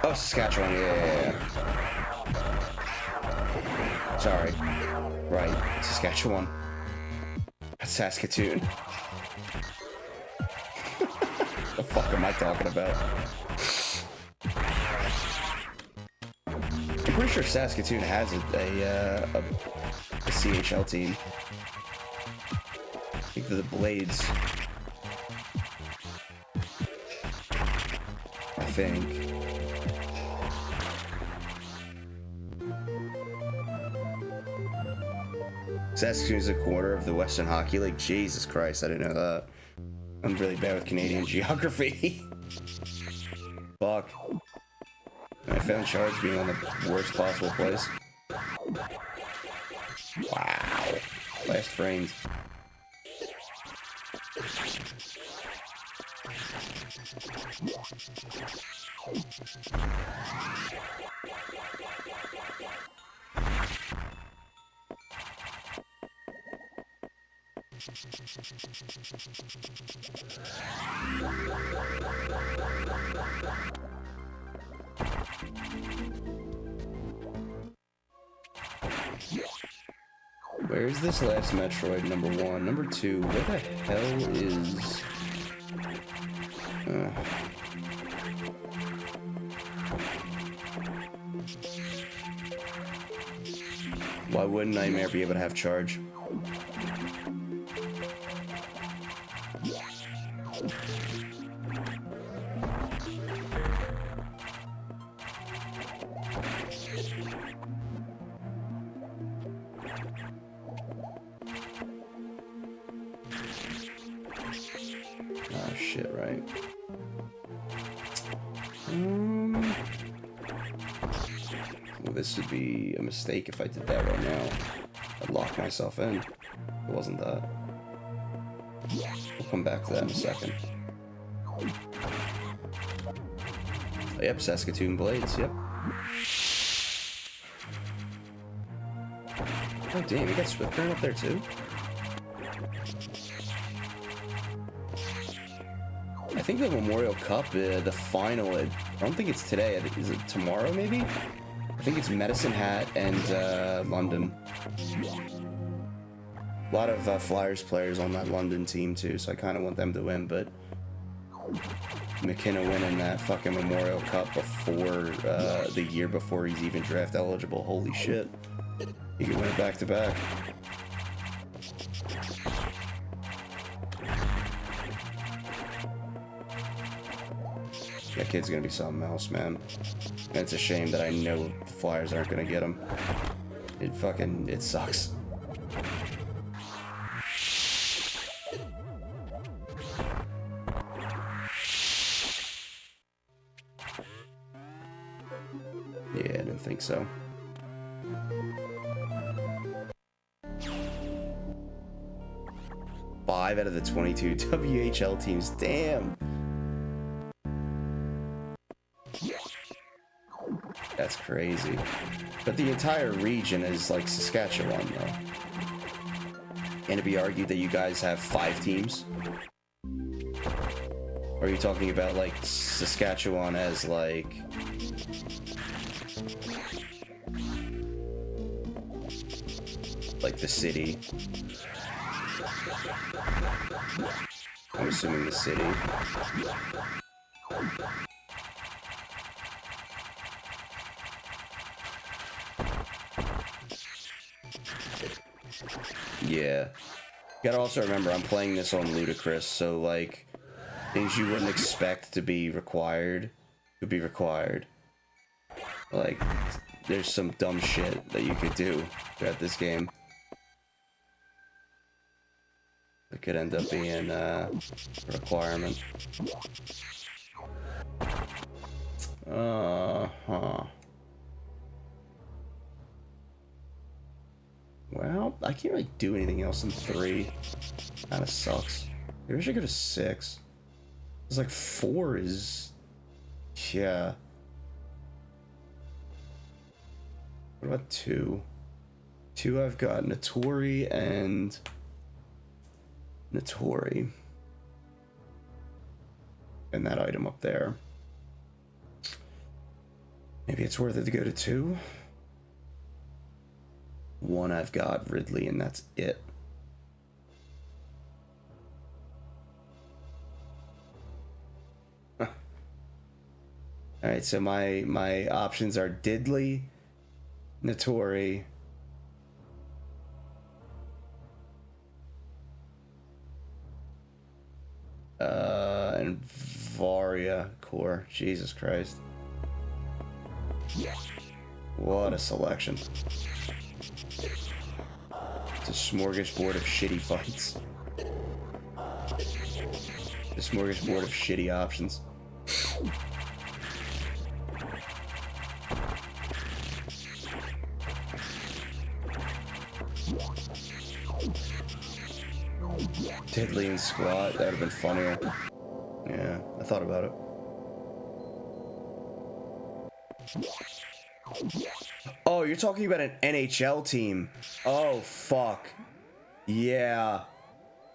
Oh, Saskatchewan, yeah. Sorry. Right, Saskatchewan. That's Saskatoon. The fuck am I talking about? I'm pretty sure Saskatoon has a CHL team. I think they're the Blades. I think. Saskatoon is a quarter of the Western Hockey League. Jesus Christ, I didn't know that. I'm really bad with Canadian geography. Fuck. I found Charge being on the worst possible place. Wow. Last frames. Where's this last Metroid? Number 1. Number 2. What the hell is... Why wouldn't Nightmare be able to have Charge? shit, right? Well, this would be a mistake if I did that right now. I'd lock myself in. It wasn't that. We'll come back to that in a second. Oh, yep, Saskatoon Blades, yep. Oh, damn, you got Swiftburn up there, too? I think the Memorial Cup, the final, I don't think it's today. Is it tomorrow, maybe? I think it's Medicine Hat and London. A lot of Flyers players on that London team, too, so I kind of want them to win, but McKenna winning that fucking Memorial Cup before, the year before he's even draft eligible. Holy shit. He can win it back-to-back. That kid's gonna be something else, man. And it's a shame that I know the Flyers aren't gonna get him. It sucks. Yeah, I didn't think so. Five out of the 22 WHL teams, damn! That's crazy. But the entire region is like Saskatchewan, though. And it'd be argued that you guys have 5 teams? Or are you talking about like Saskatchewan as like... like the city? I'm assuming the city. Yeah. You gotta also remember, I'm playing this on Ludicrous, so like, things you wouldn't expect to be required would be required. Like, there's some dumb shit that you could do throughout this game. It could end up being a requirement. Well, I can't really do anything else in 3. Kinda sucks. Maybe I should go to 6. It's like 4 is... yeah. What about 2? 2 I've got Notori and... Notori. And that item up there. Maybe it's worth it to go to 2? 1 I've got Ridley, and that's it. Alright, so my options are Diddley, Notori, and Varia Core. Jesus Christ. What a selection. It's a smorgasbord of shitty fights. A smorgasbord of shitty options. Diddley and Squat, that would have been funnier. Yeah, I thought about it. Oh, you're talking about an NHL team. Oh, fuck. Yeah.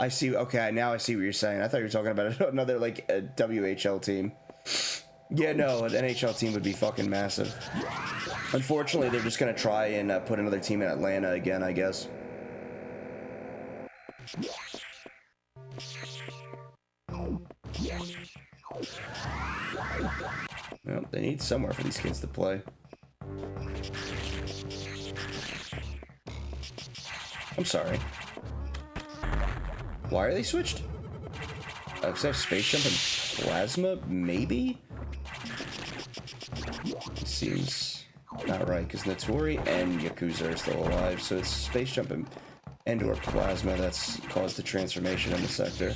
I see. Okay, now I see what you're saying. I thought you were talking about another, like, a WHL team. Yeah, no, an NHL team would be fucking massive. Unfortunately, they're just gonna try and put another team in Atlanta again, I guess. Well, they need somewhere for these kids to play. I'm sorry. Why are they switched? Because I have Space Jump and Plasma? Maybe? It seems not right, because Notori and Yakuza are still alive, so it's Space Jump and or Plasma that's caused the transformation in the sector.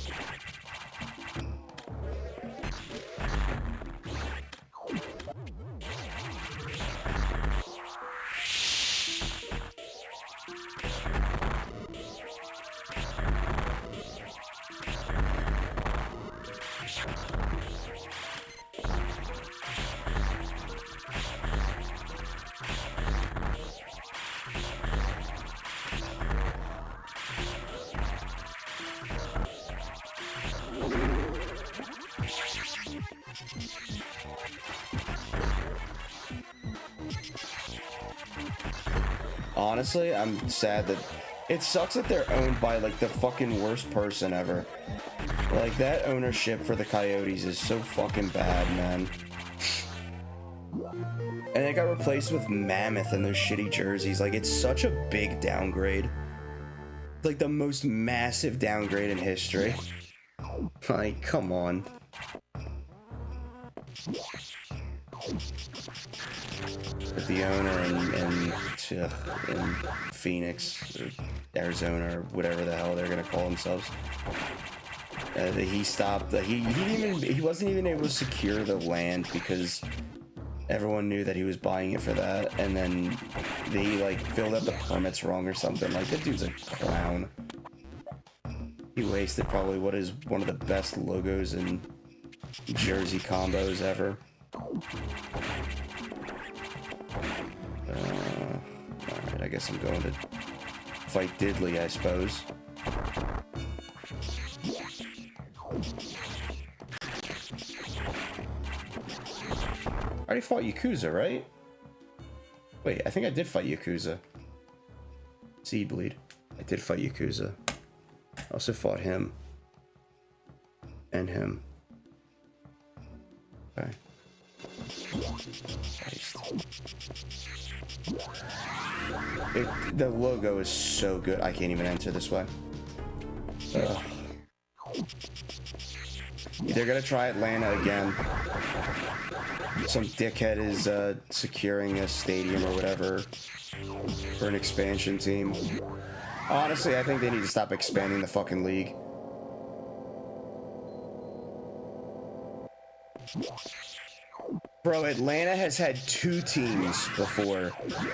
Honestly, I'm sad that it sucks that they're owned by like the fucking worst person ever. Like that ownership for the Coyotes is so fucking bad, man. And it got replaced with Mammoth and those shitty jerseys. Like, it's such a big downgrade. Like, the most massive downgrade in history. Like, come on. But the owner in Phoenix, or Arizona, or whatever the hell they're gonna call themselves, he stopped. He wasn't even able to secure the land because everyone knew that he was buying it for that, and then they like filled out the permits wrong or something. Like, that dude's a clown. He wasted probably what is one of the best logos and jersey combos ever. Alright, I guess I'm going to fight Ridley, I suppose. I already fought Yakuza, right? Wait, I think I did fight Yakuza. Seed Bleed. I did fight Yakuza. I also fought him. And him. Okay. The logo is so good. I can't even enter this way. Ugh. They're gonna try Atlanta again. Some dickhead is securing a stadium or whatever for an expansion team. Honestly, I think they need to stop expanding the fucking league. Bro, Atlanta has had 2 teams before.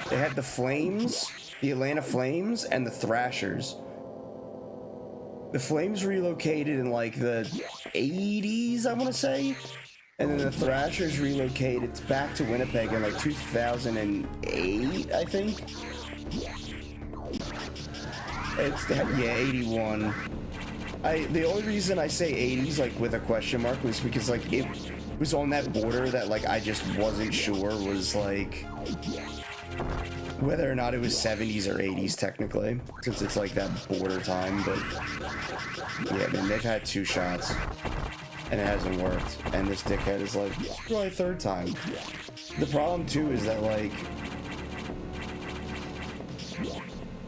They had the Flames, the Atlanta Flames, and the Thrashers. The Flames relocated in like the 80s, I want to say. And then the Thrashers relocated back to Winnipeg in like 2008, I think. Yeah, 81. The only reason I say 80s, like with a question mark, was because like it was on that border that like I just wasn't sure was like whether or not it was 70s or 80s technically, since it's like that border time. But yeah, man, they've had 2 shots and it hasn't worked, and this dickhead is like, probably 3rd time. The problem too is that like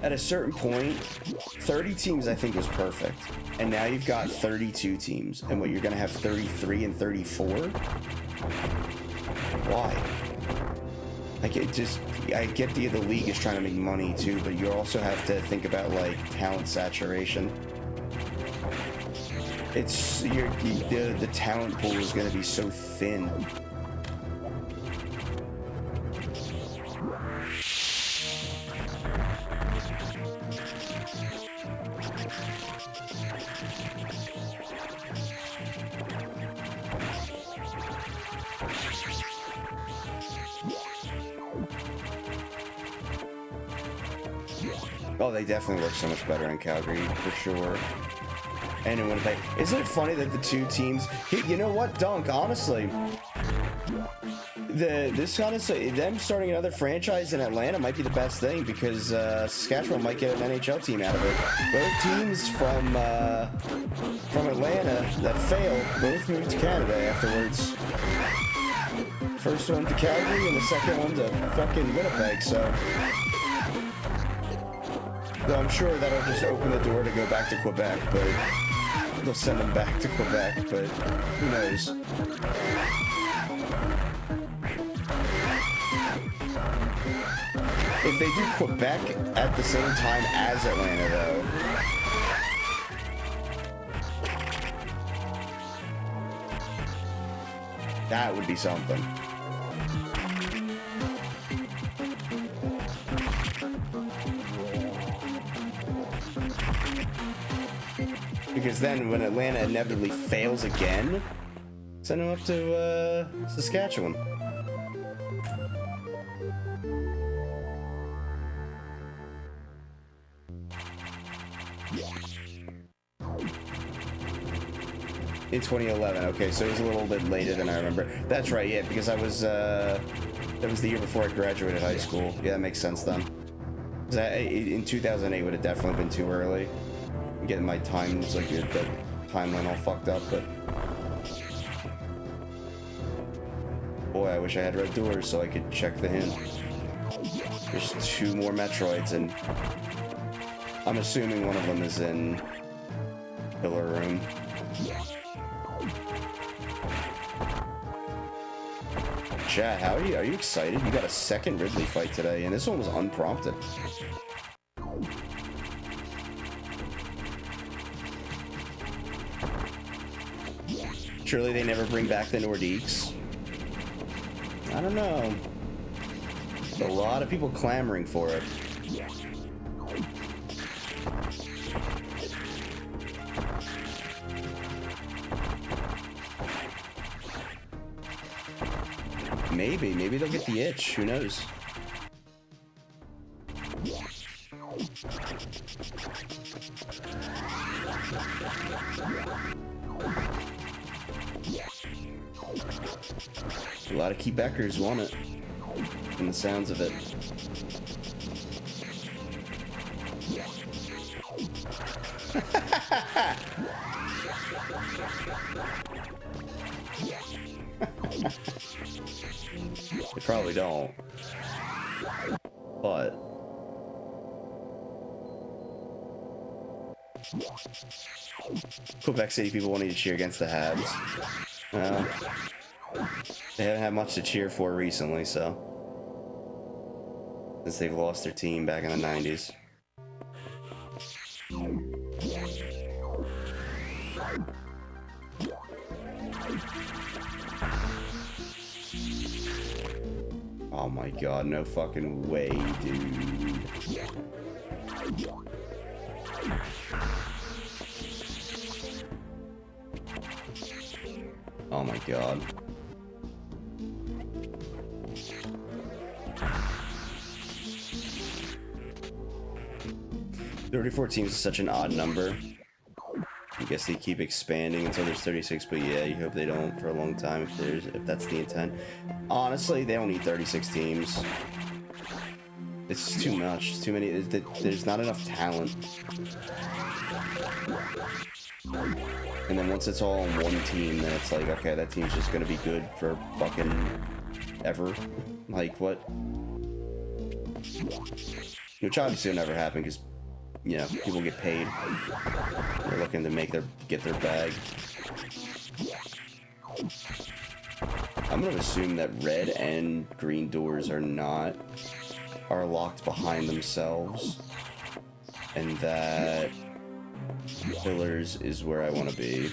at a certain point 30 teams I think was perfect, and now you've got 32 teams, and what, you're gonna have 33 and 34? Why? Like, it just, I get the league is trying to make money too, but you also have to think about like talent saturation. It's the talent pool is going to be so thin. Oh, they definitely work so much better in Calgary, for sure. And in Winnipeg. Isn't it funny that the 2 teams... You know what, Dunk, honestly... them starting another franchise in Atlanta might be the best thing, because Saskatchewan might get an NHL team out of it. Both teams from Atlanta that failed both moved to Canada afterwards. First one to Calgary and the second one to fucking Winnipeg, so... Though I'm sure that'll just open the door to go back to Quebec, but they'll send them back to Quebec, but who knows? If they do Quebec at the same time as Atlanta, though, that would be something. Because then, when Atlanta inevitably fails again, send them up to Saskatchewan. In 2011, okay, so it was a little bit later than I remember. That's right, yeah, because I was, that was the year before I graduated high school. Yeah, that makes sense then. In 2008 would have definitely been too early. I'm getting my times, like, the timeline all fucked up, but... Boy, I wish I had red doors so I could check the hint. There's 2 more Metroids, and... I'm assuming one of them is in... Pillar Room. Chat, how are you? Are you excited? You got a second Ridley fight today, and this one was unprompted. Surely they never bring back the Nordiques. I don't know. A lot of people clamoring for it. Maybe they'll get the itch. Who knows? A lot of Quebecers want it, from the sounds of it. They probably don't, but Quebec City people wanting to cheer against the Habs. They haven't had much to cheer for recently, so since they've lost their team back in the 90s. Oh my god, no fucking way, dude. Oh my god. 34 teams is such an odd number. I guess they keep expanding until there's 36, but yeah, you hope they don't for a long time if that's the intent. Honestly, they don't need 36 teams. It's too much. It's too many. There's not enough talent. And then once it's all on one team, then it's like, okay, that team's just gonna be good for fucking ever. Like, what? Which obviously will never happen because, you know, people get paid. They're looking to get their bag. I'm gonna assume that red and green doors are locked behind themselves, and that pillars is where I want to be.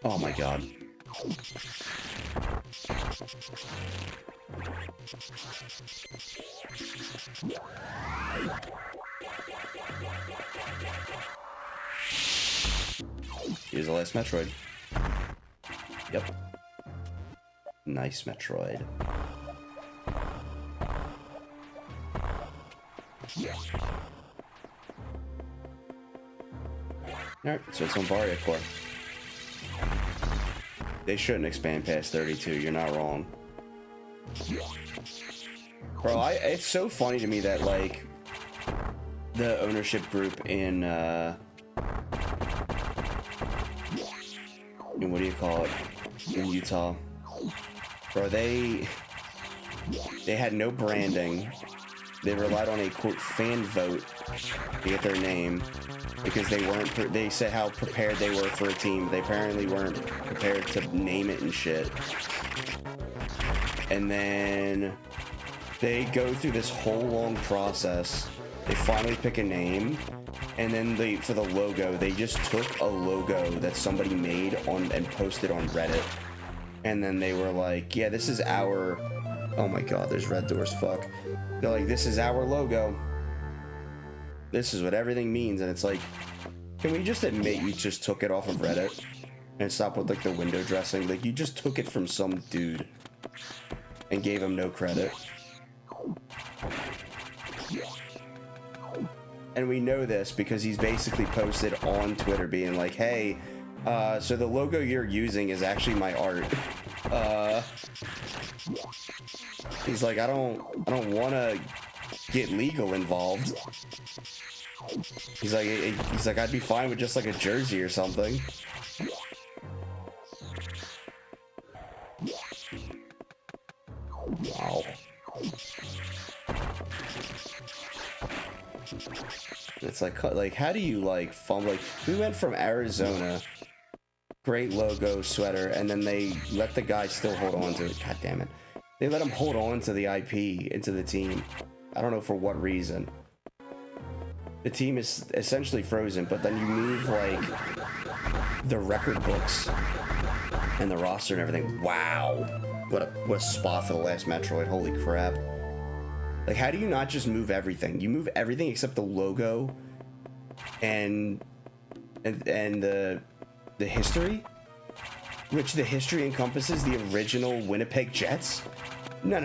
Oh my god. Here's the last Metroid. Yep. Nice Metroid. Alright, so it's on Varia Core. They shouldn't expand past 32, you're not wrong. Bro, it's so funny to me that, like, the ownership group in what do you call it, in Utah, bro, they had no branding. They relied on a quote fan vote to get their name because they said how prepared they were for a team. They apparently weren't prepared to name it and shit. And then they go through this whole long process. They finally pick a name, and then for the logo, they just took a logo that somebody made and posted on Reddit. And then they were like, yeah, this is our... Oh my god, there's red doors, fuck. They're like, this is our logo. This is what everything means. And it's like, can we just admit you just took it off of Reddit? And stop with, like, the window dressing? Like, you just took it from some dude and gave him no credit. And we know this because he's basically posted on Twitter being like, hey, So the logo you're using is actually my art. He's like, I don't want to get legal involved. He's like, I'd be fine with just like a jersey or something. Wow. It's like how do you like fumble? Like, we went from Arizona, great logo sweater, and then they let the guy still hold on to it. God damn it. They let him hold on to the IP into the team. I don't know for what reason. The team is essentially frozen, but then you move like the record books and the roster and everything. Wow. What a spot for the last Metroid. Holy crap. Like, how do you not just move everything? You move everything except the logo and the history, which the history encompasses the original Winnipeg Jets. No.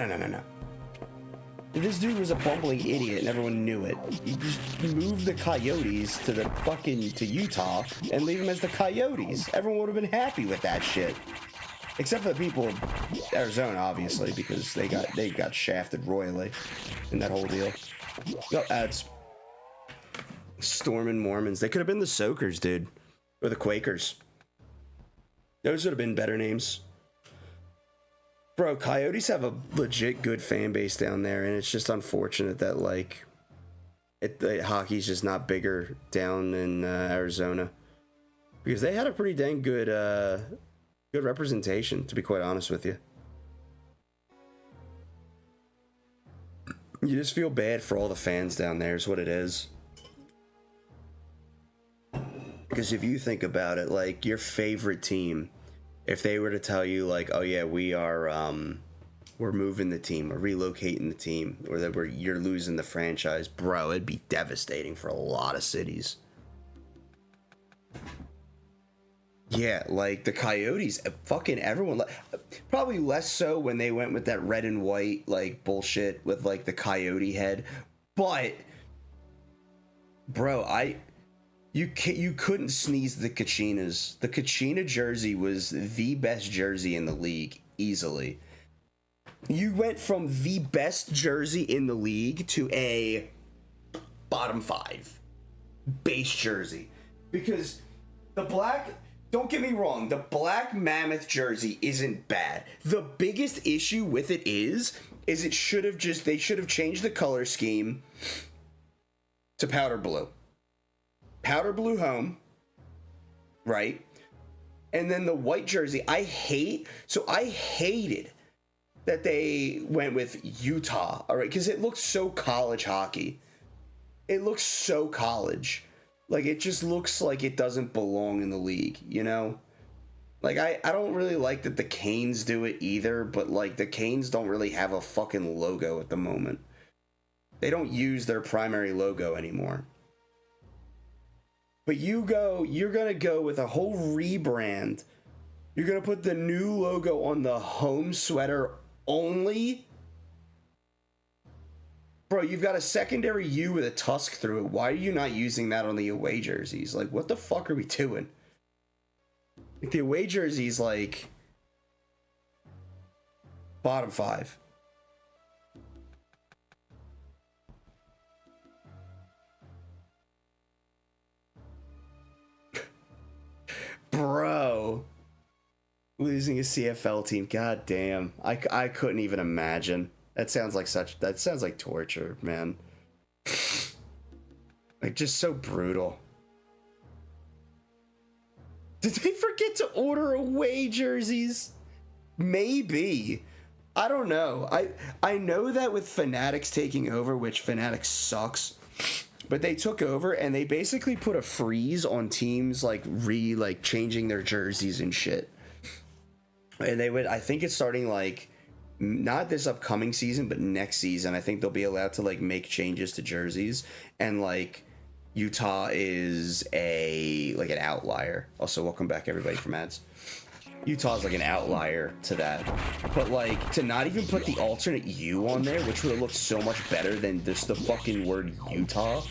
This dude was a bumbling idiot and everyone knew it. You just move the Coyotes to Utah and leave them as the Coyotes. Everyone would have been happy with that shit. Except for the people of Arizona, obviously, because they got shafted royally in that whole deal. No, ads. Stormin' Mormons. They could have been the Soakers, dude. Or the Quakers. Those would have been better names. Bro, Coyotes have a legit good fan base down there, and it's just unfortunate that, like, hockey's just not bigger down in Arizona. Because they had a pretty dang good representation, to be quite honest with you. You just feel bad for all the fans down there is what it is. Because if you think about it, like, your favorite team, if they were to tell you, like, oh yeah, we're moving the team, or relocating the team, or that you're losing the franchise, bro, it'd be devastating for a lot of cities. Yeah, like the Coyotes, fucking everyone, probably less so when they went with that red and white, like, bullshit with, like, the Coyote head, but, bro, you couldn't sneeze the Kachinas. The Kachina jersey was the best jersey in the league, easily. You went from the best jersey in the league to a bottom 5 base jersey. Because don't get me wrong, the Black Mammoth jersey isn't bad. The biggest issue with it is they should have changed the color scheme to powder blue. Powder blue home, right? And then the white jersey, I hated that they went with Utah, all right? Because it looks so college hockey. It looks so college. Like, it just looks like it doesn't belong in the league, you know? Like, I don't really like that the Canes do it either, but, like, the Canes don't really have a fucking logo at the moment. They don't use their primary logo anymore. But you're going to go with a whole rebrand. You're going to put the new logo on the home sweater only? Bro, you've got a secondary U with a tusk through it. Why are you not using that on the away jerseys? Like, what the fuck are we doing? Like, the away jerseys, like, bottom 5. Bro, losing a CFL team, god damn. I couldn't even imagine. That sounds like torture, man. Like, just so brutal. Did they forget to order away jerseys? Maybe. I don't know. I know that with Fanatics taking over, which Fanatics sucks, but they took over and they basically put a freeze on teams like changing their jerseys and shit. And I think it's starting like not this upcoming season, but next season. I think they'll be allowed to like make changes to jerseys, and like Utah is an outlier. Also, welcome back everybody from ads. Utah's like an outlier to that, but like to not even put the alternate U on there, which would have looked so much better than just the fucking word Utah,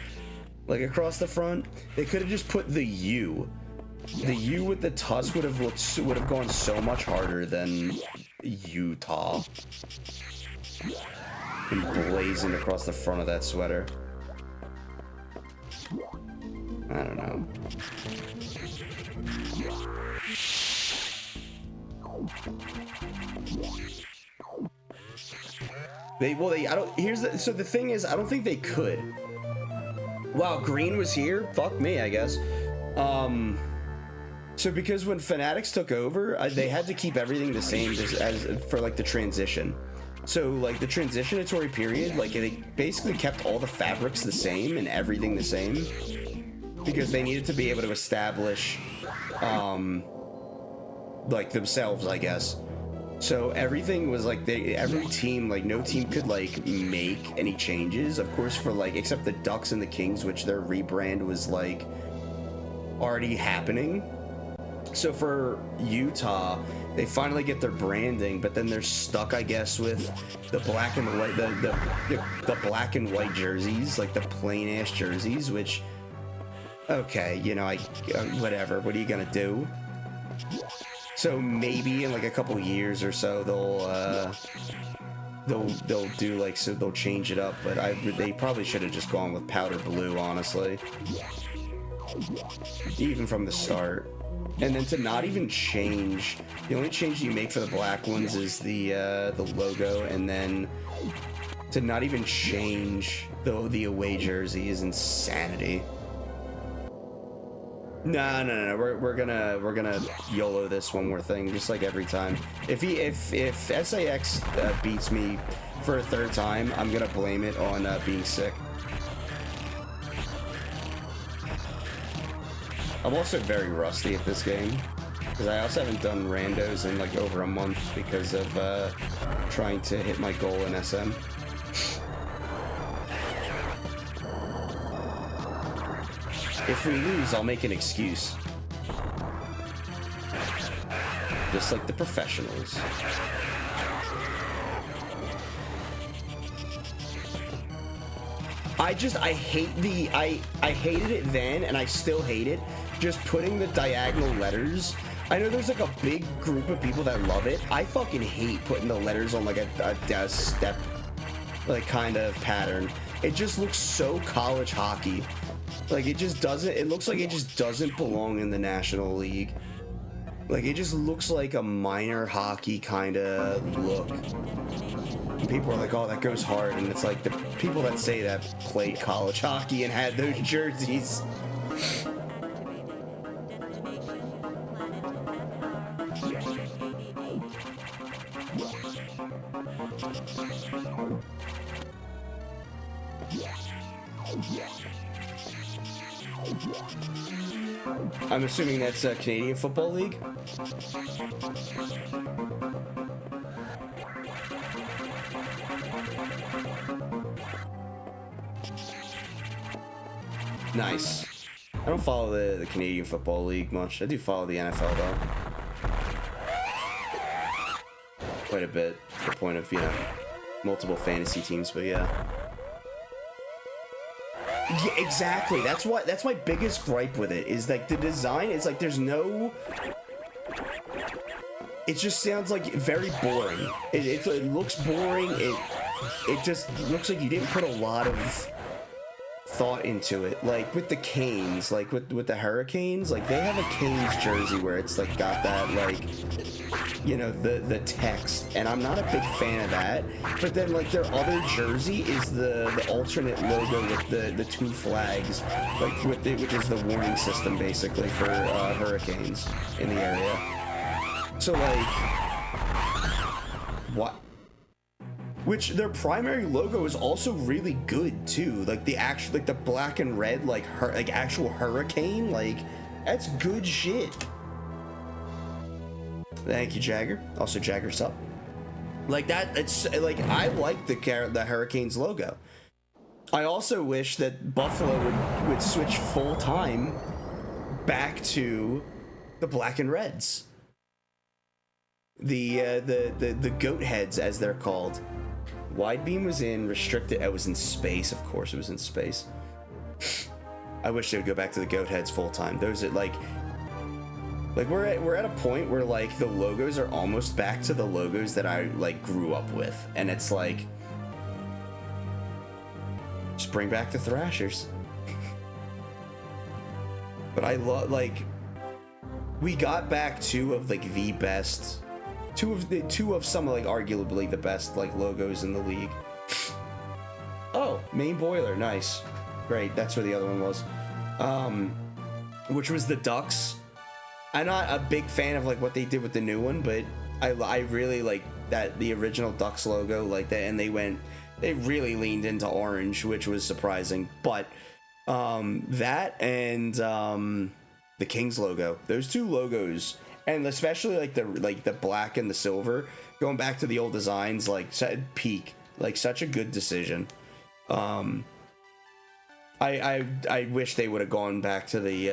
like across the front. They could have just put the U The U with the tusk would have gone so much harder than Utah. And blazing across the front of that sweater. I don't know. So the thing is, I don't think they could. Wow, Green was here? Fuck me, I guess. So because when Fanatics took over, they had to keep everything the same as for like the transition. So like the transitionatory period, like they basically kept all the fabrics the same and everything the same because they needed to be able to establish like themselves, I guess. So everything was like every team, like no team could like make any changes, of course, for like except the Ducks and the Kings, which their rebrand was like already happening. So for Utah, they finally get their branding, but then they're stuck, I guess, with the black and white, the black and white jerseys, like the plain ass jerseys. Which, okay, you know, whatever. What are you gonna do? So maybe in like a couple years or so, they'll do like, so they'll change it up. But they probably should have just gone with powder blue, honestly, even from the start. And then to not even change, the only change you make for the black ones is the logo, and then to not even change the away jersey is insanity. No. We're gonna YOLO this one more thing, just like every time. If SAX beats me for a third time, I'm gonna blame it on being sick. I'm also very rusty at this game, because I also haven't done randos in like over a month because of trying to hit my goal in SM. If we lose, I'll make an excuse. Just like the professionals. I hated it then, and I still hate it. Just putting the diagonal letters. I know there's like a big group of people that love it. I fucking hate putting the letters on like a step, like kind of pattern. It just looks so college hockey. Like it just doesn't. It looks like it just doesn't belong in the National League. Like it just looks like a minor hockey kind of look. And people are like, "Oh, that goes hard," and it's like the people that say that played college hockey and had those jerseys. I'm assuming that's a Canadian Football League. Nice. I don't follow the Canadian Football League much. I do follow the NFL though. Quite a bit, to the point of, you know, multiple fantasy teams, but yeah. Yeah, exactly. That's my biggest gripe with it, is like the design is like there's no. It just sounds like very boring. It looks boring. It just looks like you didn't put a lot of thought into it. Like with the Canes, like with the Hurricanes, like they have a Canes jersey where it's like got that, like, you know, the text, and I'm not a big fan of that. But then like their other jersey is the alternate logo with the two flags, like which is the warning system basically for hurricanes in the area. So like, what? Which their primary logo is also really good too. Like the actual, like the black and red, like actual hurricane, like that's good shit. Thank you, Jagger. Also, Jagger's up. Like that. It's like I like the Hurricanes logo. I also wish that Buffalo would switch full time back to the black and reds. The goat heads, as they're called. Wide beam was in restricted. It was in space, of course. It was in space. I wish they would go back to the goat heads full time. Those are like Like we're at a point where like the logos are almost back to the logos that I like grew up with, and it's like just bring back the Thrashers. But I love, like, we got back two of like the best, two of some like arguably the best like logos in the league. Oh, main boiler, nice, great. That's where the other one was, which was the Ducks. I'm not a big fan of like what they did with the new one, but I really like that the original Ducks logo like that, and they really leaned into orange, which was surprising. But that and the Kings logo, those two logos, and especially like the black and the silver, going back to the old designs, like peak, like such a good decision. I wish they would have gone back to the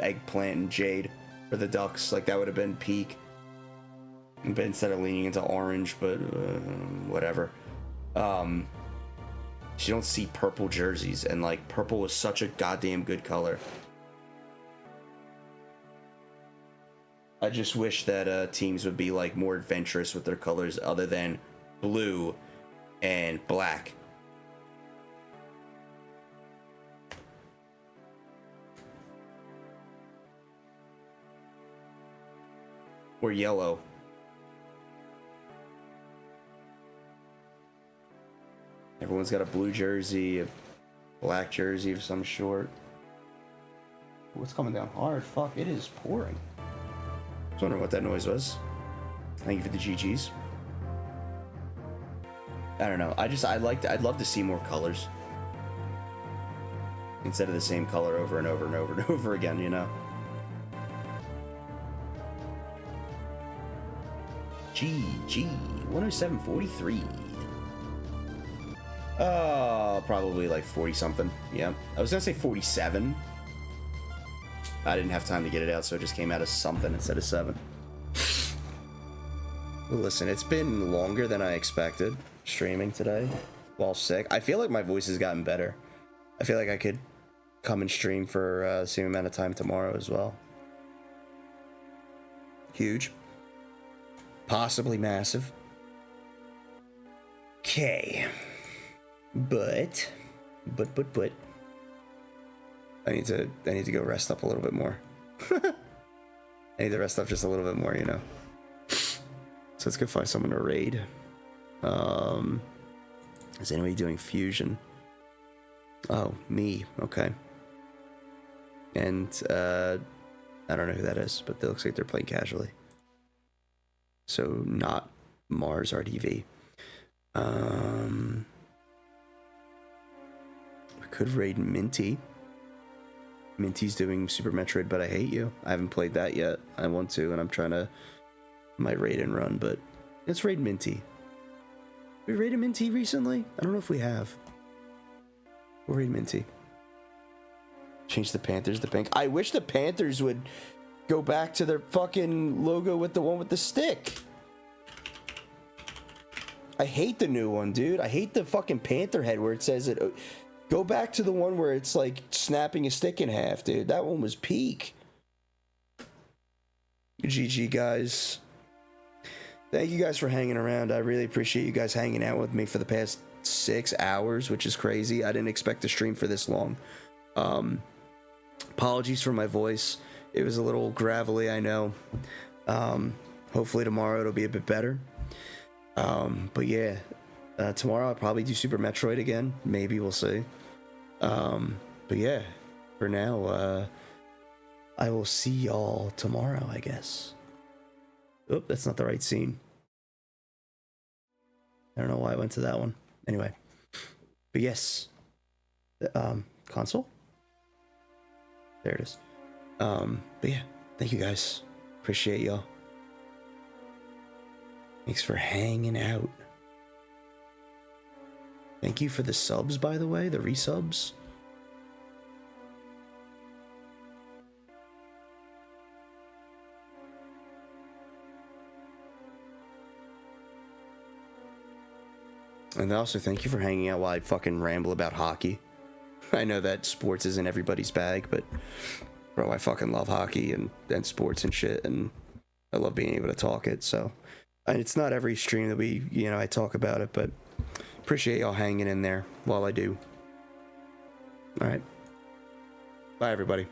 eggplant and jade for the Ducks. Like that would have been peak. But instead of leaning into orange, but whatever. You don't see purple jerseys, and like purple was such a goddamn good color. I just wish that teams would be like more adventurous with their colors other than blue and black. Or yellow. Everyone's got a blue jersey, a black jersey of some sort. What's coming down hard? Fuck, it is pouring. I was wondering what that noise was. Thank you for the GGs. I don't know. I'd love to see more colors. Instead of the same color over and over and over and over again, you know? GG 107.43. Probably like 40 something. Yeah, I was gonna say 47. I didn't have time to get it out, so it just came out as something instead of 7. Well, listen, it's been longer than I expected streaming today while sick. I feel like my voice has gotten better. I feel like I could come and stream for the same amount of time tomorrow as well. Huge. Possibly massive. Okay. But I need to go rest up a little bit more. I need to rest up just a little bit more, you know. So let's go find someone to raid. Is anybody doing fusion? Oh, me. Okay. And I don't know who that is, but it looks like they're playing casually. So not Mars RDV. I could raid Minty. Minty's doing Super Metroid, but I hate you. I haven't played that yet. I want to, and I'm trying to might raid and run, but let's raid Minty. We raided Minty recently? I don't know if we have. We'll raid Minty. Change the Panthers to pink. I wish the Panthers would go back to their fucking logo with the one with the stick. I hate the new one, dude. I hate the fucking Panther head where it says it. Go back to the one where it's like snapping a stick in half, dude. That one was peak. GG, guys. Thank you guys for hanging around. I really appreciate you guys hanging out with me for the past 6 hours, which is crazy. I didn't expect to stream for this long. Apologies for my voice. It was a little gravelly, I know. Hopefully tomorrow it'll be a bit better. But yeah, tomorrow I'll probably do Super Metroid again. Maybe, we'll see. But yeah, for now, I will see y'all tomorrow, I guess. Oh, that's not the right scene. I don't know why I went to that one. Anyway. But yes. Console? There it is. But yeah, thank you guys. Appreciate y'all. Thanks for hanging out. Thank you for the subs, by the way, the resubs. And also, thank you for hanging out while I fucking ramble about hockey. I know that sports isn't everybody's bag, but Bro, I fucking love hockey and sports and shit, and I love being able to talk it. So, and it's not every stream that I talk about it, but appreciate y'all hanging in there while I do. All right. Bye, everybody.